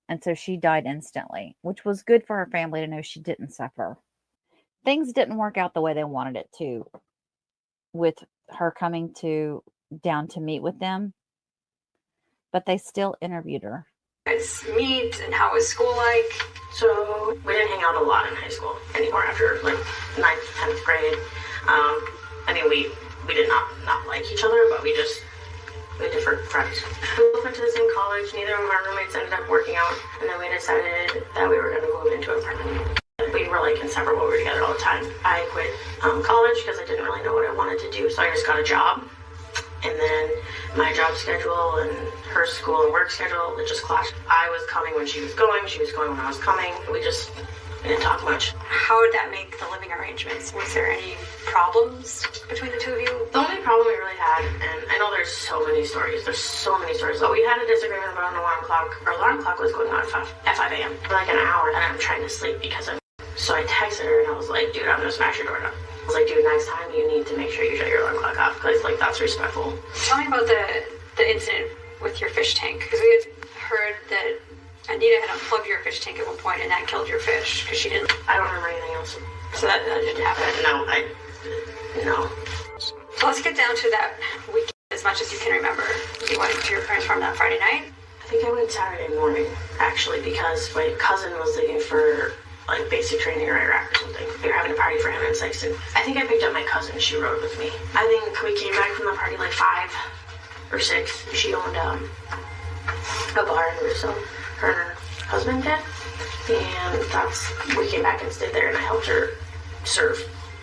and so she died instantly, which was good for her family to know she didn't suffer. Things didn't work out the way they wanted it to, with her coming down to meet with them, but they still interviewed her. Guys meet, and how was school like? So we didn't hang out a lot in high school anymore after 9th, 10th grade. We did not like each other, but we had different friends. We both went to the same college. Neither of our roommates ended up working out, and then we decided that we were going to move into an apartment. We were inseparable. We were together all the time. I quit college because I didn't really know what I wanted to do, so I just got a job. And then my job schedule and her school and work schedule, it just clashed. I was coming when she was going when I was coming. We didn't talk much. How would that make the living arrangements? Was there any problems between the 2 of you? The only problem we really had, and I know there's so many stories, but we had a disagreement about an alarm clock. Our alarm clock was going on at 5 a.m. for an hour, and I'm trying to sleep so I texted her and I was like, dude, I'm gonna smash your door down. I was like, dude, next time you need to make sure you shut your alarm clock off, because that's respectful. Tell me about the incident with your fish tank, because we had heard that Anita had unplugged your fish tank at one point, and that killed your fish because she didn't. I don't remember anything else. So that didn't happen. No. So let's get down to that weekend as much as you can remember. You went to your parents' farm that Friday night. I think I went Saturday morning, actually, because my cousin was leaving for basic training in Iraq or something. They were having a party for him in Sykeston. I think I picked up my cousin. She rode with me. I think we came back from the party 5 or 6. She owned a bar in Russo. Her and her husband did. And we came back and stayed there, and I helped her serve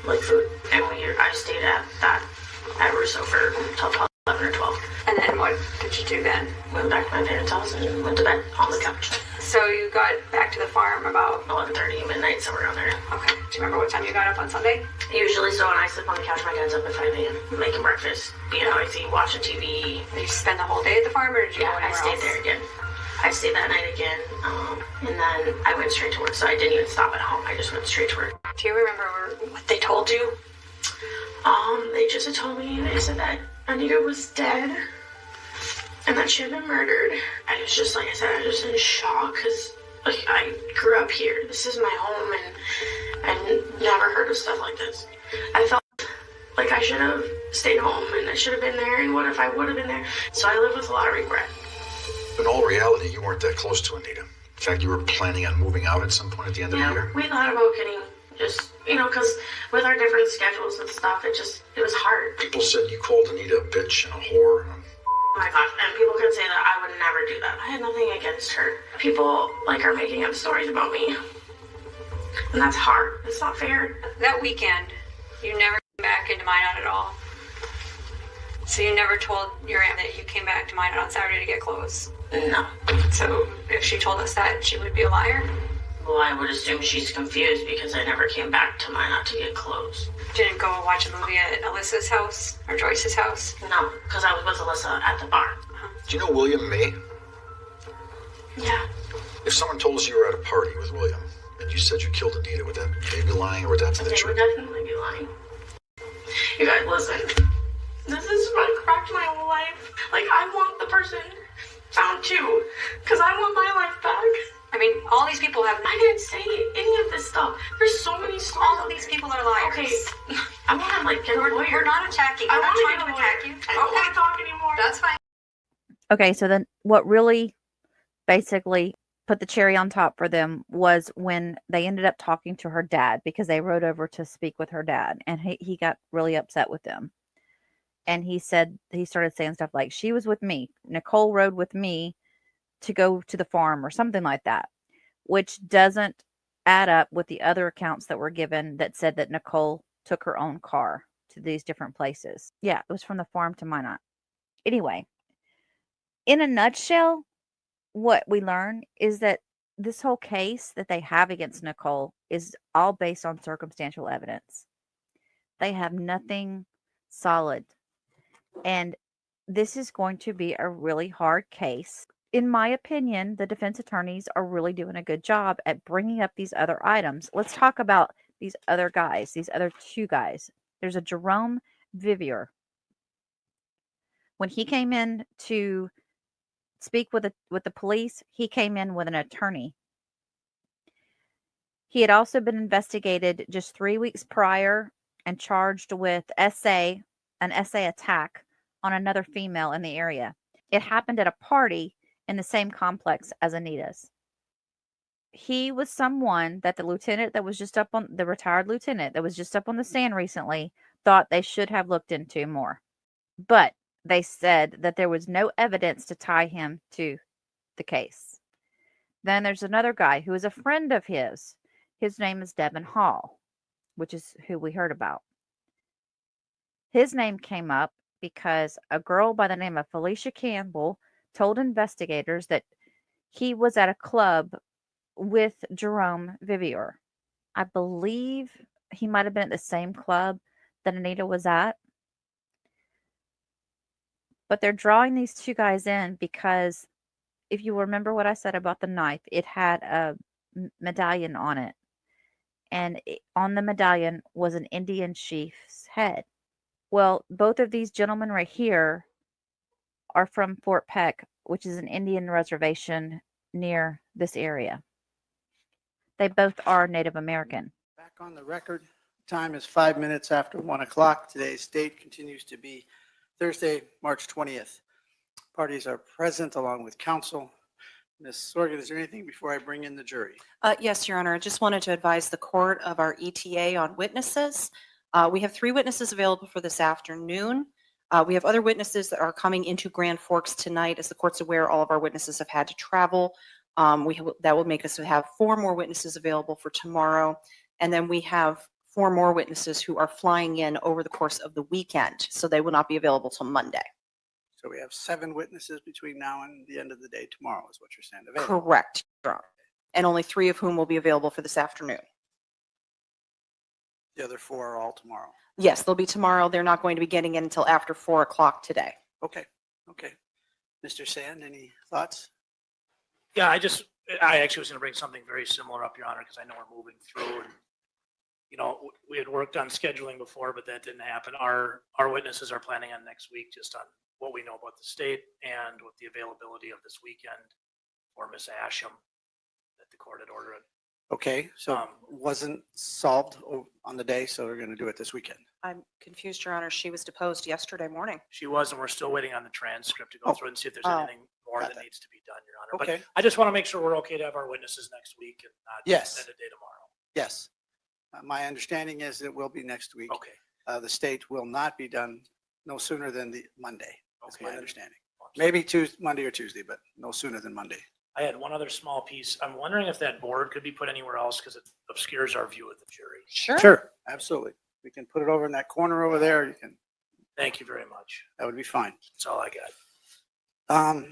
food. And I stayed at Russo for until 11 or 12. And then what did you do then? Went back to my parents' house and went to bed on the couch. So you got back to the farm about 11:30, midnight, somewhere around there. Okay. Do you remember what time you got up on Sunday? Usually, so when I sleep on the couch, my dad's up at 5 a.m. making breakfast, being noisy, watching TV. Did you spend the whole day at the farm, or did you go anywhere I stayed else? there again. I stayed that night again, and then I went straight to work, so I didn't even stop at home. I just went straight to work. Do you remember what they told you? They just had told me, they said that Anita was dead, and that she had been murdered. I was just, like I said, I was just in shock, because I grew up here. This is my home, and never heard of stuff like this. I felt Like, I should have stayed home and I should have been there, and what if I would have been there? So I live with a lot of regret. In all reality, you weren't that close to Anita. In fact, you were planning on moving out at some point at the end of the year. We thought about getting just, because with our different schedules and stuff, it was hard. People said you called Anita a bitch and a whore. Oh my gosh, and people can say that I would never do that. I had nothing against her. People, are making up stories about me. And that's hard. It's not fair. That weekend, you never came back into Minot at all. So you never told your aunt that you came back to Minot on Saturday to get clothes? No. So if she told us that, she would be a liar? Well, I would assume she's confused because I never came back to Minot to get clothes. Didn't go watch a movie at Alyssa's house or Joyce's house? No, because I was with Alyssa at the bar. Do you know William May? Yeah. If someone told us you were at a party with William and you said you killed Anita, would that they be lying or would that be the They truth? would definitely be lying. You guys, listen. This is what cracked my whole life. I want the person found too, because I want my life back. I mean, all these people have... I didn't say any of this stuff. There's so many stories. All of these people are liars. Okay, I want to get a lawyer. We're not attacking. I We're not want trying to attack you. I don't want to talk anymore. That's fine. Okay, so then what really basically put the cherry on top for them was when they ended up talking to her dad, because they rode over to speak with her dad, and he got really upset with them. And he started saying stuff like, she was with me. Nicole rode with me to go to the farm or something like that, which doesn't add up with the other accounts that were given that said that Nicole took her own car to these different places. Yeah, it was from the farm to Minot. Anyway, in a nutshell, what we learn is that this whole case that they have against Nicole is all based on circumstantial evidence. They have nothing solid. And this is going to be a really hard case. In my opinion, the defense attorneys are really doing a good job at bringing up these other items. Let's talk about these other guys, these other two guys. There's a Jerome Vivier. When he came in to speak with the police, he came in with an attorney. He had also been investigated just 3 weeks prior and charged with an SA attack on another female in the area. It happened at a party in the same complex as Anita's. He was someone that the retired lieutenant that was just up on the stand recently thought they should have looked into more. But they said that there was no evidence to tie him to the case. Then there's another guy who is a friend of his. His name is Devin Hall, which is who we heard about. His name came up because a girl by the name of Felicia Campbell told investigators that he was at a club with Jerome Vivier. I believe he might have been at the same club that Anita was at. But they're drawing these two guys in because if you remember what I said about the knife, it had a medallion on it. And on the medallion was an Indian chief's head. Well, both of these gentlemen right here are from Fort Peck, which is an Indian reservation near this area. They both are Native American. Back on the record, time is 5 minutes after 1 o'clock. Today's date continues to be Thursday, March 20th. Parties are present along with counsel. Ms. Sorgan, is there anything before I bring in the jury? Yes, Your Honor. I just wanted to advise the court of our ETA on witnesses. We have 3 witnesses available for this afternoon. We have other witnesses that are coming into Grand Forks tonight. As the court's aware, all of our witnesses have had to travel. That will make us have 4 more witnesses available for tomorrow. And then we have 4 more witnesses who are flying in over the course of the weekend. So they will not be available till Monday. So we have 7 witnesses between now and the end of the day tomorrow is what you're saying. Available. Correct, Your Honor. And only 3 of whom will be available for this afternoon. The other 4 are all tomorrow. Yes, they'll be tomorrow. They're not going to be getting in until after 4 o'clock today. Okay. Mr. Sand, any thoughts? Yeah, I actually was going to bring something very similar up, Your Honor, because I know we're moving through and, we had worked on scheduling before, but that didn't happen. Our witnesses are planning on next week just on what we know about the state and with the availability of this weekend for Miss Asham that the court had ordered Okay, so wasn't solved on the day, so we're going to do it this weekend. I'm confused, Your Honor. She was deposed yesterday morning. She was, and we're still waiting on the transcript to go through and see if there's Oh. anything more Got that that. needs to be done, Your Honor. Okay. But I just want to make sure we're okay to have our witnesses next week and not Yes. end a day tomorrow. Yes. My understanding is it will be next week. Okay. The state will not be done no sooner than the Monday. That's my Okay. understanding. Maybe Tuesday, Monday or Tuesday, but no sooner than Monday. I had one other small piece. I'm wondering if that board could be put anywhere else because it obscures our view of the jury. Sure, absolutely. We can put it over in that corner over there. You can, Thank you very much. that would be fine. That's all I got.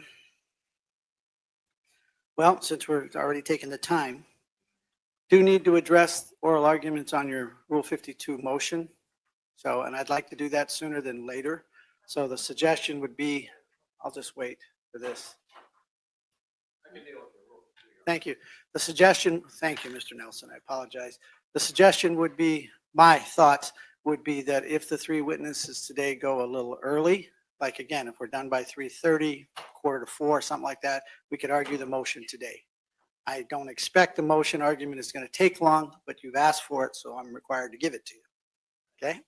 Well, since we're already taking the time, do need to address oral arguments on your Rule 52 motion. So, and I'd like to do that sooner than later. So the suggestion would be, I'll just wait for this. Thank you. The suggestion, thank you, Mr. Nelson, I apologize. The suggestion would be, my thoughts would be that if the three witnesses today go a little early, like again, if we're done by 3:30, 3:45, something like that, we could argue the motion today. I don't expect the motion argument is going to take long, but you've asked for it, so I'm required to give it to you. Okay?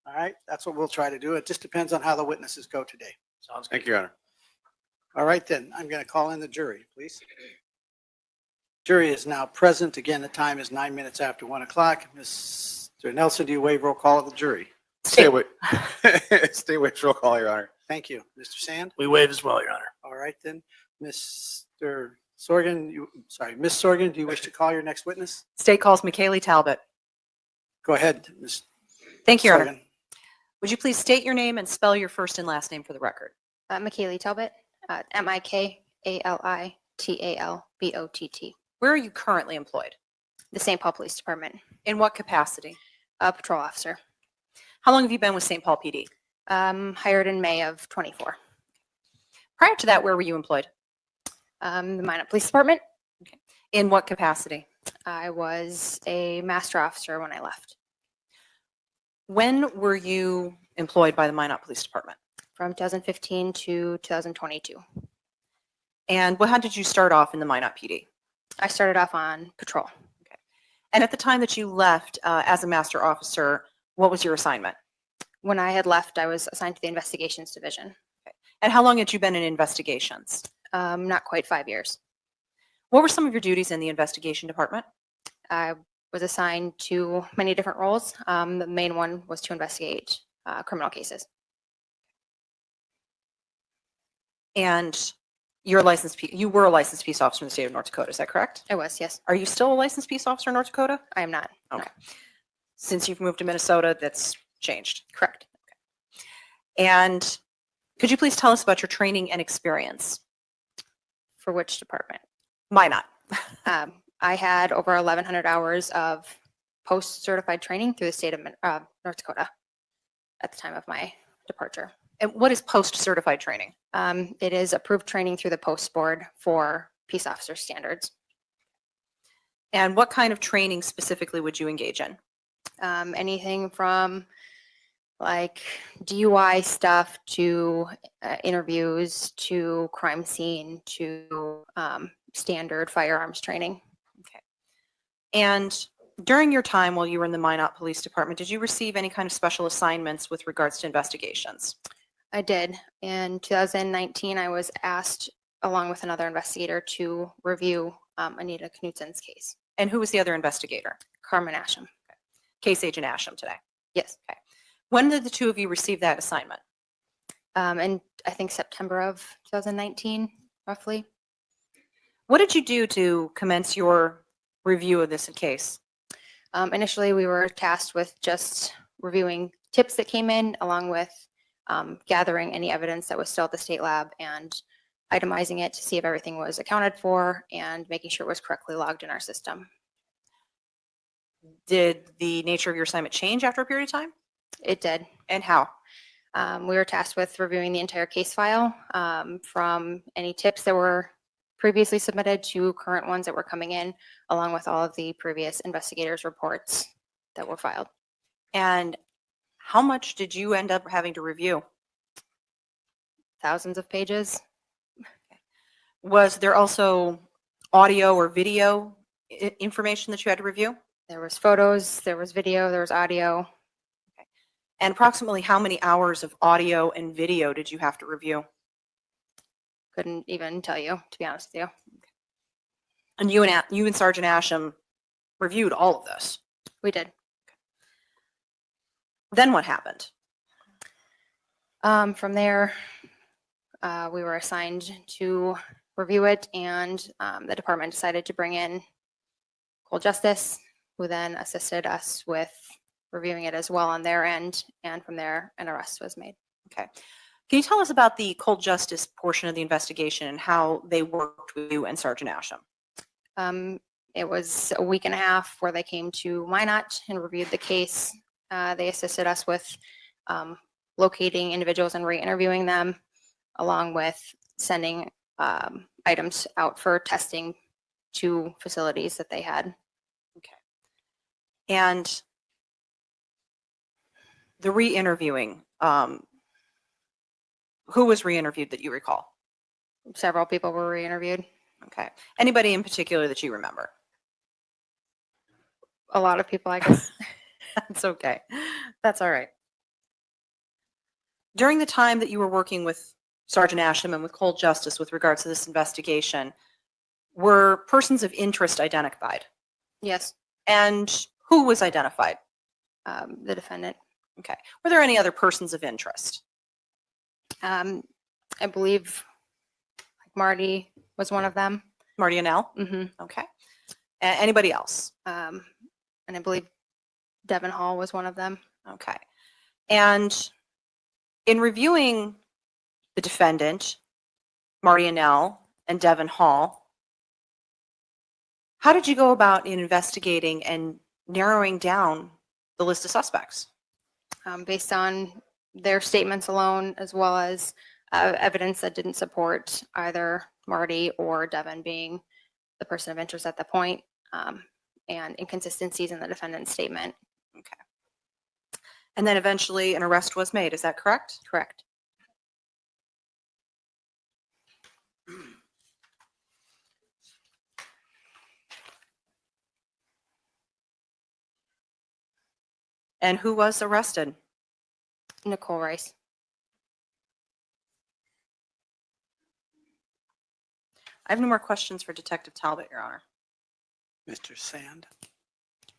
All right, that's what we'll try to do. It just depends on how the witnesses go today. Sounds good. Thank you, Your Honor. All right, then, I'm going to call in the jury, please. Jury is now present. Again, the time is 9 minutes after 1 o'clock. Mr. Nelson, do you waive roll call of the jury? Stay away. Stay away from roll call, Your Honor. Thank you. Mr. Sand? We waive as well, Your Honor. All right, then. Mr. Sorgan, Ms. Sorgan, do you wish to call your next witness? State calls Nichole Talbot. Go ahead, Ms. Thank you, Your Honor. Sorgan. Would you please state your name and spell your first and last name for the record? Nichole Talbot, Michaeltalbott. Where are you currently employed? The St. Paul Police Department. In what capacity? Patrol officer. How long have you been with St. Paul PD? Hired in May of 24. Prior to that, where were you employed? The Minot Police Department. In what capacity? I was a master officer when I left. When were you employed by the Minot Police Department? From 2015 to 2022. And how did you start off in the Minot PD? I started off on patrol. And at the time that you left as a master officer, what was your assignment? When I had left, I was assigned to the investigations division. And how long had you been in investigations? Not quite 5 years. What were some of your duties in the investigation department? I was assigned to many different roles. The main one was to investigate criminal cases. And you're a licensed, you were a licensed peace officer in the state of North Dakota, is that correct? I was, yes. Are you still a licensed peace officer in North Dakota? I am not. Okay. Since you've moved to Minnesota, that's changed. Correct. Okay. And could you please tell us about your training and experience? For which department? Minot. I had over 1,100 hours of post-certified training through the state of North Dakota at the time of my departure. And what is post-certified training? It is approved training through the Post Board for peace officer standards. And what kind of training specifically would you engage in? Anything from like DUI stuff to interviews to crime scene to standard firearms training. Okay. And during your time while you were in the Minot Police Department, did you receive any kind of special assignments with regards to investigations? I did. In 2019, I was asked, along with another investigator, to review Anita Knutson's case. And who was the other investigator? Carmen Asham. Okay. Case Agent Asham today. Yes. Okay. When did the two of you receive that assignment? In I think September of 2019, roughly. What did you do to commence your review of this case? Initially, we were tasked with just reviewing tips that came in, along with gathering any evidence that was still at the state lab and itemizing it to see if everything was accounted for and making sure it was correctly logged in our system. Did the nature of your assignment change after a period of time? It did. And how? We were tasked with reviewing the entire case file from any tips that were previously submitted to current ones that were coming in, along with all of the previous investigators' reports that were filed. And how much did you end up having to review? Thousands of pages. Was there also audio or video information that you had to review? There was photos, there was video, there was audio. And approximately how many hours of audio and video did you have to review? Couldn't even tell you, to be honest with you. And you and Sergeant Asham reviewed all of this? We did. Then what happened? From there, we were assigned to review it, and the department decided to bring in Cold Justice, who then assisted us with reviewing it as well on their end, and from there, an arrest was made. Okay. Can you tell us about the Cold Justice portion of the investigation and how they worked with you and Sergeant Asham? It was a week and a half where they came to Minot and reviewed the case. They assisted us with locating individuals and re-interviewing them, along with sending items out for testing to facilities that they had. Okay. And the re-interviewing, who was re-interviewed that you recall? Several people were re-interviewed. Okay. Anybody in particular that you remember? A lot of people, I guess. That's okay. That's all right. During the time that you were working with Sergeant Asham and with Cold Justice with regards to this investigation, were persons of interest identified? Yes. And who was identified? The defendant. Okay. Were there any other persons of interest? I believe Marty was one of them. Marty Annell? Mm-hmm. Okay. Anybody else? And I believe Devin Hall was one of them. Okay. And in reviewing the defendant, Marty Annell and Devin Hall, how did you go about in investigating and narrowing down the list of suspects? Based on their statements alone, as well as evidence that didn't support either Marty or Devin being the person of interest at the point, and inconsistencies in the defendant's statement. Okay. And then eventually an arrest was made, is that correct? Correct. And who was arrested? Nicole Rice. I have no more questions for Detective Talbot, Your Honor. Mr. Sand?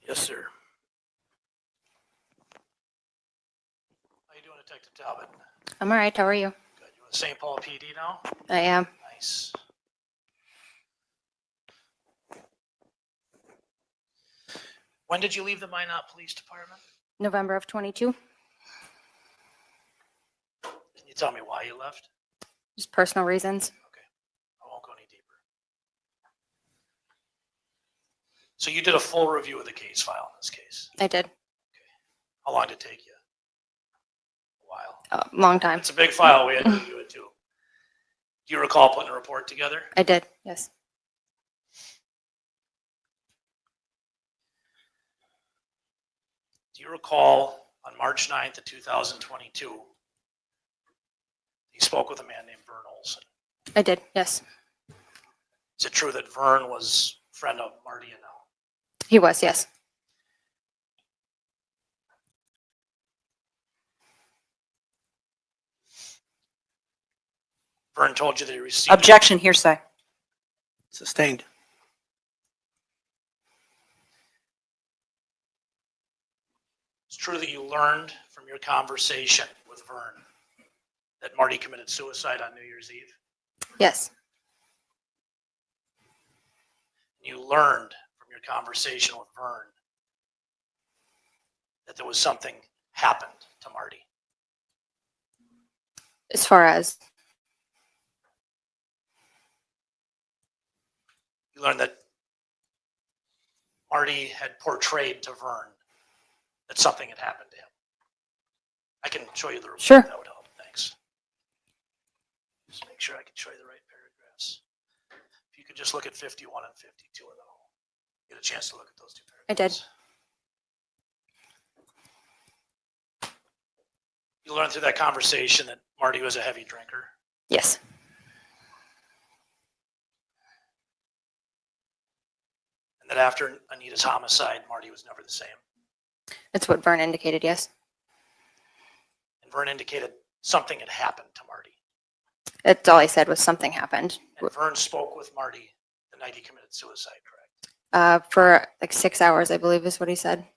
Yes, sir. How you doing, Detective Talbot? I'm all right. How are you? Good. You with St. Paul PD now? I am. Nice. When did you leave the Minot Police Department? November of 22. Can you tell me why you left? Just personal reasons. I won't go any deeper. So you did a full review of the case file in this case? I did. How long did it take you? A while. A long time. It's a big file. We had to review it too. Do you recall putting a report together? I did, yes. Do you recall on March 9th of 2022, you spoke with a man named Vern Olson? I did, yes. Is it true that Vern was a friend of Marty Annell? He was, yes. Vern told you that he received... Objection, hearsay. Sustained. It's true that you learned from your conversation with Vern that Marty committed suicide on New Year's Eve? Yes. You learned from your conversation with Vern that there was something happened to Marty? As far as? You learned that Marty had portrayed to Vern that something had happened to him. I can show you the report. Sure. That would help. Thanks. Just make sure I can show you the right paragraphs. If you could just look at 51 and 52, and then I'll get a chance to look at those two paragraphs. I did. You learned through that conversation that Marty was a heavy drinker? Yes. And that after Anita's homicide, Marty was never the same. It's what Vern indicated, yes. And Vern indicated something had happened to Marty. That's all I said was something happened. And Vern spoke with Marty the night he committed suicide, correct? For like 6 hours, I believe is what he said.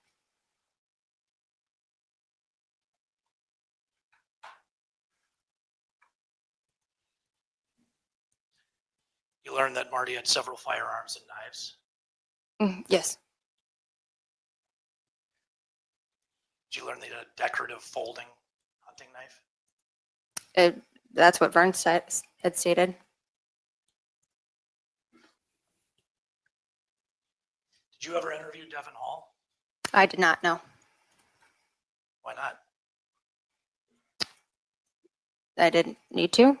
You learned that Marty had several firearms and knives. Yes. Did you learn they had a decorative folding hunting knife? That's what Vern had stated. Did you ever interview Devin Hall? I did not know. Why not? I didn't need to.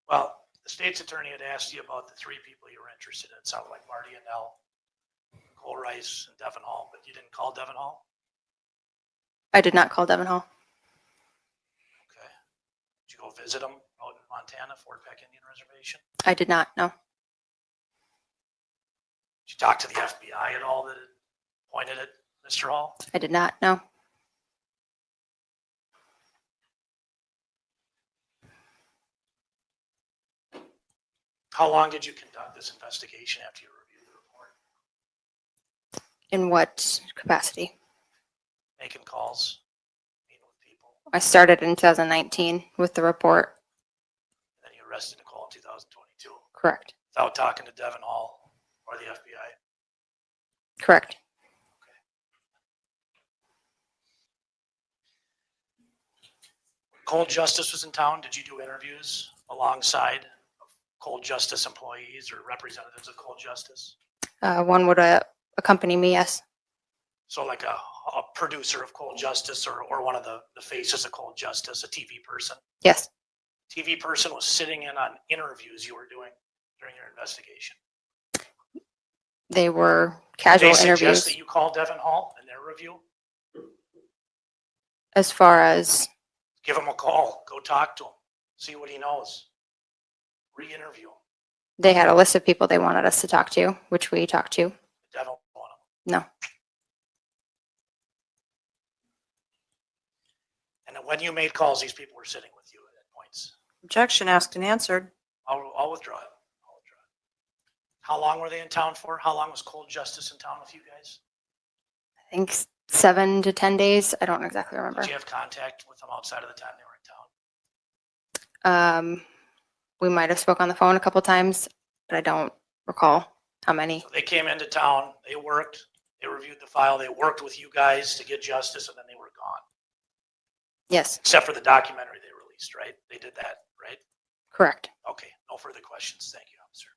Well, the state's attorney had asked you about the three people you were interested in. It sounded like Marty and Nicole Rice and Devin Hall, but you didn't call Devin Hall? I did not call Devin Hall. Okay. Did you go visit him out in Montana, Fort Peck Indian Reservation? I did not know. Did you talk to the FBI at all that had pointed at Mr. Hall? I did not know. How long did you conduct this investigation after you reviewed the report? In what capacity? Making calls, meeting with people. I started in 2019 with the report. Then you arrested Nicole in 2022. Correct. Without talking to Devin Hall or the FBI. Correct. Cold Justice was in town. Did you do interviews alongside Cold Justice employees or representatives of Cold Justice? One would accompany me, yes. So like a producer of Cold Justice or one of the faces of Cold Justice, a TV person? Yes. TV person was sitting in on interviews you were doing during your investigation. They were casual Did they interviews. suggest that you call Devin Hall in their review? As far as Give him a call. Go talk to him. See what he knows. Re-interview him. they had a list of people they wanted us to talk to, which we talked to. Devin want him. No. And then when you made calls, these people were sitting with you at points. Objection asked and answered. I'll withdraw it. How long were they in town for? How long was Cold Justice in town with you guys? I think 7 to 10 days. I don't exactly remember. Did you have contact with them outside of the time they were in town? We might have spoke on the phone a couple times, but I don't recall how many. So they came into town, they worked, they reviewed the file, they worked with you guys to get justice, and then they were gone. Yes. Except for the documentary they released, right? They did that, right? Correct. Okay, no further questions. Thank you, officer.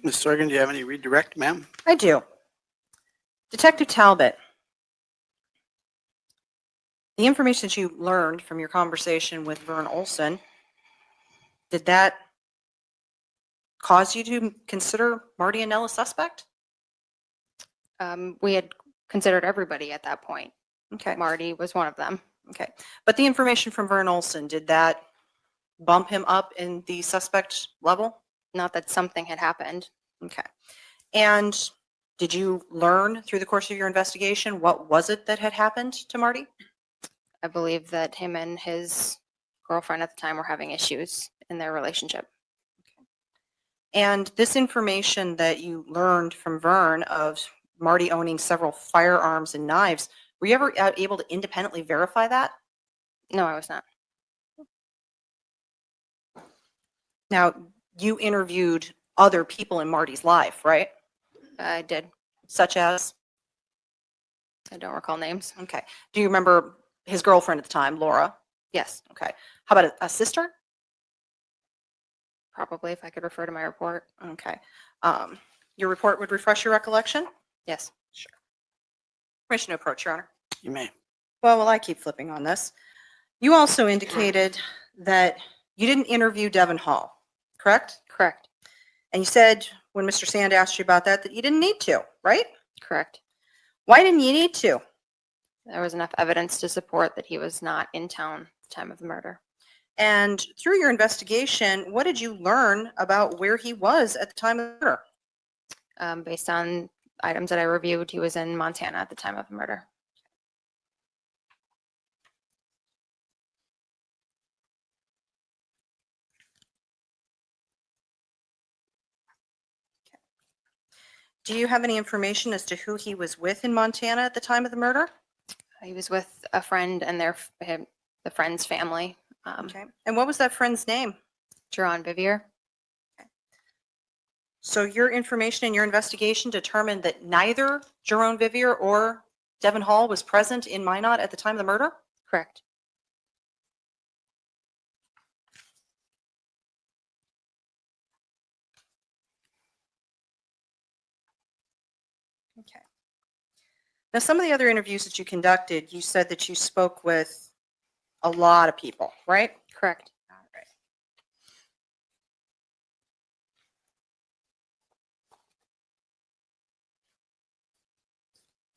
Ms. Sorgan, do you have any redirect, ma'am? I do. Detective Talbot, the information that you learned from your conversation with Vern Olson, did that cause you to consider Marty and Nell a suspect? We had considered everybody at that point. Okay. Marty was one of them. Okay. But the information from Vern Olson, did that bump him up in the suspect level? Not that something had happened. Okay. And did you learn through the course of your investigation what was it that had happened to Marty? I believe that him and his girlfriend at the time were having issues in their relationship. And this information that you learned from Vern of Marty owning several firearms and knives, were you ever able to independently verify that? No, I was not. Now, you interviewed other people in Marty's life, right? I did. Such as? I don't recall names. Okay. Do you remember his girlfriend at the time, Laura? Yes. Okay. How about a sister? Probably, if I could refer to my report. Okay. Your report would refresh your recollection? Yes. Sure. Permission to approach, Your Honor. You may. Well, I keep flipping on this. You also indicated that you didn't interview Devin Hall, correct? Correct. And you said when Mr. Sand asked you about that you didn't need to, right? Correct. Why didn't you need to? There was enough evidence to support that he was not in town at the time of the murder. And through your investigation, what did you learn about where he was at the time of the murder? Based on items that I reviewed, he was in Montana at the time of the murder. Do you have any information as to who he was with in Montana at the time of the murder? He was with a friend and the friend's family. Okay. And what was that friend's name? Sharon Vivier. So your information in your investigation determined that neither Jerome Vivier or Devin Hall was present in Minot at the time of the murder? Correct. Okay. Now, some of the other interviews that you conducted, you said that you spoke with a lot of people, right? Correct. All right.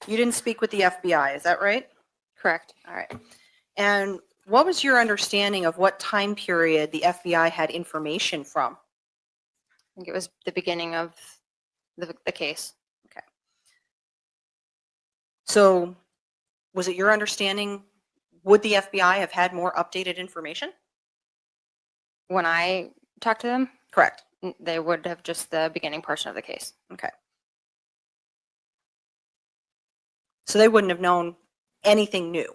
You didn't speak with the FBI, is that right? Correct. All right. And what was your understanding of what time period the FBI had information from? I think it was the beginning of the case. Okay. So was it your understanding, would the FBI have had more updated information? When I talked to them, Correct. they would have just the beginning portion of the case. Okay. So they wouldn't have known anything new?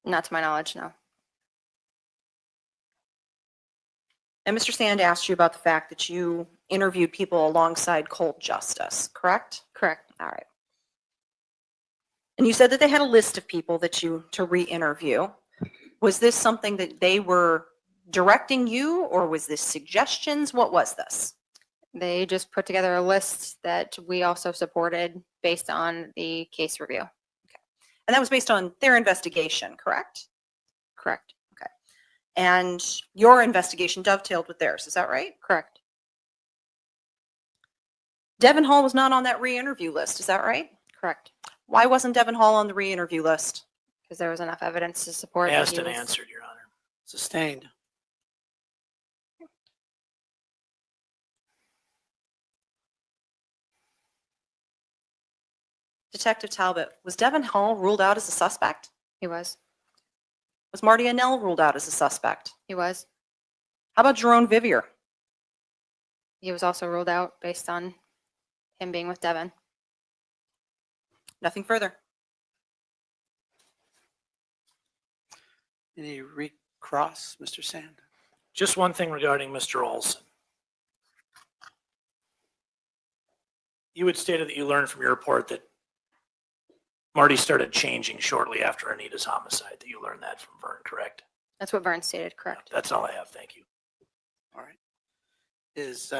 Not to my knowledge, no. And Mr. Sand asked you about the fact that you interviewed people alongside Cold Justice, correct? Correct. All right. And you said that they had a list of people that you to re-interview. Was this something that they were directing you, or was this suggestions? What was this? They just put together a list that we also supported based on the case review. And that was based on their investigation, correct? Correct. Okay. And your investigation dovetailed with theirs, is that right? Correct. Devin Hall was not on that re-interview list, is that right? Correct. Why wasn't Devin Hall on the re-interview list? Because there was enough evidence to support. Asked that and he was- answered, Your Honor. Sustained. Detective Talbot, was Devin Hall ruled out as a suspect? He was. Was Marty Annell ruled out as a suspect? He was. How about Jerome Vivier? He was also ruled out based on him being with Devin. Nothing further. Any recross, Mr. Sand? Just one thing regarding Mr. Olson. You had stated that you learned from your report that Marty started changing shortly after Anita's homicide, that you learned that from Vern, correct? That's what Vern stated, correct. That's all I have, thank you. All right. Is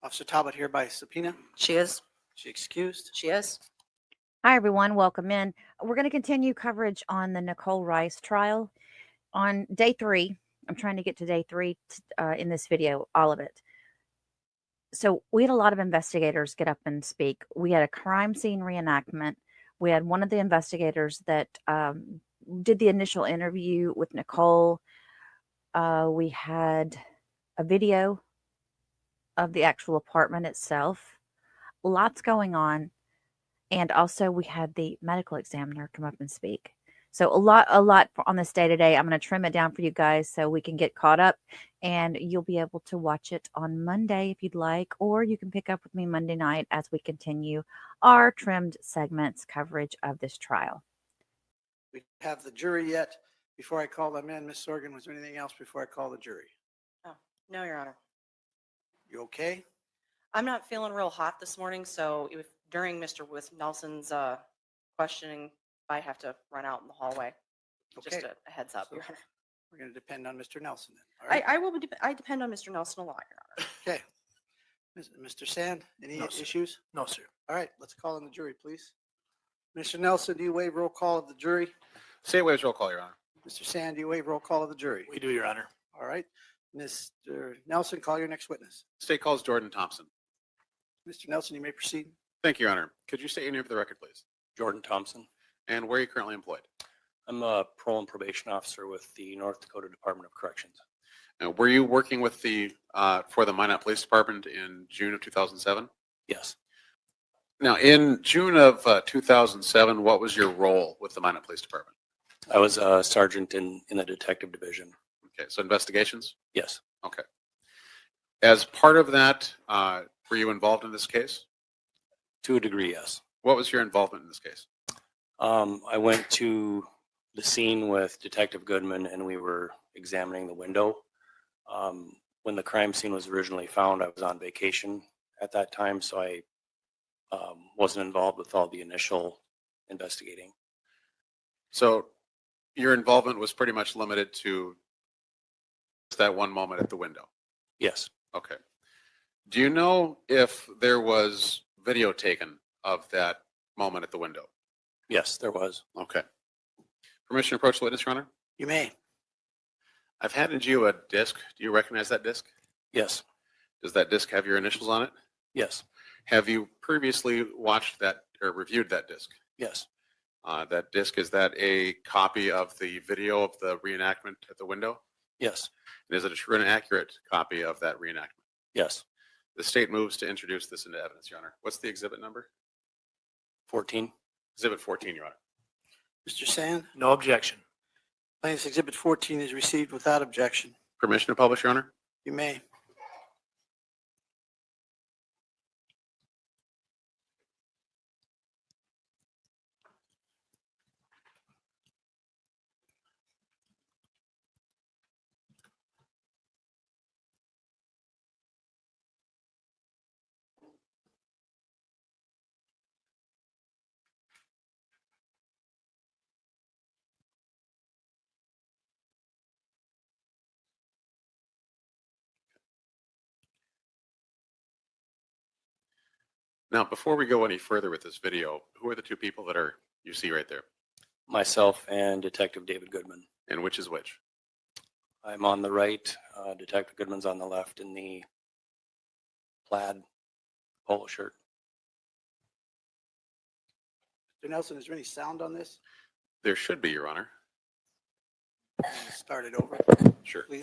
Officer Talbot here by subpoena? She is. She excused? She is. Hi, everyone. Welcome in. We're going to continue coverage on the Nicole Rice trial. On day 3, I'm trying to get to day 3 in this video, all of it. So we had a lot of investigators get up and speak. We had a crime scene reenactment. We had one of the investigators that did the initial interview with Nicole. We had a video of the actual apartment itself. Lots going on. And also we had the medical examiner come up and speak. So a lot on this day today. I'm going to trim it down for you guys so we can get caught up, and you'll be able to watch it on Monday if you'd like, or you can pick up with me Monday night as we continue our trimmed segments coverage of this trial. We have the jury yet. Before I call them in, Ms. Sorgan, was there anything else before I call the jury? Oh, no, Your Honor. You okay? I'm not feeling real hot this morning, so if during Mr. Nelson's questioning, I have to run out in the hallway. Just Okay. a heads up, So- Your Honor. We're going to depend on Mr. Nelson then. All right. I will. I depend on Mr. Nelson a lot, Your Honor. Okay. Mr. Sand, any No, sir. issues? No, sir. All right, let's call in the jury, please. Mr. Nelson, do you waive roll call of the jury? State waives roll call, Your Honor. Mr. Sand, do you waive roll call of the jury? We do, Your Honor. All right. Mr. Nelson, call your next witness. State calls Jordan Thompson. Mr. Nelson, you may proceed. Thank you, Your Honor. Could you state your name for the record, please? Jordan Thompson. And where are you currently employed? I'm a parole and probation officer with the North Dakota Department of Corrections. Were you working with the for the Minot Police Department in June of 2007? Yes. Now, in June of 2007, what was your role with the Minot Police Department? I was a sergeant in the detective division. Okay, so investigations? Yes. Okay. As part of that, were you involved in this case? To a degree, yes. What was your involvement in this case? I went to the scene with Detective Goodman and we were examining the window. When the crime scene was originally found, I was on vacation at that time, so I wasn't involved with all the initial investigating. So your involvement was pretty much limited to that one moment at the window? Yes. Okay. Do you know if there was video taken of that moment at the window? Yes, there was. Okay. Permission to approach the witness, Your Honor? You may. I've handed you a disc. Do you recognize that disc? Yes. Does that disc have your initials on it? Yes. Have you previously watched that or reviewed that disc? Yes. That disc, is that a copy of the video of the reenactment at the window? Yes. And is it a true and accurate copy of that reenactment? Yes. The state moves to introduce this into evidence, Your Honor. What's the exhibit number? 14. Exhibit 14, Your Honor. Mr. Sand, No objection. plaintiff's exhibit 14 is received without objection. Permission to publish, Your Honor? You may. Now, before we go any further with this video, who are the two people that you see right there? Myself and Detective David Goodman. And which is which? I'm on the right. Detective Goodman's on the left in the plaid polo shirt. Mr. Nelson, is there any sound on this? There should be, Your Honor. Start it over. Sure. Please.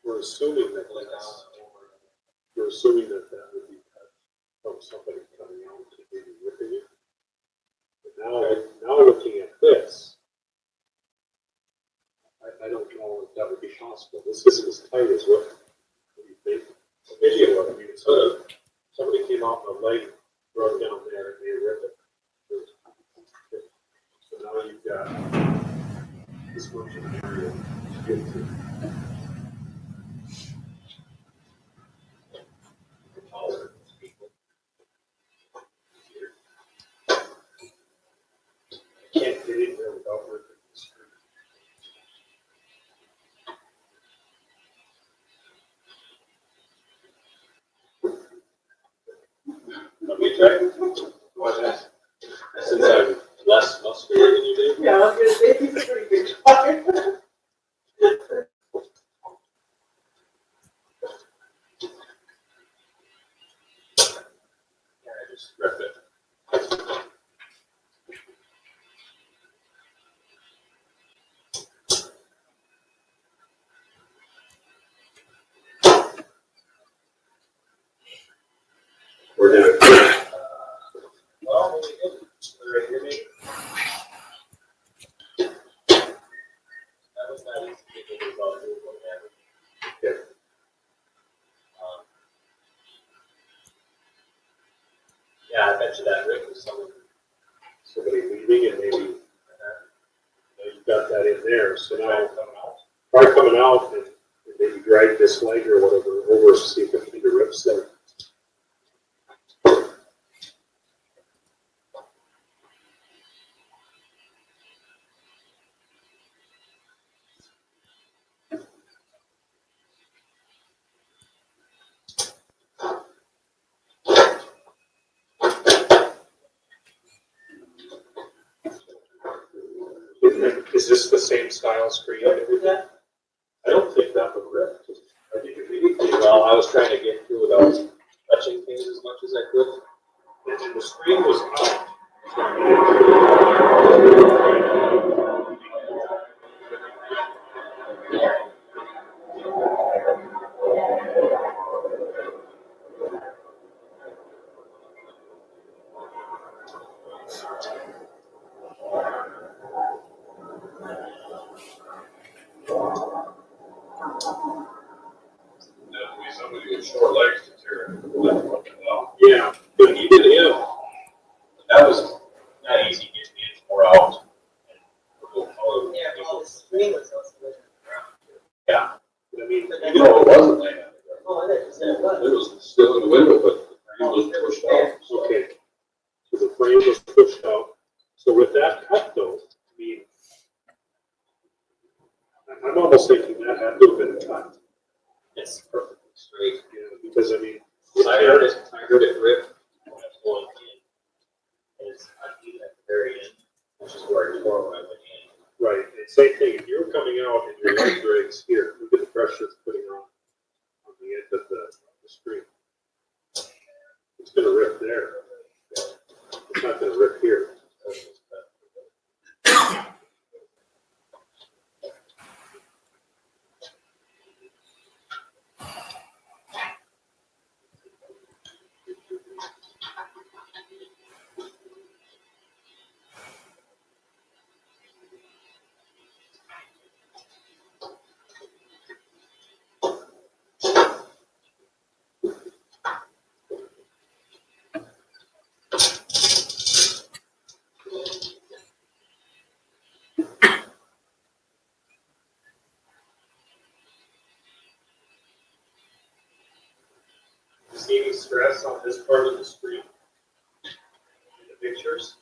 We're assuming that you're assuming that would be from somebody coming out to maybe ripping it. But now looking at this, I don't know if that would be possible. This isn't as tight as what you think. The video, I mean, it's somebody came out and a leg broke down there and they rip it. So now you've got this much material to get to. Can't get in there without ripping the screen. Let me try. What's that? Since I'm less muscular than you did. Yeah, I was gonna say he's a pretty good guy. I just rip it. We're doing it. Well, really good. Right here, maybe. That was not easy to think about doing what happened. Yeah. Yeah, I bet you that rip was somebody leaving and maybe there. So now, car coming out and maybe drag this leg or whatever over to see if the finger rips there. Is this the same style screen? I don't think that would rip. I think if anything, Well, I was trying to get through without touching things as much as I could. and the screen was out. Somebody with short legs to tear it. Yeah, but even if That was not easy getting in or out. Yeah, well, the screen was also laying on the ground. Yeah. I mean, You know, it wasn't laying on the ground. Oh, I didn't say it was. It was still in the window, but it was pushed out. okay, so the frame was pushed out. So with that cut though, I mean, I'm almost thinking that had to have been cut. It's perfectly straight. Yeah, because I mean, I heard it rip when I was going in. And it's uneven at the very end, which is where it tore when I went in. right, and same thing, if you're coming out and your leg drags here, look at the pressure it's putting on the end of the screen. It's gonna rip there. It's not gonna rip here. See any stress on this part of the screen in the pictures?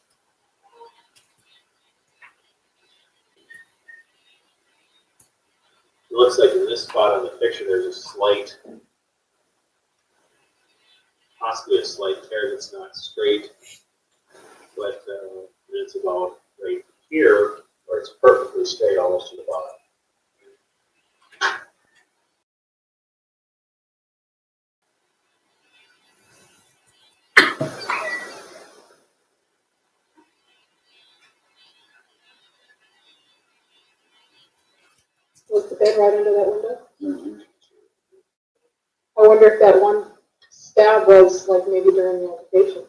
It looks like in this spot on the picture, there's a slight, possibly a slight tear that's not straight, but it's about right here, where it's perfectly straight almost to the bottom. Was the bed right under that window? I wonder if that one stab was like maybe during the occupation.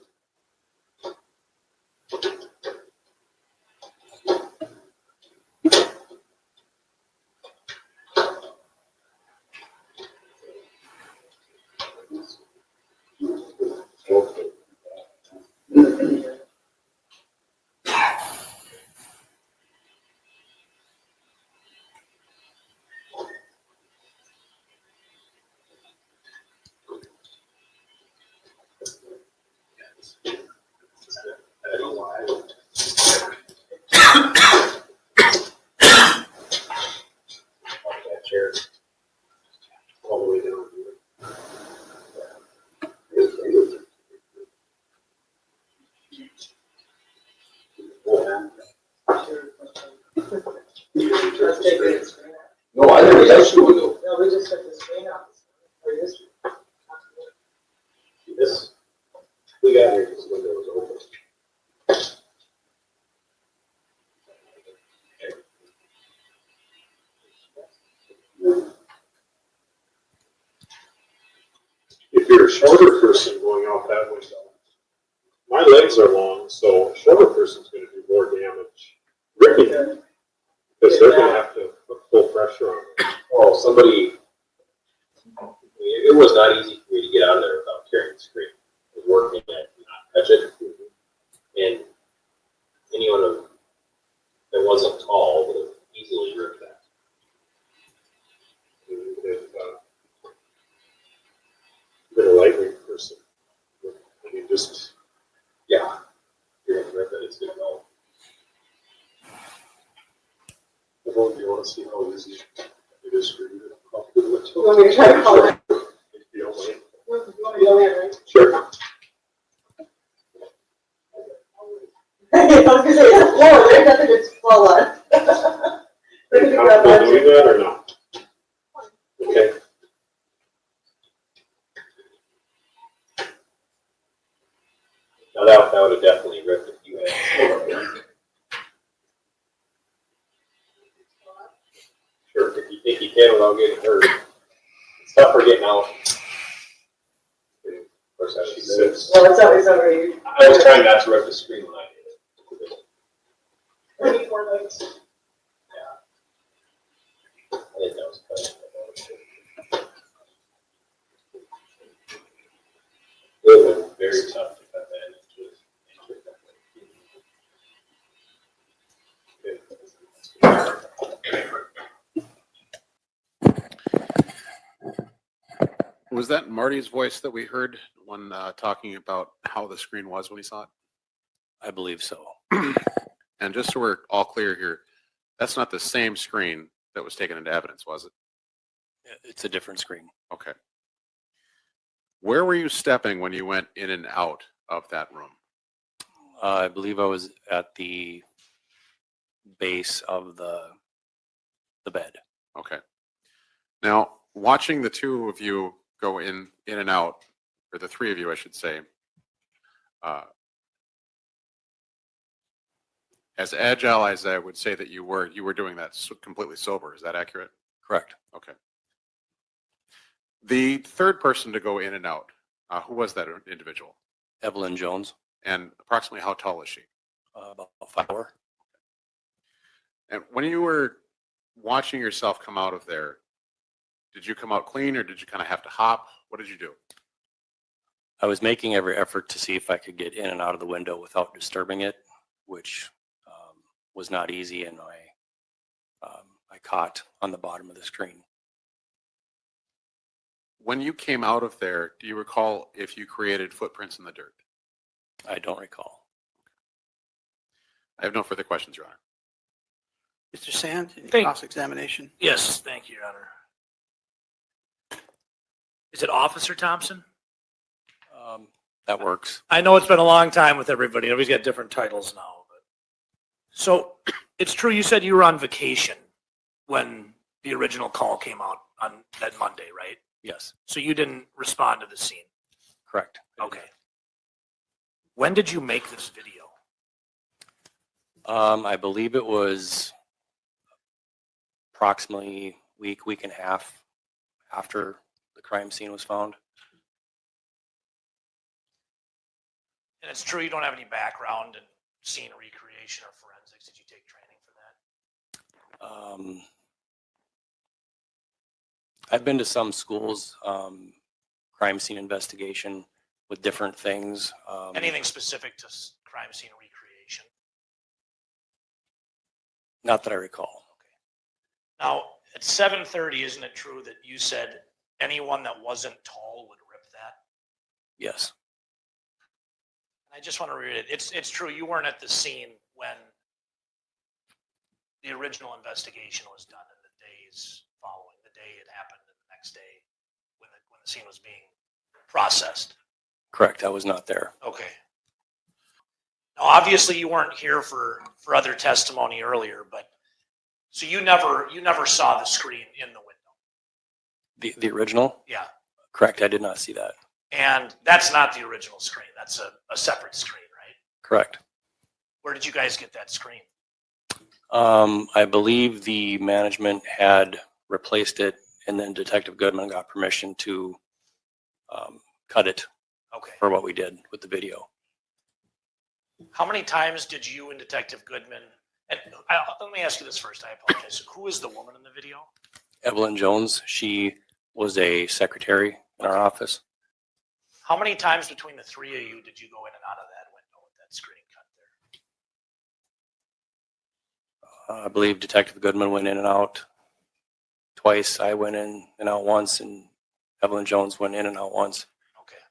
I don't know why. That chair all the way down here. No, I didn't touch the window. No, we just took the screen off. Or this. This, we got here because the window was open. If you're a shorter person going out that window, my legs are long, so a shorter person's gonna do more damage ripping it. Because they're gonna have to put full pressure on it. Oh, somebody, it was not easy for me to get out of there without tearing the screen. I was working at not touch it. And anyone that wasn't tall would have easily Well, do you want to see how easy it is for you to call through the window? You want me to try to call it? If you don't mind. You want me to go in, right? Sure. I was gonna say, it's a floor, there's nothing to fall on. Are you comfortable doing that or not? Okay. Now that would have definitely ripped if you had. Sure, if you think you can without getting hurt. It's tough for getting out. Of course, I should say. Well, it's always over here. I was trying not to rip the screen when I did it. 24 legs. I think that was good. It would have been very tough to cut that into. Was that Marty's voice that we heard when talking about how the screen was when he saw it? I believe so. And just so we're all clear here, that's not the same screen that was taken into evidence, was it? It's a different screen. Okay. Where were you stepping when you went in and out of that room? I believe I was at the base of the bed. Okay. Now, watching the two of you go in and out, or the three of you, I should say, as agile as I would say that you were doing that completely sober. Is that accurate? Correct. Okay. The third person to go in and out, who was that individual? Evelyn Jones. And approximately how tall is she? About 5'4". And when you were watching yourself come out of there, did you come out clean or did you kind of have to hop? What did you do? I was making every effort to see if I could get in and out of the window without disturbing it, which was not easy, and I caught on the bottom of the screen. When you came out of there, do you recall if you created footprints in the dirt? I don't recall. I have no further questions, Your Honor. Mr. Sand, any cross-examination? Yes, thank you, Your Honor. Is it Officer Thompson? That works. I know it's been a long time with everybody. Everybody's got different titles now. But. So it's true you said you were on vacation when the original call came out on that Monday, right? Yes. So you didn't respond to the scene? Correct. Okay. When did you make this video? I believe it was approximately week and a half after the crime scene was found. And it's true you don't have any background in scene recreation or forensics. Did you take training for that? I've been to some schools, crime scene investigation with different things. Anything specific to crime scene recreation? Not that I recall. Now, at 7:30, isn't it true that you said anyone that wasn't tall would rip that? Yes. I just want to read it. It's true you weren't at the scene when the original investigation was done in the days following, the day it happened and the next day when the scene was being processed. Correct. I was not there. Okay. Now, obviously you weren't here for other testimony earlier, but so you never saw the screen in the window. The original? Yeah. Correct. I did not see that. And that's not the original screen. That's a separate screen, right? Correct. Where did you guys get that screen? I believe the management had replaced it, and then Detective Goodman got permission to cut it for what we did with the video. How many times did you and Detective Goodman, and let me ask you this first, I apologize. Who is the woman in the video? Evelyn Jones, she was a secretary in our office. How many times between the three of you did you go in and out of that window with that screen cut there? I believe Detective Goodman went in and out twice. I went in and out once, and Evelyn Jones went in and out once. Okay.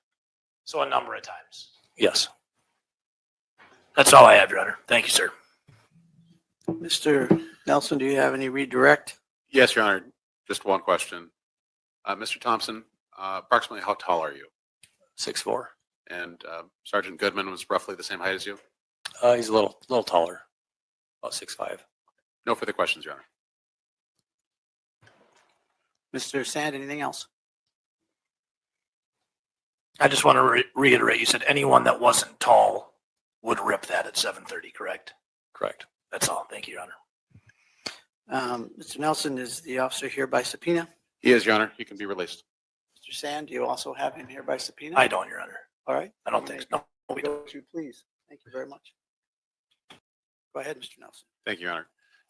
So a number of times. Yes. That's all I have, Your Honor. Thank you, sir. Mr. Nelson, do you have any redirect? Yes, Your Honor. Just one question. Mr. Thompson, approximately how tall are you? 6'4". And Sergeant Goodman was roughly the same height as you? He's a little taller, about 6'5". No further questions, Your Honor. Mr. Sand, anything else? I just want to reiterate, you said anyone that wasn't tall would rip that at 7:30, correct? Correct. That's all. Thank you, Your Honor. Mr. Nelson, is the officer here by subpoena? He is, Your Honor. He can be released. Mr. Sand, do you also have him here by subpoena? I don't, Your Honor. All right. I don't think so. No, we don't. Would you please? Thank you very much. Go ahead, Mr. Nelson. Thank you, Your Honor.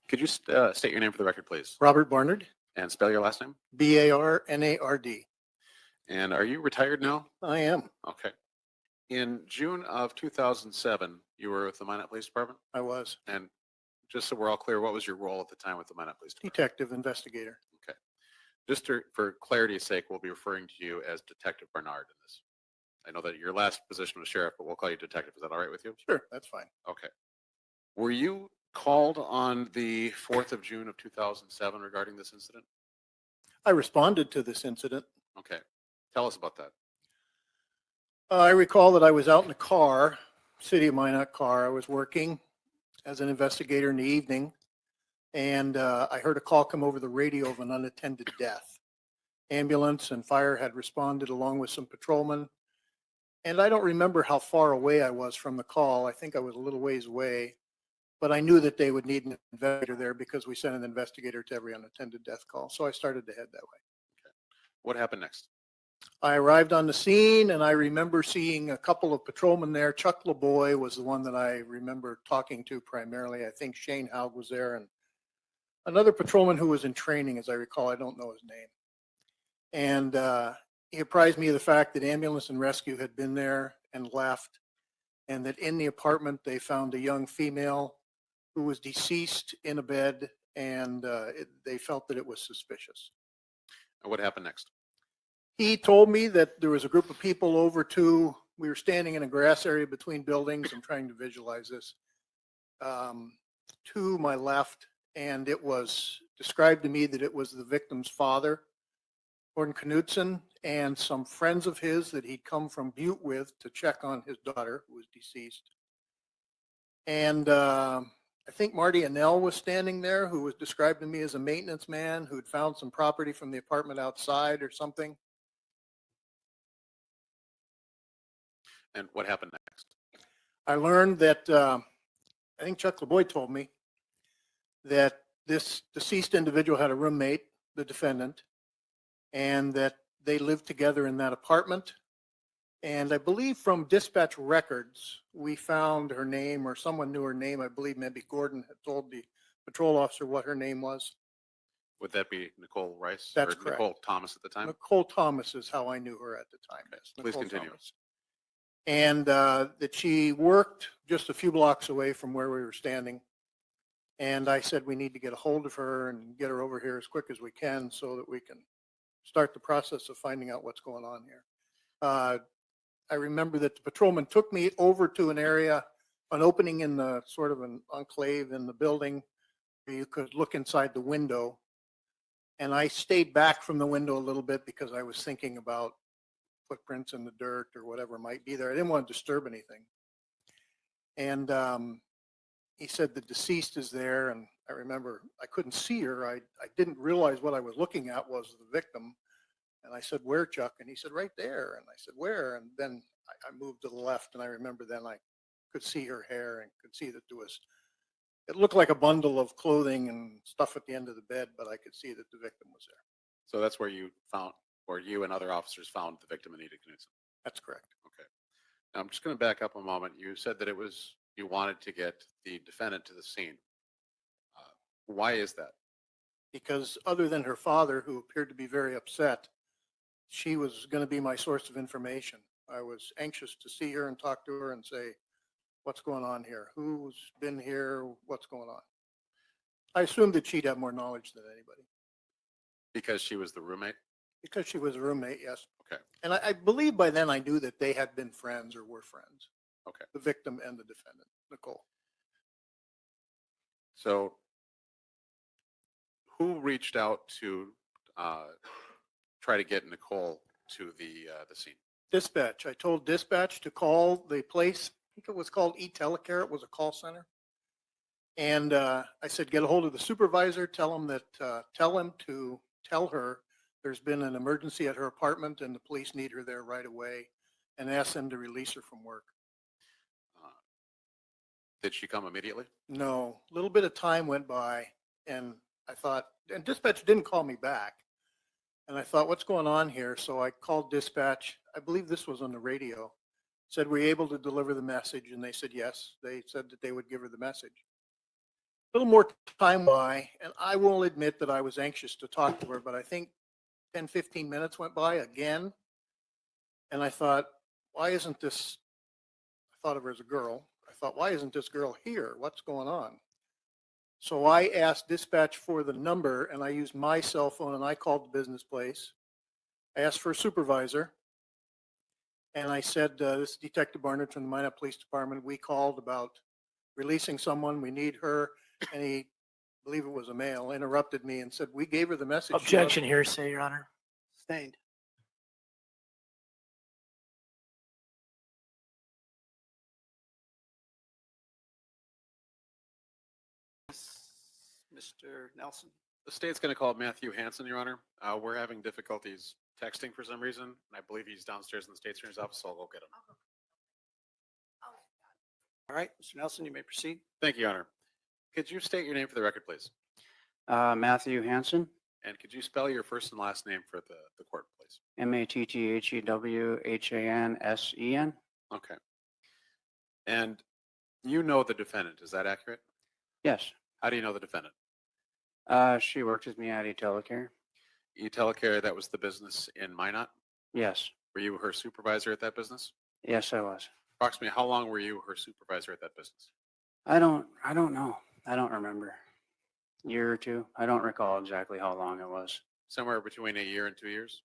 Could you state your name for the record, please? Robert Barnard, And spell your last name? Barnard. And are you retired now? I am. Okay. In June of 2007, you were with the Minot Police Department? I was. And just so we're all clear, what was your role at the time with the Minot Police Department? Detective investigator. Okay. Just for clarity's sake, we'll be referring to you as Detective Barnard in this. I know that your last position was sheriff, but we'll call you detective. Is that all right with you? Sure, that's fine. Okay. Were you called on the 4th of June of 2007 regarding this incident? I responded to this incident. Okay. Tell us about that. I recall that I was out in a car, City of Minot car. I was working as an investigator in the evening, and I heard a call come over the radio of an unattended death. Ambulance and fire had responded along with some patrolmen, and I don't remember how far away I was from the call. I think I was a little ways away, but I knew that they would need an investigator there because we sent an investigator to every unattended death call, so I started to head that way. Okay. What happened next? I arrived on the scene, and I remember seeing a couple of patrolmen there. Chuck LeBoy was the one that I remember talking to primarily. I think Shane Haug was there, and another patrolman who was in training, as I recall. I don't know his name. And he apprised me of the fact that ambulance and rescue had been there and left, and that in the apartment they found a young female who was deceased in a bed, and they felt that it was suspicious. And what happened next? He told me that there was a group of people over to, we were standing in a grass area between buildings. I'm trying to visualize this. To my left, and it was described to me that it was the victim's father, Gordon Knutson, and some friends of his that he'd come from Butte with to check on his daughter, who was deceased. And I think Marty Annell was standing there, who was described to me as a maintenance man who'd found some property from the apartment outside or something. And what happened next? I learned that, I think Chuck LeBoy told me that this deceased individual had a roommate, the defendant, and that they lived together in that apartment. And I believe from dispatch records, we found her name, or someone knew her name. I believe maybe Gordon had told the patrol officer what her name was. Would that be Nicole Rice? That's or correct. Nicole Thomas at the time? Nicole Thomas is how I knew her at the time. Yes, Please Nicole continue. Thomas. And that she worked just a few blocks away from where we were standing. And I said, we need to get a hold of her and get her over here as quick as we can so that we can start the process of finding out what's going on here. I remember that the patrolman took me over to an area, an opening in the sort of an enclave in the building where you could look inside the window. And I stayed back from the window a little bit because I was thinking about footprints in the dirt or whatever might be there. I didn't want to disturb anything. And he said the deceased is there. And I remember I couldn't see her. I didn't realize what I was looking at was the victim. And I said, where, Chuck? And he said, right there. And I said, where? And then I moved to the left, and I remember then I could see her hair and could see that there was, it looked like a bundle of clothing and stuff at the end of the bed, but I could see that the victim was there. So that's where you found, or you and other officers found the victim, Anita Knutson? That's correct. Okay. Now I'm just going to back up a moment. You said that it was, you wanted to get the defendant to the scene. Why is that? Because other than her father, who appeared to be very upset, she was going to be my source of information. I was anxious to see her and talk to her and say, what's going on here? Who's been here? What's going on? I assumed that she'd have more knowledge than anybody. Because she was the roommate? Because she was a roommate, yes. Okay. And I believe by then I knew that they had been friends or were friends. Okay. The victim and the defendant, Nicole. So Who reached out to try to get Nicole to the scene? Dispatch. I told dispatch to call the place. I think it was called eTelecare. It was a call center. And I said, get a hold of the supervisor. Tell him to tell her there's been an emergency at her apartment and the police need her there right away, and ask them to release her from work. Did she come immediately? No, a little bit of time went by, and I thought, and dispatch didn't call me back. And I thought, what's going on here? So I called dispatch. I believe this was on the radio. Said, were you able to deliver the message? And they said, yes. They said that they would give her the message. A little more time by, and I will admit that I was anxious to talk to her, but I think 10, 15 minutes went by again. And I thought, why isn't this, I thought of her as a girl. I thought, why isn't this girl here? What's going on? So I asked dispatch for the number, and I used my cell phone, and I called the business place. I asked for a supervisor, and I said, this is Detective Barnard from the Minot Police Department. We called about releasing someone. We need her. And he, I believe it was a male, interrupted me and said, we gave her the message. Objection, hearsay, Your Honor. Sustained. Mr. Nelson. The state's going to call Matthew Hansen, Your Honor. We're having difficulties texting for some reason, and I believe he's downstairs in the state's attorney's office, so I'll go get him. All right, Mr. Nelson, you may proceed. Thank you, Your Honor. Could you state your name for the record, please? Matthew Hansen, And could you spell your first and last name for the court, please? Matthewhansen. Okay. And you know the defendant, is that accurate? Yes. How do you know the defendant? She worked with me at eTelecare. eTelecare, that was the business in Minot? Yes. Were you her supervisor at that business? Yes, I was. Approximately how long were you her supervisor at that business? I don't know. I don't remember. Year or two. I don't recall exactly how long it was. Somewhere between a year and 2 years?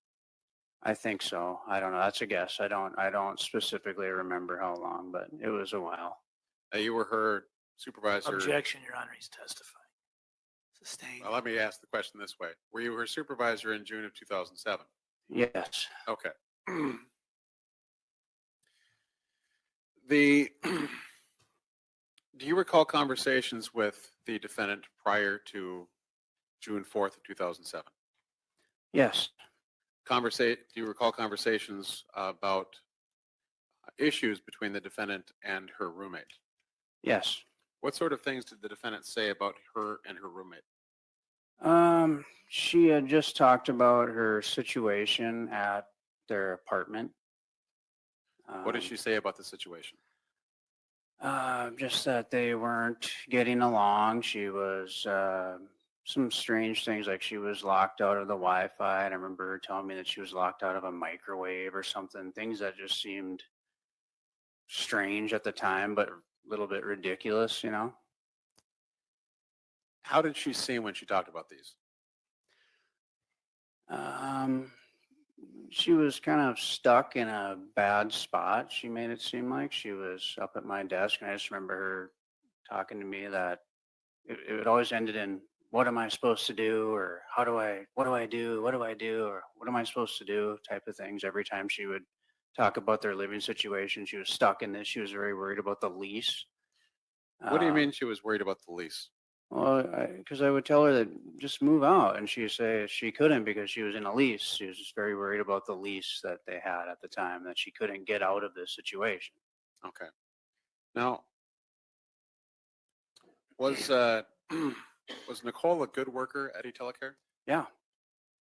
I think so. I don't know. That's a guess. I don't specifically remember how long, but it was a while. You were her supervisor. Objection, Your Honor. He's testifying. Sustained. Well, let me ask the question this way. Were you her supervisor in June of 2007? Yes. Okay. Do you recall conversations with the defendant prior to June 4th of 2007? Yes. Do you recall conversations about issues between the defendant and her roommate? Yes. What sort of things did the defendant say about her and her roommate? She had just talked about her situation at their apartment. What did she say about the situation? Just that they weren't getting along. She was some strange things, like she was locked out of the Wi-Fi, and I remember her telling me that she was locked out of a microwave or something. Things that just seemed strange at the time, but a little bit ridiculous, you know. How did she seem when she talked about these? She was kind of stuck in a bad spot. She made it seem like she was up at my desk, and I just remember her talking to me that it always ended in, what am I supposed to do? Or what do I do? What do I do? Or what am I supposed to do? Type of things. Every time she would talk about their living situation, she was stuck in this. She was very worried about the lease. What do you mean she was worried about the lease? Well, because I would tell her that just move out, and she'd say she couldn't because she was in a lease. She was just very worried about the lease that they had at the time, that she couldn't get out of this situation. Okay. Now, was Nicole a good worker at eTelecare? Yeah.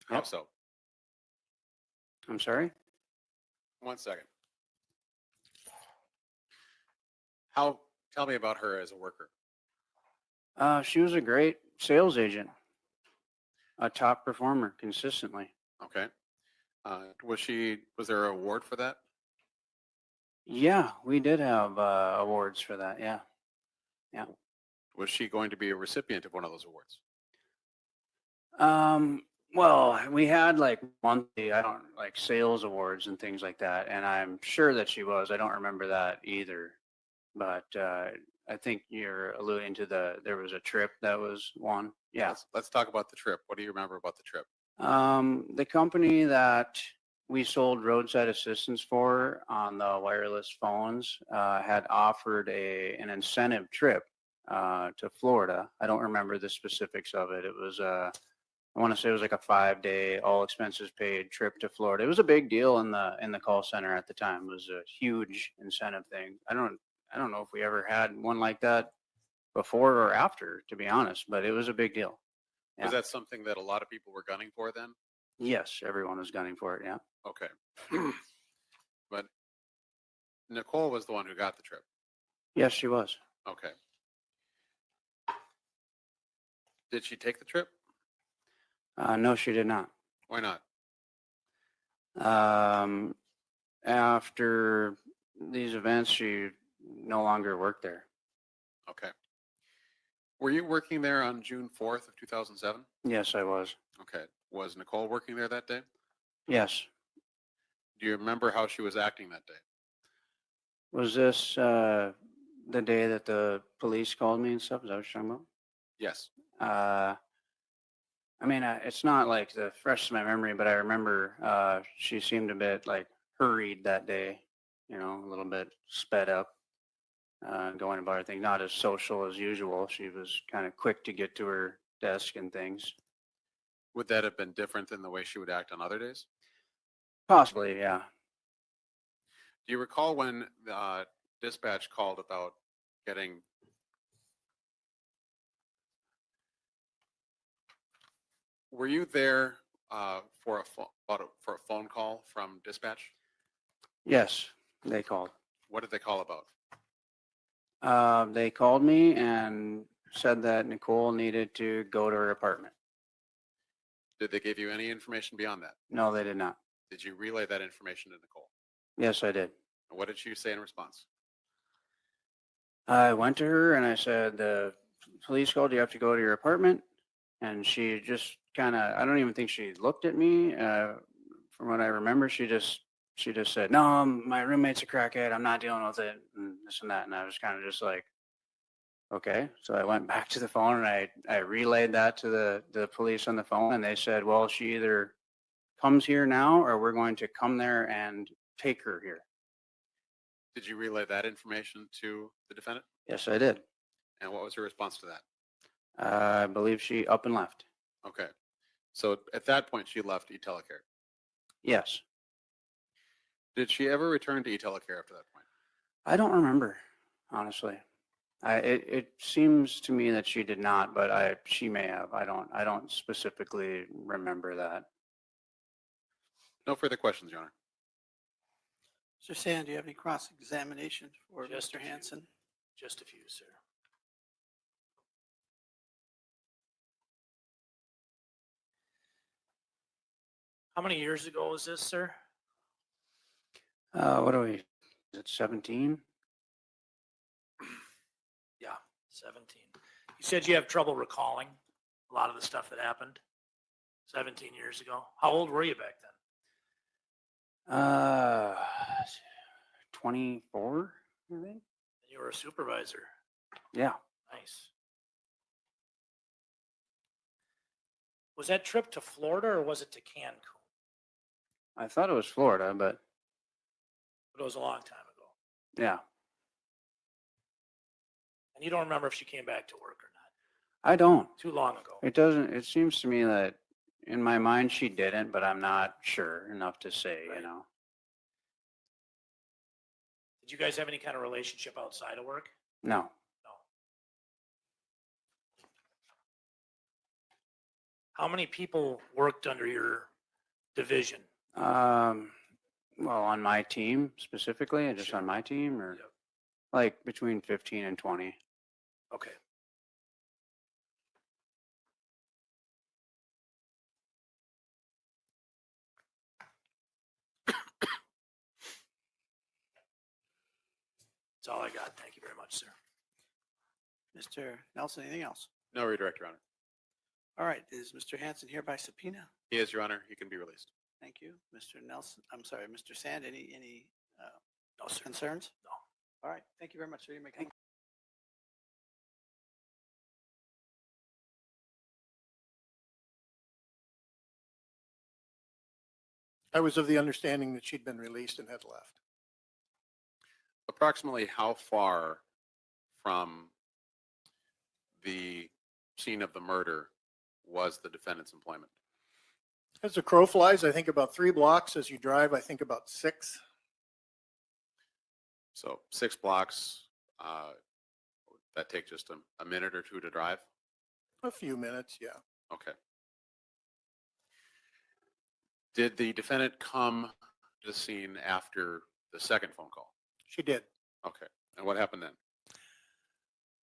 How Yep. so? I'm sorry? 1 second. Tell me about her as a worker. She was a great sales agent, a top performer consistently. Okay. Was there an award for that? Yeah, we did have awards for that. Yeah. Yeah. Was she going to be a recipient of one of those awards? Well, we had like monthly, like sales awards and things like that. And I'm sure that she was. I don't remember that either. But I think you're alluding to there was a trip that was one. Yeah. Let's talk about the trip. What do you remember about the trip? The company that we sold roadside assistance for on the wireless phones had offered an incentive trip to Florida. I don't remember the specifics of it. It was I want to say it was like a 5-day, all expenses paid trip to Florida. It was a big deal in the call center at the time. It was a huge incentive thing. I don't know if we ever had one like that before or after, to be honest, but it was a big deal. Yeah. Was that something that a lot of people were gunning for then? Yes, everyone was gunning for it. Yeah. Okay. But Nicole was the one who got the trip. Yes, she was. Okay. Did she take the trip? No, she did not. Why not? After these events, she no longer worked there. Okay. Were you working there on June 4th of 2007? Yes, I was. Okay. Was Nicole working there that day? Yes. Do you remember how she was acting that day? Was this the day that the police called me and stuff? Is that what you're talking about? Yes. I mean, it's not like the fresh to my memory, but I remember she seemed a bit like hurried that day, you know, a little bit sped up, going about her thing, not as social as usual. She was kind of quick to get to her desk and things. Would that have been different than the way she would act on other days? Possibly, yeah. Do you recall when dispatch called about getting Were you there for a phone call from dispatch? Yes, they called. What did they call about? They called me and said that Nicole needed to go to her apartment. Did they give you any information beyond that? No, they did not. Did you relay that information to Nicole? Yes, I did. And what did she say in response? I went to her and I said, the police called, you have to go to your apartment. And she just kind of, I don't even think she looked at me. From what I remember, she just said, no, my roommate's a crackhead. I'm not dealing with it, and this and that. And I was kind of just like, okay. So I went back to the phone and I relayed that to the police on the phone. And they said, well, she either comes here now or we're going to come there and take her here. Did you relay that information to the defendant? Yes, I did. And what was her response to that? I believe she up and left. Okay. So at that point, she left eTelecare. Yes. Did she ever return to eTelecare after that point? I don't remember, honestly. It seems to me that she did not, but she may have. I don't specifically remember that. No further questions, Your Honor. Mr. Sand, do you have any cross-examination for Just Mr. a few. Hansen? Just a few, sir. How many years ago was this, sir? What are we? Is it 17? Yeah, 17. You said you have trouble recalling a lot of the stuff that happened 17 years ago. How old were you back then? 24, I think. You were a supervisor. Yeah. Nice. Was that trip to Florida or was it to Cancun? I thought it was Florida, but It was a long time ago. yeah, And you don't remember if she came back to work or not. I don't. Too long ago. It doesn't, it seems to me that in my mind she didn't, but I'm not sure enough to say, you know. Did you guys have any kind of relationship outside of work? No. How many people worked under your division? Well, on my team specifically, and just on my team, or like between 15 and 20. Okay. That's all I got. Thank you very much, sir. Mr. Nelson, anything else? No, redirect, Your Honor. All right, is Mr. Hansen here by subpoena? He is, Your Honor. He can be released. Thank you. Mr. Nelson, I'm sorry, Mr. Sand, any No, sir. concerns? No. All right, thank you very much, sir. You may come. I was of the understanding that she'd been released and had left. Approximately how far from the scene of the murder was the defendant's employment? As the crow flies, I think about 3 blocks. As you drive, I think about 6. So 6 blocks, that take just a minute or 2 to drive? A few minutes, yeah. Okay. Did the defendant come to the scene after the second phone call? She did. Okay. And what happened then?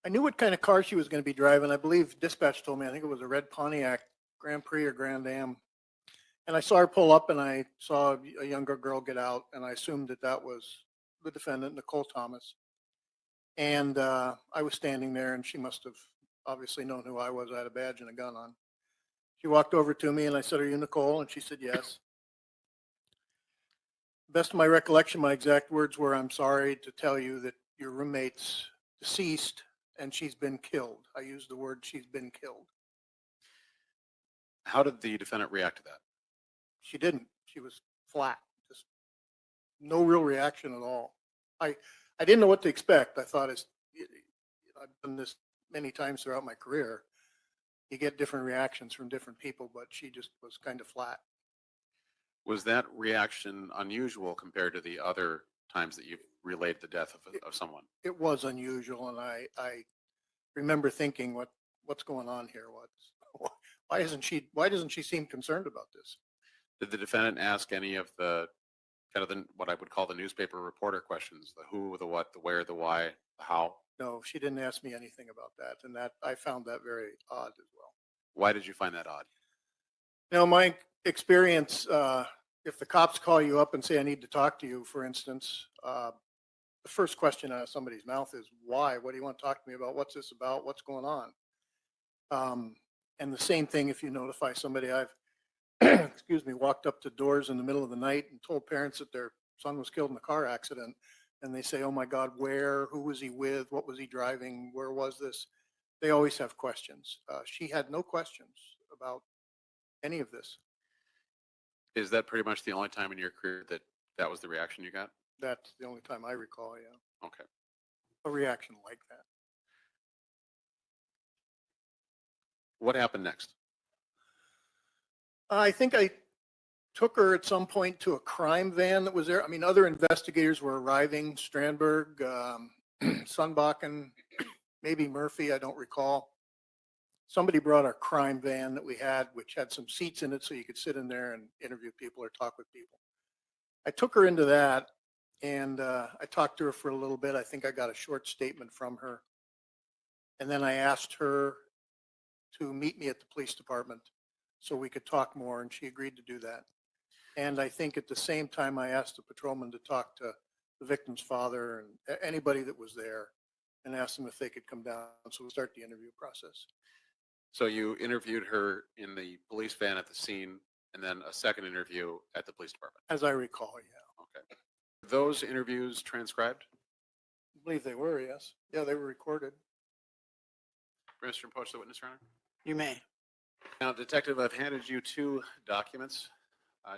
I knew what kind of car she was going to be driving. I believe dispatch told me, I think it was a red Pontiac Grand Prix or Grand Am. And I saw her pull up and I saw a younger girl get out, and I assumed that that was the defendant, Nicole Thomas. And I was standing there, and she must have obviously known who I was. I had a badge and a gun on. She walked over to me and I said, "Are you Nicole?" And she said, "Yes." Best of my recollection, my exact words were, "I'm sorry to tell you that your roommate's deceased and she's been killed." I used the word "she's been killed." How did the defendant react to that? She didn't. She was flat, just no real reaction at all. I didn't know what to expect. I thought, I've done this many times throughout my career. You get different reactions from different people, but she just was kind of flat. Was that reaction unusual compared to the other times that you've relayed the death of someone? It was unusual, and I remember thinking, what's going on here? Why doesn't she seem concerned about this? Did the defendant ask any of the what I would call the newspaper reporter questions, the who, the what, the where, the why, the how? No, she didn't ask me anything about that, and that I found that very odd as well. Why did you find that odd? Now, my experience, if the cops call you up and say, "I need to talk to you," for instance, the first question out of somebody's mouth is, "Why? What do you want to talk to me about? What's this about? What's going on?" And the same thing if you notify somebody. I've excuse me, walked up to doors in the middle of the night and told parents that their son was killed in a car accident. And they say, "Oh my God, where? Who was he with? What was he driving? Where was this?" They always have questions. She had no questions about any of this. Is that pretty much the only time in your career that that was the reaction you got? That's the only time I recall, yeah. Okay. A reaction like that. What happened next? I think I took her at some point to a crime van that was there. I mean, other investigators were arriving, Strandberg, Sunbakken, maybe Murphy, I don't recall. Somebody brought a crime van that we had, which had some seats in it so you could sit in there and interview people or talk with people. I took her into that, and I talked to her for a little bit. I think I got a short statement from her. And then I asked her to meet me at the police department so we could talk more, and she agreed to do that. And I think at the same time, I asked the patrolman to talk to the victim's father and anybody that was there and asked them if they could come down. So we start the interview process. So you interviewed her in the police van at the scene, and then a second interview at the police department? As I recall, yeah. Okay. Those interviews transcribed? I believe they were, yes. Yeah, they were recorded. Mr. Poach, the witness, Your Honor. You may. Now, Detective, I've handed you 2 documents.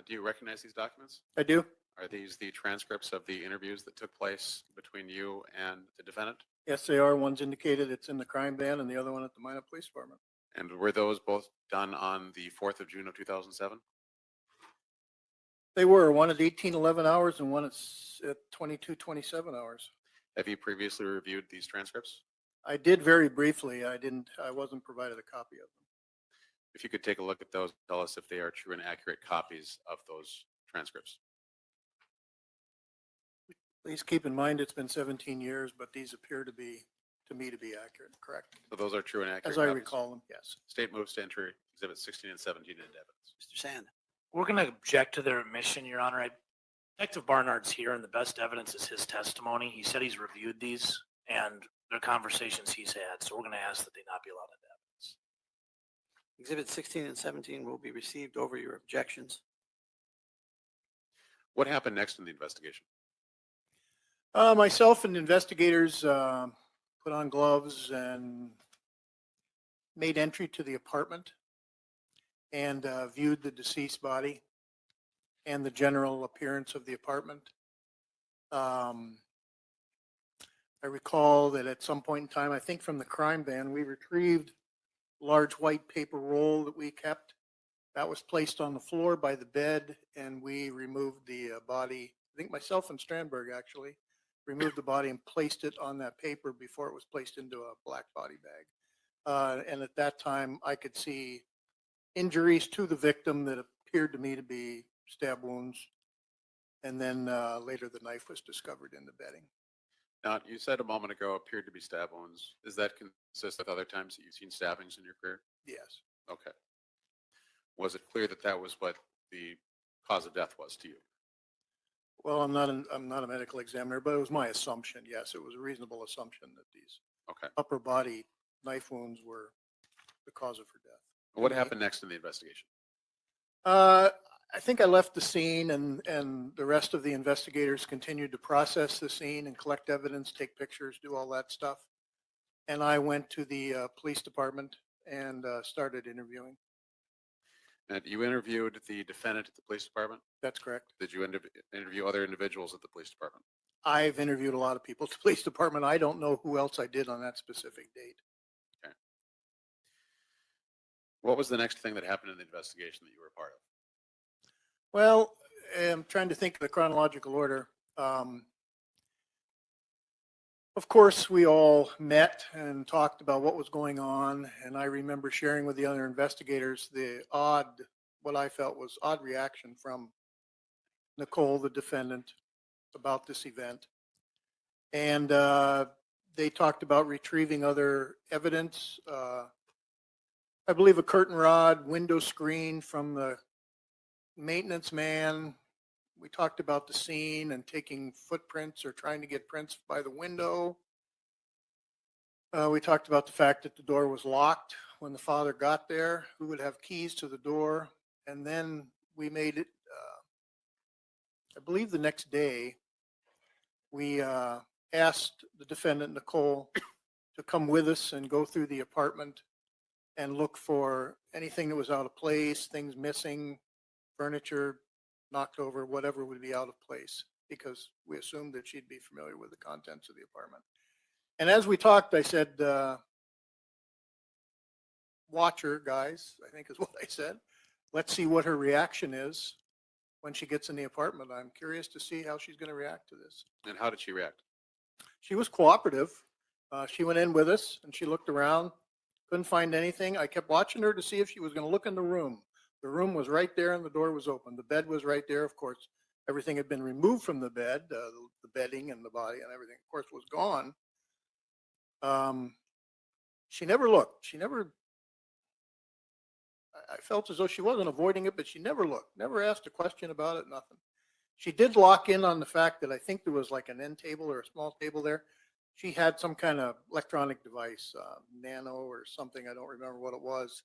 Do you recognize these documents? I do. Are these the transcripts of the interviews that took place between you and the defendant? Yes, they are. One's indicated it's in the crime van and the other one at the Minot Police Department. And were those both done on the 4th of June of 2007? They were. One at 18:11 hours and one at 22:27 hours. Have you previously reviewed these transcripts? I did very briefly. I wasn't provided a copy of them. If you could take a look at those, tell us if they are true and accurate copies of those transcripts. Please keep in mind it's been 17 years, but these appear to be, to me, to be accurate, correct? So those are true and accurate As I copies? recall them, yes. State moves to enter Exhibits 16 and 17 into evidence. Mr. Sand. We're going to object to their admission, Your Honor. Detective Barnard's here, and the best evidence is his testimony. He said he's reviewed these and the conversations he's had, so we're going to ask that they not be allowed into evidence. Exhibits 16 and 17 will be received over your objections. What happened next in the investigation? Myself and investigators put on gloves and made entry to the apartment and viewed the deceased body. and the general appearance of the apartment. I recall that at some point in time, I think from the crime van, we retrieved a large white paper roll that we kept. That was placed on the floor by the bed, and we removed the body. I think myself and Strandberg actually removed the body and placed it on that paper before it was placed into a black body bag. And at that time, I could see injuries to the victim that appeared to me to be stab wounds. And then later the knife was discovered in the bedding. Now, you said a moment ago appeared to be stab wounds. Does that consist with other times that you've seen stabbings in your career? Yes. Okay. Was it clear that that was what the cause of death was to you? Well, I'm not a medical examiner, but it was my assumption. Yes, it was a reasonable assumption that these upper body knife wounds were the cause of her death. What happened next in the investigation? I think I left the scene, and the rest of the investigators continued to process the scene and collect evidence, take pictures, do all that stuff. And I went to the police department and started interviewing. And you interviewed the defendant at the police department? That's correct. Did you interview other individuals at the police department? I've interviewed a lot of people at the police department. I don't know who else I did on that specific date. Okay. What was the next thing that happened in the investigation that you were a part of? Well, I'm trying to think of the chronological order. Of course, we all met and talked about what was going on, and I remember sharing with the other investigators the what I felt was odd reaction from Nicole, the defendant, about this event. And they talked about retrieving other evidence. I believe a curtain rod, window screen from the maintenance man. We talked about the scene and taking footprints or trying to get prints by the window. We talked about the fact that the door was locked when the father got there, who would have keys to the door. And then we made it, I believe the next day, we asked the defendant, Nicole, to come with us and go through the apartment and look for anything that was out of place, things missing, furniture knocked over, whatever would be out of place, because we assumed that she'd be familiar with the contents of the apartment. And as we talked, I said, watch her, guys, I think is what I said. Let's see what her reaction is when she gets in the apartment. I'm curious to see how she's going to react to this. And how did she react? She was cooperative. She went in with us and she looked around, couldn't find anything. I kept watching her to see if she was going to look in the room. The room was right there and the door was open. The bed was right there. Of course, everything had been removed from the bed, the bedding and the body and everything, of course, was gone. She never looked. I felt as though she wasn't avoiding it, but she never looked, never asked a question about it, nothing. She did lock in on the fact that I think there was like an end table or a small table there. She had some kind of electronic device, nano or something, I don't remember what it was,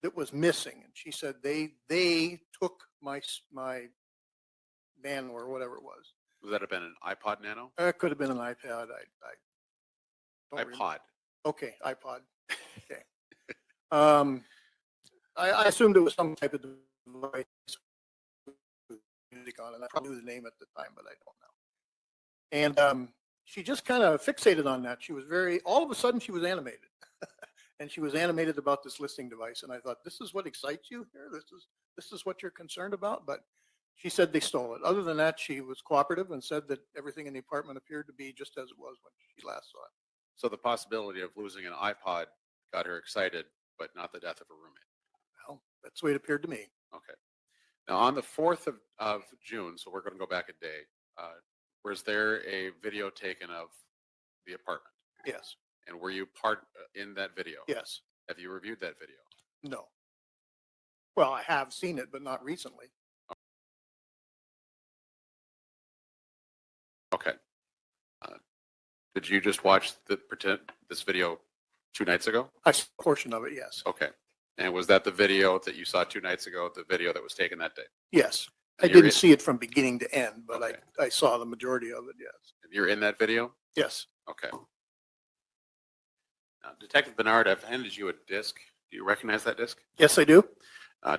that was missing. And she said they took my nano or whatever it was. Would that have been an iPod Nano? It could have been an iPad. iPod. Okay, iPod. Okay. I assumed it was some type of device with music on it. I probably knew the name at the time, but I don't know. And she just kind of fixated on that. She was all of a sudden she was animated. And she was animated about this listening device. And I thought, this is what excites you here? This is what you're concerned about? But she said they stole it. Other than that, she was cooperative and said that everything in the apartment appeared to be just as it was when she last saw it. So the possibility of losing an iPod got her excited, but not the death of her roommate. Well, that's the way it appeared to me. Okay. Now, on the 4th of June, so we're going to go back a day, was there a video taken of the apartment? Yes. And were you part in that video? Yes. Have you reviewed that video? No. Well, I have seen it, but not recently. Okay. Did you just watch this video 2 nights ago? I saw a portion of it, yes. Okay. And was that the video that you saw 2 nights ago, the video that was taken that day? Yes. And I didn't see it from beginning to end, but Okay. I saw the majority of it, yes. You're in that video? Yes. Okay. Now, Detective Barnard, I've handed you a disc. Do you recognize that disc? Yes, I do.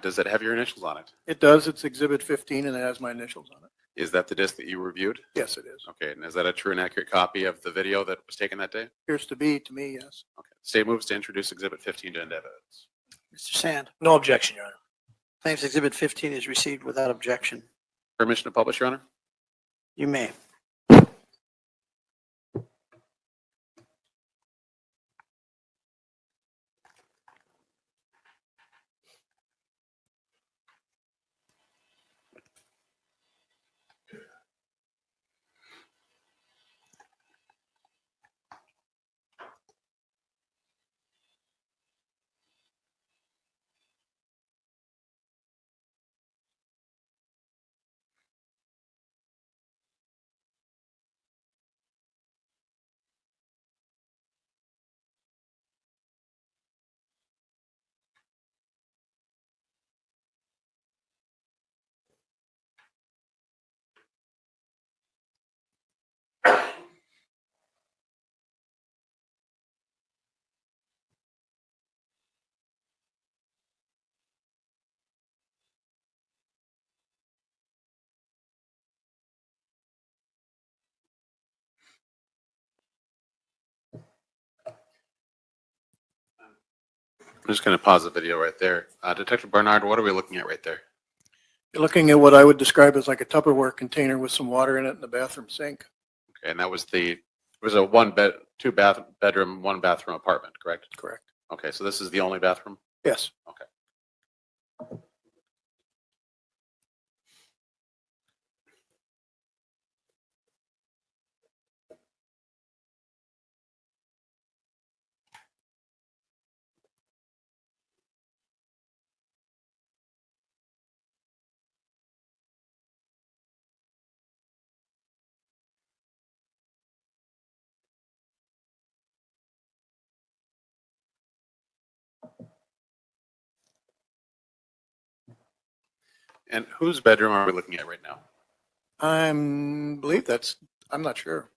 Does it have your initials on it? It does. It's Exhibit 15 and it has my initials on it. Is that the disc that you reviewed? Yes, it is. Okay, and is that a true and accurate copy of the video that was taken that day? Appears to be, to me, yes. Okay. State moves to introduce Exhibit 15 to end evidence. Mr. Sand. No objection, Your Honor. Claims Exhibit 15 is received without objection. Permission to publish, Your Honor? You may. I'm just going to pause the video right there. Detective Barnard, what are we looking at right there? You're looking at what I would describe as like a Tupperware container with some water in it and a bathroom sink. Okay, and that was it was a bedroom, one bathroom apartment, correct? Correct. Okay, so this is the only bathroom? Yes. Okay. And whose bedroom are we looking at right now? I'm not sure.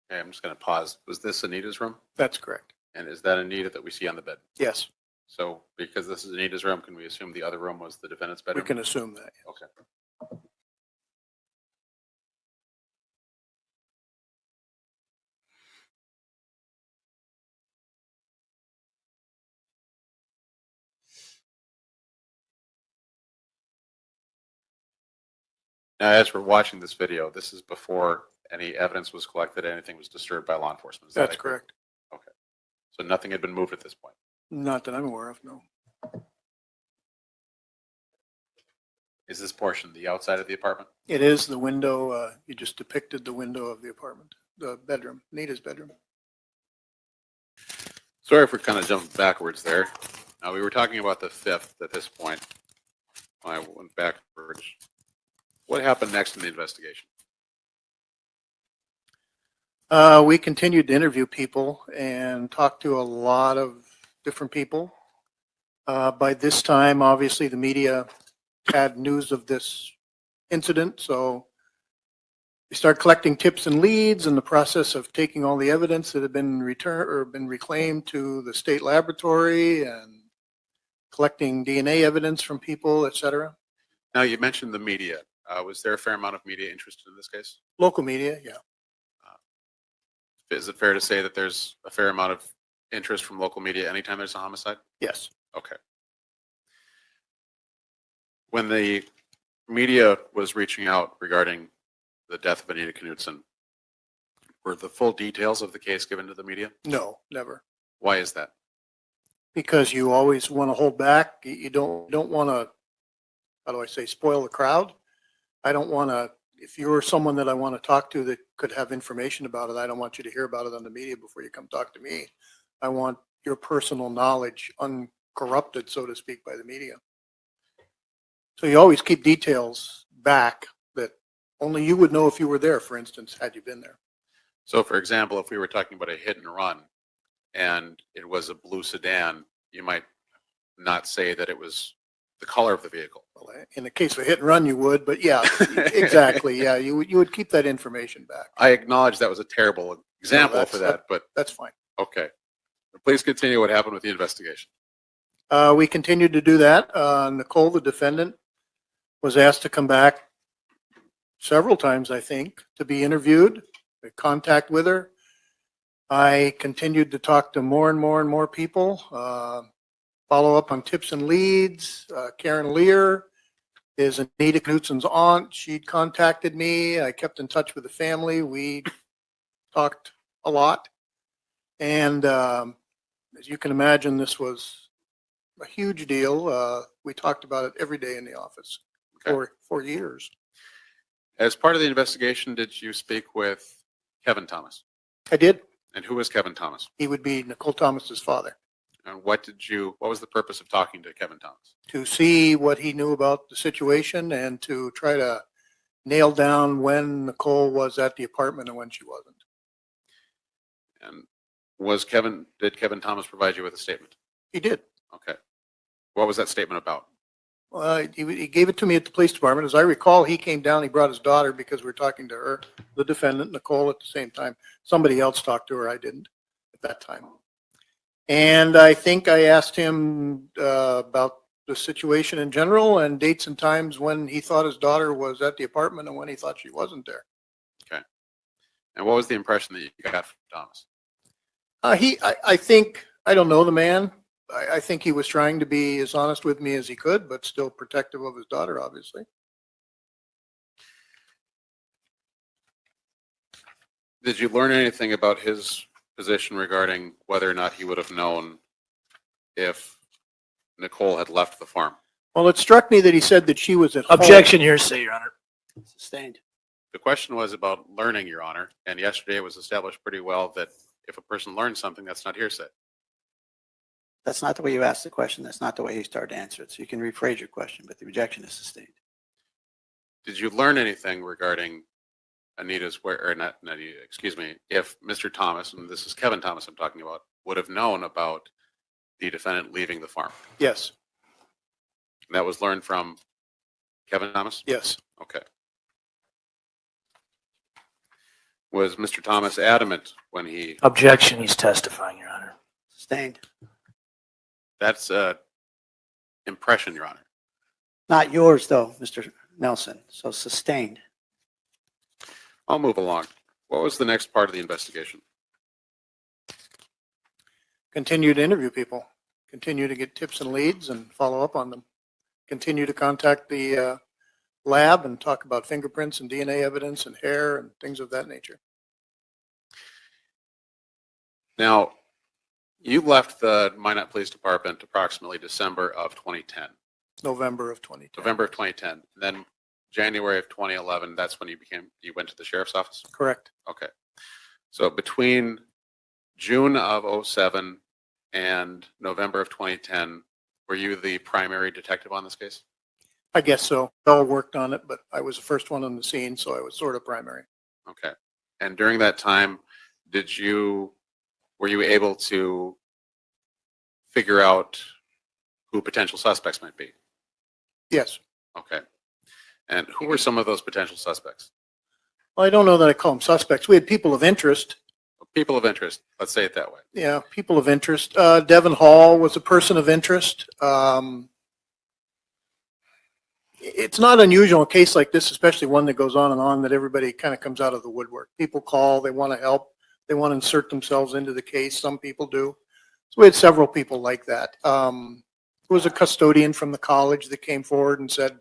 Okay, I'm just going to pause. Was this Anita's room? That's correct. And is that Anita that we see on the bed? Yes. So because this is Anita's room, can we assume the other room was the defendant's We bedroom? can assume that. Yes. Okay. Now, as we're watching this video, this is before any evidence was collected, anything was disturbed by law enforcement. Is that That's accurate? correct. Okay. So nothing had been moved at this point. Not that I'm aware of, no. Is this portion the outside of the apartment? It is the window, you just depicted the window of the apartment, the bedroom, Nita's bedroom. Sorry if we're kind of jumping backwards there. Now, we were talking about the 5th at this point. I went backwards. What happened next in the investigation? We continued to interview people and talk to a lot of different people. By this time, obviously, the media had news of this incident, so we started collecting tips and leads in the process of taking all the evidence that had been returned or been reclaimed to the state laboratory and collecting DNA evidence from people, et cetera. Now, you mentioned the media. Was there a fair amount of media interest in this case? Local media, yeah. Is it fair to say that there's a fair amount of interest from local media anytime there's a homicide? Yes. Okay. When the media was reaching out regarding the death of Anita Knutson, were the full details of the case given to the media? No, never. Why is that? Because you always want to hold back. You don't want to, how do I say, spoil the crowd. I don't want to, if you're someone that I want to talk to that could have information about it, I don't want you to hear about it on the media before you come talk to me. I want your personal knowledge uncorrupted, so to speak, by the media. So you always keep details back that only you would know if you were there, for instance, had you been there. So for example, if we were talking about a hit and run and it was a blue sedan, you might not say that it was the color of the vehicle. Well, in the case of a hit and run, you would, but yeah, exactly. Yeah, you would keep that information back. I acknowledge that was a terrible example for that, but that's fine. Okay. Please continue what happened with the investigation. We continued to do that. Nicole, the defendant, was asked to come back several times, I think, to be interviewed, make contact with her. I continued to talk to more and more and more people, follow up on tips and leads. Karen Lear is Anita Knutson's aunt. She contacted me. I kept in touch with the family. We talked a lot. And as you can imagine, this was a huge deal. We talked about it every day in the office for years. As part of the investigation, did you speak with Kevin Thomas? I did. And who was Kevin Thomas? He would be Nicole Thomas's father. And what was the purpose of talking to Kevin Thomas? To see what he knew about the situation and to try to nail down when Nicole was at the apartment and when she wasn't. And did Kevin Thomas provide you with a statement? He did. Okay. What was that statement about? He gave it to me at the police department. As I recall, he came down, he brought his daughter because we were talking to her, the defendant, Nicole, at the same time. Somebody else talked to her. I didn't at that time. And I think I asked him about the situation in general and dates and times when he thought his daughter was at the apartment and when he thought she wasn't there. Okay. And what was the impression that you got from Thomas? I think, I don't know the man. I think he was trying to be as honest with me as he could, but still protective of his daughter, obviously. Did you learn anything about his position regarding whether or not he would have known if Nicole had left the farm? Well, it struck me that he said that she was at home. Objection, hearsay, Your Honor. Sustained. The question was about learning, Your Honor, and yesterday it was established pretty well that if a person learns something, that's not hearsay. That's not the way you asked the question. That's not the way he started to answer it. So you can rephrase your question, but the objection is sustained. Did you learn anything regarding Anita's, or not Anita, excuse me, if Mr. Thomas, and this is Kevin Thomas I'm talking about, would have known about the defendant leaving the farm? Yes. And that was learned from Kevin Thomas? Yes. Okay. Was Mr. Thomas adamant when he... Objection, he's testifying, Your Honor. Sustained. That's impression, Your Honor. Not yours, though, Mr. Nelson. So sustained. I'll move along. What was the next part of the investigation? Continue to interview people. Continue to get tips and leads and follow up on them. Continue to contact the lab and talk about fingerprints and DNA evidence and hair and things of that nature. Now, you left the Minot Police Department approximately December of 2010. November of 2010. November of 2010. And then January of 2011, that's when you went to the sheriff's office? Correct. Okay. So between June of 07 and November of 2010, were you the primary detective on this case? I guess so. Bell worked on it, but I was the first one on the scene, so I was sort of primary. Okay. And during that time, were you able to figure out who potential suspects might be? Yes. Okay. And who were some of those potential suspects? Well, I don't know that I call them suspects. We had people of interest. People of interest. Let's say it that way. Yeah, people of interest. Devin Hall was a person of interest. It's not unusual in a case like this, especially one that goes on and on, that everybody kind of comes out of the woodwork. People call, they want to help, they want to insert themselves into the case. Some people do. So we had several people like that. was a custodian from the college that came forward and said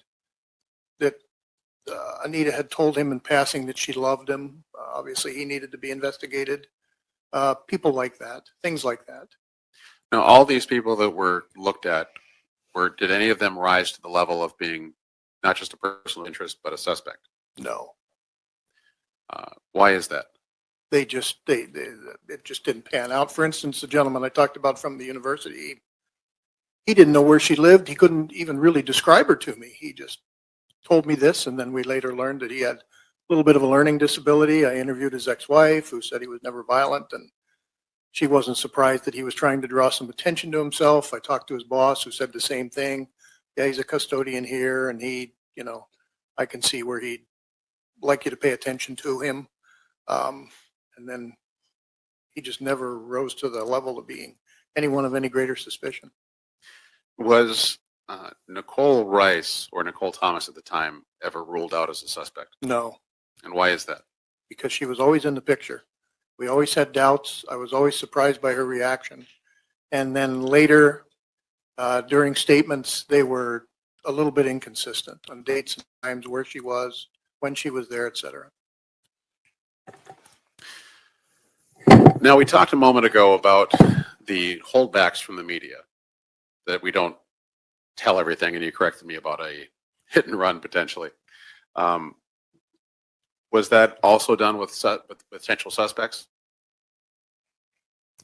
that Anita had told him in passing that she loved him. Obviously, he needed to be investigated. People like that, things like that. Now, all these people that were looked at, did any of them rise to the level of being not just a personal interest, but a suspect? No. Why is that? It just didn't pan out. For instance, the gentleman I talked about from the university, he didn't know where she lived. He couldn't even really describe her to me. He just told me this, and then we later learned that he had a little bit of a learning disability. I interviewed his ex-wife, who said he was never violent, and she wasn't surprised that he was trying to draw some attention to himself. I talked to his boss, who said the same thing. Yeah, he's a custodian here, and he, you know, I can see where he'd like you to pay attention to him. And then he just never rose to the level of being anyone of any greater suspicion. Was Nicole Rice or Nicole Thomas at the time ever ruled out as a suspect? No. And why is that? Because she was always in the picture. We always had doubts. I was always surprised by her reaction. And then later, during statements, they were a little bit inconsistent on dates and times, where she was, when she was there, etc. Now, we talked a moment ago about the holdbacks from the media, that we don't tell everything, and you corrected me about a hit and run potentially. Was that also done with potential suspects?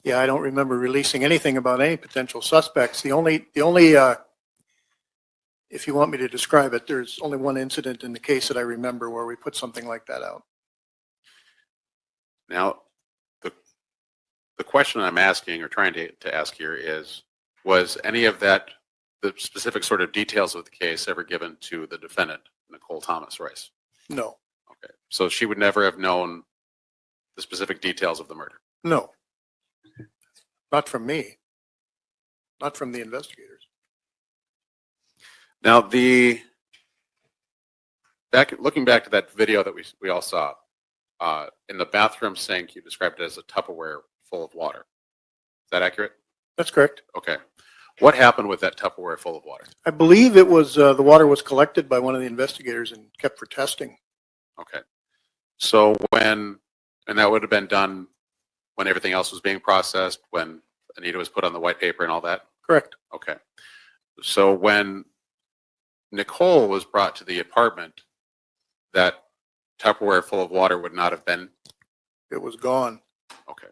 Yeah, I don't remember releasing anything about any potential suspects. The only, if you want me to describe it, there's only one incident in the case that I remember where we put something like that out. Now, the question I'm asking or trying to ask here is, was any of that, the specific sort of details of the case, ever given to the defendant, Nicole Thomas Rice? No. Okay. So she would never have known the specific details of the murder? No. Not from me. Not from the investigators. Now, looking back to that video that we all saw, in the bathroom sink, you described it as a Tupperware full of water. Is that accurate? That's correct. Okay. What happened with that Tupperware full of water? I believe it was, the water was collected by one of the investigators and kept for testing. Okay. So and that would have been done when everything else was being processed, when Anita was put on the white paper and all that? Correct. Okay. So when Nicole was brought to the apartment, that Tupperware full of water would not have been? It was gone. Okay.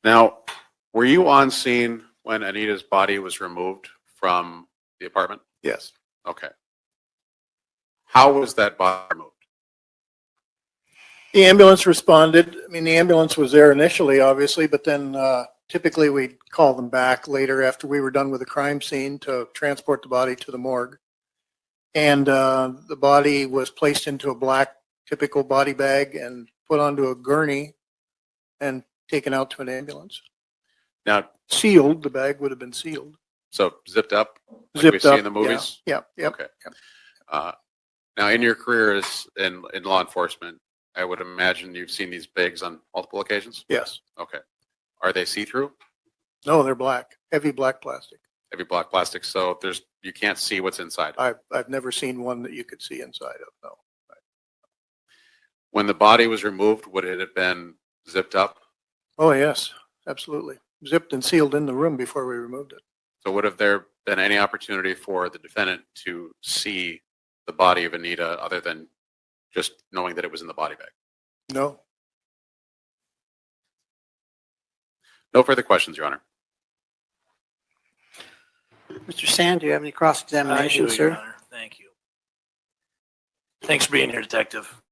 Now, were you on scene when Anita's body was removed from the apartment? Yes. Okay. How was that body removed? The ambulance responded. I mean, the ambulance was there initially, obviously, but then typically we'd call them back later after we were done with the crime scene to transport the body to the morgue. And the body was placed into a black typical body bag and put onto a gurney and taken out to an ambulance. Now, sealed, the bag would have been sealed. So zipped up, like Zipped we see up, in the movies? Yeah. Yep. Okay. Now, in your career as in law enforcement, I would imagine you've seen these bags on multiple occasions? Yes. Okay. Are they see-through? No, they're black, heavy black plastic. Heavy black plastic, so you can't see what's inside. I've never seen one that you could see inside of, no. When the body was removed, would it have been zipped up? Oh, yes, absolutely. Zipped and sealed in the room before we removed it. So would have there been any opportunity for the defendant to see the body of Anita other than just knowing that it was in the body bag? No. No further questions, Your Honor. Mr. Sand, do you have any cross-examination, I do, sir? Your Honor. Thank you. Thanks for being here, Detective.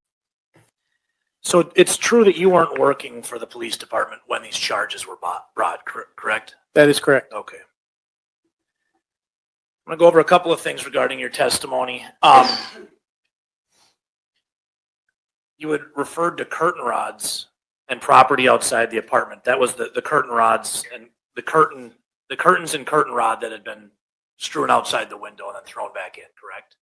So it's true that you weren't working for the police department when these charges were brought, correct? That is correct. Okay. I'm going to go over a couple of things regarding your testimony. You had referred to curtain rods and property outside the apartment. That was the curtain rods and the curtains and curtain rod that had been strewn outside the window and then thrown back in, correct?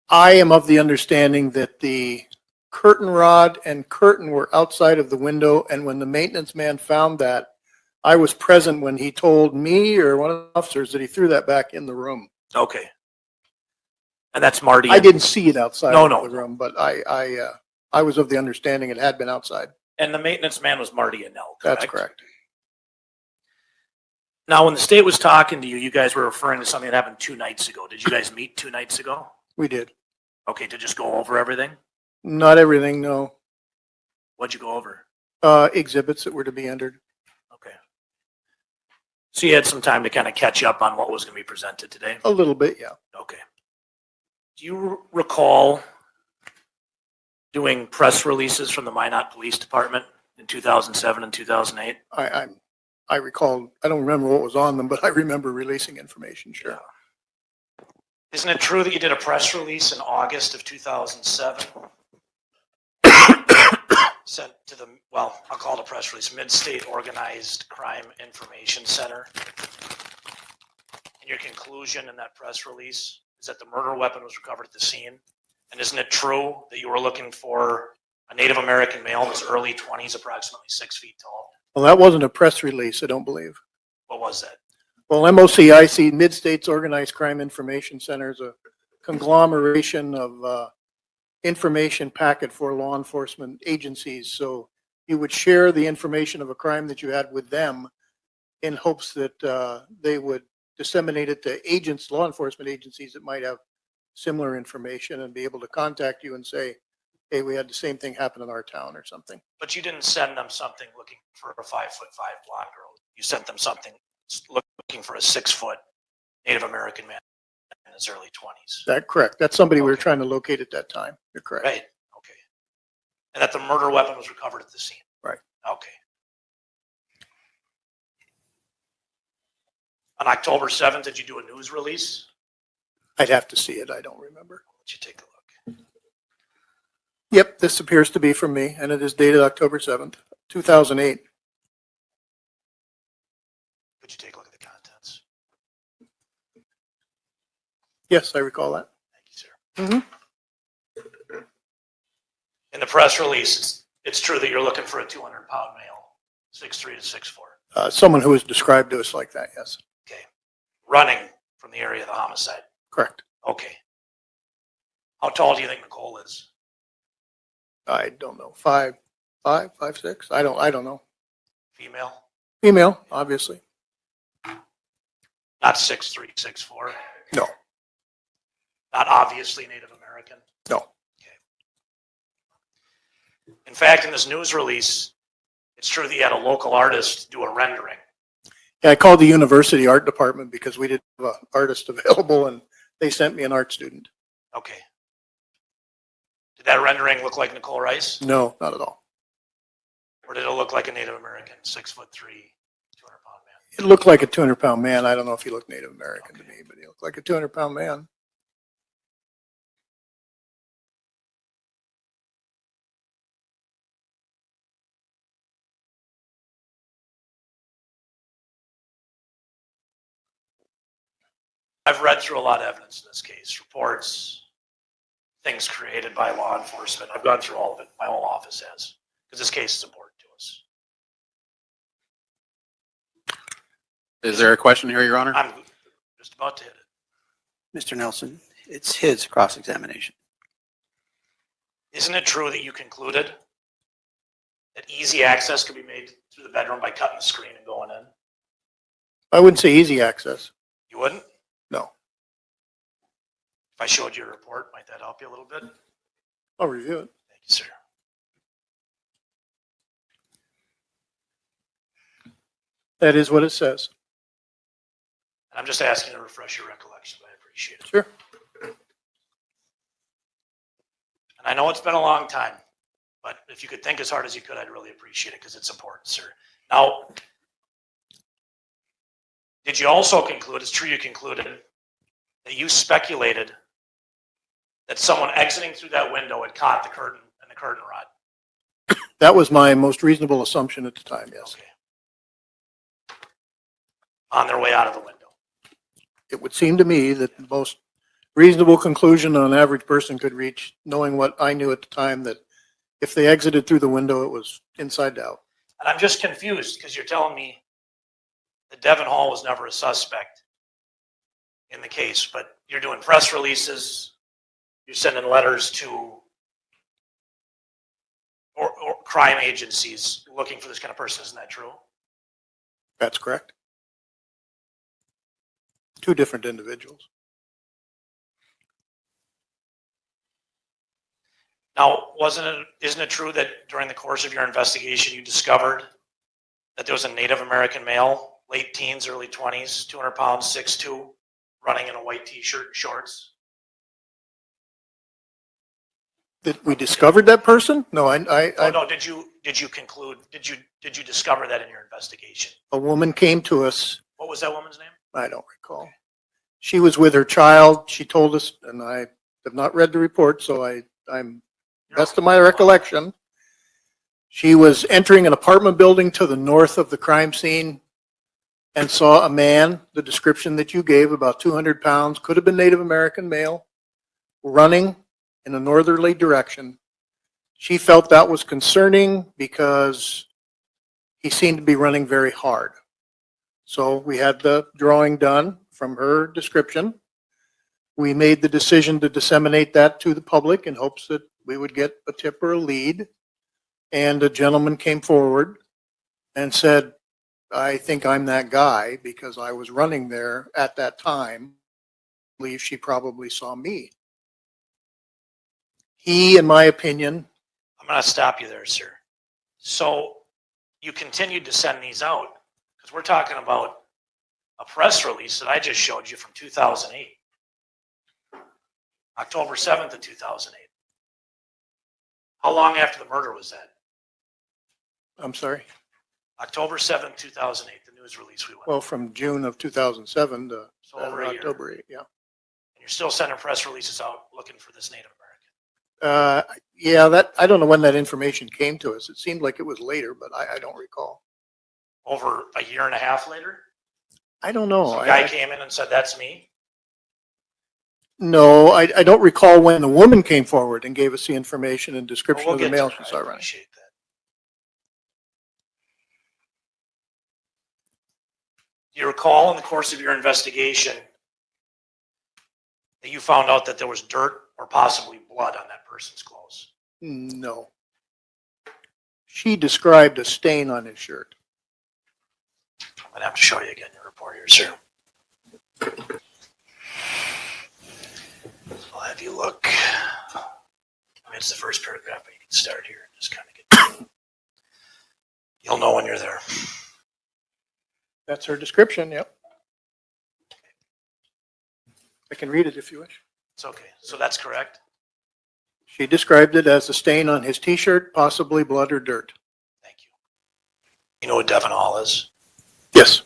I am of the understanding that the curtain rod and curtain were outside of the window, and when the maintenance man found that, I was present when he told me or one of the officers that he threw that back in the room. Okay. And that's Marty. I didn't see it outside No, of no, the room, but I was of the understanding it had been outside. And the maintenance man was Marty and Nell, correct? That's correct. Now, when the state was talking to you, you guys were referring to something that happened 2 nights ago. Did you guys meet 2 nights ago? We did. Okay, to just go over everything? Not everything, no. What'd you go over? Exhibits that were to be entered. Okay. So you had some time to kind of catch up on what was going to be presented today? A little bit, yeah. Okay. Do you recall doing press releases from the Minot Police Department in 2007 and 2008? I recall, I don't remember what was on them, but I remember releasing information, sure. Isn't it true that you did a press release in August of 2007? Sent to the, well, I'll call it a press release, Mid-State Organized Crime Information Center. And your conclusion in that press release is that the murder weapon was recovered at the scene. And isn't it true that you were looking for a Native American male in his early 20s, approximately 6 feet tall? Well, that wasn't a press release, I don't believe. What was that? Well, MOCIC, Mid-States Organized Crime Information Center, is a conglomeration of information packet for law enforcement agencies. So you would share the information of a crime that you had with them in hopes that they would disseminate it to agents, law enforcement agencies that might have similar information and be able to contact you and say, hey, we had the same thing happen in our town or something. But you didn't send them something looking for a 5'5" blonde girl. You sent them something looking for a 6-foot Native American man in his early 20s. That's correct. That's somebody we were trying to locate at that time. You're correct. Right. Okay. And that the murder weapon was recovered at the scene. Right. Okay. On October 7th, did you do a news release? I'd have to see it. I don't remember. Let you take a look. Yep, this appears to be from me, and it is dated October 7th, 2008. Could you take a look at the contents? Yes, I recall that. Thank you, sir. In the press release, it's true that you're looking for a 200-pound male, 6'3" to 6'4". Someone who was described to us like that, yes. Okay. Running from the area of the homicide. Correct. Okay. How tall do you think Nicole is? I don't know. 5'6". I don't know. Female? Female, obviously. Not 6'3", 6'4". No. Not obviously Native American. No. Okay. In fact, in this news release, it's true that you had a local artist do a rendering. Yeah, I called the university art department because we didn't have an artist available, and they sent me an art student. Okay. Did that rendering look like Nicole Rice? No, not at all. Or did it look like a Native American, 6'3", 200-pound man? It looked like a 200-pound man. I don't know if he looked Native American to me, but he looked like a 200-pound man. I've read through a lot of evidence in this case, reports, things created by law enforcement. I've gone through all of it. My whole office has, because this case is important to us. Is there a question here, Your Honor? I'm just about to hit it. Mr. Nelson, it's his cross-examination. Isn't it true that you concluded that easy access could be made through the bedroom by cutting the screen and going in? I wouldn't say easy access. You wouldn't? No. If I showed you a report, might that help you a little bit? I'll review it. Thank you, sir. That is what it says. I'm just asking to refresh your recollection, but I appreciate it. Sure. And I know it's been a long time, but if you could think as hard as you could, I'd really appreciate it because it's important, sir. Now, did you also conclude, it's true you concluded, that you speculated that someone exiting through that window had caught the curtain and the curtain rod? That was my most reasonable assumption at the time, yes. Okay. On their way out of the window. It would seem to me that the most reasonable conclusion an average person could reach, knowing what I knew at the time, that if they exited through the window, it was inside out. And I'm just confused because you're telling me that Devin Hall was never a suspect in the case, but you're doing press releases, you're sending letters to or crime agencies looking for this kind of person. Isn't that true? That's correct. Two different individuals. Now, isn't it true that during the course of your investigation, you discovered that there was a Native American male, late teens, early 20s, 200 pounds, 6'2", running in a white t-shirt and shorts? Did we discovered that person? No, No. Did you conclude? Did you discover that in your investigation? A woman came to us. What was that woman's name? I don't recall. She was with her child. She told us, and I have not read the report, so I'm best of my recollection. She was entering an apartment building to the north of the crime scene and saw a man, the description that you gave, about 200 pounds, could have been Native American male, running in a northerly direction. She felt that was concerning because he seemed to be running very hard. So we had the drawing done from her description. We made the decision to disseminate that to the public in hopes that we would get a tip or a lead. And a gentleman came forward and said, I think I'm that guy because I was running there at that time. I believe she probably saw me. He, in my opinion. I'm going to stop you there, sir. So you continued to send these out because we're talking about a press release that I just showed you from 2008. October 7th of 2008. How long after the murder was that? I'm sorry? October 7th, 2008, the news release we went. Well, from June of 2007 to So over a year. October 8, yeah. And you're still sending press releases out looking for this Native American. Yeah, that I don't know when that information came to us. It seemed like it was later, but I don't recall. Over a year and a half later? I don't know. Some guy came in and said, that's me? No, I don't recall when the woman came forward and gave us the information and description Well, of we'll the get male to she it. saw I running. appreciate that. Do you recall in the course of your investigation that you found out that there was dirt or possibly blood on that person's clothes? No. She described a stain on his shirt. I'm going to have to show you again your report here, sir. I'll have you look. I mean, it's the first paragraph, but you can start here and just kind of get. You'll know when you're there. That's her description, yep. I can read it if you wish. It's okay. So that's correct? She described it as a stain on his t-shirt, possibly blood or dirt. You know what Devin Hall is? Yes.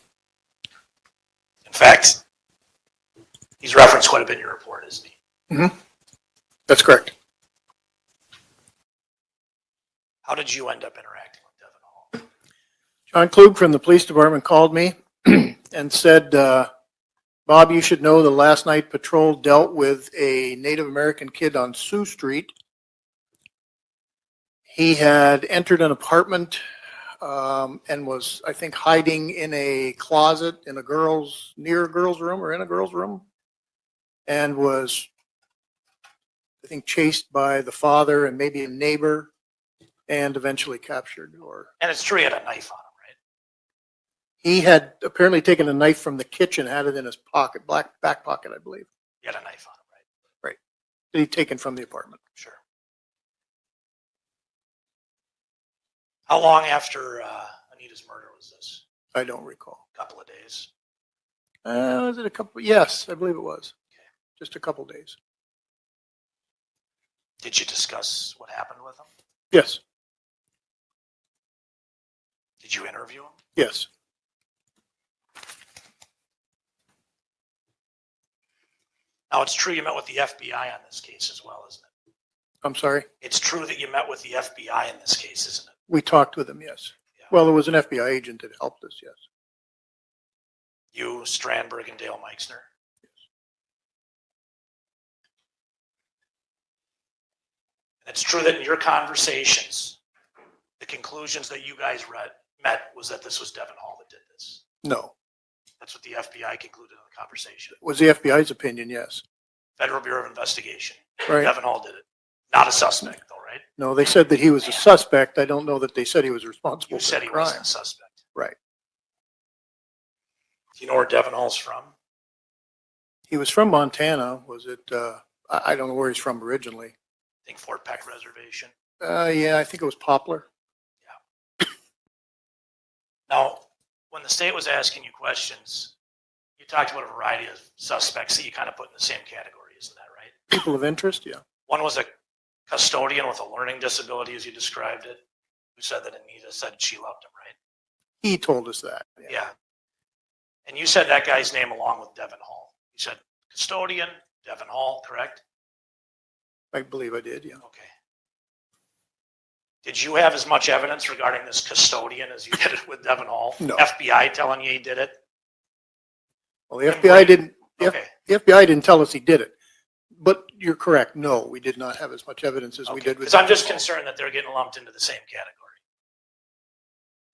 In fact, he's referenced quite a bit in your report, isn't he? Mm-hmm. That's correct. How did you end up interacting with Devin Hall? John Klug from the police department called me and said, Bob, you should know the last night patrol dealt with a Native American kid on Sioux Street. He had entered an apartment and was, I think, hiding in a closet in near a girl's room or in a girl's room, and was, I think, chased by the father and maybe a neighbor and eventually captured. And it's true he had a knife on him. He had apparently taken a knife from the kitchen, had it in his pocket, back pocket, I believe. He had a knife on him, right? Right. That he'd taken from the apartment. Sure. How long after Anita's murder was this? I don't recall. A couple of days. Was it a couple? Yes, I believe it was. Okay. Just a couple days. Did you discuss what happened with him? Yes. Did you interview him? Yes. Now, it's true you met with the FBI on this case as well, isn't it? I'm sorry? It's true that you met with the FBI in this case, isn't it? We talked with him, yes. Yeah. Well, there was an FBI agent that helped us, yes. You, Strandberg, and Dale Meixner? Yes. And it's true that in your conversations, the conclusions that you guys met was that this was Devin Hall that did this? No. That's what the FBI concluded in the conversation. Was the FBI's opinion, yes. Federal Bureau of Investigation. Right. Devin Hall did it. Not a suspect, though, right? No, they said that he was a suspect. I don't know that they said he was responsible You for said the he crime. wasn't a suspect. Right. Do you know where Devin Hall's from? He was from Montana. Was it, I don't know where he's from originally. I think Fort Peck Reservation. Yeah, I think it was Poplar. Now, when the state was asking you questions, you talked about a variety of suspects that you kind of put in the same category, isn't that right? People of interest, yeah. One was a custodian with a learning disability, as you described it, who said that Anita said she loved him, right? He told us that. Yeah. And you said that guy's name along with Devin Hall. You said custodian, Devin Hall, correct? I believe I did, yeah. Okay. Did you have as much evidence regarding this custodian as you did it with Devin Hall? No. FBI telling you he did it? Well, the FBI didn't. Okay. The FBI didn't tell us he did it. But you're correct. No, we did not have as much evidence as we did with. Because I'm just concerned that they're getting lumped into the same category.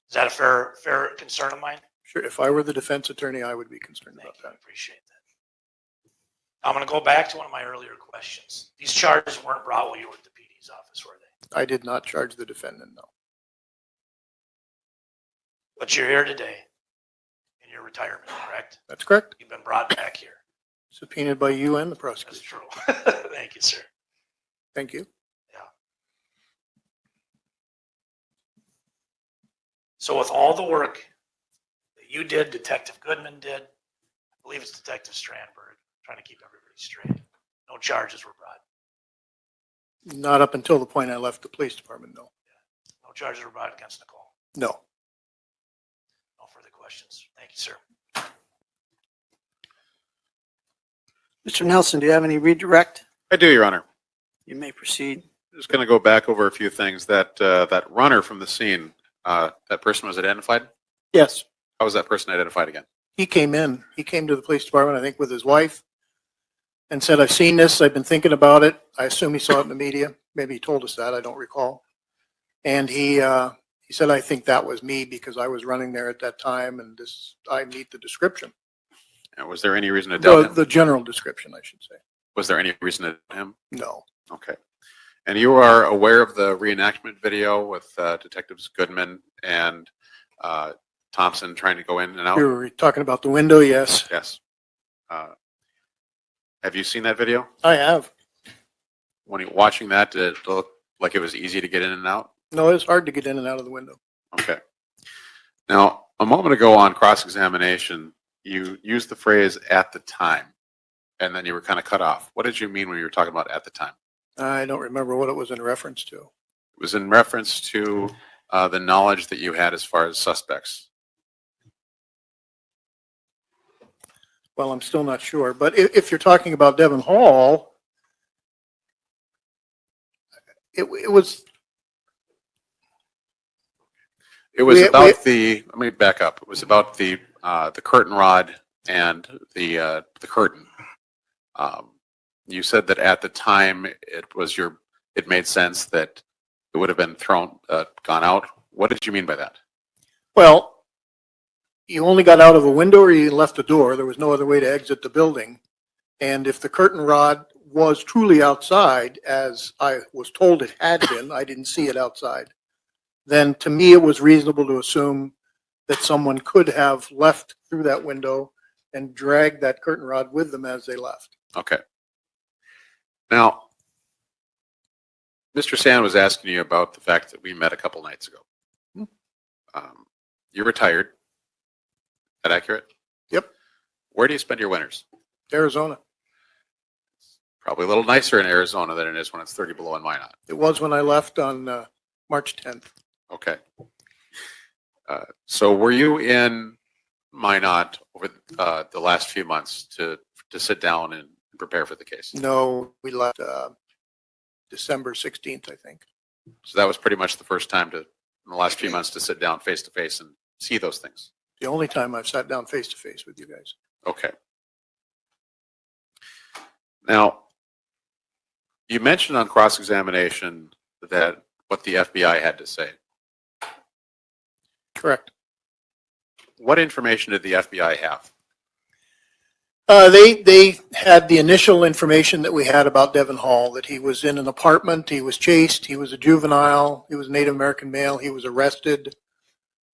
Is that a fair concern of mine? Sure. If I were the defense attorney, I would be concerned about that. I appreciate that. I'm going to go back to one of my earlier questions. These charges weren't brought while you were at the PD's office, were they? I did not charge the defendant, no. But you're here today in your retirement, correct? That's correct. You've been brought back here. Subpoenaed by you and the That's prosecutor. true. Thank you, sir. Thank you. So with all the work that you did, Detective Goodman did, I believe it's Detective Strandberg, trying to keep everybody straight. No charges were brought. Not up until the point I left the police department, no. No charges were brought against Nicole. No. No further questions. Thank you, sir. Mr. Nelson, do you have any redirect? I do, Your Honor. You may proceed. Just going to go back over a few things. That runner from the scene, that person was identified? Yes. How was that person identified again? He came in. He came to the police department, I think, with his wife and said, I've seen this. I've been thinking about it. I assume he saw it in the media. Maybe he told us that. I don't recall. And he said, I think that was me because I was running there at that time and I meet the description. And was there any reason to doubt him? The general description, I should say. Was there any reason to doubt him? No. Okay. And you are aware of the reenactment video with Detectives Goodman and Thompson trying to go in and out? We were talking about the window, yes. Yes. Have you seen that video? I have. When you're watching that, did it look like it was easy to get in and out? No, it's hard to get in and out of the window. Okay. Now, a moment ago on cross-examination, you used the phrase "at the time," and then you were kind of cut off. What did you mean when you were talking about "at the time"? I don't remember what it was in reference to. It was in reference to the knowledge that you had as far as suspects. Well, I'm still not sure. But if you're talking about Devin Hall, it was. It was about the. Let me back up. It was about the curtain rod and the curtain. You said that at the time it made sense that it would have been gone out. What did you mean by that? Well, you only got out of a window or you left the door. There was no other way to exit the building. And if the curtain rod was truly outside, as I was told it had been, I didn't see it outside, then to me it was reasonable to assume that someone could have left through that window and dragged that curtain rod with them as they left. Okay. Now, Mr. Sand was asking you about the fact that we met a couple nights ago. You're retired. Is that accurate? Yep. Where do you spend your winters? Arizona. Probably a little nicer in Arizona than it is when it's 30 below in Minot. It was when I left on March 10th. Okay. So were you in Minot over the last few months to sit down and prepare for the case? No, we left December 16th, I think. So that was pretty much the first time in the last few months to sit down face to face and see those things. The only time I've sat down face to face with you guys. Okay. Now, you mentioned on cross-examination that what the FBI had to say. Correct. What information did the FBI have They had the initial information that we had about Devon Hall, that he was in an apartment, he was chased, he was a juvenile, he was a Native American male, he was arrested.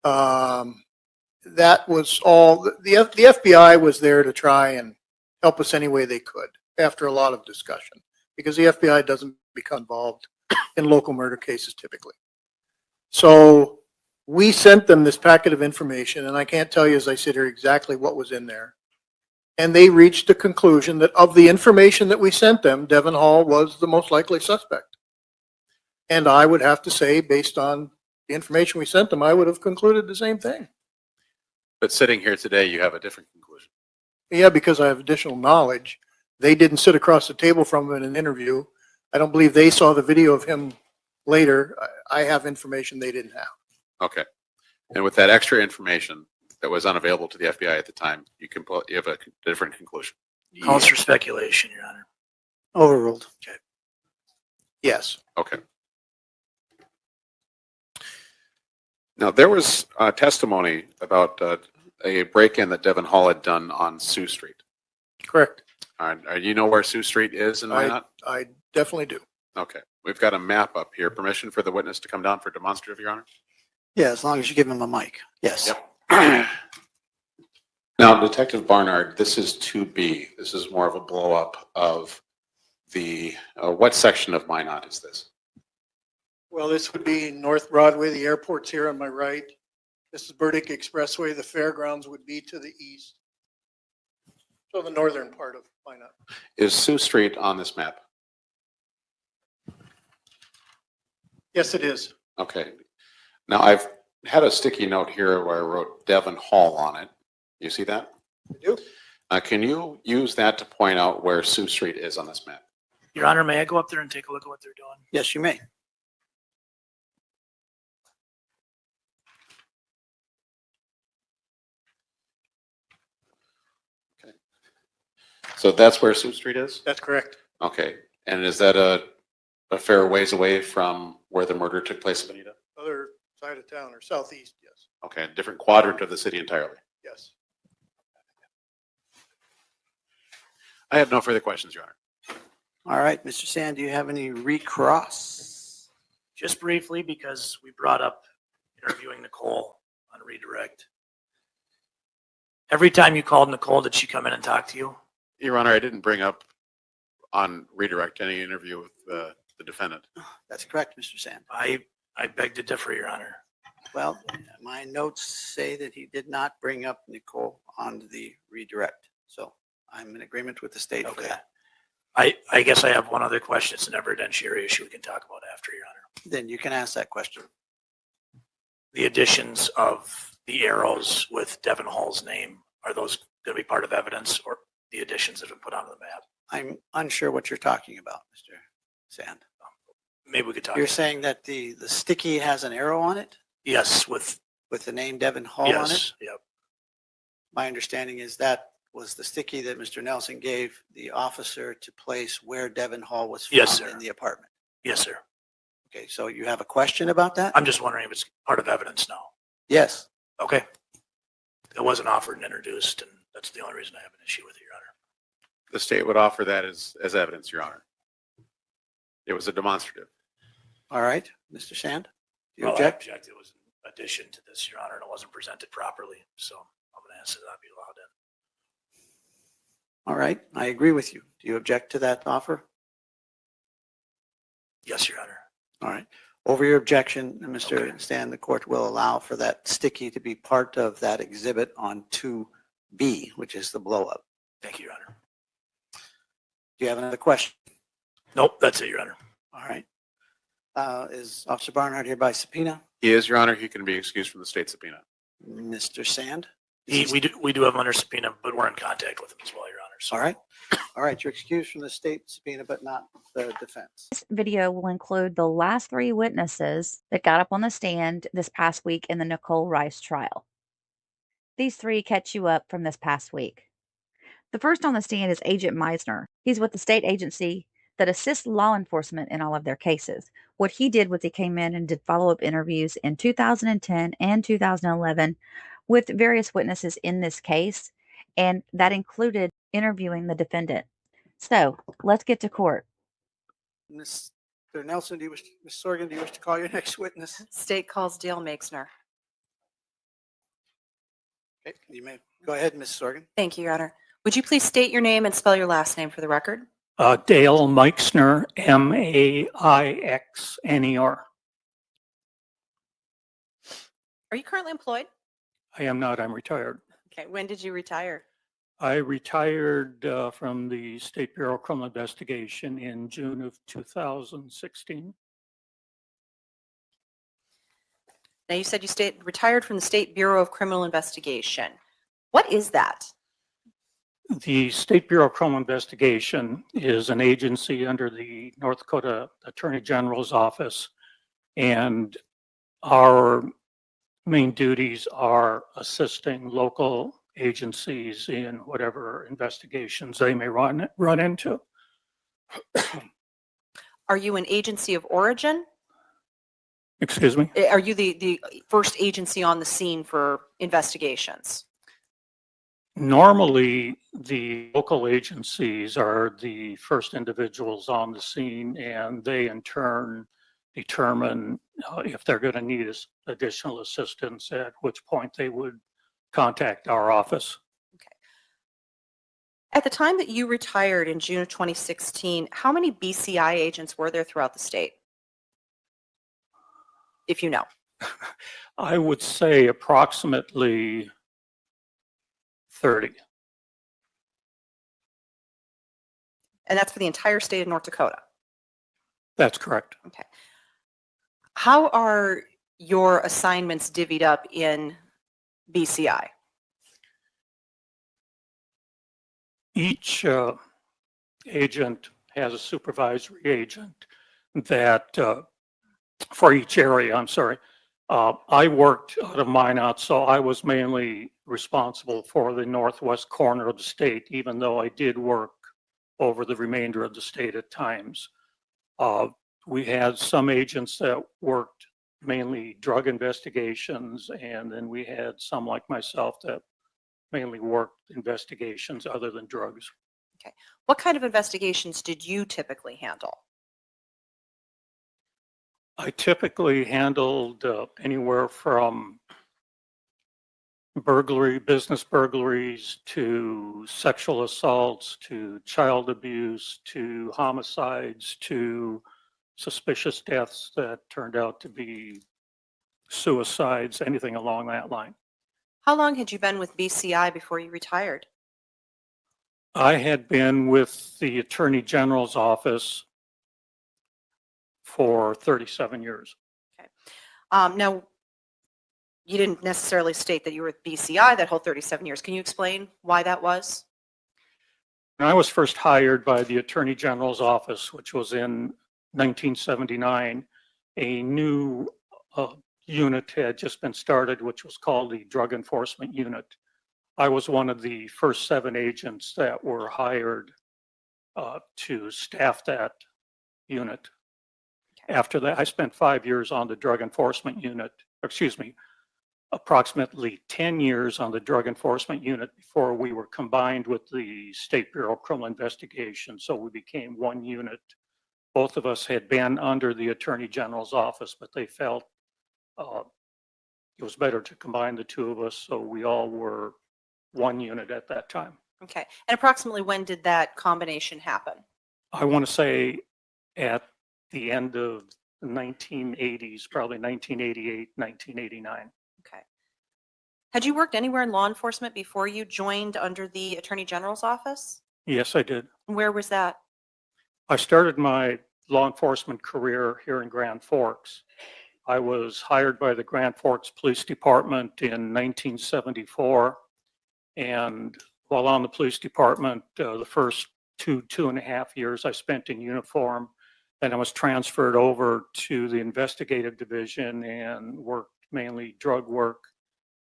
That was all. The FBI was there to try and help us any way they could after a lot of discussion, because the FBI doesn't become involved in local murder cases typically. So we sent them this packet of information, and I can't tell you as I sit here exactly what was in there. And they reached a conclusion that of the information that we sent them, Devon Hall was the most likely suspect. And I would have to say, based on the information we sent them, I would have concluded the same thing. But sitting here today, you have a different conclusion. Yeah, because I have additional knowledge. They didn't sit across the table from him in an interview. I don't believe they saw the video of him later. I have information they didn't have. Okay. And with that extra information that was unavailable to the FBI at the time, you have a different conclusion. Calls for speculation, Your Honor. Overruled. Okay. Yes. Okay. Now, there was testimony about a break-in that Devon Hall had done on Sioux Street. Correct. You know where Sioux Street is and why not? I definitely do. Okay. We've got a map up here. Permission for the witness to come down for demonstrative, Your Honor? Yeah, as long as you give him a mic. Yes. Yep. Now, Detective Barnard, this is 2B. This is more of a blow-up of the, what section of Minot is this? Well, this would be North Broadway. The airport's here on my right. This is Burdick Expressway. The fairgrounds would be to the east. So the northern part of Minot. Is Sioux Street on this map? Yes, it is. Okay. Now, I've had a sticky note here where I wrote Devon Hall on it. You see that? I do. Can you use that to point out where Sioux Street is on this map? Your Honor, may I go up there and take a look at what they're doing? Yes, you may. So that's where Sioux Street is? That's correct. Okay. And is that a fair ways away from where the murder took place, Anita? Other side of town or southeast, yes. Okay. A different quadrant of the city entirely. Yes. I have no further questions, Your Honor. All right, Mr. Sand, do you have any recross? Just briefly, because we brought up interviewing Nicole on redirect. Every time you called Nicole, did she come in and talk to you? Your Honor, I didn't bring up on redirect any interview with the defendant. That's correct, Mr. Sand. I beg to differ, Your Honor. Well, my notes say that he did not bring up Nicole on the redirect. So I'm in agreement with the state for that. I guess I have one other question. It's an evidentiary issue we can talk about after, Your Honor. Then you can ask that question. The additions of the arrows with Devon Hall's name, are those going to be part of evidence, or the additions that have been put onto the map? I'm unsure what you're talking about, Mr. Sand. Maybe we could talk. You're saying that the sticky has an arrow on it? Yes, with the name Devon Hall on it? yes, yep. My understanding is that was the sticky that Mr. Nelson gave the officer to place where Devon Hall was found Yes, sir. in the apartment. Yes, sir. Okay, so you have a question about that? I'm just wondering if it's part of evidence now. Yes. Okay. It wasn't offered and introduced, and that's the only reason I have an issue with it, Your Honor. The state would offer that as evidence, Your Honor. It was a demonstrative. All right, Mr. Sand, do you Well, I object? object. It was an addition to this, Your Honor, and it wasn't presented properly, so I'm going to ask that that be allowed in. All right, I agree with you. Do you object to that offer? Yes, Your Honor. All right. Over your objection, Mr. Sand, the court will allow for that sticky to be part of that exhibit on 2B, which is the blow up. Thank you, Your Honor. Do you have another question? Nope, that's it, Your Honor. All right. Is Officer Barnard here by subpoena? He is, Your Honor. He can be excused from the state subpoena. Mr. Sand? We do have him under subpoena, but we're in contact with him as well, Your Honor. So. All right. All right, you're excused from the state subpoena, but not the defense. This video will include the last 3 witnesses that got up on the stand this past week in the Nicole Rice trial. These 3 catch you up from this past week. The first on the stand is Agent Meisner. He's with the state agency that assists law enforcement in all of their cases. What he did was he came in and did follow-up interviews in 2010 and 2011 with various witnesses in this case, and that included interviewing the defendant. So let's get to court. Mr. Nelson, Ms. Sorgan, do you wish to call your next witness? State calls Dale Makesner. Okay, you may go ahead, Ms. Sorgan. Thank you, Your Honor. Would you please state your name and spell your last name for the record? Dale Makesner, Mainxner. Are you currently employed? I am not, I'm retired. Okay, when did you retire? I retired from the State Bureau of Criminal Investigation in June of 2016. Now, you said you retired from the State Bureau of Criminal Investigation. What is that? The State Bureau of Criminal Investigation is an agency under the North Dakota Attorney General's office, and our main duties are assisting local agencies in whatever investigations they may run into. Are you an agency of origin? Excuse me? Are you the first agency on the scene for investigations? Normally, the local agencies are the first individuals on the scene, and they in turn determine if they're going to need additional assistance, at which point they would contact our office. At the time that you retired in June of 2016, how many BCI agents were there throughout the state? If you know. I would say approximately 30. And that's for the entire state of North Dakota? That's correct. Okay. How are your assignments divvied up in BCI? Each agent has a supervisory agent that, for each area, I'm sorry. I worked out of Minot, so I was mainly responsible for the northwest corner of the state, even though I did work over the remainder of the state at times. We had some agents that worked mainly drug investigations, and then we had some like myself that mainly worked investigations other than drugs. Okay. What kind of investigations did you typically handle? I typically handled anywhere from burglary, business burglaries, to sexual assaults, to child abuse, to homicides, to suspicious deaths that turned out to be suicides, anything along that line. How long had you been with BCI before you retired? I had been with the Attorney General's office for 37 years. Okay. Now, you didn't necessarily state that you were with BCI that whole 37 years. Can you explain why that was? I was first hired by the Attorney General's office, which was in 1979. A new unit had just been started, which was called the Drug Enforcement Unit. I was one of the first 7 agents that were hired to staff that unit. After that, I spent 5 years on the Drug Enforcement Unit, approximately 10 years on the Drug Enforcement Unit before we were combined with the State Bureau of Criminal Investigation. So we became one unit. Both of us had been under the Attorney General's office, but they felt it was better to combine the two of us. So we all were one unit at that time. Okay. And approximately when did that combination happen? I want to say at the end of the 1980s, probably 1988, 1989. Okay. Had you worked anywhere in law enforcement before you joined under the Attorney General's office? Yes, I did. Where was that? I started my law enforcement career here in Grand Forks. I was hired by the Grand Forks Police Department in 1974. And while on the police department, the first 2.5 years I spent in uniform. Then I was transferred over to the investigative division and worked mainly drug work.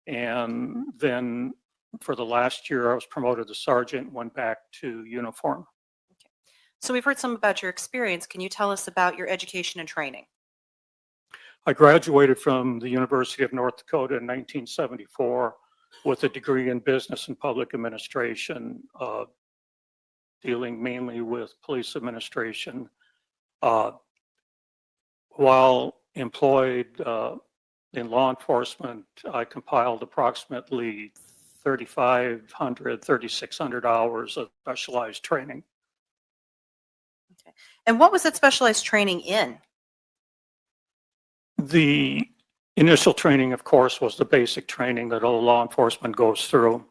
And then for the last year, I was promoted to sergeant, went back to uniform. Okay. So we've heard some about your experience. Can you tell us about your education and training? I graduated from the University of North Dakota in 1974 with a degree in business and public administration. dealing mainly with police administration. While employed in law enforcement, I compiled approximately 3,500, 3,600 hours of specialized training. And what was that specialized training in? The initial training, of course, was the basic training that all law enforcement goes through.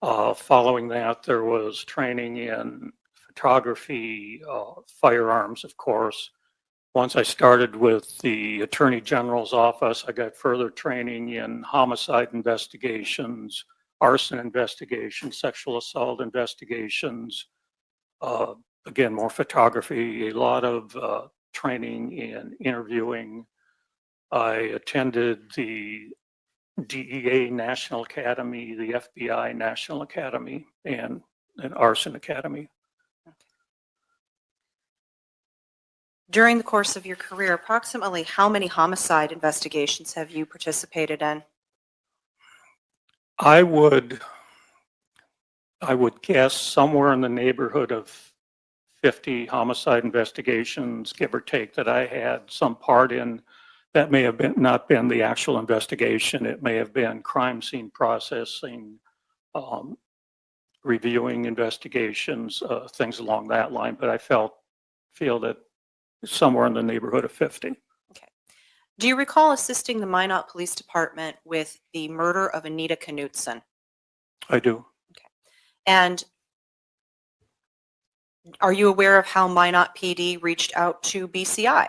Following that, there was training in photography, firearms, of course. Once I started with the Attorney General's office, I got further training in homicide investigations, arson investigations, sexual assault investigations, again, more photography, a lot of training in interviewing. I attended the DEA National Academy, the FBI National Academy, and an arson academy. During the course of your career, approximately how many homicide investigations have you participated in? I would guess somewhere in the neighborhood of 50 homicide investigations, give or take, that I had some part in. That may have been not been the actual investigation. It may have been crime scene processing, reviewing investigations, things along that line. But I feel that it's somewhere in the neighborhood of 50. Do you recall assisting the Minot Police Department with the murder of Anita Knutson? I do. And are you aware of how Minot PD reached out to BCI?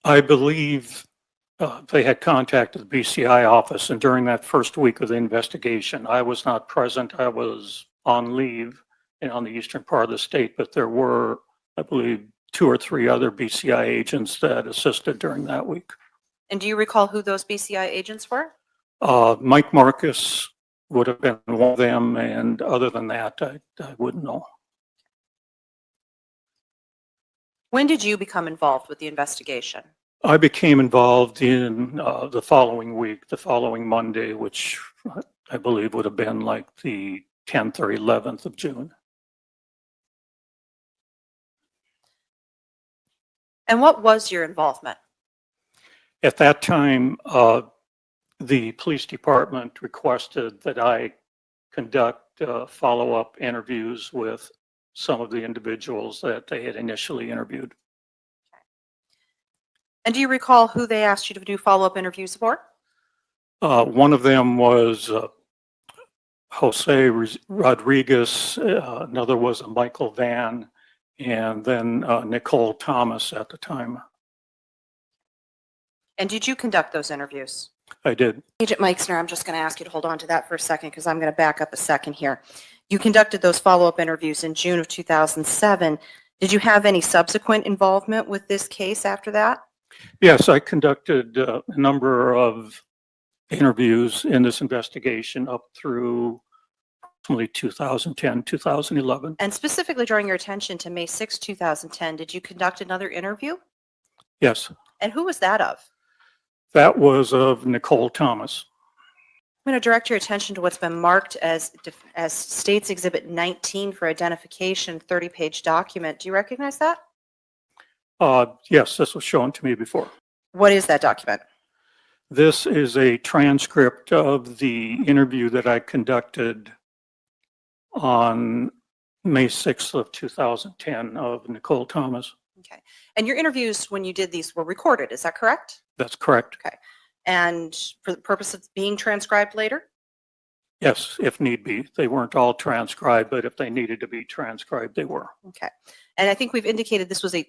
I believe they had contacted the BCI office, and during that first week of the investigation, I was not present. I was on leave and on the eastern part of the state, but there were, I believe, 2 or 3 other BCI agents that assisted during that week. And do you recall who those BCI agents were? Mike Marcus would have been one of them, and other than that, I wouldn't know. When did you become involved with the investigation? I became involved in the following week, the following Monday, which I believe would have been like the 10th or 11th of June. And what was your involvement? At that time, the police department requested that I conduct follow-up interviews with some of the individuals that they had initially interviewed. And do you recall who they asked you to do follow-up interviews for? One of them was Jose Rodriguez, another was Michael Van, and then Nicole Thomas at the time. And did you conduct those interviews? I did. Agent Meixner, I'm just going to ask you to hold on to that for a second because I'm going to back up a second here. You conducted those follow-up interviews in June of 2007. Did you have any subsequent involvement with this case after that? Yes, I conducted a number of interviews in this investigation up through approximately 2010, 2011. And specifically drawing your attention to May 6, 2010, did you conduct another interview? Yes, And who was that of? that was of Nicole Thomas. I'm going to direct your attention to what's been marked as State's Exhibit 19 for identification, 30-page document. Do you recognize that? Yes, this was shown to me before. What is that document? This is a transcript of the interview that I conducted on May 6th of 2010 of Nicole Thomas. Okay. And your interviews when you did these were recorded, is that correct? That's correct. Okay. And for the purpose of being transcribed later? Yes, if need be. They weren't all transcribed, but if they needed to be transcribed, they were. Okay. And I think we've indicated this was a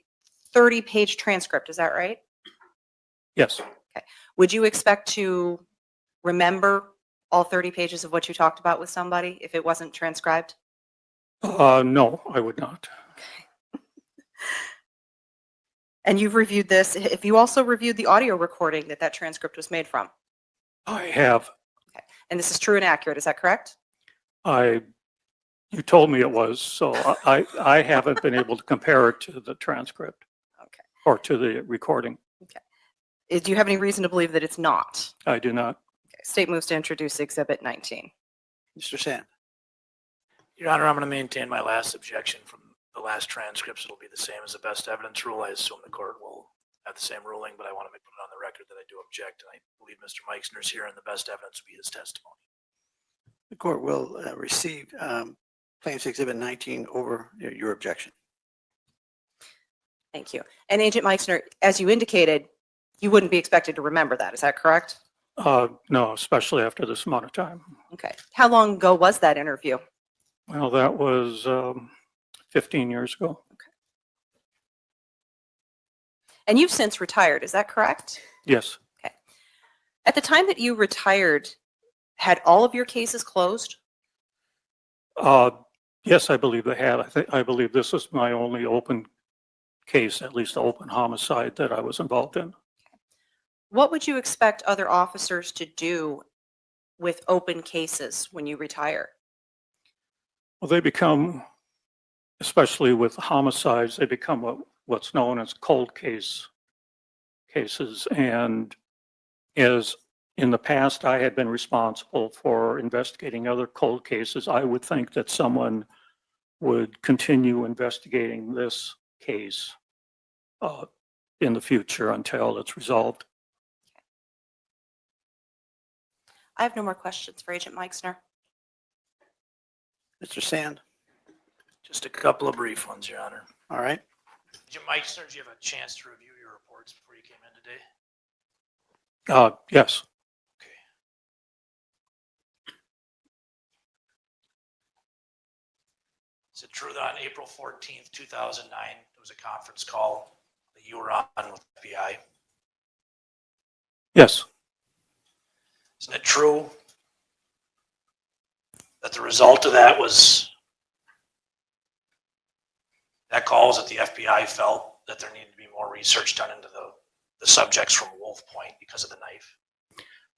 30-page transcript, is that right? Yes. Okay. Would you expect to remember all 30 pages of what you talked about with somebody if it wasn't transcribed? No, I would not. And you've reviewed this. If you also reviewed the audio recording that transcript was made from? I have. Okay. And this is true and accurate, is that correct? You told me it was, so I haven't been able to compare it to the transcript. Okay. Or to the recording. Okay. Do you have any reason to believe that it's not? I do not. Okay. State moves to introduce Exhibit 19. Mr. Sand. Your Honor, I'm going to maintain my last objection from the last transcripts. It'll be the same as the best evidence rule. I assume the court will have the same ruling, but I want to put it on the record that I do object, and I believe Mr. Meixner's here, and the best evidence will be his testimony. The court will receive Plaintiff's Exhibit 19 over your objection. Thank you. And Agent Meixner, as you indicated, you wouldn't be expected to remember that. Is that correct? No, especially after this amount of time. Okay. How long ago was that interview? Well, that was 15 years ago. And you've since retired. Is that correct? Yes. Okay. At the time that you retired, had all of your cases closed? Yes, I believe they had. I believe this is my only open case, at least open homicide that I was involved in. What would you expect other officers to do with open cases when you retire? Well, they become, especially with homicides, they become what's known as cold cases. And as in the past, I had been responsible for investigating other cold cases, I would think that someone would continue investigating this case in the future until it's resolved. I have no more questions for Agent Meixner. Mr. Sand? Just a couple of brief ones, Your Honor. All right. Agent Meixner, did you have a chance to review your reports before you came in today? Yes. Is it true that on April 14th, 2009, there was a conference call that you were on with the FBI? Yes. Isn't it true that the result of that was that call was that the FBI felt that there needed to be more research done into the subjects from Wolf Point because of the knife?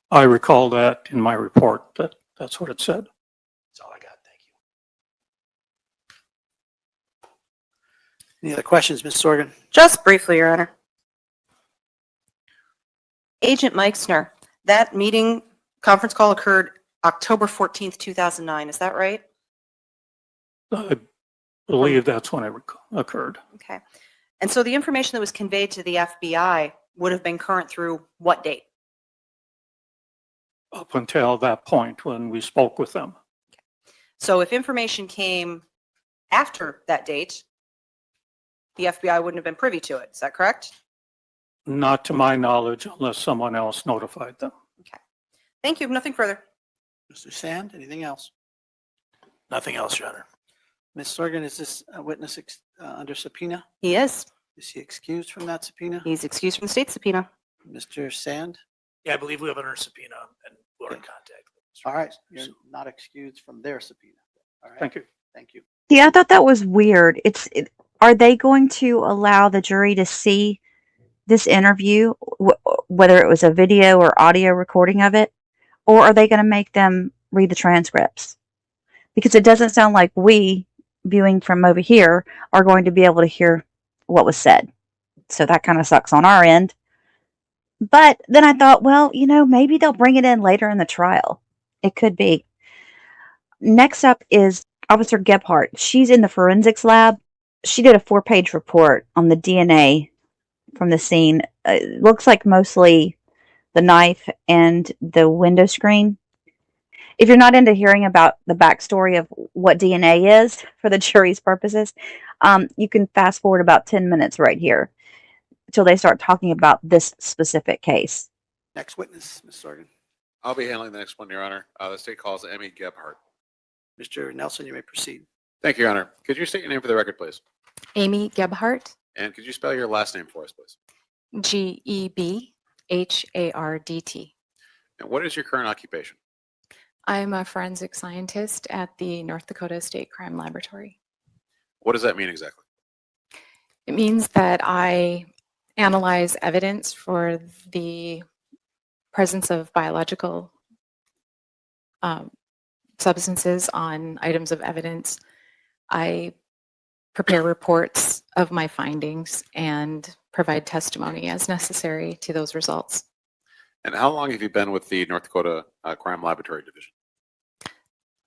I recall that in my report, that's what it said. That's all I got. Thank you. Any other questions, Ms. Sorgan? Just briefly, Your Honor. Agent Meixner, that meeting conference call occurred October 14th, 2009. Is that right? I believe that's when it occurred. Okay. And so the information that was conveyed to the FBI would have been current through what date? Up until that point when we spoke with them. So if information came after that date, the FBI wouldn't have been privy to it. Is that correct? Not to my knowledge, unless someone else notified them. Thank you. Nothing further. Mr. Sand, anything else? Nothing else, Your Honor. Ms. Sorgan, is this witness under subpoena? He is. Is he excused from that subpoena? He's excused from the state subpoena. Mr. Sand? Yeah, I believe we have under subpoena and we're in contact. All right, you're not excused from their subpoena. All right. Thank you. Thank you. Yeah, I thought that was weird. Are they going to allow the jury to see this interview, whether it was a video or audio recording of it, or are they going to make them read the transcripts? Because it doesn't sound like we, viewing from over here, are going to be able to hear what was said. So that kind of sucks on our end. But then I thought, well, maybe they'll bring it in later in the trial. It could be. Next up is Officer Gebhardt. She's in the forensics lab. She did a 4-page report on the DNA from the scene. It looks like mostly the knife and the window screen. If you're not into hearing about the backstory of what DNA is for the jury's purposes, you can fast forward about 10 minutes right here until they start talking about this specific case. Next witness, Ms. Sorgan. I'll be handling the next one, Your Honor. The state calls Emmy Gebhardt. Mr. Nelson, you may proceed. Thank you, Your Honor. Could you state your name for the record, please? Amy Gebhardt, And could you spell your last name for us, please? Gebhardt. And what is your current occupation? I'm a forensic scientist at the North Dakota State Crime Laboratory. What does that mean exactly? It means that I analyze evidence for the presence of biological substances on items of evidence. I prepare reports of my findings and provide testimony as necessary to those results. And how long have you been with the North Dakota Crime Laboratory Division?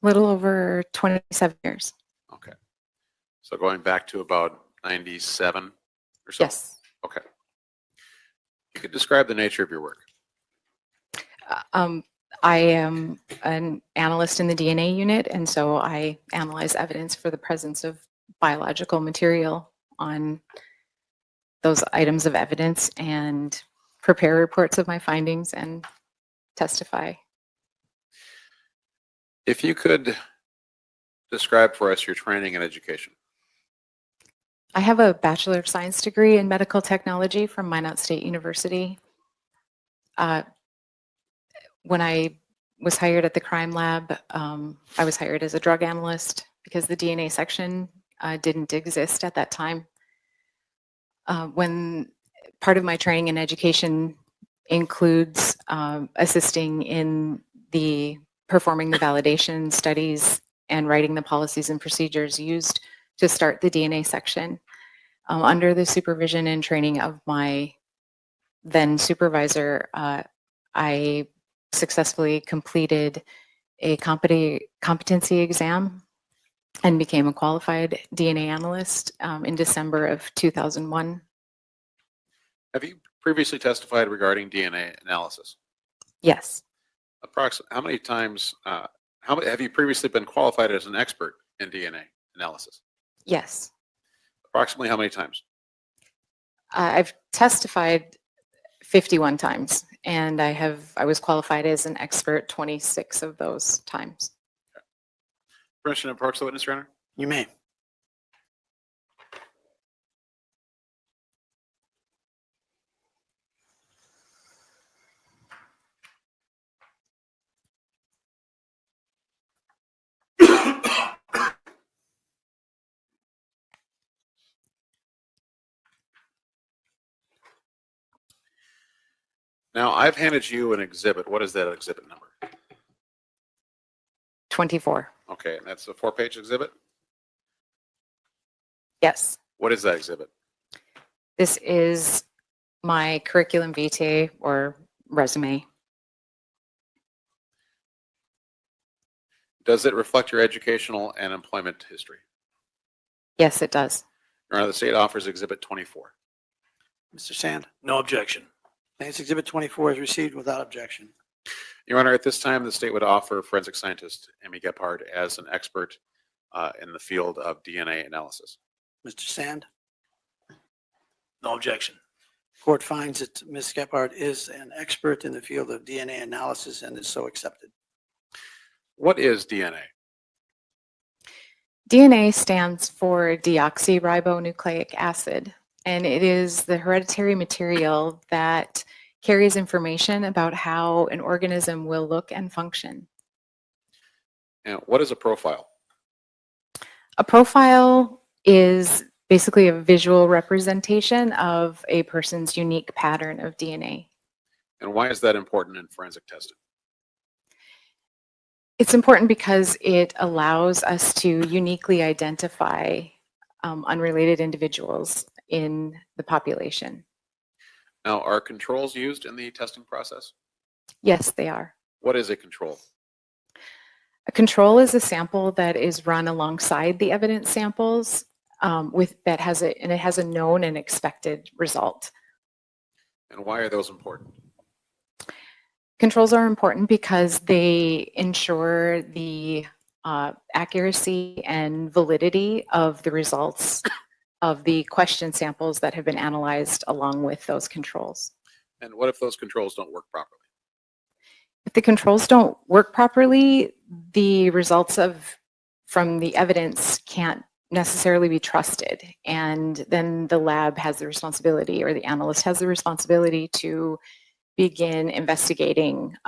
Little over 27 years. Okay. So going back to about 97 or so? Yes. Okay. You could describe the nature of your work. I am an analyst in the DNA unit, and so I analyze evidence for the presence of biological material on those items of evidence and prepare reports of my findings and testify. If you could describe for us your training and education. I have a Bachelor of Science degree in medical technology from Minot State University. When I was hired at the crime lab, I was hired as a drug analyst because the DNA section didn't exist at that time. When part of my training and education includes assisting in performing the validation studies and writing the policies and procedures used to start the DNA section. Under the supervision and training of my then supervisor, I successfully completed a competency exam and became a qualified DNA analyst in December of 2001. Have you previously testified regarding DNA analysis? Yes. Approximately how many times, have you previously been qualified as an expert in DNA analysis? Yes. Approximately how many times? I've testified 51 times, and I was qualified as an expert 26 of those times. Permission to approach the witness, Your Honor? You may. Now, I've handed you an exhibit. What is that exhibit number? 24. Okay, and that's a 4-page exhibit? Yes. What is that exhibit? This is my curriculum vitae or resume. Does it reflect your educational and employment history? Yes, it does. Your Honor, the state offers exhibit 24. Mr. Sand. No objection. Thanks. Exhibit 24 is received without objection. Your Honor, at this time, the state would offer forensic scientist Amy Gephardt as an expert in the field of DNA analysis. Mr. Sand. No objection. Court finds that Ms. Gephardt is an expert in the field of DNA analysis and is so accepted. What is DNA? DNA stands for deoxyribonucleic acid, and it is the hereditary material that carries information about how an organism will look and function. And what is a profile? A profile is basically a visual representation of a person's unique pattern of DNA. And why is that important in forensic testing? It's important because it allows us to uniquely identify unrelated individuals in the population. Now, are controls used in the testing process? Yes, they are. What is a control? A control is a sample that is run alongside the evidence samples it has a known and expected result. And why are those important? Controls are important because they ensure the accuracy and validity of the results of the question samples that have been analyzed along with those controls. And what if those controls don't work properly? If the controls don't work properly, the results from the evidence can't necessarily be trusted. And then the lab has the responsibility, or the analyst has the responsibility, to begin investigating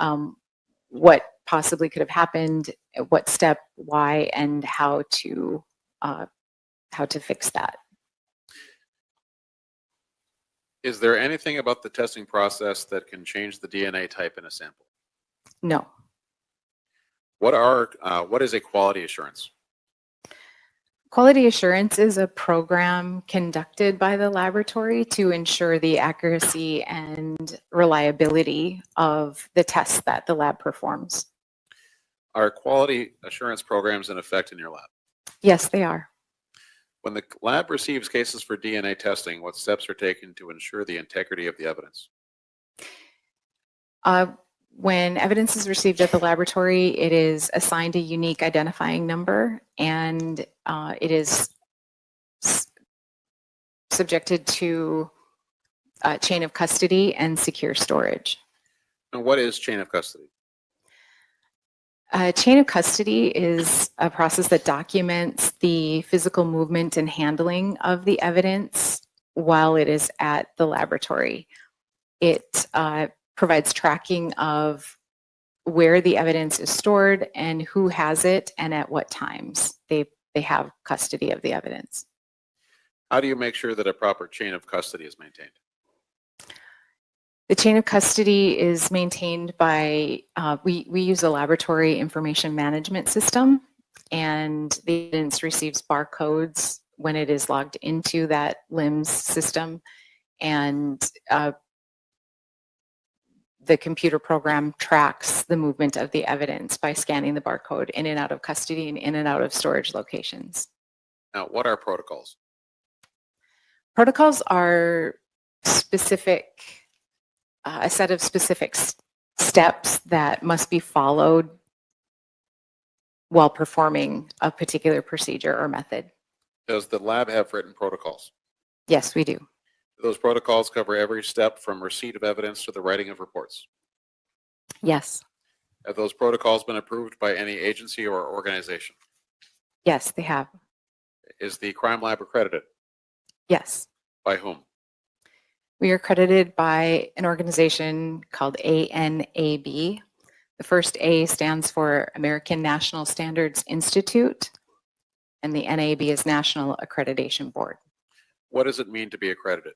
what possibly could have happened, at what step, why, and how to fix that. Is there anything about the testing process that can change the DNA type in a sample? No. What is a quality assurance? Quality assurance is a program conducted by the laboratory to ensure the accuracy and reliability of the tests that the lab performs. Are quality assurance programs in effect in your lab? Yes, they are. When the lab receives cases for DNA testing, what steps are taken to ensure the integrity of the evidence? When evidence is received at the laboratory, it is assigned a unique identifying number, and it is subjected to chain of custody and secure storage. And what is chain of custody? Chain of custody is a process that documents the physical movement and handling of the evidence while it is at the laboratory. It provides tracking of where the evidence is stored and who has it and at what times they have custody of the evidence. How do you make sure that a proper chain of custody is maintained? The chain of custody is maintained by, we use a laboratory information management system, and the evidence receives barcodes when it is logged into that LIMS system, and the computer program tracks the movement of the evidence by scanning the barcode in and out of custody and in and out of storage locations. Now, what are protocols? Protocols are specific, a set of specific steps that must be followed while performing a particular procedure or method. Does the lab have written protocols? Yes, we do. Those protocols cover every step from receipt of evidence to the writing of reports. Yes. Have those protocols been approved by any agency or organization? Yes, they have. Is the crime lab accredited? Yes. By whom? We are accredited by an organization called ANAB. The first A stands for American National Standards Institute, and the NAB is National Accreditation Board. What does it mean to be accredited?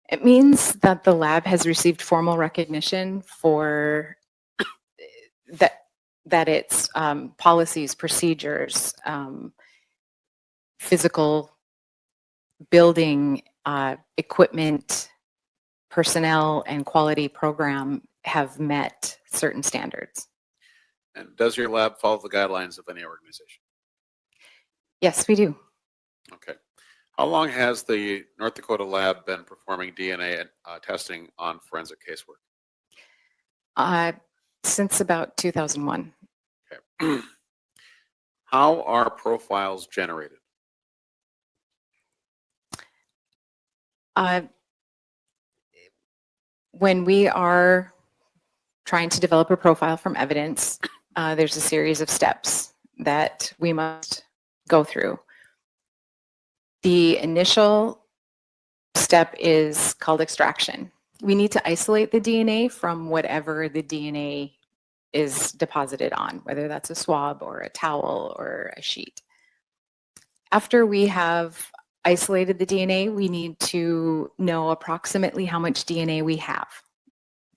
It means that the lab has received formal recognition for that its policies, procedures, physical building, equipment, personnel, and quality program have met certain standards. And does your lab follow the guidelines of any organization? Yes, we do. Okay. How long has the North Dakota lab been performing DNA testing on forensic casework? Since about 2001. Okay. How are profiles generated? When we are trying to develop a profile from evidence, there's a series of steps that we must go through. The initial step is called extraction. We need to isolate the DNA from whatever the DNA is deposited on, whether that's a swab or a towel or a sheet. After we have isolated the DNA, we need to know approximately how much DNA we have.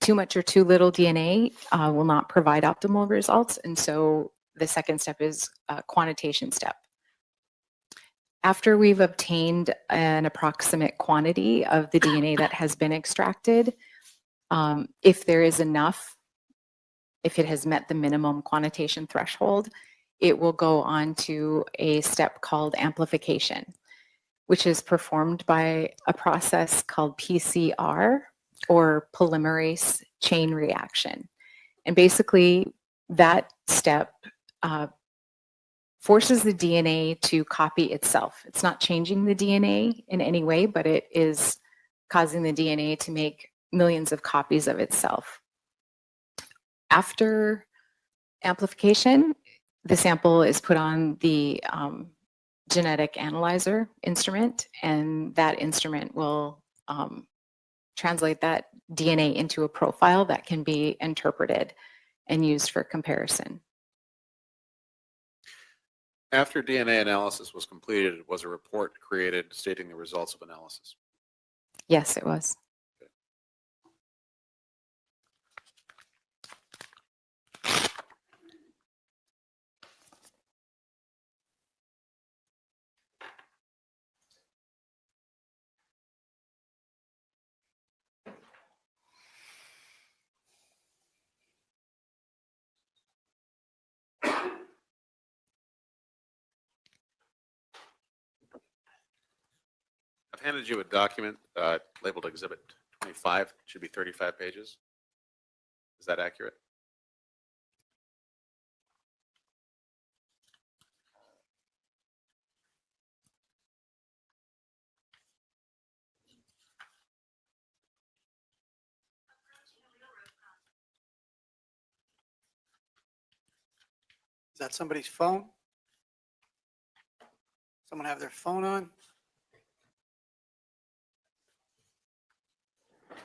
Too much or too little DNA will not provide optimal results, and so the second step is a quantitation step. After we've obtained an approximate quantity of the DNA that has been extracted, if there is enough, if it has met the minimum quantitation threshold, it will go on to a step called amplification, which is performed by a process called PCR, or polymerase chain reaction. And basically, that step forces the DNA to copy itself. It's not changing the DNA in any way, but it is causing the DNA to make millions of copies of itself. After amplification, the sample is put on the genetic analyzer instrument, and that instrument will translate that DNA into a profile that can be interpreted and used for comparison. After DNA analysis was completed, was a report created stating the results of analysis? Yes, it was. handed you a document labeled Exhibit 25. It should be 35 pages. Is that accurate? Is that somebody's phone? Someone have their phone on? It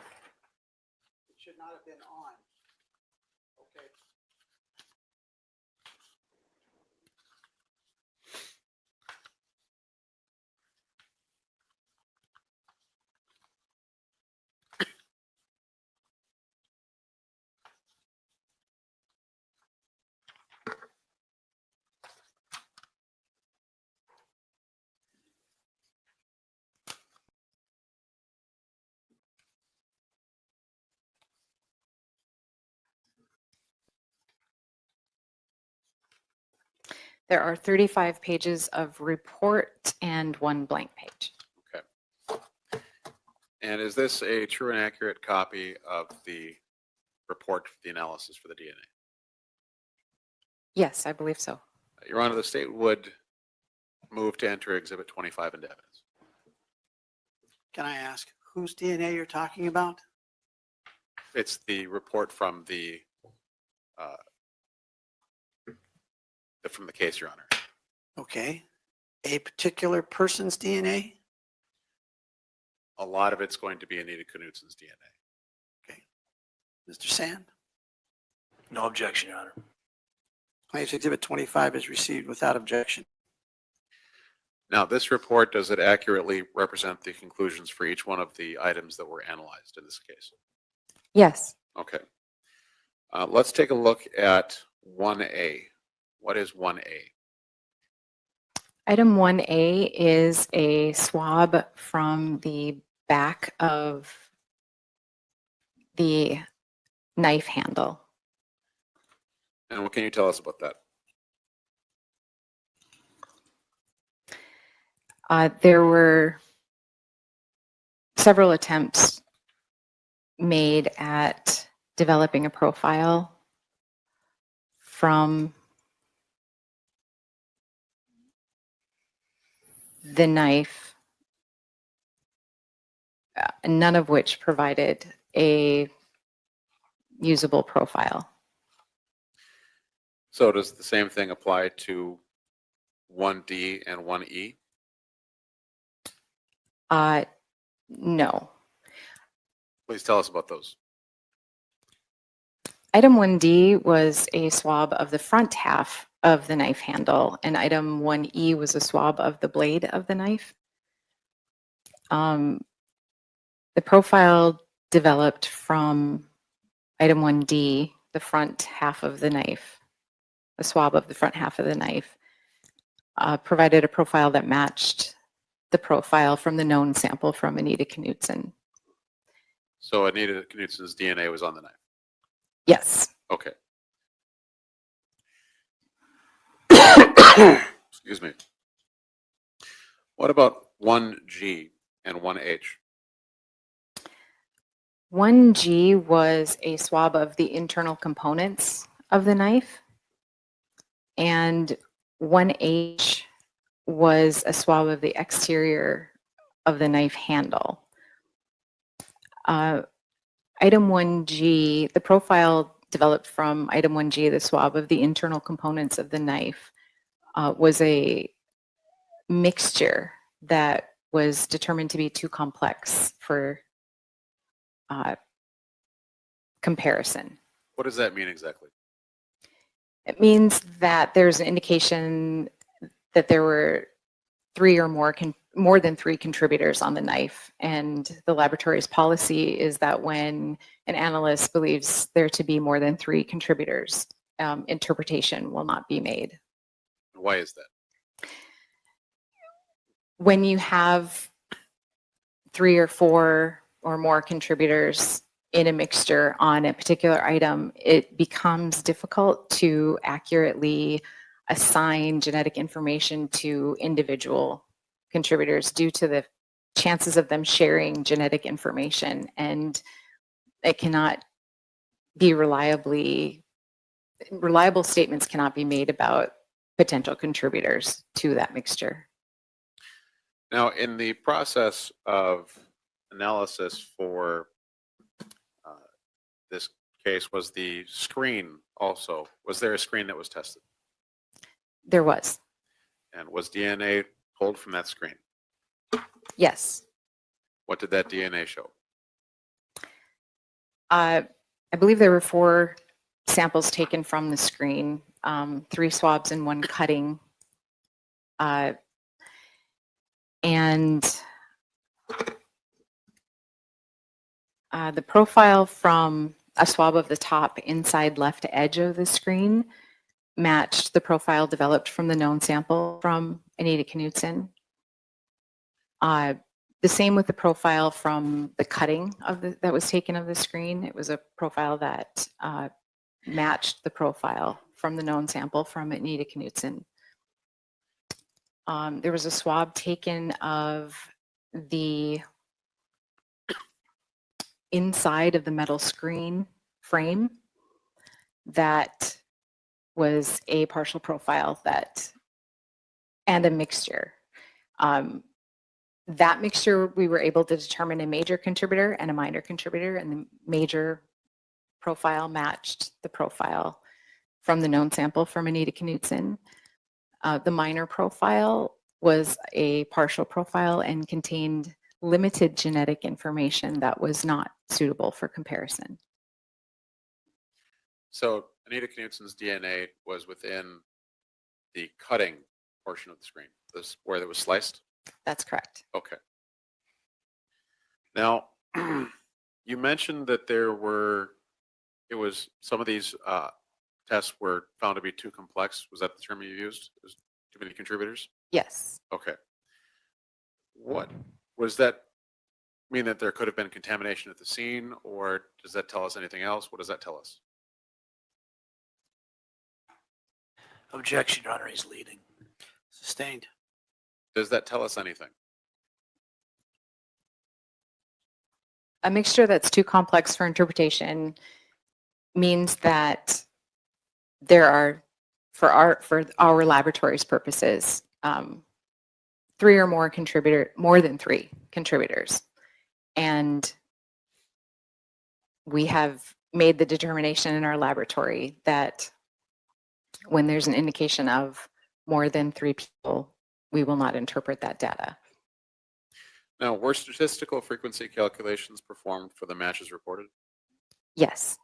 should not have been on. Okay. There are 35 pages of report and 1 blank page. And is this a true and accurate copy of the report, the analysis for the DNA? Yes, I believe so. Your Honor, the state would move to enter Exhibit 25 into evidence. Can I ask whose DNA you're talking about? It's the report from the case, Your Honor. Okay. A particular person's DNA? A lot of it's going to be Anita Knutson's DNA. Okay. Mr. Sand? No objection, Your Honor. Claims Exhibit 25 is received without objection. Now, this report, does it accurately represent the conclusions for each one of the items that were analyzed in this case? Yes. Okay. Let's take a look at 1A. What is 1A? Item 1A is a swab from the back of the knife handle. And what can you tell us about that? There were several attempts made at developing a profile from the knife, none of which provided a usable profile. So does the same thing apply to 1D and 1E? No. Please tell us about those. Item 1D was a swab of the front half of the knife handle, and item 1E was a swab of the blade of the knife. The profile developed from item 1D, the front half of the knife, a swab of the front half of the knife, provided a profile that matched the profile from the known sample from Anita Knutson. So Anita Knutson's DNA was on the knife? Yes. Okay. Excuse me. What about 1G and 1H? 1G was a swab of the internal components of the knife, and 1H was a swab of the exterior of the knife handle. Item 1G, the profile developed from item 1G, the swab of the internal components of the knife, was a mixture that was determined to be too complex for comparison. What does that mean exactly? It means that there's an indication that there were three or more than three contributors on the knife, and the laboratory's policy is that when an analyst believes there to be more than three contributors, interpretation will not be made. Why is that? When you have 3 or 4 or more contributors in a mixture on a particular item, it becomes difficult to accurately assign genetic information to individual contributors due to the chances of them sharing genetic information, and it cannot be reliable statements cannot be made about potential contributors to that mixture. Now, in the process of analysis for this case, was the screen also, was there a screen that was tested? There was. And was DNA pulled from that screen? Yes. What did that DNA show? I believe there were 4 samples taken from the screen, 3 swabs and 1 cutting. And the profile from a swab of the top inside left edge of the screen matched the profile developed from the known sample from Anita Knutson. The same with the profile from the cutting of that was taken of the screen. It was a profile that matched the profile from the known sample from Anita Knutson. There was a swab taken of the inside of the metal screen frame that was a partial profile and a mixture. That mixture, we were able to determine a major contributor and a minor contributor, and the major profile matched the profile from the known sample from Anita Knutson. The minor profile was a partial profile and contained limited genetic information that was not suitable for comparison. So Anita Knutson's DNA was within the cutting portion of the screen, where it was sliced? That's correct. Okay. Now, you mentioned that some of these tests were found to be too complex. Was that the term you used? It was too many contributors? Yes. Okay. What was that mean, that there could have been contamination at the scene, or does that tell us anything else? What does that tell us? Objection, Your Honor, he's leading. Sustained. Does that tell us anything? A mixture that's too complex for interpretation means that there are, for our laboratory's purposes, 3 or more more than 3 contributors. And we have made the determination in our laboratory that when there's an indication of more than 3 people, we will not interpret that data. Now, were statistical frequency calculations performed for the matches reported? Yes.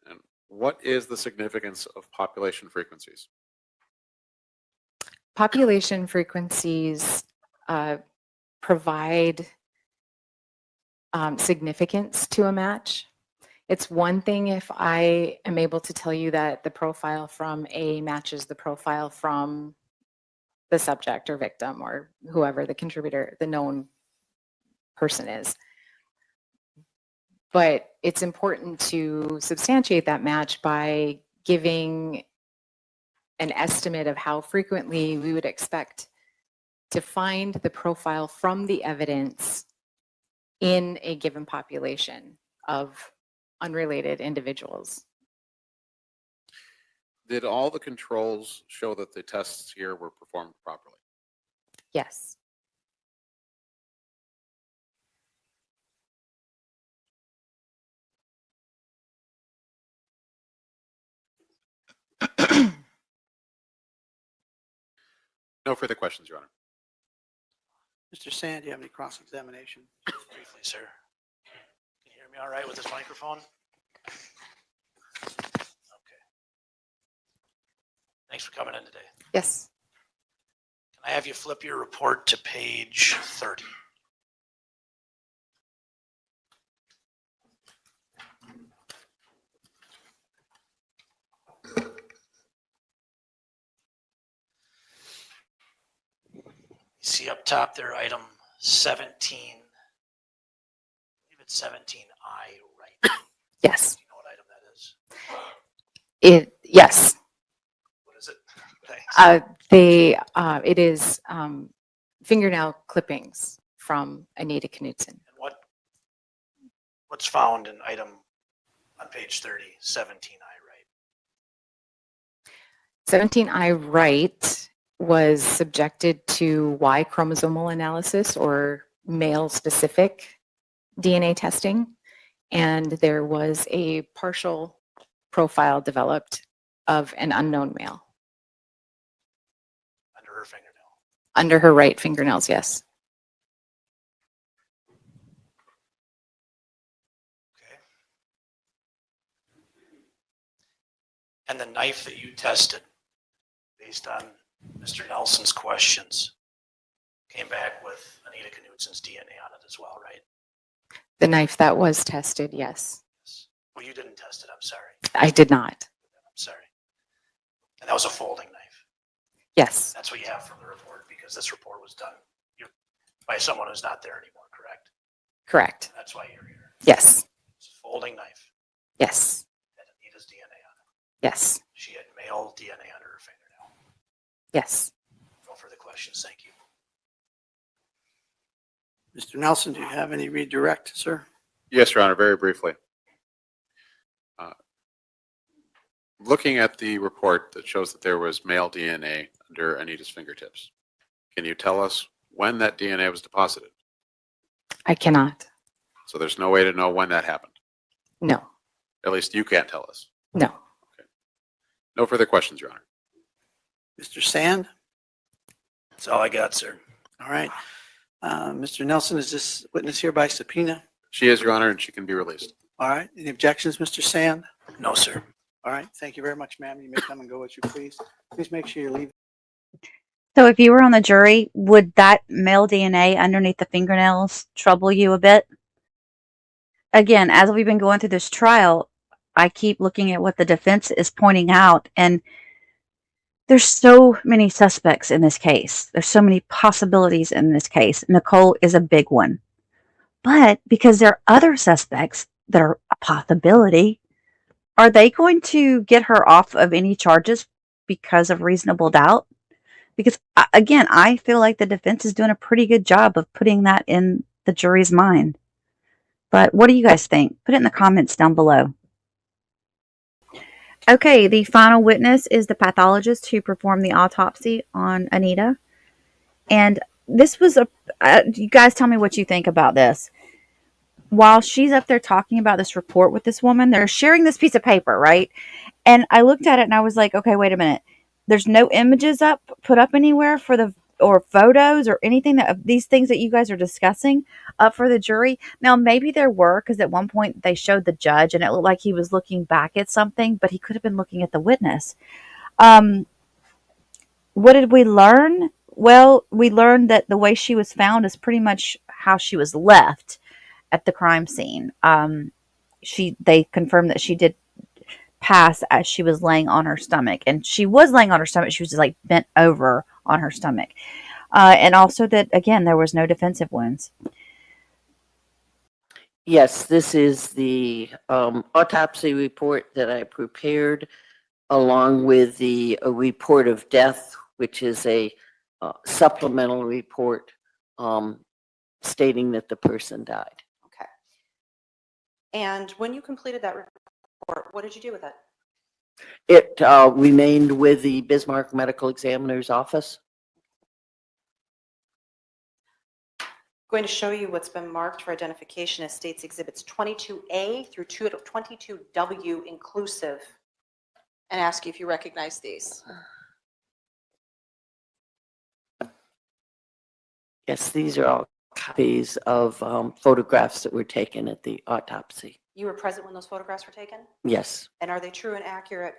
And what is the significance of population frequencies? Population frequencies provide significance to a match. It's one thing if I am able to tell you that the profile from A matches the profile from the subject or victim or whoever the contributor, the known person is. But it's important to substantiate that match by giving an estimate of how frequently we would expect to find the profile from the evidence in a given population of unrelated individuals. Did all the controls show that the tests here were performed properly? Yes. No further questions, Your Honor. Mr. Sand, do you have any cross-examination? Briefly, sir. Can you hear me all right with this microphone? Okay. Thanks for coming in today. Yes. Can I have you flip your report to page 30? See up top there, item 17. I believe it's 17I, right? Yes. Do you know what item that is? Yes. What is it? Thanks. It is fingernail clippings from Anita Knutson. What's found in item on page 30, 17I, right? 17I right was subjected to Y chromosomal analysis or male-specific DNA testing, and there was a partial profile developed of an unknown male. Under her fingernail. Under her right fingernails, yes. And the knife that you tested, based on Mr. Nelson's questions, came back with Anita Knutson's DNA on it as well, right? The knife that was tested, yes. Well, you didn't test it, I'm sorry. I did not. I'm sorry. And that was a folding knife. Yes. That's what you have from the report, because this report was done by someone who's not there anymore, correct? Correct. That's why you're here. Yes. It's a folding knife. Yes. Had Anita's DNA on it. Yes. She had male DNA under her fingernail. Yes. No further questions, thank you. Mr. Nelson, do you have any redirect, sir? Yes, Your Honor, very briefly. Looking at the report that shows that there was male DNA under Anita's fingertips, can you tell us when that DNA was deposited? I cannot. So there's no way to know when that happened? No. At least you can't tell us. No. Okay. No further questions, Your Honor. Mr. Sand? That's all I got, sir. All right. Mr. Nelson, is this witness here by subpoena? She is, Your Honor, and she can be released. All right. Any objections, Mr. Sand? No, sir. All right. Thank you very much, ma'am. You may come and go as you please. Please make sure you leave. So if you were on the jury, would that male DNA underneath the fingernails trouble you a bit? Again, as we've been going through this trial, I keep looking at what the defense is pointing out, and there's so many suspects in this case. There's so many possibilities in this case. Nicole is a big one. But because there are other suspects that are a possibility, are they going to get her off of any charges because of reasonable doubt? Because, again, I feel like the defense is doing a pretty good job of putting that in the jury's mind. But what do you guys think? Put it in the comments down below. Okay, the final witness is the pathologist who performed the autopsy on Anita. And this was you guys tell me what you think about this. While she's up there talking about this report with this woman, they're sharing this piece of paper, right? And I looked at it and I was like, okay, wait a minute. There's no images put up anywhere or photos or anything of these things that you guys are discussing up for the jury. Now, maybe there were, because at one point they showed the judge and it looked like he was looking back at something, but he could have been looking at the witness. What did we learn? Well, we learned that the way she was found is pretty much how she was left at the crime scene. They confirmed that she did pass as she was laying on her stomach, and she was laying on her stomach. She was just like bent over on her stomach. And also that, again, there was no defensive wounds. Yes, this is the autopsy report that I prepared along with the report of death, which is a supplemental report stating that the person died. Okay. And when you completed that report, what did you do with it? It remained with the Bismarck Medical Examiner's office. I'm going to show you what's been marked for identification as States Exhibits 22A through 22W inclusive, and ask you if you recognize these. Yes, these are all copies of photographs that were taken at the autopsy. You were present when those photographs were taken? Yes, And are they true and accurate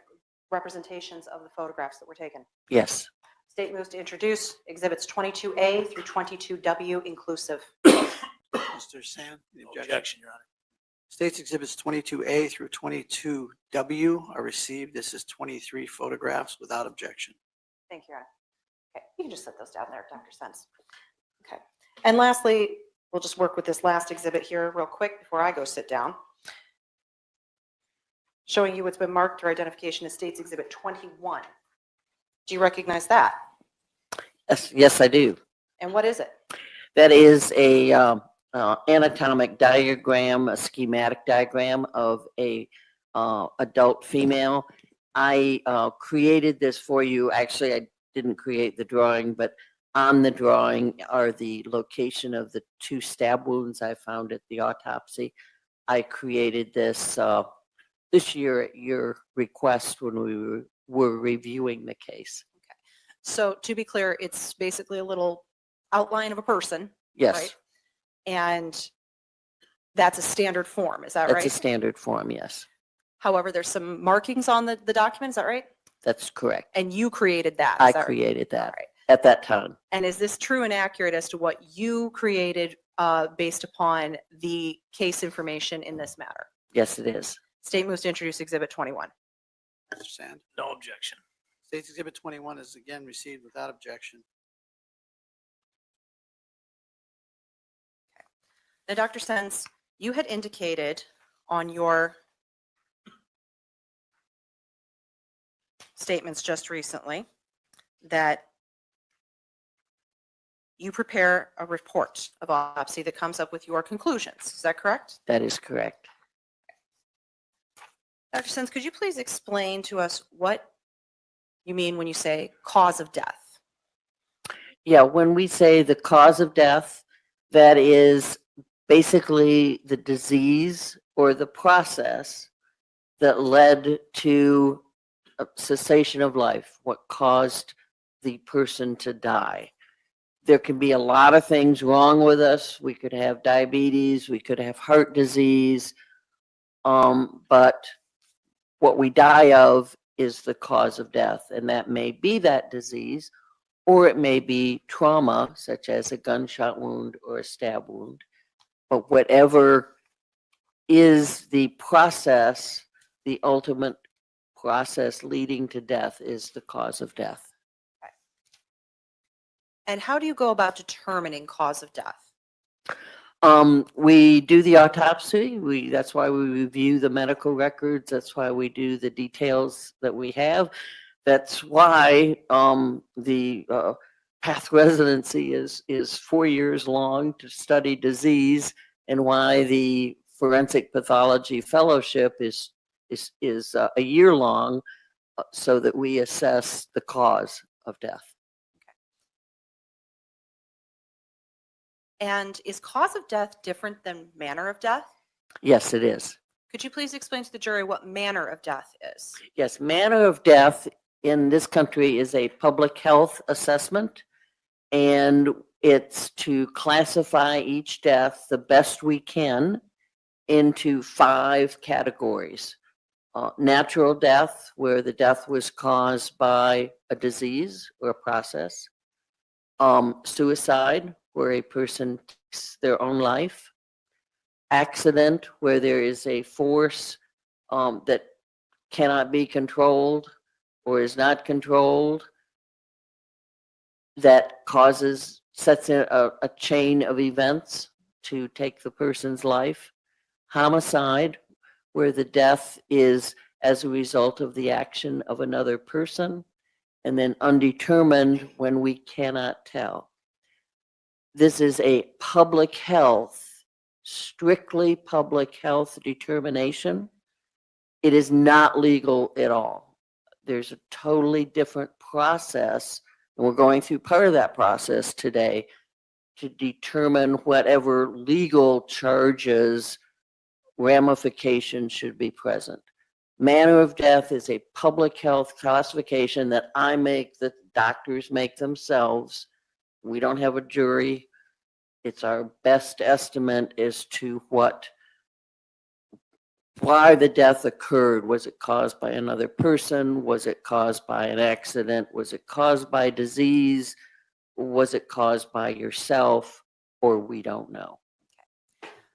representations of the photographs that were taken? yes. State moves to introduce Exhibits 22A through 22W inclusive. Mr. Sand? No objection, Your Honor. States Exhibits 22A through 22W are received. This is 23 photographs without objection. Thank you, Your Honor. Okay, you can just set those down there, Dr. Sense. Okay. And lastly, we'll just work with this last exhibit here real quick before I go sit down. Showing you what's been marked for identification as States Exhibit 21. Do you recognize that? Yes, I do. And what is it? That is a anatomic diagram, a schematic diagram of a adult female. I created this for you. Actually, I didn't create the drawing, but on the drawing are the location of the 2 stab wounds I found at the autopsy. I created this this year at your request when we were reviewing the case. So to be clear, it's basically a little outline of a person. Yes. Right? And that's a standard form, is that That's right? a standard form, yes. However, there's some markings on the document, is that right? That's correct. And you created that? I is that right? created that All right. at that time. And is this true and accurate as to what you created based upon the case information in this matter? Yes, it is. State moves to introduce Exhibit 21. Mr. Sand. No objection. State's Exhibit 21 is again received without objection. Now, Dr. Sens, you had indicated on your statements just recently that you prepare a report of autopsy that comes up with your conclusions. Is that correct? That is correct. Dr. Sens, could you please explain to us what you mean when you say cause of death? Yeah, when we say the cause of death, that is basically the disease or the process that led to a cessation of life, what caused the person to die. There can be a lot of things wrong with us. We could have diabetes, we could have heart disease, but what we die of is the cause of death, and that may be that disease, or it may be trauma, such as a gunshot wound or a stab wound. But whatever is the process, the ultimate process leading to death is the cause of death. And how do you go about determining cause of death? We do the autopsy. That's why we review the medical records. That's why we do the details that we have. That's why the path residency is 4 years long to study disease, and why the forensic pathology fellowship is a year long, so that we assess the cause of death. And is cause of death different than manner of death? Yes, it is. Could you please explain to the jury what manner of death is? Yes, manner of death in this country is a public health assessment, and it's to classify each death the best we can into 5 categories. Natural death, where the death was caused by a disease or a process. Suicide, where a person takes their own life. Accident, where there is a force that cannot be controlled or is not controlled, that sets in a chain of events to take the person's life. Homicide, where the death is as a result of the action of another person. And then undetermined, when we cannot tell. This is a public health, strictly public health determination. It is not legal at all. There's a totally different process, and we're going through part of that process today to determine whatever legal charges, ramifications should be present. Manner of death is a public health classification that I make, that doctors make themselves. We don't have a jury. It's our best estimate as to why the death occurred. Was it caused by another person? Was it caused by an accident? Was it caused by disease? Was it caused by yourself? Or we don't know.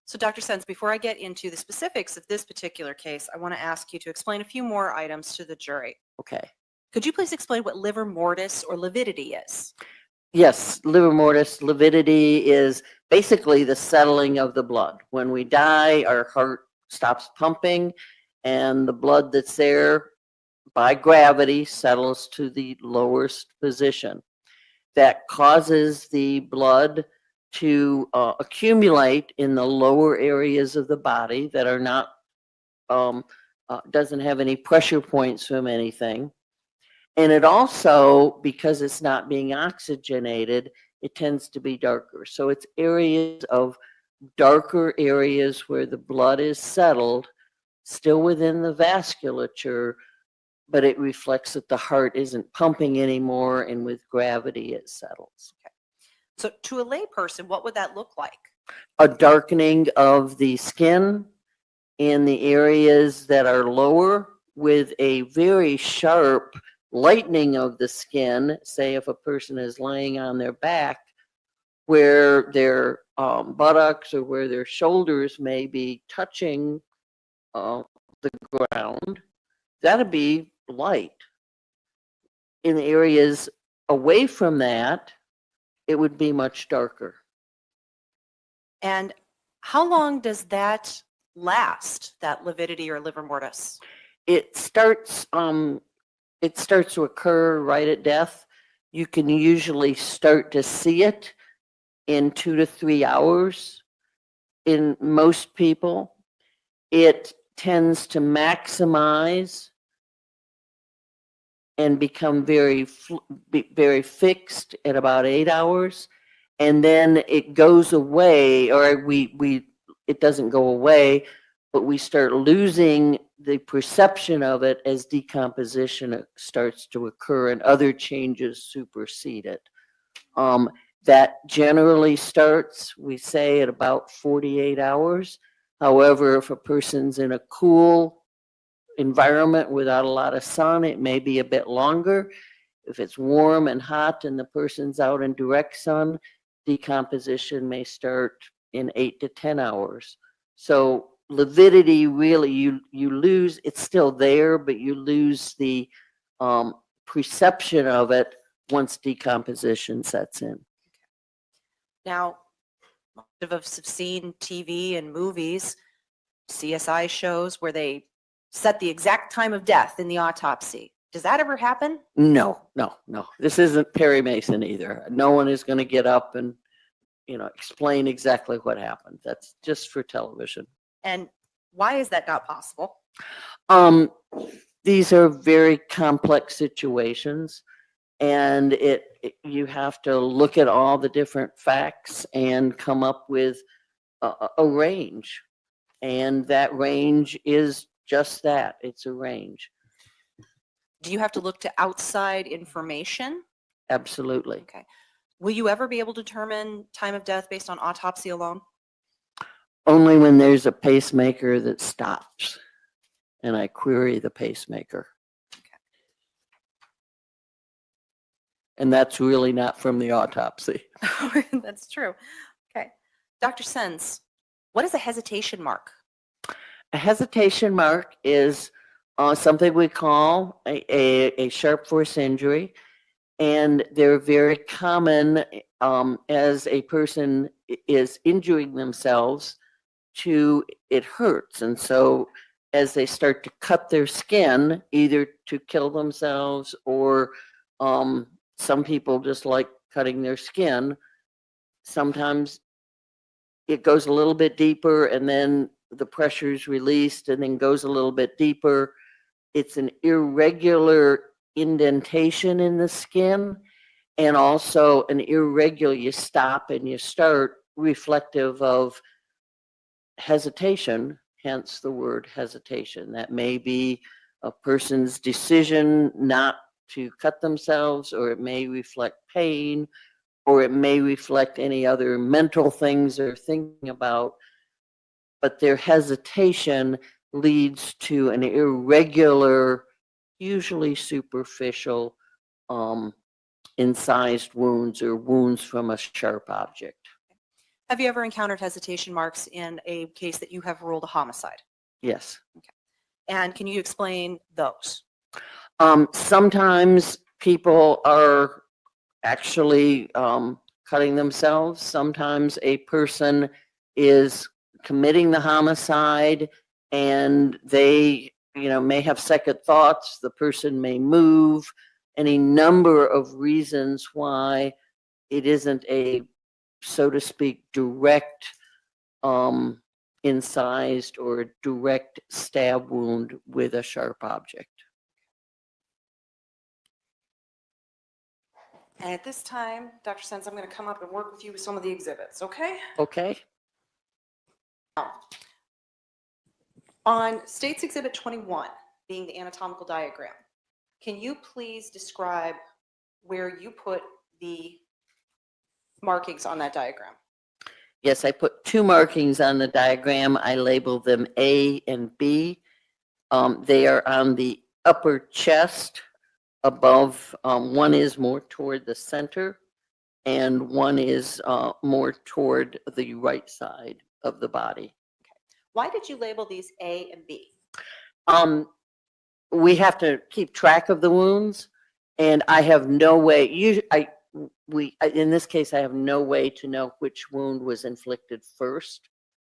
So Dr. Sens, before I get into the specifics of this particular case, I want to ask you to explain a few more items to the jury. Okay. Could you please explain what livor mortis or lividity is? Yes, livor mortis, lividity is basically the settling of the blood. When we die, our heart stops pumping, and the blood that's there by gravity settles to the lowest position. That causes the blood to accumulate in the lower areas of the body that are not, doesn't have any pressure points from anything. And it also, because it's not being oxygenated, it tends to be darker. So it's areas of darker areas where the blood is settled, still within the vasculature, but it reflects that the heart isn't pumping anymore, and with gravity it settles. So to a lay person, what would that look like? A darkening of the skin in the areas that are lower, with a very sharp lightening of the skin. Say if a person is laying on their back, where their buttocks or where their shoulders may be touching the ground, that'd be light. In the areas away from that, it would be much darker. And how long does that last, that lividity or livor mortis? It starts to occur right at death. You can usually start to see it in 2 to 3 hours. In most people, it tends to maximize and become very fixed at about 8 hours, and then it goes away, or it doesn't go away, but we start losing the perception of it as decomposition starts to occur and other changes supersede it. That generally starts, we say, at about 48 hours. However, if a person's in a cool environment without a lot of sun, it may be a bit longer. If it's warm and hot and the person's out in direct sun, decomposition may start in 8 to 10 hours. So lividity, really, you lose, it's still there, but you lose the perception of it once decomposition sets in. Now, most of us have seen TV and movies, CSI shows where they set the exact time of death in the autopsy. Does that ever happen? No. This isn't Perry Mason either. No one is going to get up and, explain exactly what happened. That's just for television. And why is that not possible? These are very complex situations, and you have to look at all the different facts and come up with a range. And that range is just that. It's a range. Do you have to look to outside information? Absolutely. Okay. Will you ever be able to determine time of death based on autopsy alone? Only when there's a pacemaker that stops, and I query the pacemaker. Okay. And that's really not from the autopsy. That's true. Okay. Dr. Sens, what is a hesitation mark? A hesitation mark is something we call a sharp force injury, and they're very common as a person is injuring themselves. It hurts, and so as they start to cut their skin, either to kill themselves or some people just like cutting their skin, sometimes it goes a little bit deeper and then the pressure is released and then goes a little bit deeper. It's an irregular indentation in the skin, and also an irregular, you stop and you start, reflective of hesitation, hence the word hesitation. That may be a person's decision not to cut themselves, or it may reflect pain, or it may reflect any other mental things they're thinking about, but their hesitation leads to an irregular, usually superficial, incised wounds or wounds from a sharp object. Have you ever encountered hesitation marks in a case that you have ruled a homicide? Yes. Okay. And can you explain those? Sometimes people are actually cutting themselves. Sometimes a person is committing the homicide and they, may have second thoughts. The person may move. Any number of reasons why it isn't a so to speak, direct incised or direct stab wound with a sharp object. And at this time, Dr. Sens, I'm going to come up and work with you with some of the exhibits, okay? Okay. On State's Exhibit 21, being the anatomical diagram, can you please describe where you put the markings on that diagram? Yes, I put 2 markings on the diagram. I labeled them A and B. They are on the upper chest above. One is more toward the center and one is more toward the right side of the body. Why did you label these A and B? We have to keep track of the wounds, and I have no way, in this case, I have no way to know which wound was inflicted first.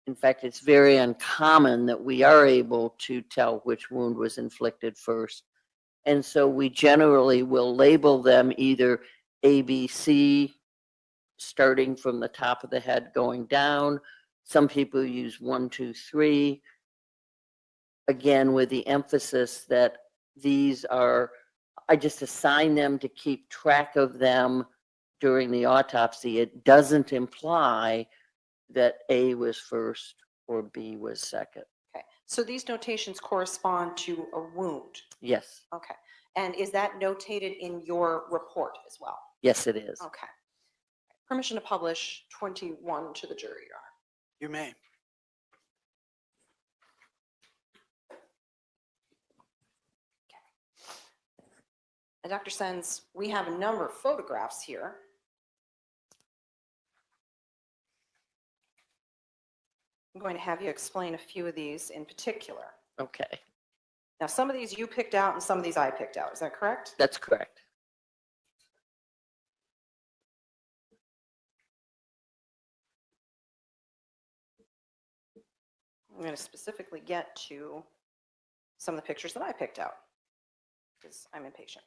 In fact, it's very uncommon that we are able to tell which wound was inflicted first. And so we generally will label them either A, B, C, starting from the top of the head going down. Some people use 1, 2, 3. Again, with the emphasis that these are, I just assign them to keep track of them during the autopsy. It doesn't imply that A was first or B was second. Okay, so these notations correspond to a wound? Yes. Okay, and is that notated in your report as well? Yes, it is. Okay. Permission to publish 21 to the jury, Your Honor. You may. And Dr. Sens, we have a number of photographs here. I'm going to have you explain a few of these in particular. Okay. Now, some of these you picked out and some of these I picked out. Is that correct? That's correct. I'm going to specifically get to some of the pictures that I picked out because I'm impatient.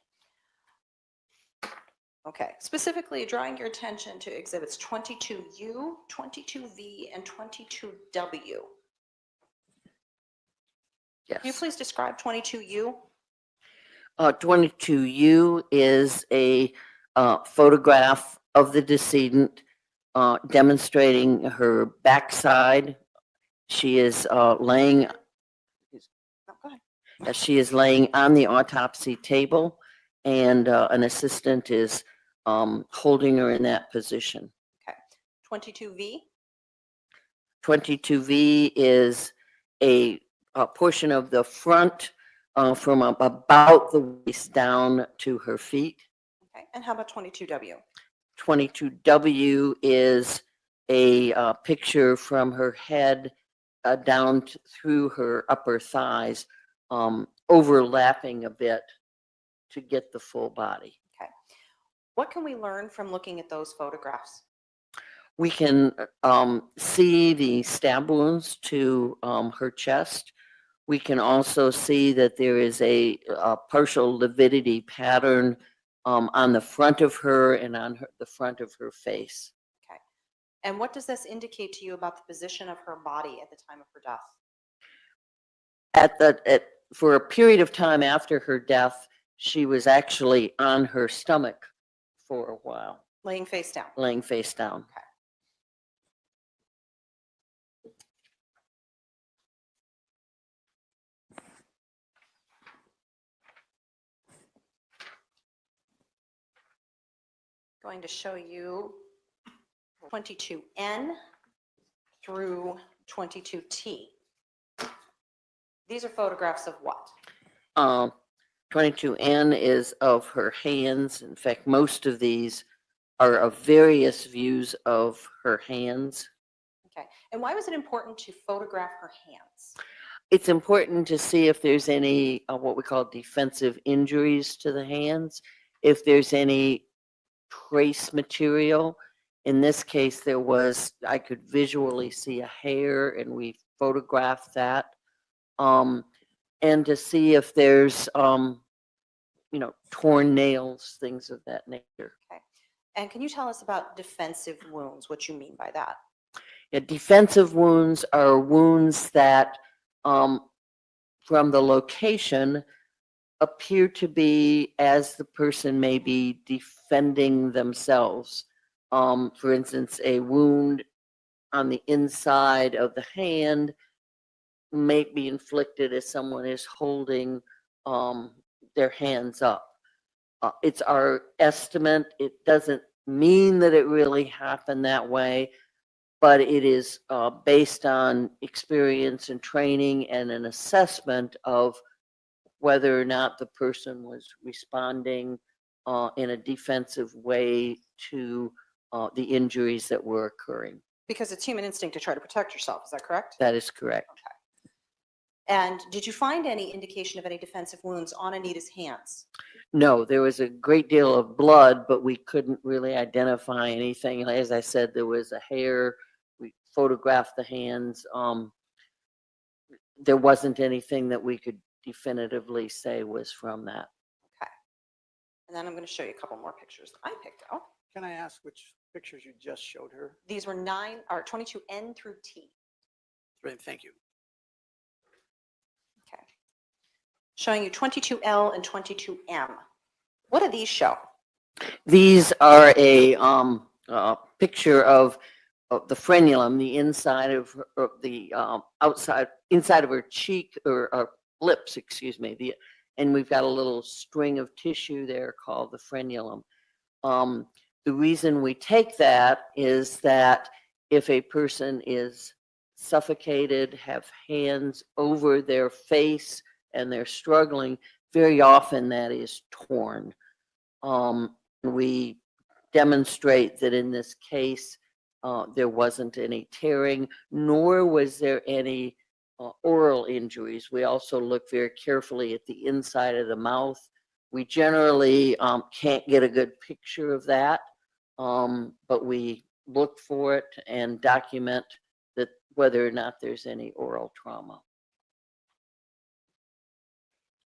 Okay, specifically drawing your attention to exhibits 22U, 22V, and 22W. Yes. Can you please describe 22U? 22U is a photograph of the decedent demonstrating her backside. She is laying. Oh, go ahead. She is laying on the autopsy table, and an assistant is holding her in that position. Okay. 22V? 22V is a portion of the front from about the waist down to her feet. Okay. And how about 22W? 22W is a picture from her head down through her upper thighs, overlapping a bit to get the full body. Okay. What can we learn from looking at those photographs? We can see the stab wounds to her chest. We can also see that there is a partial lividity pattern on the front of her and on the front of her face. Okay. And what does this indicate to you about the position of her body at the time of her death? For a period of time after her death, she was actually on her stomach for a while. Laying face down. Laying face down. Okay. Going to show you 22N through 22T. These are photographs of what? 22N is of her hands. In fact, most of these are of various views of her hands. Okay. And why was it important to photograph her hands? It's important to see if there's any what we call defensive injuries to the hands, if there's any trace material. In this case, there was, I could visually see a hair, and we photographed that. And to see if there's, torn nails, things of that nature. Okay. And can you tell us about defensive wounds, what you mean by that? Yeah, defensive wounds are wounds that, from the location, appear to be as the person may be defending themselves. For instance, a wound on the inside of the hand may be inflicted as someone is holding their hands up. It's our estimate. It doesn't mean that it really happened that way, but it is based on experience and training and an assessment of whether or not the person was responding in a defensive way to the injuries that were occurring. Because it's human instinct to try to protect yourself, is that correct? That is correct. Okay. And did you find any indication of any defensive wounds on Anita's hands? No, there was a great deal of blood, but we couldn't really identify anything. As I said, there was a hair. We photographed the hands. There wasn't anything that we could definitively say was from that. Okay. And then I'm going to show you a couple more pictures that I picked out. Can I ask which pictures you just showed her? These were 22N through T. Great, thank you. Okay. Showing you 22L and 22M. What do these show? These are a picture of the frenulum, the inside of the inside of her cheek or lips, excuse me. And we've got a little string of tissue there called the frenulum. The reason we take that is that if a person is suffocated, have hands over their face, and they're struggling, very often that is torn. We demonstrate that in this case, there wasn't any tearing, nor was there any oral injuries. We also look very carefully at the inside of the mouth. We generally can't get a good picture of that, but we look for it and document that whether or not there's any oral trauma.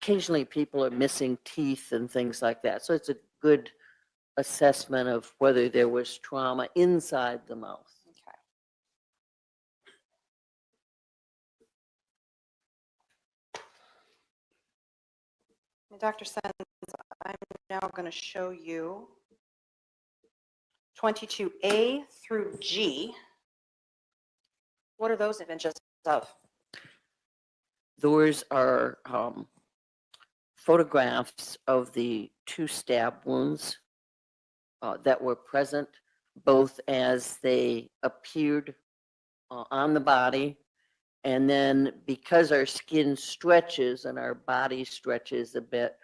Occasionally people are missing teeth and things like that, so it's a good assessment of whether there was trauma inside the mouth. Dr. Sens, I'm now going to show you 22A through G. What are those images of? Those are photographs of the 2 stab wounds that were present, both as they appeared on the body, and then because our skin stretches and our body stretches a bit,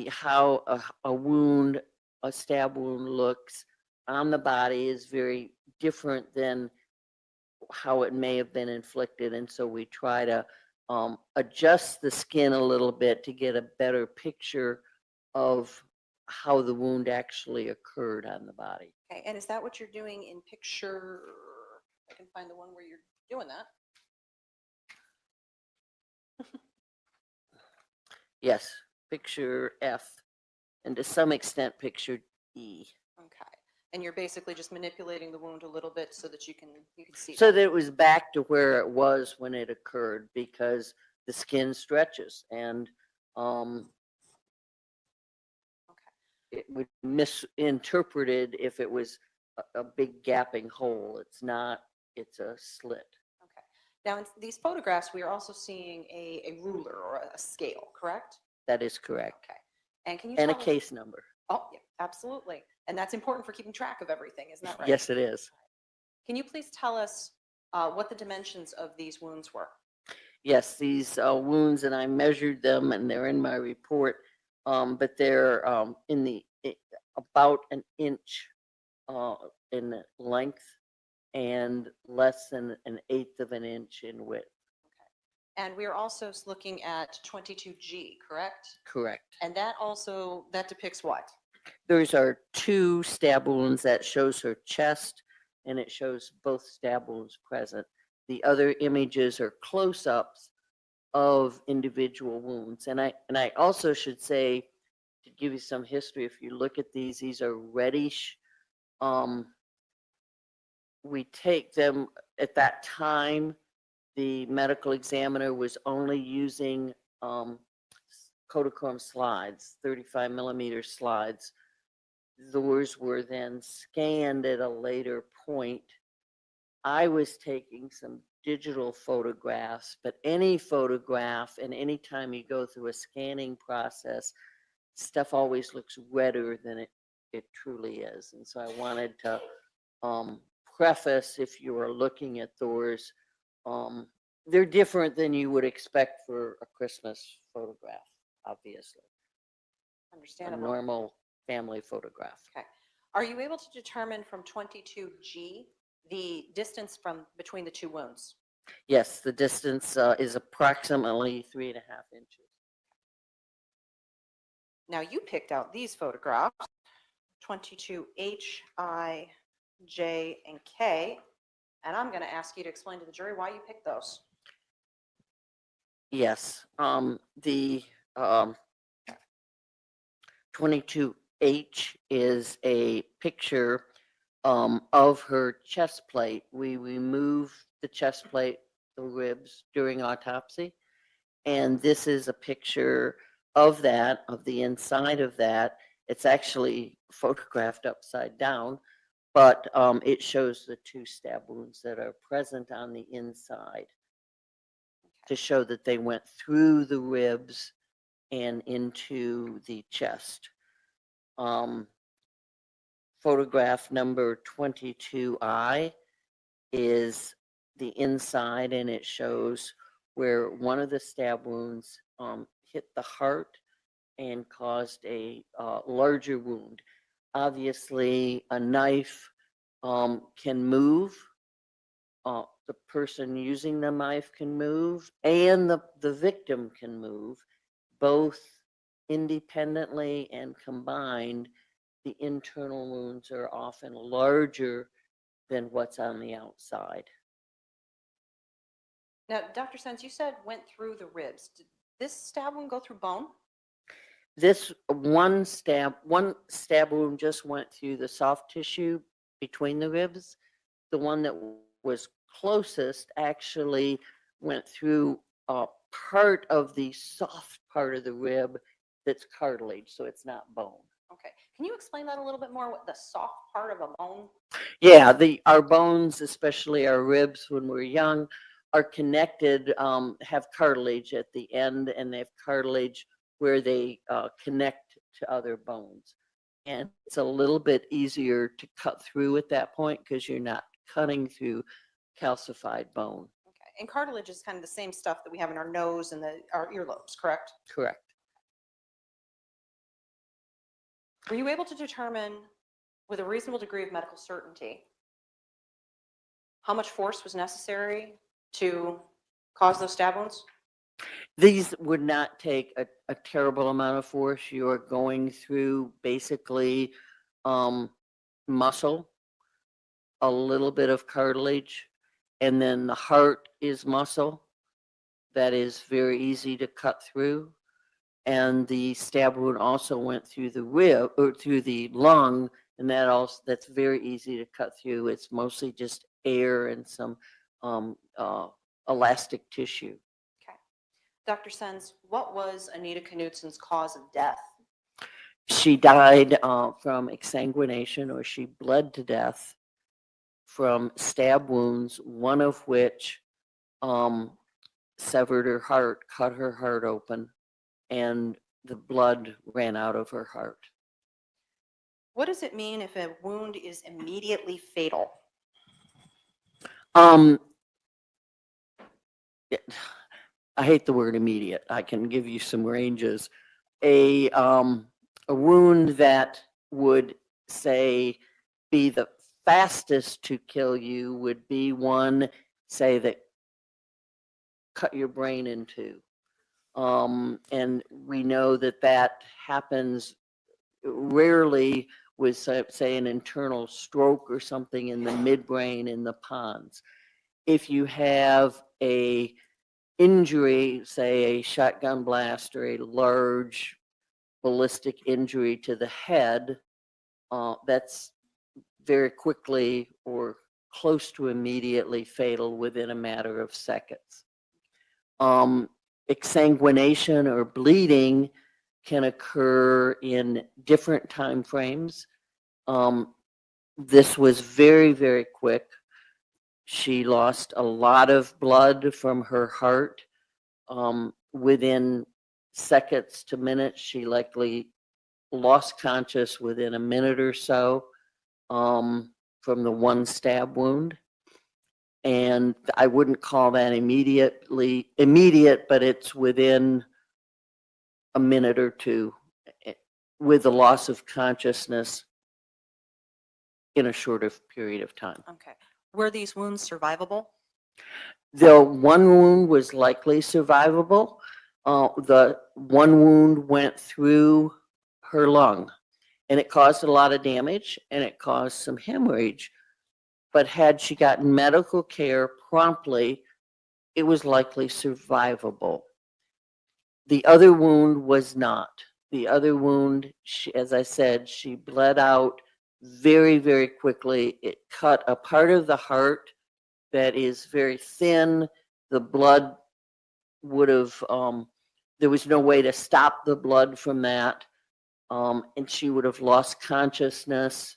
how a stab wound looks on the body is very different than how it may have been inflicted. And so we try to adjust the skin a little bit to get a better picture of how the wound actually occurred on the body. Okay, and is that what you're doing in picture? I can find the one where you're doing that. Yes, picture F, and to some extent picture E. Okay, and you're basically just manipulating the wound a little bit so that you can see. So that it was back to where it was when it occurred, because the skin stretches, and it would be misinterpreted if it was a big gapping hole. It's not, it's a slit. Now, in these photographs, we are also seeing a ruler or a scale, correct? That is correct. Okay. And can you And a tell us- case number. Oh, yeah, absolutely. And that's important for keeping track of everything, isn't that right? Yes, it is. Can you please tell us what the dimensions of these wounds were? Yes, these wounds, and I measured them, and they're in my report, but they're about an inch in length and less than an eighth of an inch in width. And we are also looking at 22G, correct? Correct. And that depicts what? Those are 2 stab wounds. That shows her chest, and it shows both stab wounds present. The other images are close-ups of individual wounds. And I also should say to give you some history, if you look at these are reddish. We take them at that time, the medical examiner was only using Courtroom slides, 35 millimeter slides. Those were then scanned at a later point. I was taking some digital photographs, but any photograph and anytime you go through a scanning process, stuff always looks redder than it truly is. And so I wanted to preface, if you are looking at those, they're different than you would expect for a Christmas photograph, obviously. A Understandable. normal family photograph. Okay. Are you able to determine from 22G the distance from between the two wounds? Yes, the distance is approximately 3.5 inches. Now you picked out these photographs, 22H, I, J, and K, and I'm going to ask you to explain to the jury why you picked those. Yes, the 22H is a picture of her chest plate. We remove the chest plate, the ribs during autopsy, and this is a picture of that, of the inside of that. It's actually photographed upside down, but it shows the 2 stab wounds that are present on the inside to show that they went through the ribs and into the chest. Photograph number 22I is the inside, and it shows where one of the stab wounds hit the heart and caused a larger wound. Obviously, a knife can move. The person using the knife can move, and the victim can move, both independently and combined. The internal wounds are often larger than what's on the outside. Now, Dr. Sens, you said went through the ribs. Did this stab wound go through bone? This one stab wound just went through the soft tissue between the ribs. The one that was closest actually went through part of the soft part of the rib that's cartilage, so it's not bone. Okay. Can you explain that a little bit more, what the soft part of a bone? Yeah, our bones, especially our ribs when we're young, are connected, have cartilage at the end, and they have cartilage where they connect to other bones. And it's a little bit easier to cut through at that point because you're not cutting through calcified bone. Okay. And cartilage is kind of the same stuff that we have in our nose and our earlobes, correct? Correct. Were you able to determine with a reasonable degree of medical certainty how much force was necessary to cause those stab wounds? These would not take a terrible amount of force. You are going through basically muscle, a little bit of cartilage, and then the heart is muscle. That is very easy to cut through. And the stab wound also went through the rib or through the lung, and that's very easy to cut through. It's mostly just air and some elastic tissue. Okay. Dr. Sens, what was Anita Knutson's cause of death? She died from exsanguination, or she bled to death from stab wounds, one of which severed her heart, cut her heart open, and the blood ran out of her heart. What does it mean if a wound is immediately fatal? I hate the word immediate. I can give you some ranges. A wound that would, say, be the fastest to kill you would be one, say, that cut your brain in two. And we know that happens rarely with, say, an internal stroke or something in the midbrain in the pons. If you have a injury, say a shotgun blast or a large ballistic injury to the head, that's very quickly or close to immediately fatal within a matter of seconds. Exsanguination or bleeding can occur in different time frames. This was very, very quick. She lost a lot of blood from her heart. Within seconds to minutes, she likely lost conscious within a minute or so from the one stab wound. And I wouldn't call that immediate, but it's within a minute or two with the loss of consciousness in a shorter period of time. Okay. Were these wounds survivable? The one wound was likely survivable. The one wound went through her lung and it caused a lot of damage and it caused some hemorrhage. But had she gotten medical care promptly, it was likely survivable. The other wound was not. The other wound, as I said, she bled out very, very quickly. It cut a part of the heart that is very thin. The blood would have, there was no way to stop the blood from that. And she would have lost consciousness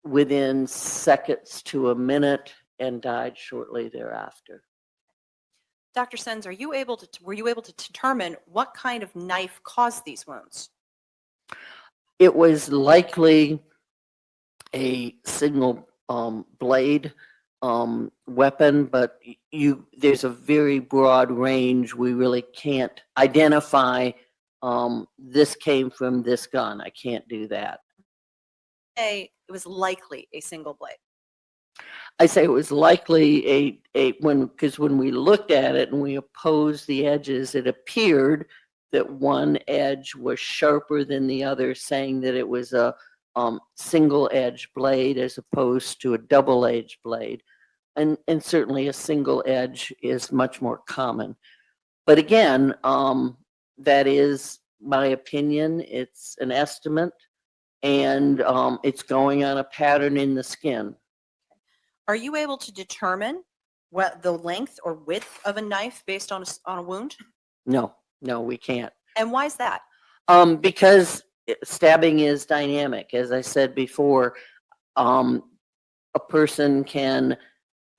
within seconds to a minute and died shortly thereafter. Dr. Sens, were you able to determine what kind of knife caused these wounds? It was likely a single blade weapon, but there's a very broad range. We really can't identify this came from this gun. I can't do that. It was likely a single blade. I say it was likely because when we looked at it and we opposed the edges, it appeared that one edge was sharper than the other, saying that it was a single edge blade as opposed to a double edged blade. And certainly a single edge is much more common. But again, that is my opinion. It's an estimate and it's going on a pattern in the skin. Are you able to determine what the length or width of a knife based on a wound? No, we can't. And why is that? Because stabbing is dynamic. As I said before, a person can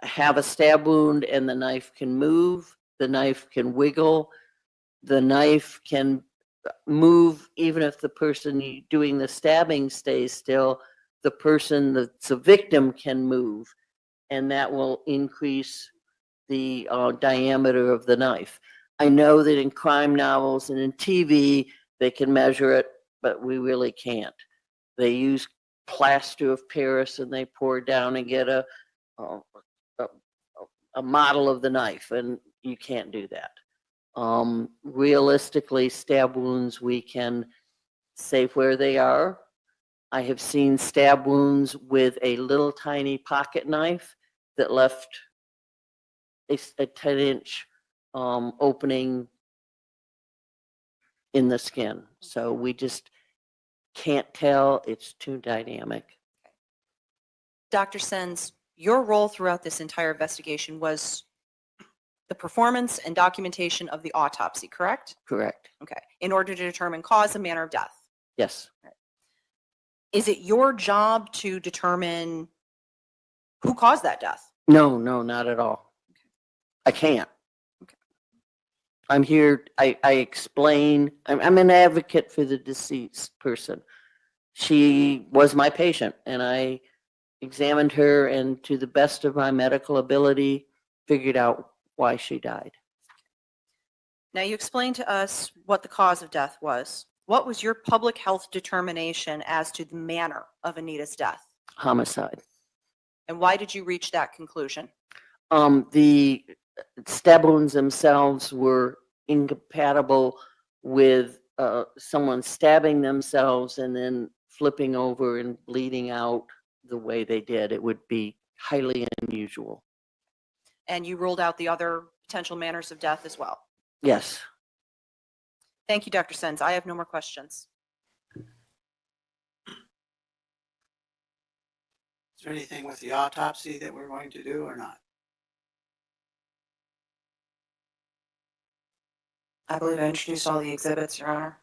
have a stab wound and the knife can move, the knife can wiggle, the knife can move even if the person doing the stabbing stays still. The person that's a victim can move, and that will increase the diameter of the knife. I know that in crime novels and in TV, they can measure it, but we really can't. They use plaster of Paris and they pour down and get a model of the knife, and you can't do that. Realistically, stab wounds, we can say where they are. I have seen stab wounds with a little tiny pocket knife that left a 10-inch opening in the skin. So we just can't tell. It's too dynamic. Dr. Sens, your role throughout this entire investigation was the performance and documentation of the autopsy, correct? Correct. Okay. In order to determine cause and manner of death. Yes. Is it your job to determine who caused that death? No, not at all. I can't. Okay. I'm here, I explain, I'm an advocate for the deceased person. She was my patient and I examined her and to the best of my medical ability, figured out why she died. Now you explained to us what the cause of death was. What was your public health determination as to the manner of Anita's death? Homicide. And why did you reach that conclusion? The stab wounds themselves were incompatible with someone stabbing themselves and then flipping over and bleeding out the way they did. It would be highly unusual. And you ruled out the other potential manners of death as well? Yes. Thank you, Dr. Sens. I have no more questions. Is there anything with the autopsy that we're going to do or not? I believe I introduced all the exhibits, Your Honor.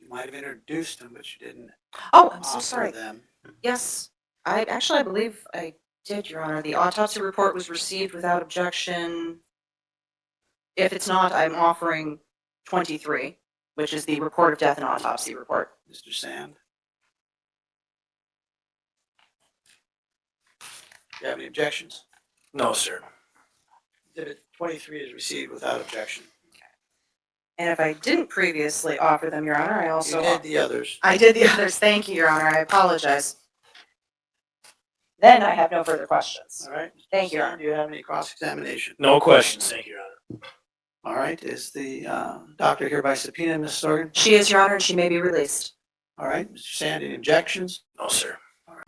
You might have introduced them, but you didn't Oh, I'm so offer sorry. them. Yes, I believe I did, Your Honor. The autopsy report was received without objection. If it's not, I'm offering 23, which is the report of death and autopsy report. Mr. Sand? Do you have any objections? No, sir. Exhibit 23 is received without objection. And if I didn't previously offer them, Your Honor, I also... You did the others. I did the others. Thank you, Your Honor. I apologize. Then I have no further questions. All right. Thank you, Your Sand, Honor. do you have any cross-examination? No questions, thank you, Your Honor. All right. Is the doctor hereby subpoenaed, Ms. Sorgan? She is, Your Honor, and she may be released. All right. Mr. Sand, any objections? No, sir.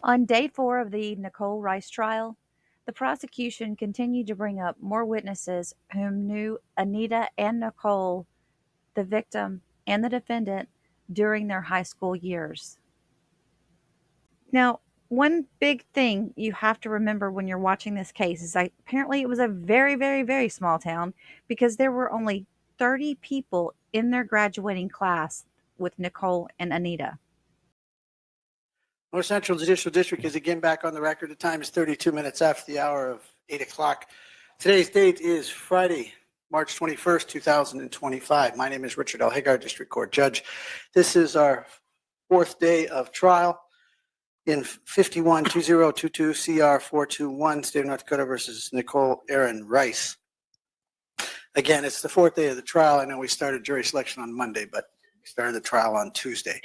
On day 4 of the Nicole Rice trial, the prosecution continued to bring up more witnesses whom knew Anita and Nicole, the victim and the defendant, during their high school years. Now, one big thing you have to remember when you're watching this case is apparently it was a very, very, very small town because there were only 30 people in their graduating class with Nicole and Anita. North Central Judicial District is again back on the record. The time is 32 minutes after the hour of 8 o'clock. Today's date is Friday, March 21st, 2025. My name is Richard L. Hagar, District Court Judge. This is our 4th day of trial in 51-2022 CR 421, State of North Dakota versus Nicole Erin Rice. Again, it's the 4th day of the trial. I know we started jury selection on Monday, but we started the trial on Tuesday.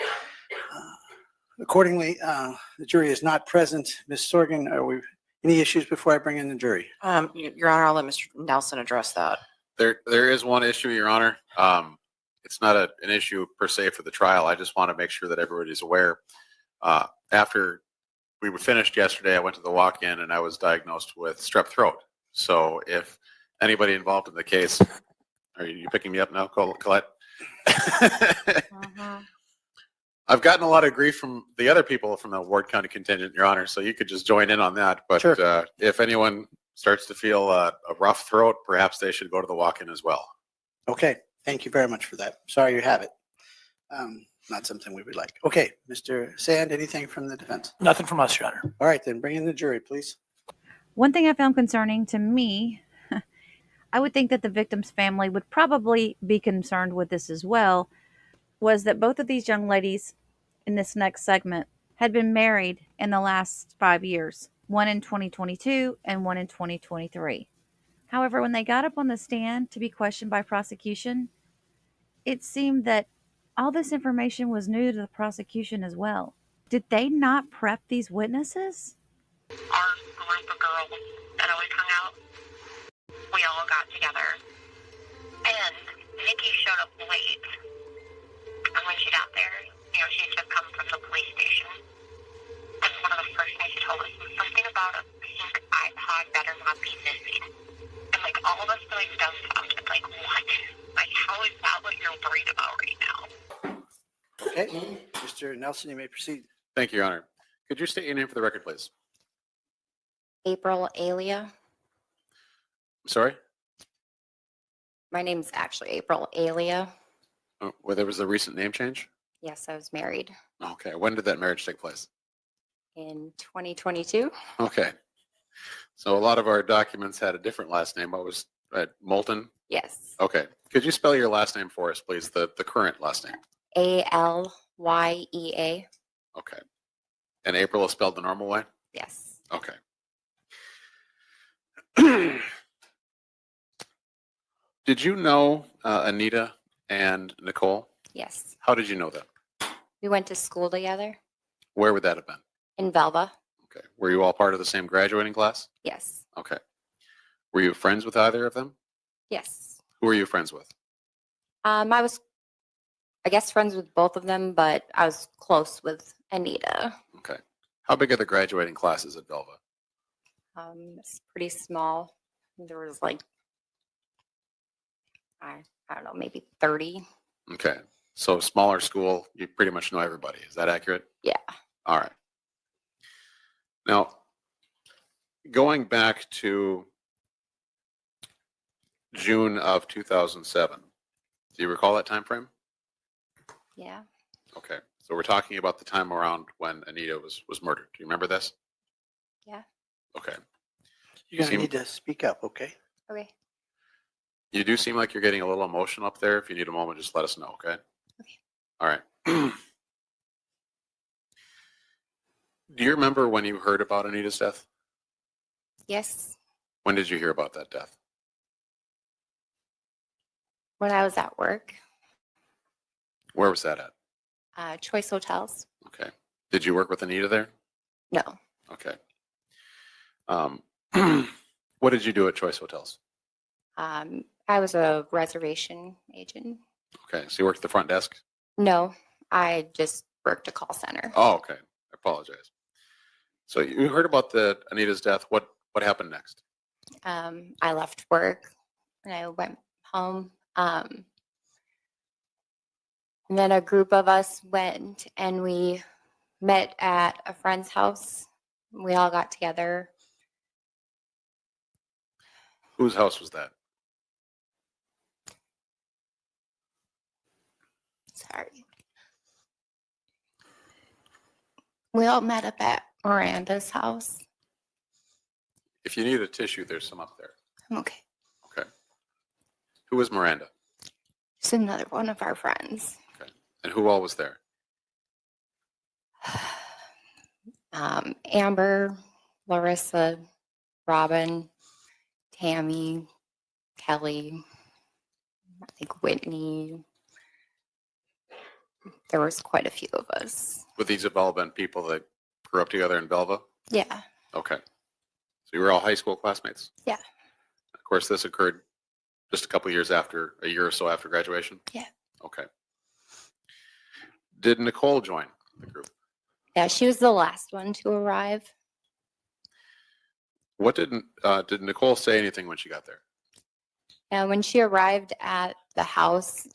Accordingly, the jury is not present. Ms. Sorgan, are we any issues before I bring in the jury? Your Honor, I'll let Mr. Nelson address that. There is one issue, Your Honor. It's not an issue per se for the trial. I just want to make sure that everybody's aware. After we were finished yesterday, I went to the walk-in and I was diagnosed with strep throat. So if anybody involved in the case, are you picking me up now, Colette? I've gotten a lot of grief from the other people from the Ward County contingent, Your Honor, so you could just join in on that. But Sure. If anyone starts to feel a rough throat, perhaps they should go to the walk-in as well. Okay, thank you very much for that. Sorry you have it. Not something we would like. Okay, Mr. Sand, anything from the defense? Nothing from us, Your Honor. All right, then bring in the jury, please. One thing I found concerning to me, I would think that the victim's family would probably be concerned with this as well, was that both of these young ladies in this next segment had been married in the last 5 years, one in 2022 and one in 2023. However, when they got up on the stand to be questioned by prosecution, it seemed that all this information was new to the prosecution as well. Did they not prep these witnesses? Our group of girls that always hung out, we all got together, and Nikki showed up late. And when she got there, she had just come from the police station. And one of the first things she told us was something about a pink iPod better not be missing. And all of us were dumbfounded. What? How is that what you're worried about right now? Okay, Mr. Nelson, you may proceed. Thank you, Your Honor. Could you state your name for the record, please? April Alia. I'm sorry? My name's actually April Alia. Oh, well, there was a recent name change? Yes, I was married Okay. When did that marriage take place? in 2022. Okay. So a lot of our documents had a different last name. What was Moulton? Yes. Okay. Could you spell your last name for us, please? The current last name. Alyea. Okay. And April is spelled the normal way? Yes. Okay. Did you know Anita and Nicole? Yes. How did you know them? We went to school together Where would that have been? in Velva. Okay. Were you all part of the same graduating class? Yes. Okay. Were you friends with either of them? Yes. Who were you friends with? I was, I guess, friends with both of them, but I was close with Anita. Okay. How big are the graduating classes at Velva? It's pretty small. There was I don't know, maybe 30. Okay, so smaller school, you pretty much know everybody. Is that accurate? Yeah. All right. Now, going back to June of 2007, do you recall that time frame? Yeah. Okay, so we're talking about the time around when Anita was murdered. Do you remember this? Yeah. Okay. You're going to Seem- need to speak up, okay? Okay. You do seem like you're getting a little emotional up there. If you need a moment, just let us know, okay? Okay. All right. Do you remember when you heard about Anita's death? Yes. When did you hear about that death? When I was at work, Where was that at? Choice Hotels. Okay. Did you work with Anita there? No. Okay. What did you do at Choice Hotels? I was a reservation agent. Okay, so you worked at the front desk? No, I just worked a call center. Oh, okay. I apologize. So you heard about Anita's death. What happened next? I left work and I went home. And then a group of us went and we met at a friend's house. We all got together. Whose house was that? Sorry. We all met up at Miranda's house. If you need a tissue, there's some up there. Okay. Okay. Who was Miranda? Just another one of our friends. Okay. And who all was there? Amber, Larissa, Robin, Tammy, Kelly, I think Whitney. There was quite a few of us. Would these have all been people that grew up together in Belleville? Yeah. Okay. So you were all high school classmates? Yeah. Of course, this occurred just a year or so after graduation? Yeah. Okay. Did Nicole join the group? Yeah, she was the last one to arrive. What did Nicole say anything when she got there? And when she arrived at the house,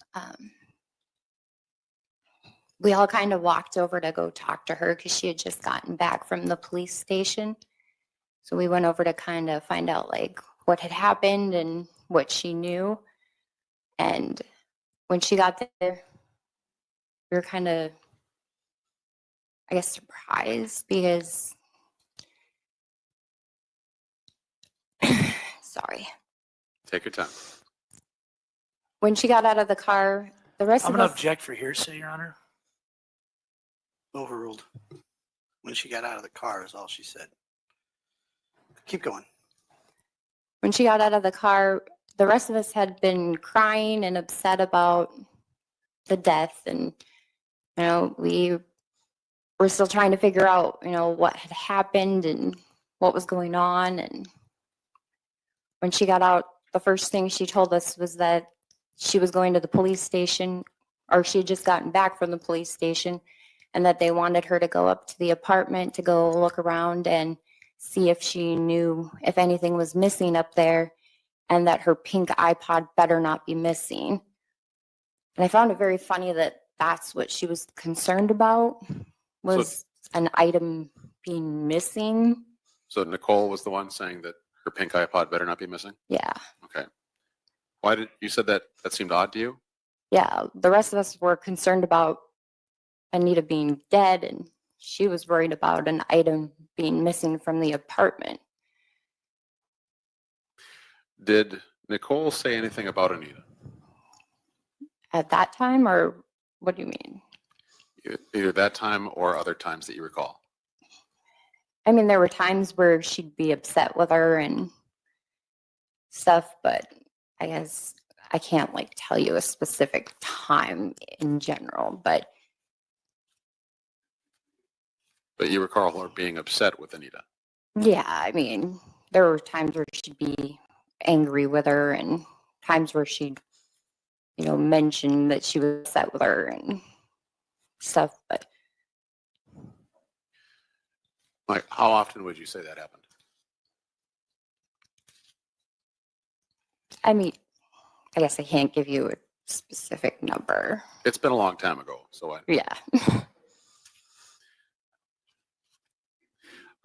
we all kind of walked over to go talk to her because she had just gotten back from the police station. So we went over to kind of find out like what had happened and what she knew. And when she got there, we were kind of, I guess, surprised because, sorry. Take your time. When she got out of the car, the rest I'm of going to us, object for hearsay, Your Honor. Overruled. When she got out of the car is all she said. Keep going. when she got out of the car, the rest of us had been crying and upset about the death. And, we were still trying to figure out, what had happened and what was going on. And when she got out, the first thing she told us was that she was going to the police station, or she had just gotten back from the police station, and that they wanted her to go up to the apartment to go look around and see if she knew if anything was missing up there, and that her pink iPod better not be missing. And I found it very funny that that's what she was concerned about, was an item being missing. So Nicole was the one saying that her pink iPod better not be missing? Yeah. Okay. Why did you said that seemed odd to you? Yeah. The rest of us were concerned about Anita being dead, and she was worried about an item being missing from the apartment. Did Nicole say anything about Anita? At that time, or what do you mean? Either that time or other times that you recall? I mean, there were times where she'd be upset with her and stuff, but I guess I can't tell you a specific time in general, but you recall her being upset with Anita? yeah, I mean, there were times where she'd be angry with her and times where she'd, mention that she was upset with her and stuff, but How often would you say that happened? I mean, I guess I can't give you a specific number. It's been a long time ago, so I Yeah.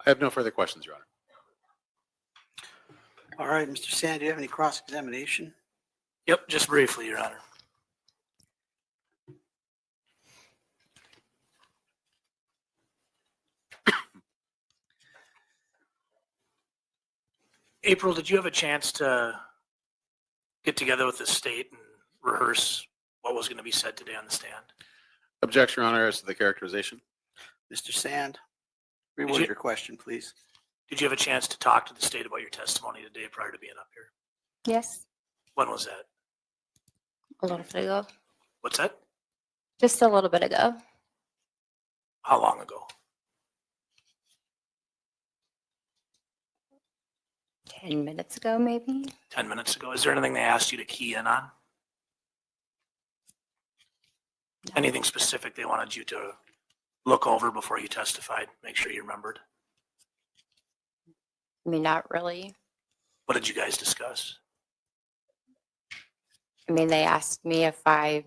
have no further questions, Your Honor. All right, Mr. Sand, do you have any cross-examination? Yep, just briefly, Your Honor. April, did you have a chance to get together with the state and rehearse what was going to be said today on the stand? Objection, Your Honor, as to the characterization. Mr. Sand, Did reword you- your question, please. Did you have a chance to talk to the state about your testimony today prior to being up here? Yes, When was that? a little bit ago. What's that? Just a little bit ago. How long ago? 10 minutes ago, maybe. 10 minutes ago. Is there anything they asked you to key in on? Anything specific they wanted you to look over before you testified? Make sure you remembered. I mean, not really. What did you guys discuss? I mean, they asked me if I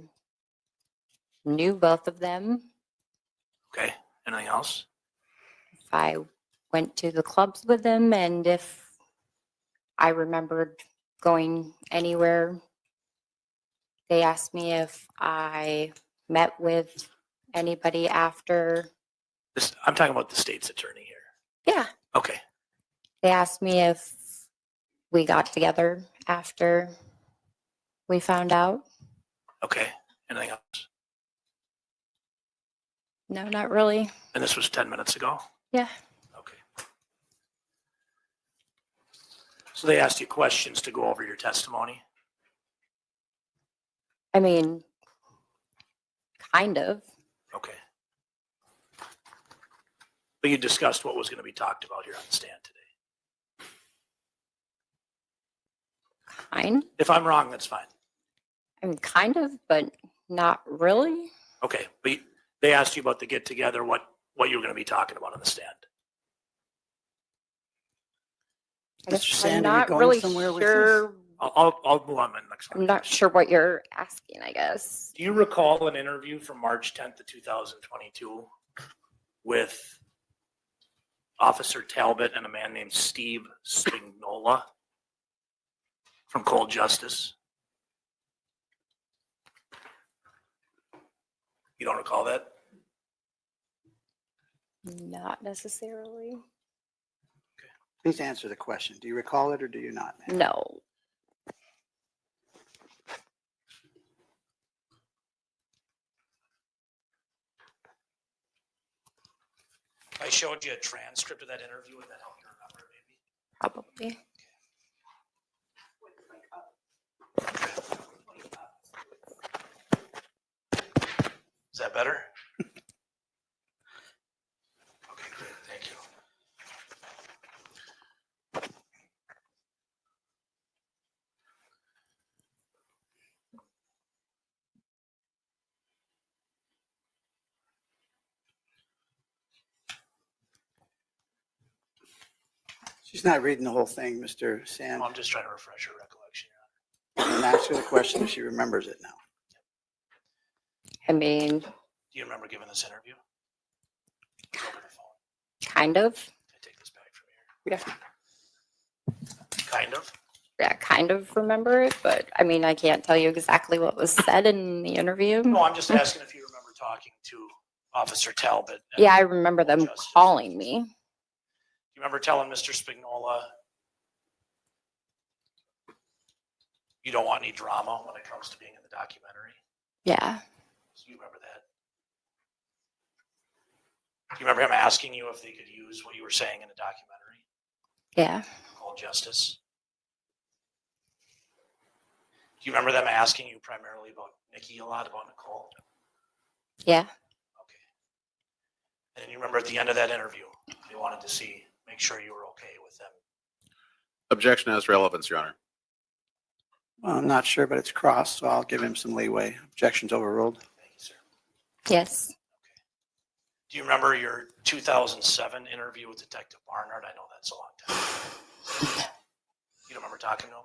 knew both of them, Okay. Anything else? if I went to the clubs with them, and if I remembered going anywhere. They asked me if I met with anybody after. I'm talking about the state's attorney here. Yeah. Okay. They asked me if we got together after we found out. Okay. Anything else? No, not really. And this was 10 minutes ago? Yeah. So they asked you questions to go over your testimony? I mean, kind of. Okay. But you discussed what was going to be talked about here on the stand today. Kind. If I'm wrong, that's fine. I mean, kind of, but not really. Okay. But they asked you about the get together, what you were going to be talking about on the stand. I guess Mr. I'm Sand, are you not going really somewhere with sure. I'll move on to the next one. I'm not sure what you're asking, I guess. Do you recall an interview from March 10th of 2022 with Officer Talbot and a man named Steve Spignola from Cold Justice? You don't recall that? Not necessarily. Please answer the question. Do you recall it or do you not? No. If I showed you a transcript of that interview, would that help you remember it maybe? Probably. Is that better? Okay, great. Thank you. She's not reading the whole thing, Mr. Sand. I'm just trying to refresh her recollection. And ask her the question if she remembers it now. I mean, Do you remember giving this interview? Over the phone. kind of. I take this back from here. Yeah. Kind of. Yeah, kind of remember it, but I mean, I can't tell you exactly what was said in the interview. No, I'm just asking if you remember talking to Officer Talbot. and- Yeah, I remember them calling me. You remember telling Mr. Spignola you don't want any drama when it comes to being in the documentary? Yeah. So you remember that? Do you remember him asking you if they could use what you were saying in the documentary Yeah. called Justice? Do you remember them asking you primarily about Nikki a lot, about Nicole? Yeah. And then you remember at the end of that interview, they wanted to make sure you were okay with them. Objection has relevance, Your Honor. Well, I'm not sure, but it's crossed, so I'll give him some leeway. Objection's overruled. Yes. Do you remember your 2007 interview with Detective Barnard? I know that's a long time. You don't remember talking to him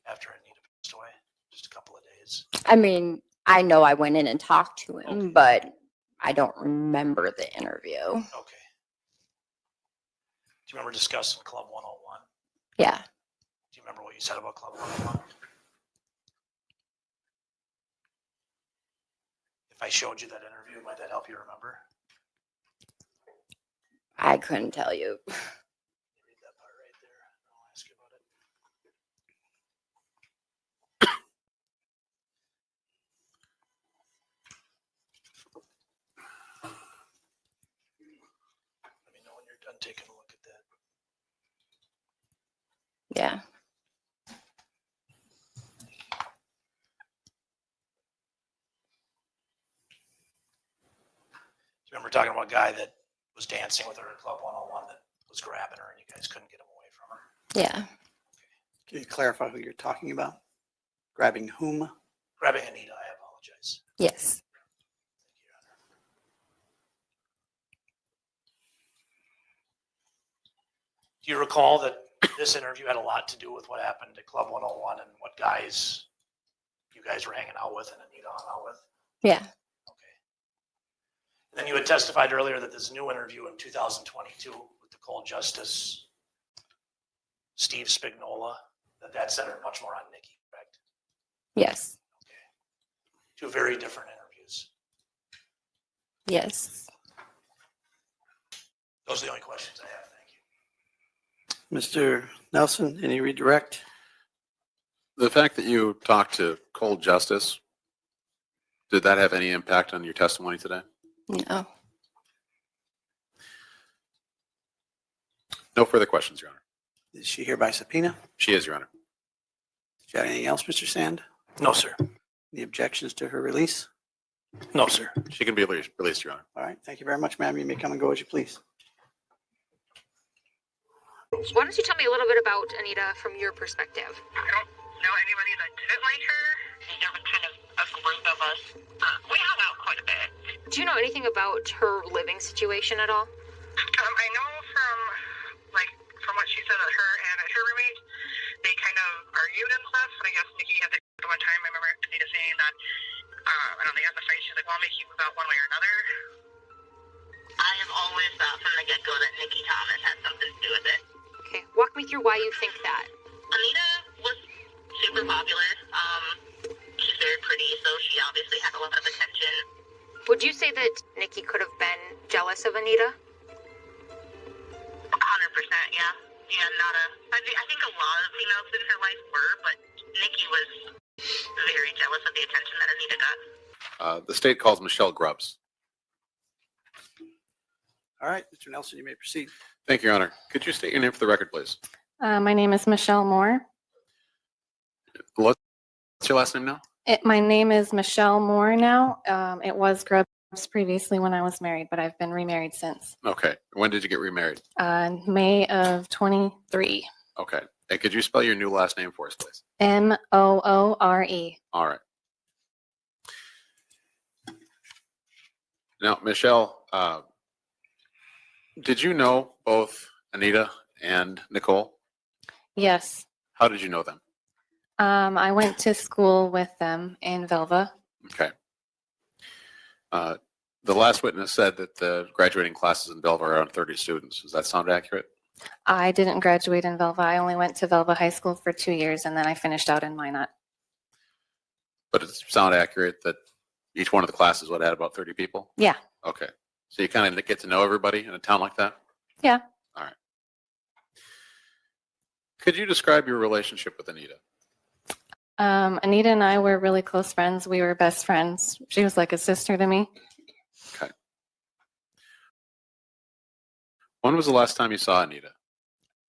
after Anita passed away? Just a couple of days. I mean, I know I went in and talked to him, but I don't remember the interview. Okay. Do you remember discussing Club 101? Yeah. Do you remember what you said about Club 101? If I showed you that interview, might that help you remember? I couldn't tell you. Read that part right there. I'll ask you about it. Let me know when you're done taking a look at that. Yeah. Do you remember talking about a guy that was dancing with her at Club 101 that was grabbing her and you guys couldn't get him away from her? Yeah. Can you clarify who you're talking about? Grabbing whom? Grabbing Anita, I apologize. Yes. Do you recall that this interview had a lot to do with what happened at Club 101 and what guys you guys were hanging out with and Anita hung out with? Yeah. And then you had testified earlier that this new interview in 2022 with the cold justice, Steve Spignola, that centered much more on Nikki, correct? Yes. Two very different interviews. Yes. Those are the only questions I have. Thank you. Mr. Nelson, any redirect? The fact that you talked to cold justice, did that have any impact on your testimony today? No. No further questions, Your Honor. Is she here by subpoena? She is, Your Honor. Did you have anything else, Mr. Sand? No, sir. Any objections to her release? No, sir. She can be released, Your Honor. All right. Thank you very much, ma'am. You may come and go as you please. Why don't you tell me a little bit about Anita from your perspective? I don't know anybody that didn't like her. There was kind of a group of us. We hung out quite a bit. Do you know anything about her living situation at all? I know from what she said that her and her roommate, they kind of argued and stuff. And I guess Nikki had the one time, I remember Anita saying that, I don't know, they got in the fight. She's like, well, I'll make you move out one way or another. I have always thought from the get-go that Nikki Thomas had something to do with it. Okay, walk me through why you think that. Anita was super popular. She's very pretty, so she obviously had a lot of attention. Would you say that Nikki could have been jealous of Anita? 100%, yeah. Yeah, I think a lot of females in her life were, but Nikki was very jealous of the attention that Anita got. The state calls Michelle Grubbs. All right, Mr. Nelson, you may proceed. Thank you, Your Honor. Could you state your name for the record, please? My name is Michelle Moore. What's your last name now? My name is Michelle Moore now. It was Grubbs previously when I was married, but I've been remarried since. Okay. When did you get remarried? May of 23. Okay. And could you spell your new last name for us, please? Moore. All right. Now, Michelle, did you know both Anita and Nicole? Yes. How did you know them? I went to school with them in Velva. Okay. The last witness said that the graduating classes in Velva are around 30 students. Does that sound accurate? I didn't graduate in Velva. I only went to Velva High School for 2 years, and then I finished out in Minot. But does it sound accurate that each one of the classes would have had about 30 people? Yeah. Okay. So you kind of get to know everybody in a town like that? Yeah. All right. Could you describe your relationship with Anita? Anita and I were really close friends. We were best friends. She was like a sister to me. Okay. When was the last time you saw Anita?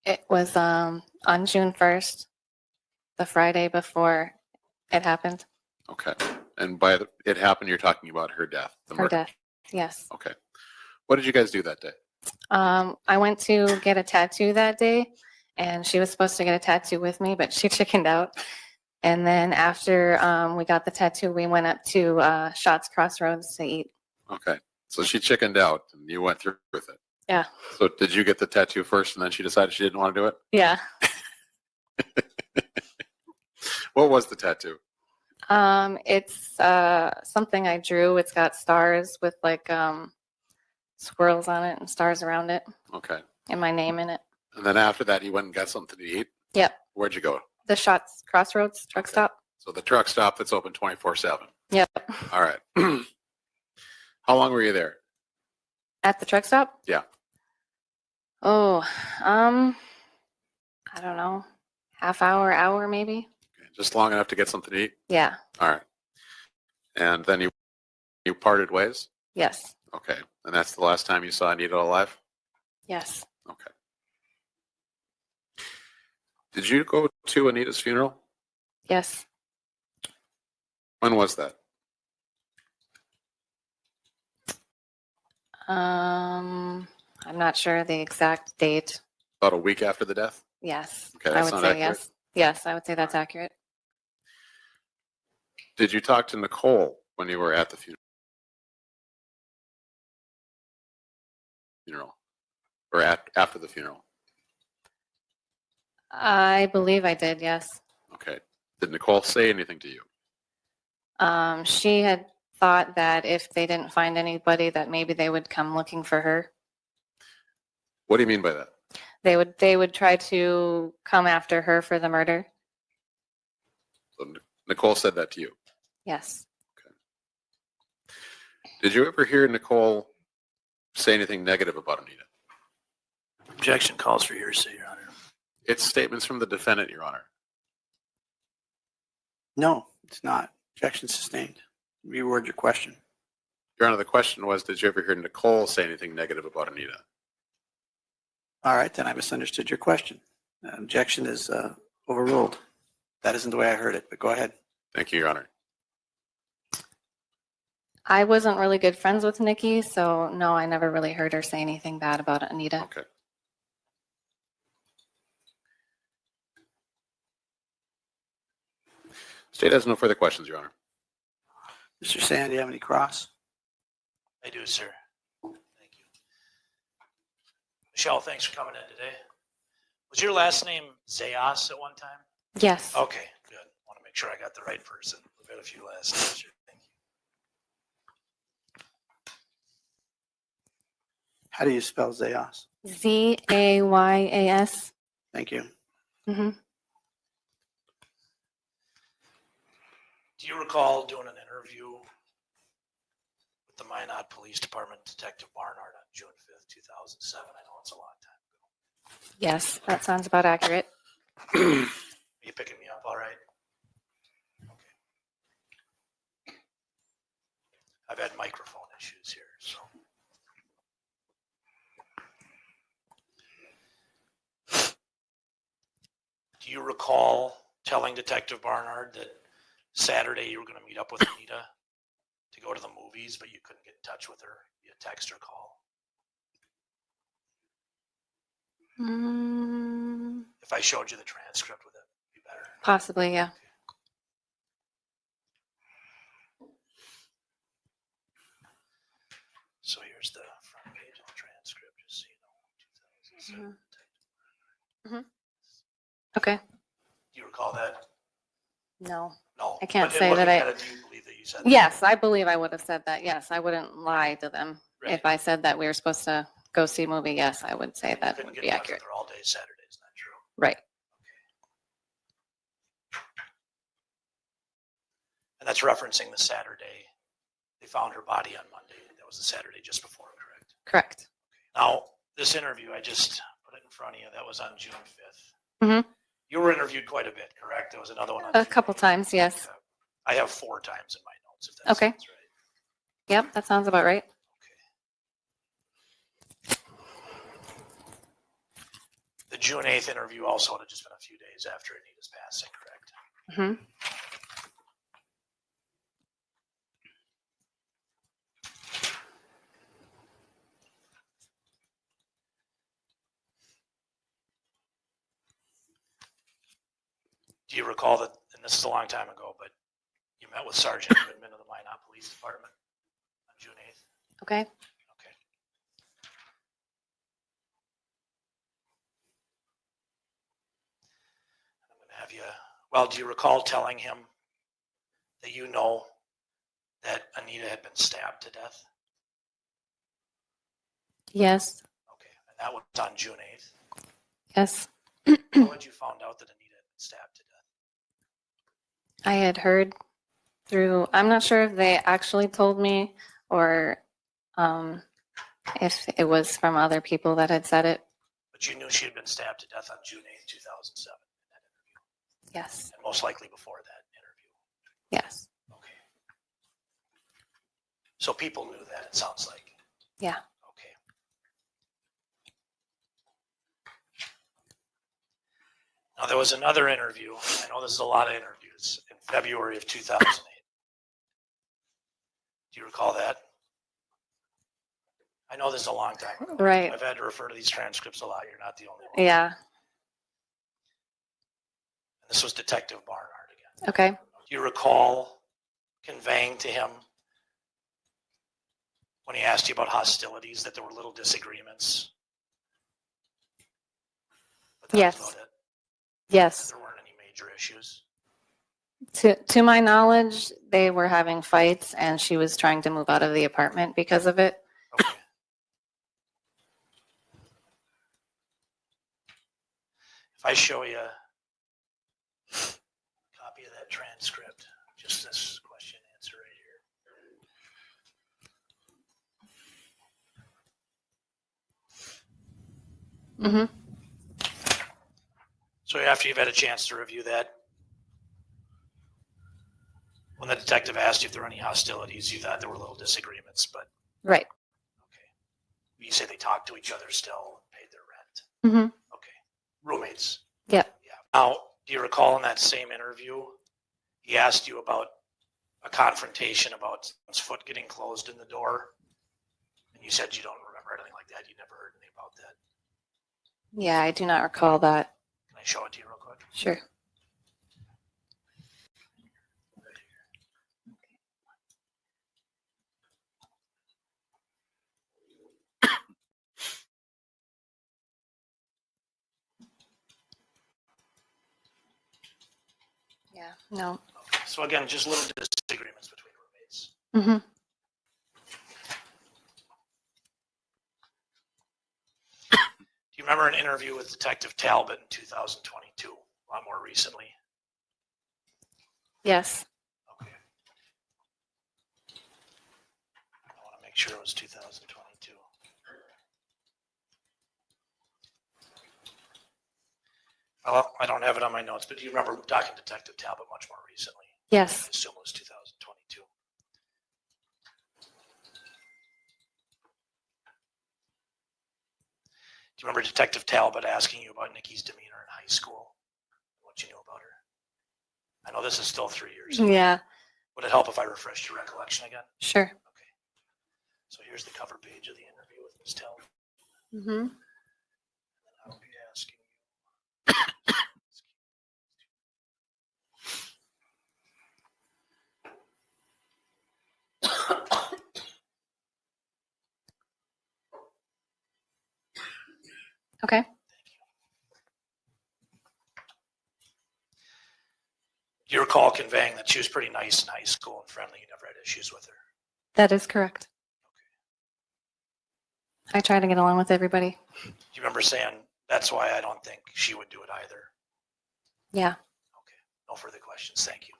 It was on June 1st, the Friday before it happened. Okay. And by it happened, you're talking about her death. The Her murder. death. Yes. Okay. What did you guys do that day? I went to get a tattoo that day, and she was supposed to get a tattoo with me, but she chickened out. And then after we got the tattoo, we went up to Shots Crossroads to eat. Okay. So she chickened out and you went through with it. Yeah. So did you get the tattoo first and then she decided she didn't want to do it? Yeah. What was the tattoo? It's something I drew. It's got stars with like swirls on it and stars around it Okay. and my name in it. And then after that, you went and got something to eat? Yep. Where'd you go? The Shots Crossroads truck stop. So the truck stop that's open 24/7. Yep. All right. How long were you there? At the truck stop? Yeah. Oh, I don't know. Half hour, hour maybe. Just long enough to get something to eat? Yeah. All right. And then you parted ways? Yes. Okay. And that's the last time you saw Anita alive? Yes. Okay. Did you go to Anita's funeral? Yes. When was that? I'm not sure the exact date. About a week after the death? Yes. Okay, I that's would not say accurate. yes. Yes, I would say that's accurate. Did you talk to Nicole when you were at the funeral? Or after the funeral? I believe I did, yes. Okay. Did Nicole say anything to you? She had thought that if they didn't find anybody, that maybe they would come looking for her. What do you mean by that? They would try to come after her for the murder. So Nicole said that to you. Yes. Did you ever hear Nicole say anything negative about Anita? Objection calls for hearsay, Your Honor. It's statements from the defendant, Your Honor. No, it's not. Objection sustained. Reword your question. Your Honor, the question was, did you ever hear Nicole say anything negative about Anita? All right, then I misunderstood your question. Objection is overruled. That isn't the way I heard it, but go ahead. Thank you, Your Honor. I wasn't really good friends with Nikki, so no, I never really heard her say anything bad about Anita. Okay. State has no further questions, Your Honor. Mr. Sand, do you have any cross? I do, sir. Thank you. Michelle, thanks for coming in today. Was your last name Zayas at one time? Yes. Okay, good. Want to make sure I got the right person. We've got a few last names here. Thank you. How do you spell Zayas? Zayas. Thank you. Mm-hmm. Do you recall doing an interview with the Minot Police Department Detective Barnard on June 5th, 2007? I know it's a long time ago. Yes, that sounds about accurate. Are you picking me up all right? Okay. I've had microphone issues here, so. Do you recall telling Detective Barnard that Saturday you were going to meet up with Anita to go to the movies, but you couldn't get in touch with her via text or call? If I showed you the transcript, would that be better? Possibly, yeah. So here's the front page of the transcript, just so you know. 2007. Okay. Do you recall that? No. No. I can't But say that looking I. at it, do you believe that you said that? Yes, I believe I would have said that. Yes, I wouldn't lie to them. Right. If I said that we were supposed to go see a movie, yes, I would say that Couldn't would get be in touch accurate. with her all day Saturday, is that true? Right. And that's referencing the Saturday. They found her body on Monday. That was the Saturday just before, correct? Correct. Now, this interview, I just put it in front of you. That was on June 5th. Mm-hmm. You were interviewed quite a bit, correct? There was another one on A June couple 8th. times, yes. I have 4 times in my notes, if that Okay. sounds right. Yep, that sounds about right. The June 8th interview also had just been a few days after Anita's passing, correct? Mm-hmm. Do you recall that, and this is a long time ago, but you met with Sergeant Goodman of the Minot Police Department on June 8th? Okay. Okay. I'm going to have you, well, do you recall telling him that you know that Anita had been stabbed to death? Yes. And that was on June 8th. Yes. How had you found out that Anita had been stabbed to death? I had heard through, I'm not sure if they actually told me or if it was from other people that had said it. But you knew she had been stabbed to death on June 8th, 2007 in that interview. Yes. And most likely before that interview. Yes. So people knew that, it sounds like. Yeah. Now, there was another interview. I know this is a lot of interviews in February of 2008. Do you recall that? I know this is a long time ago. Right. I've had to refer to these transcripts a lot. You're not the only one. Yeah. And this was Detective Barnard again. Okay. Do you recall conveying to him when he asked you about hostilities that there were little disagreements? But that was Yes. about it. Yes. There weren't any major issues. To my knowledge, they were having fights and she was trying to move out of the apartment because of it. Okay. If I show you a copy of that transcript, just this question and answer right here. Mm-hmm. So after you've had a chance to review that, when the detective asked you if there were any hostilities, you thought there were little disagreements, but Right. you say they talked to each other still, paid their rent. Mm-hmm. Roommates. Yep. Now, do you recall in that same interview, he asked you about a confrontation about someone's foot getting closed in the door? And you said you don't remember anything like that. You never heard anything about that. Yeah, I do not recall that. Can I show it to you real quick? Sure. Yeah, no. So again, just little disagreements between roommates. Mm-hmm. Do you remember an interview with Detective Talbot in 2022, a lot more recently? Yes. I want to make sure it was 2022. Well, I don't have it on my notes, but do you remember talking to Detective Talbot much more recently? Yes. I assume it was 2022. Do you remember Detective Talbot asking you about Nikki's demeanor in high school? What you knew about her? I know this is still 3 years ago. Yeah. Would it help if I refreshed your recollection again? Sure. So here's the cover page of the interview with Ms. Talbot. Mm-hmm. I'll be asking Okay. Do you recall conveying that she was pretty nice in high school and friendly? You never had issues with her. That is correct. I try to get along with everybody. Do you remember saying, that's why I don't think she would do it either? Yeah. No further questions. Thank you.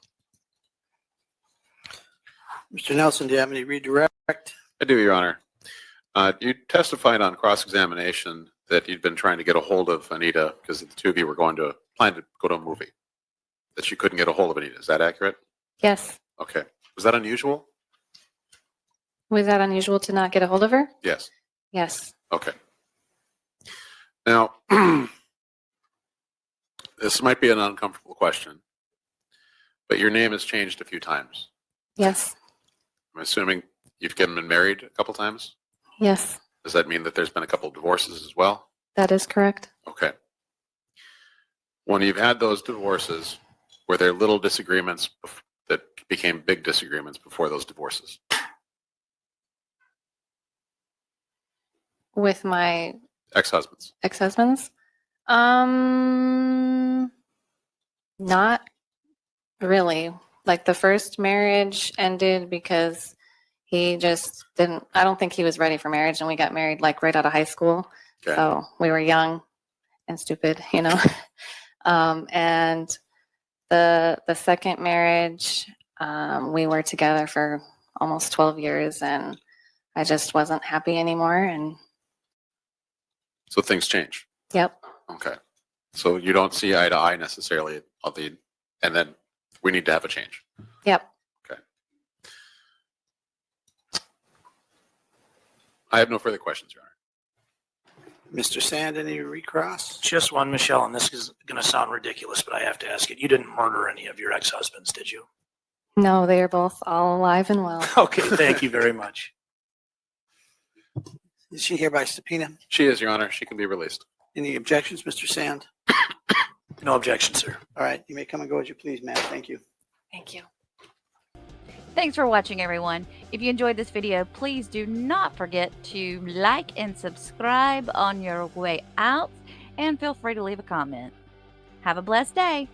Mr. Nelson, do you have any redirect? I do, Your Honor. You testified on cross-examination that you'd been trying to get a hold of Anita because the two of you were planning to go to a movie, that you couldn't get a hold of Anita. Is that accurate? Yes. Okay. Was that unusual? Was that unusual to not get a hold of her? Yes. Yes. Okay. Now, this might be an uncomfortable question, but your name has changed a few times. Yes. I'm assuming you've been married a couple times? Yes. Does that mean that there's been a couple of divorces as well? That is correct. Okay. When you've had those divorces, were there little disagreements that became big disagreements before those divorces? With my Ex-husbands? ex-husbands? Not really. like the first marriage ended because he just didn't, I don't think he was ready for marriage, and we got married like right out of high school. Okay. So we were young and stupid, you know. And the second marriage, we were together for almost 12 years, and I just wasn't happy anymore. And So things change. yep. Okay. So you don't see eye to eye necessarily and then we need to have a change. Yep. Okay. I have no further questions, Your Honor. Mr. Sand, any recross? Just one, Michelle, and this is going to sound ridiculous, but I have to ask it. You didn't murder any of your ex-husbands, did you? No, they are both all alive and well. Okay, thank you very much. Is she here by subpoena? She is, Your Honor. She can be released. Any objections, Mr. Sand? No objection, sir. All right, you may come and go as you please, ma'am. Thank you. Thank you. Thanks for watching, everyone. If you enjoyed this video, please do not forget to like and subscribe on your way out, and feel free to leave a comment. Have a blessed day.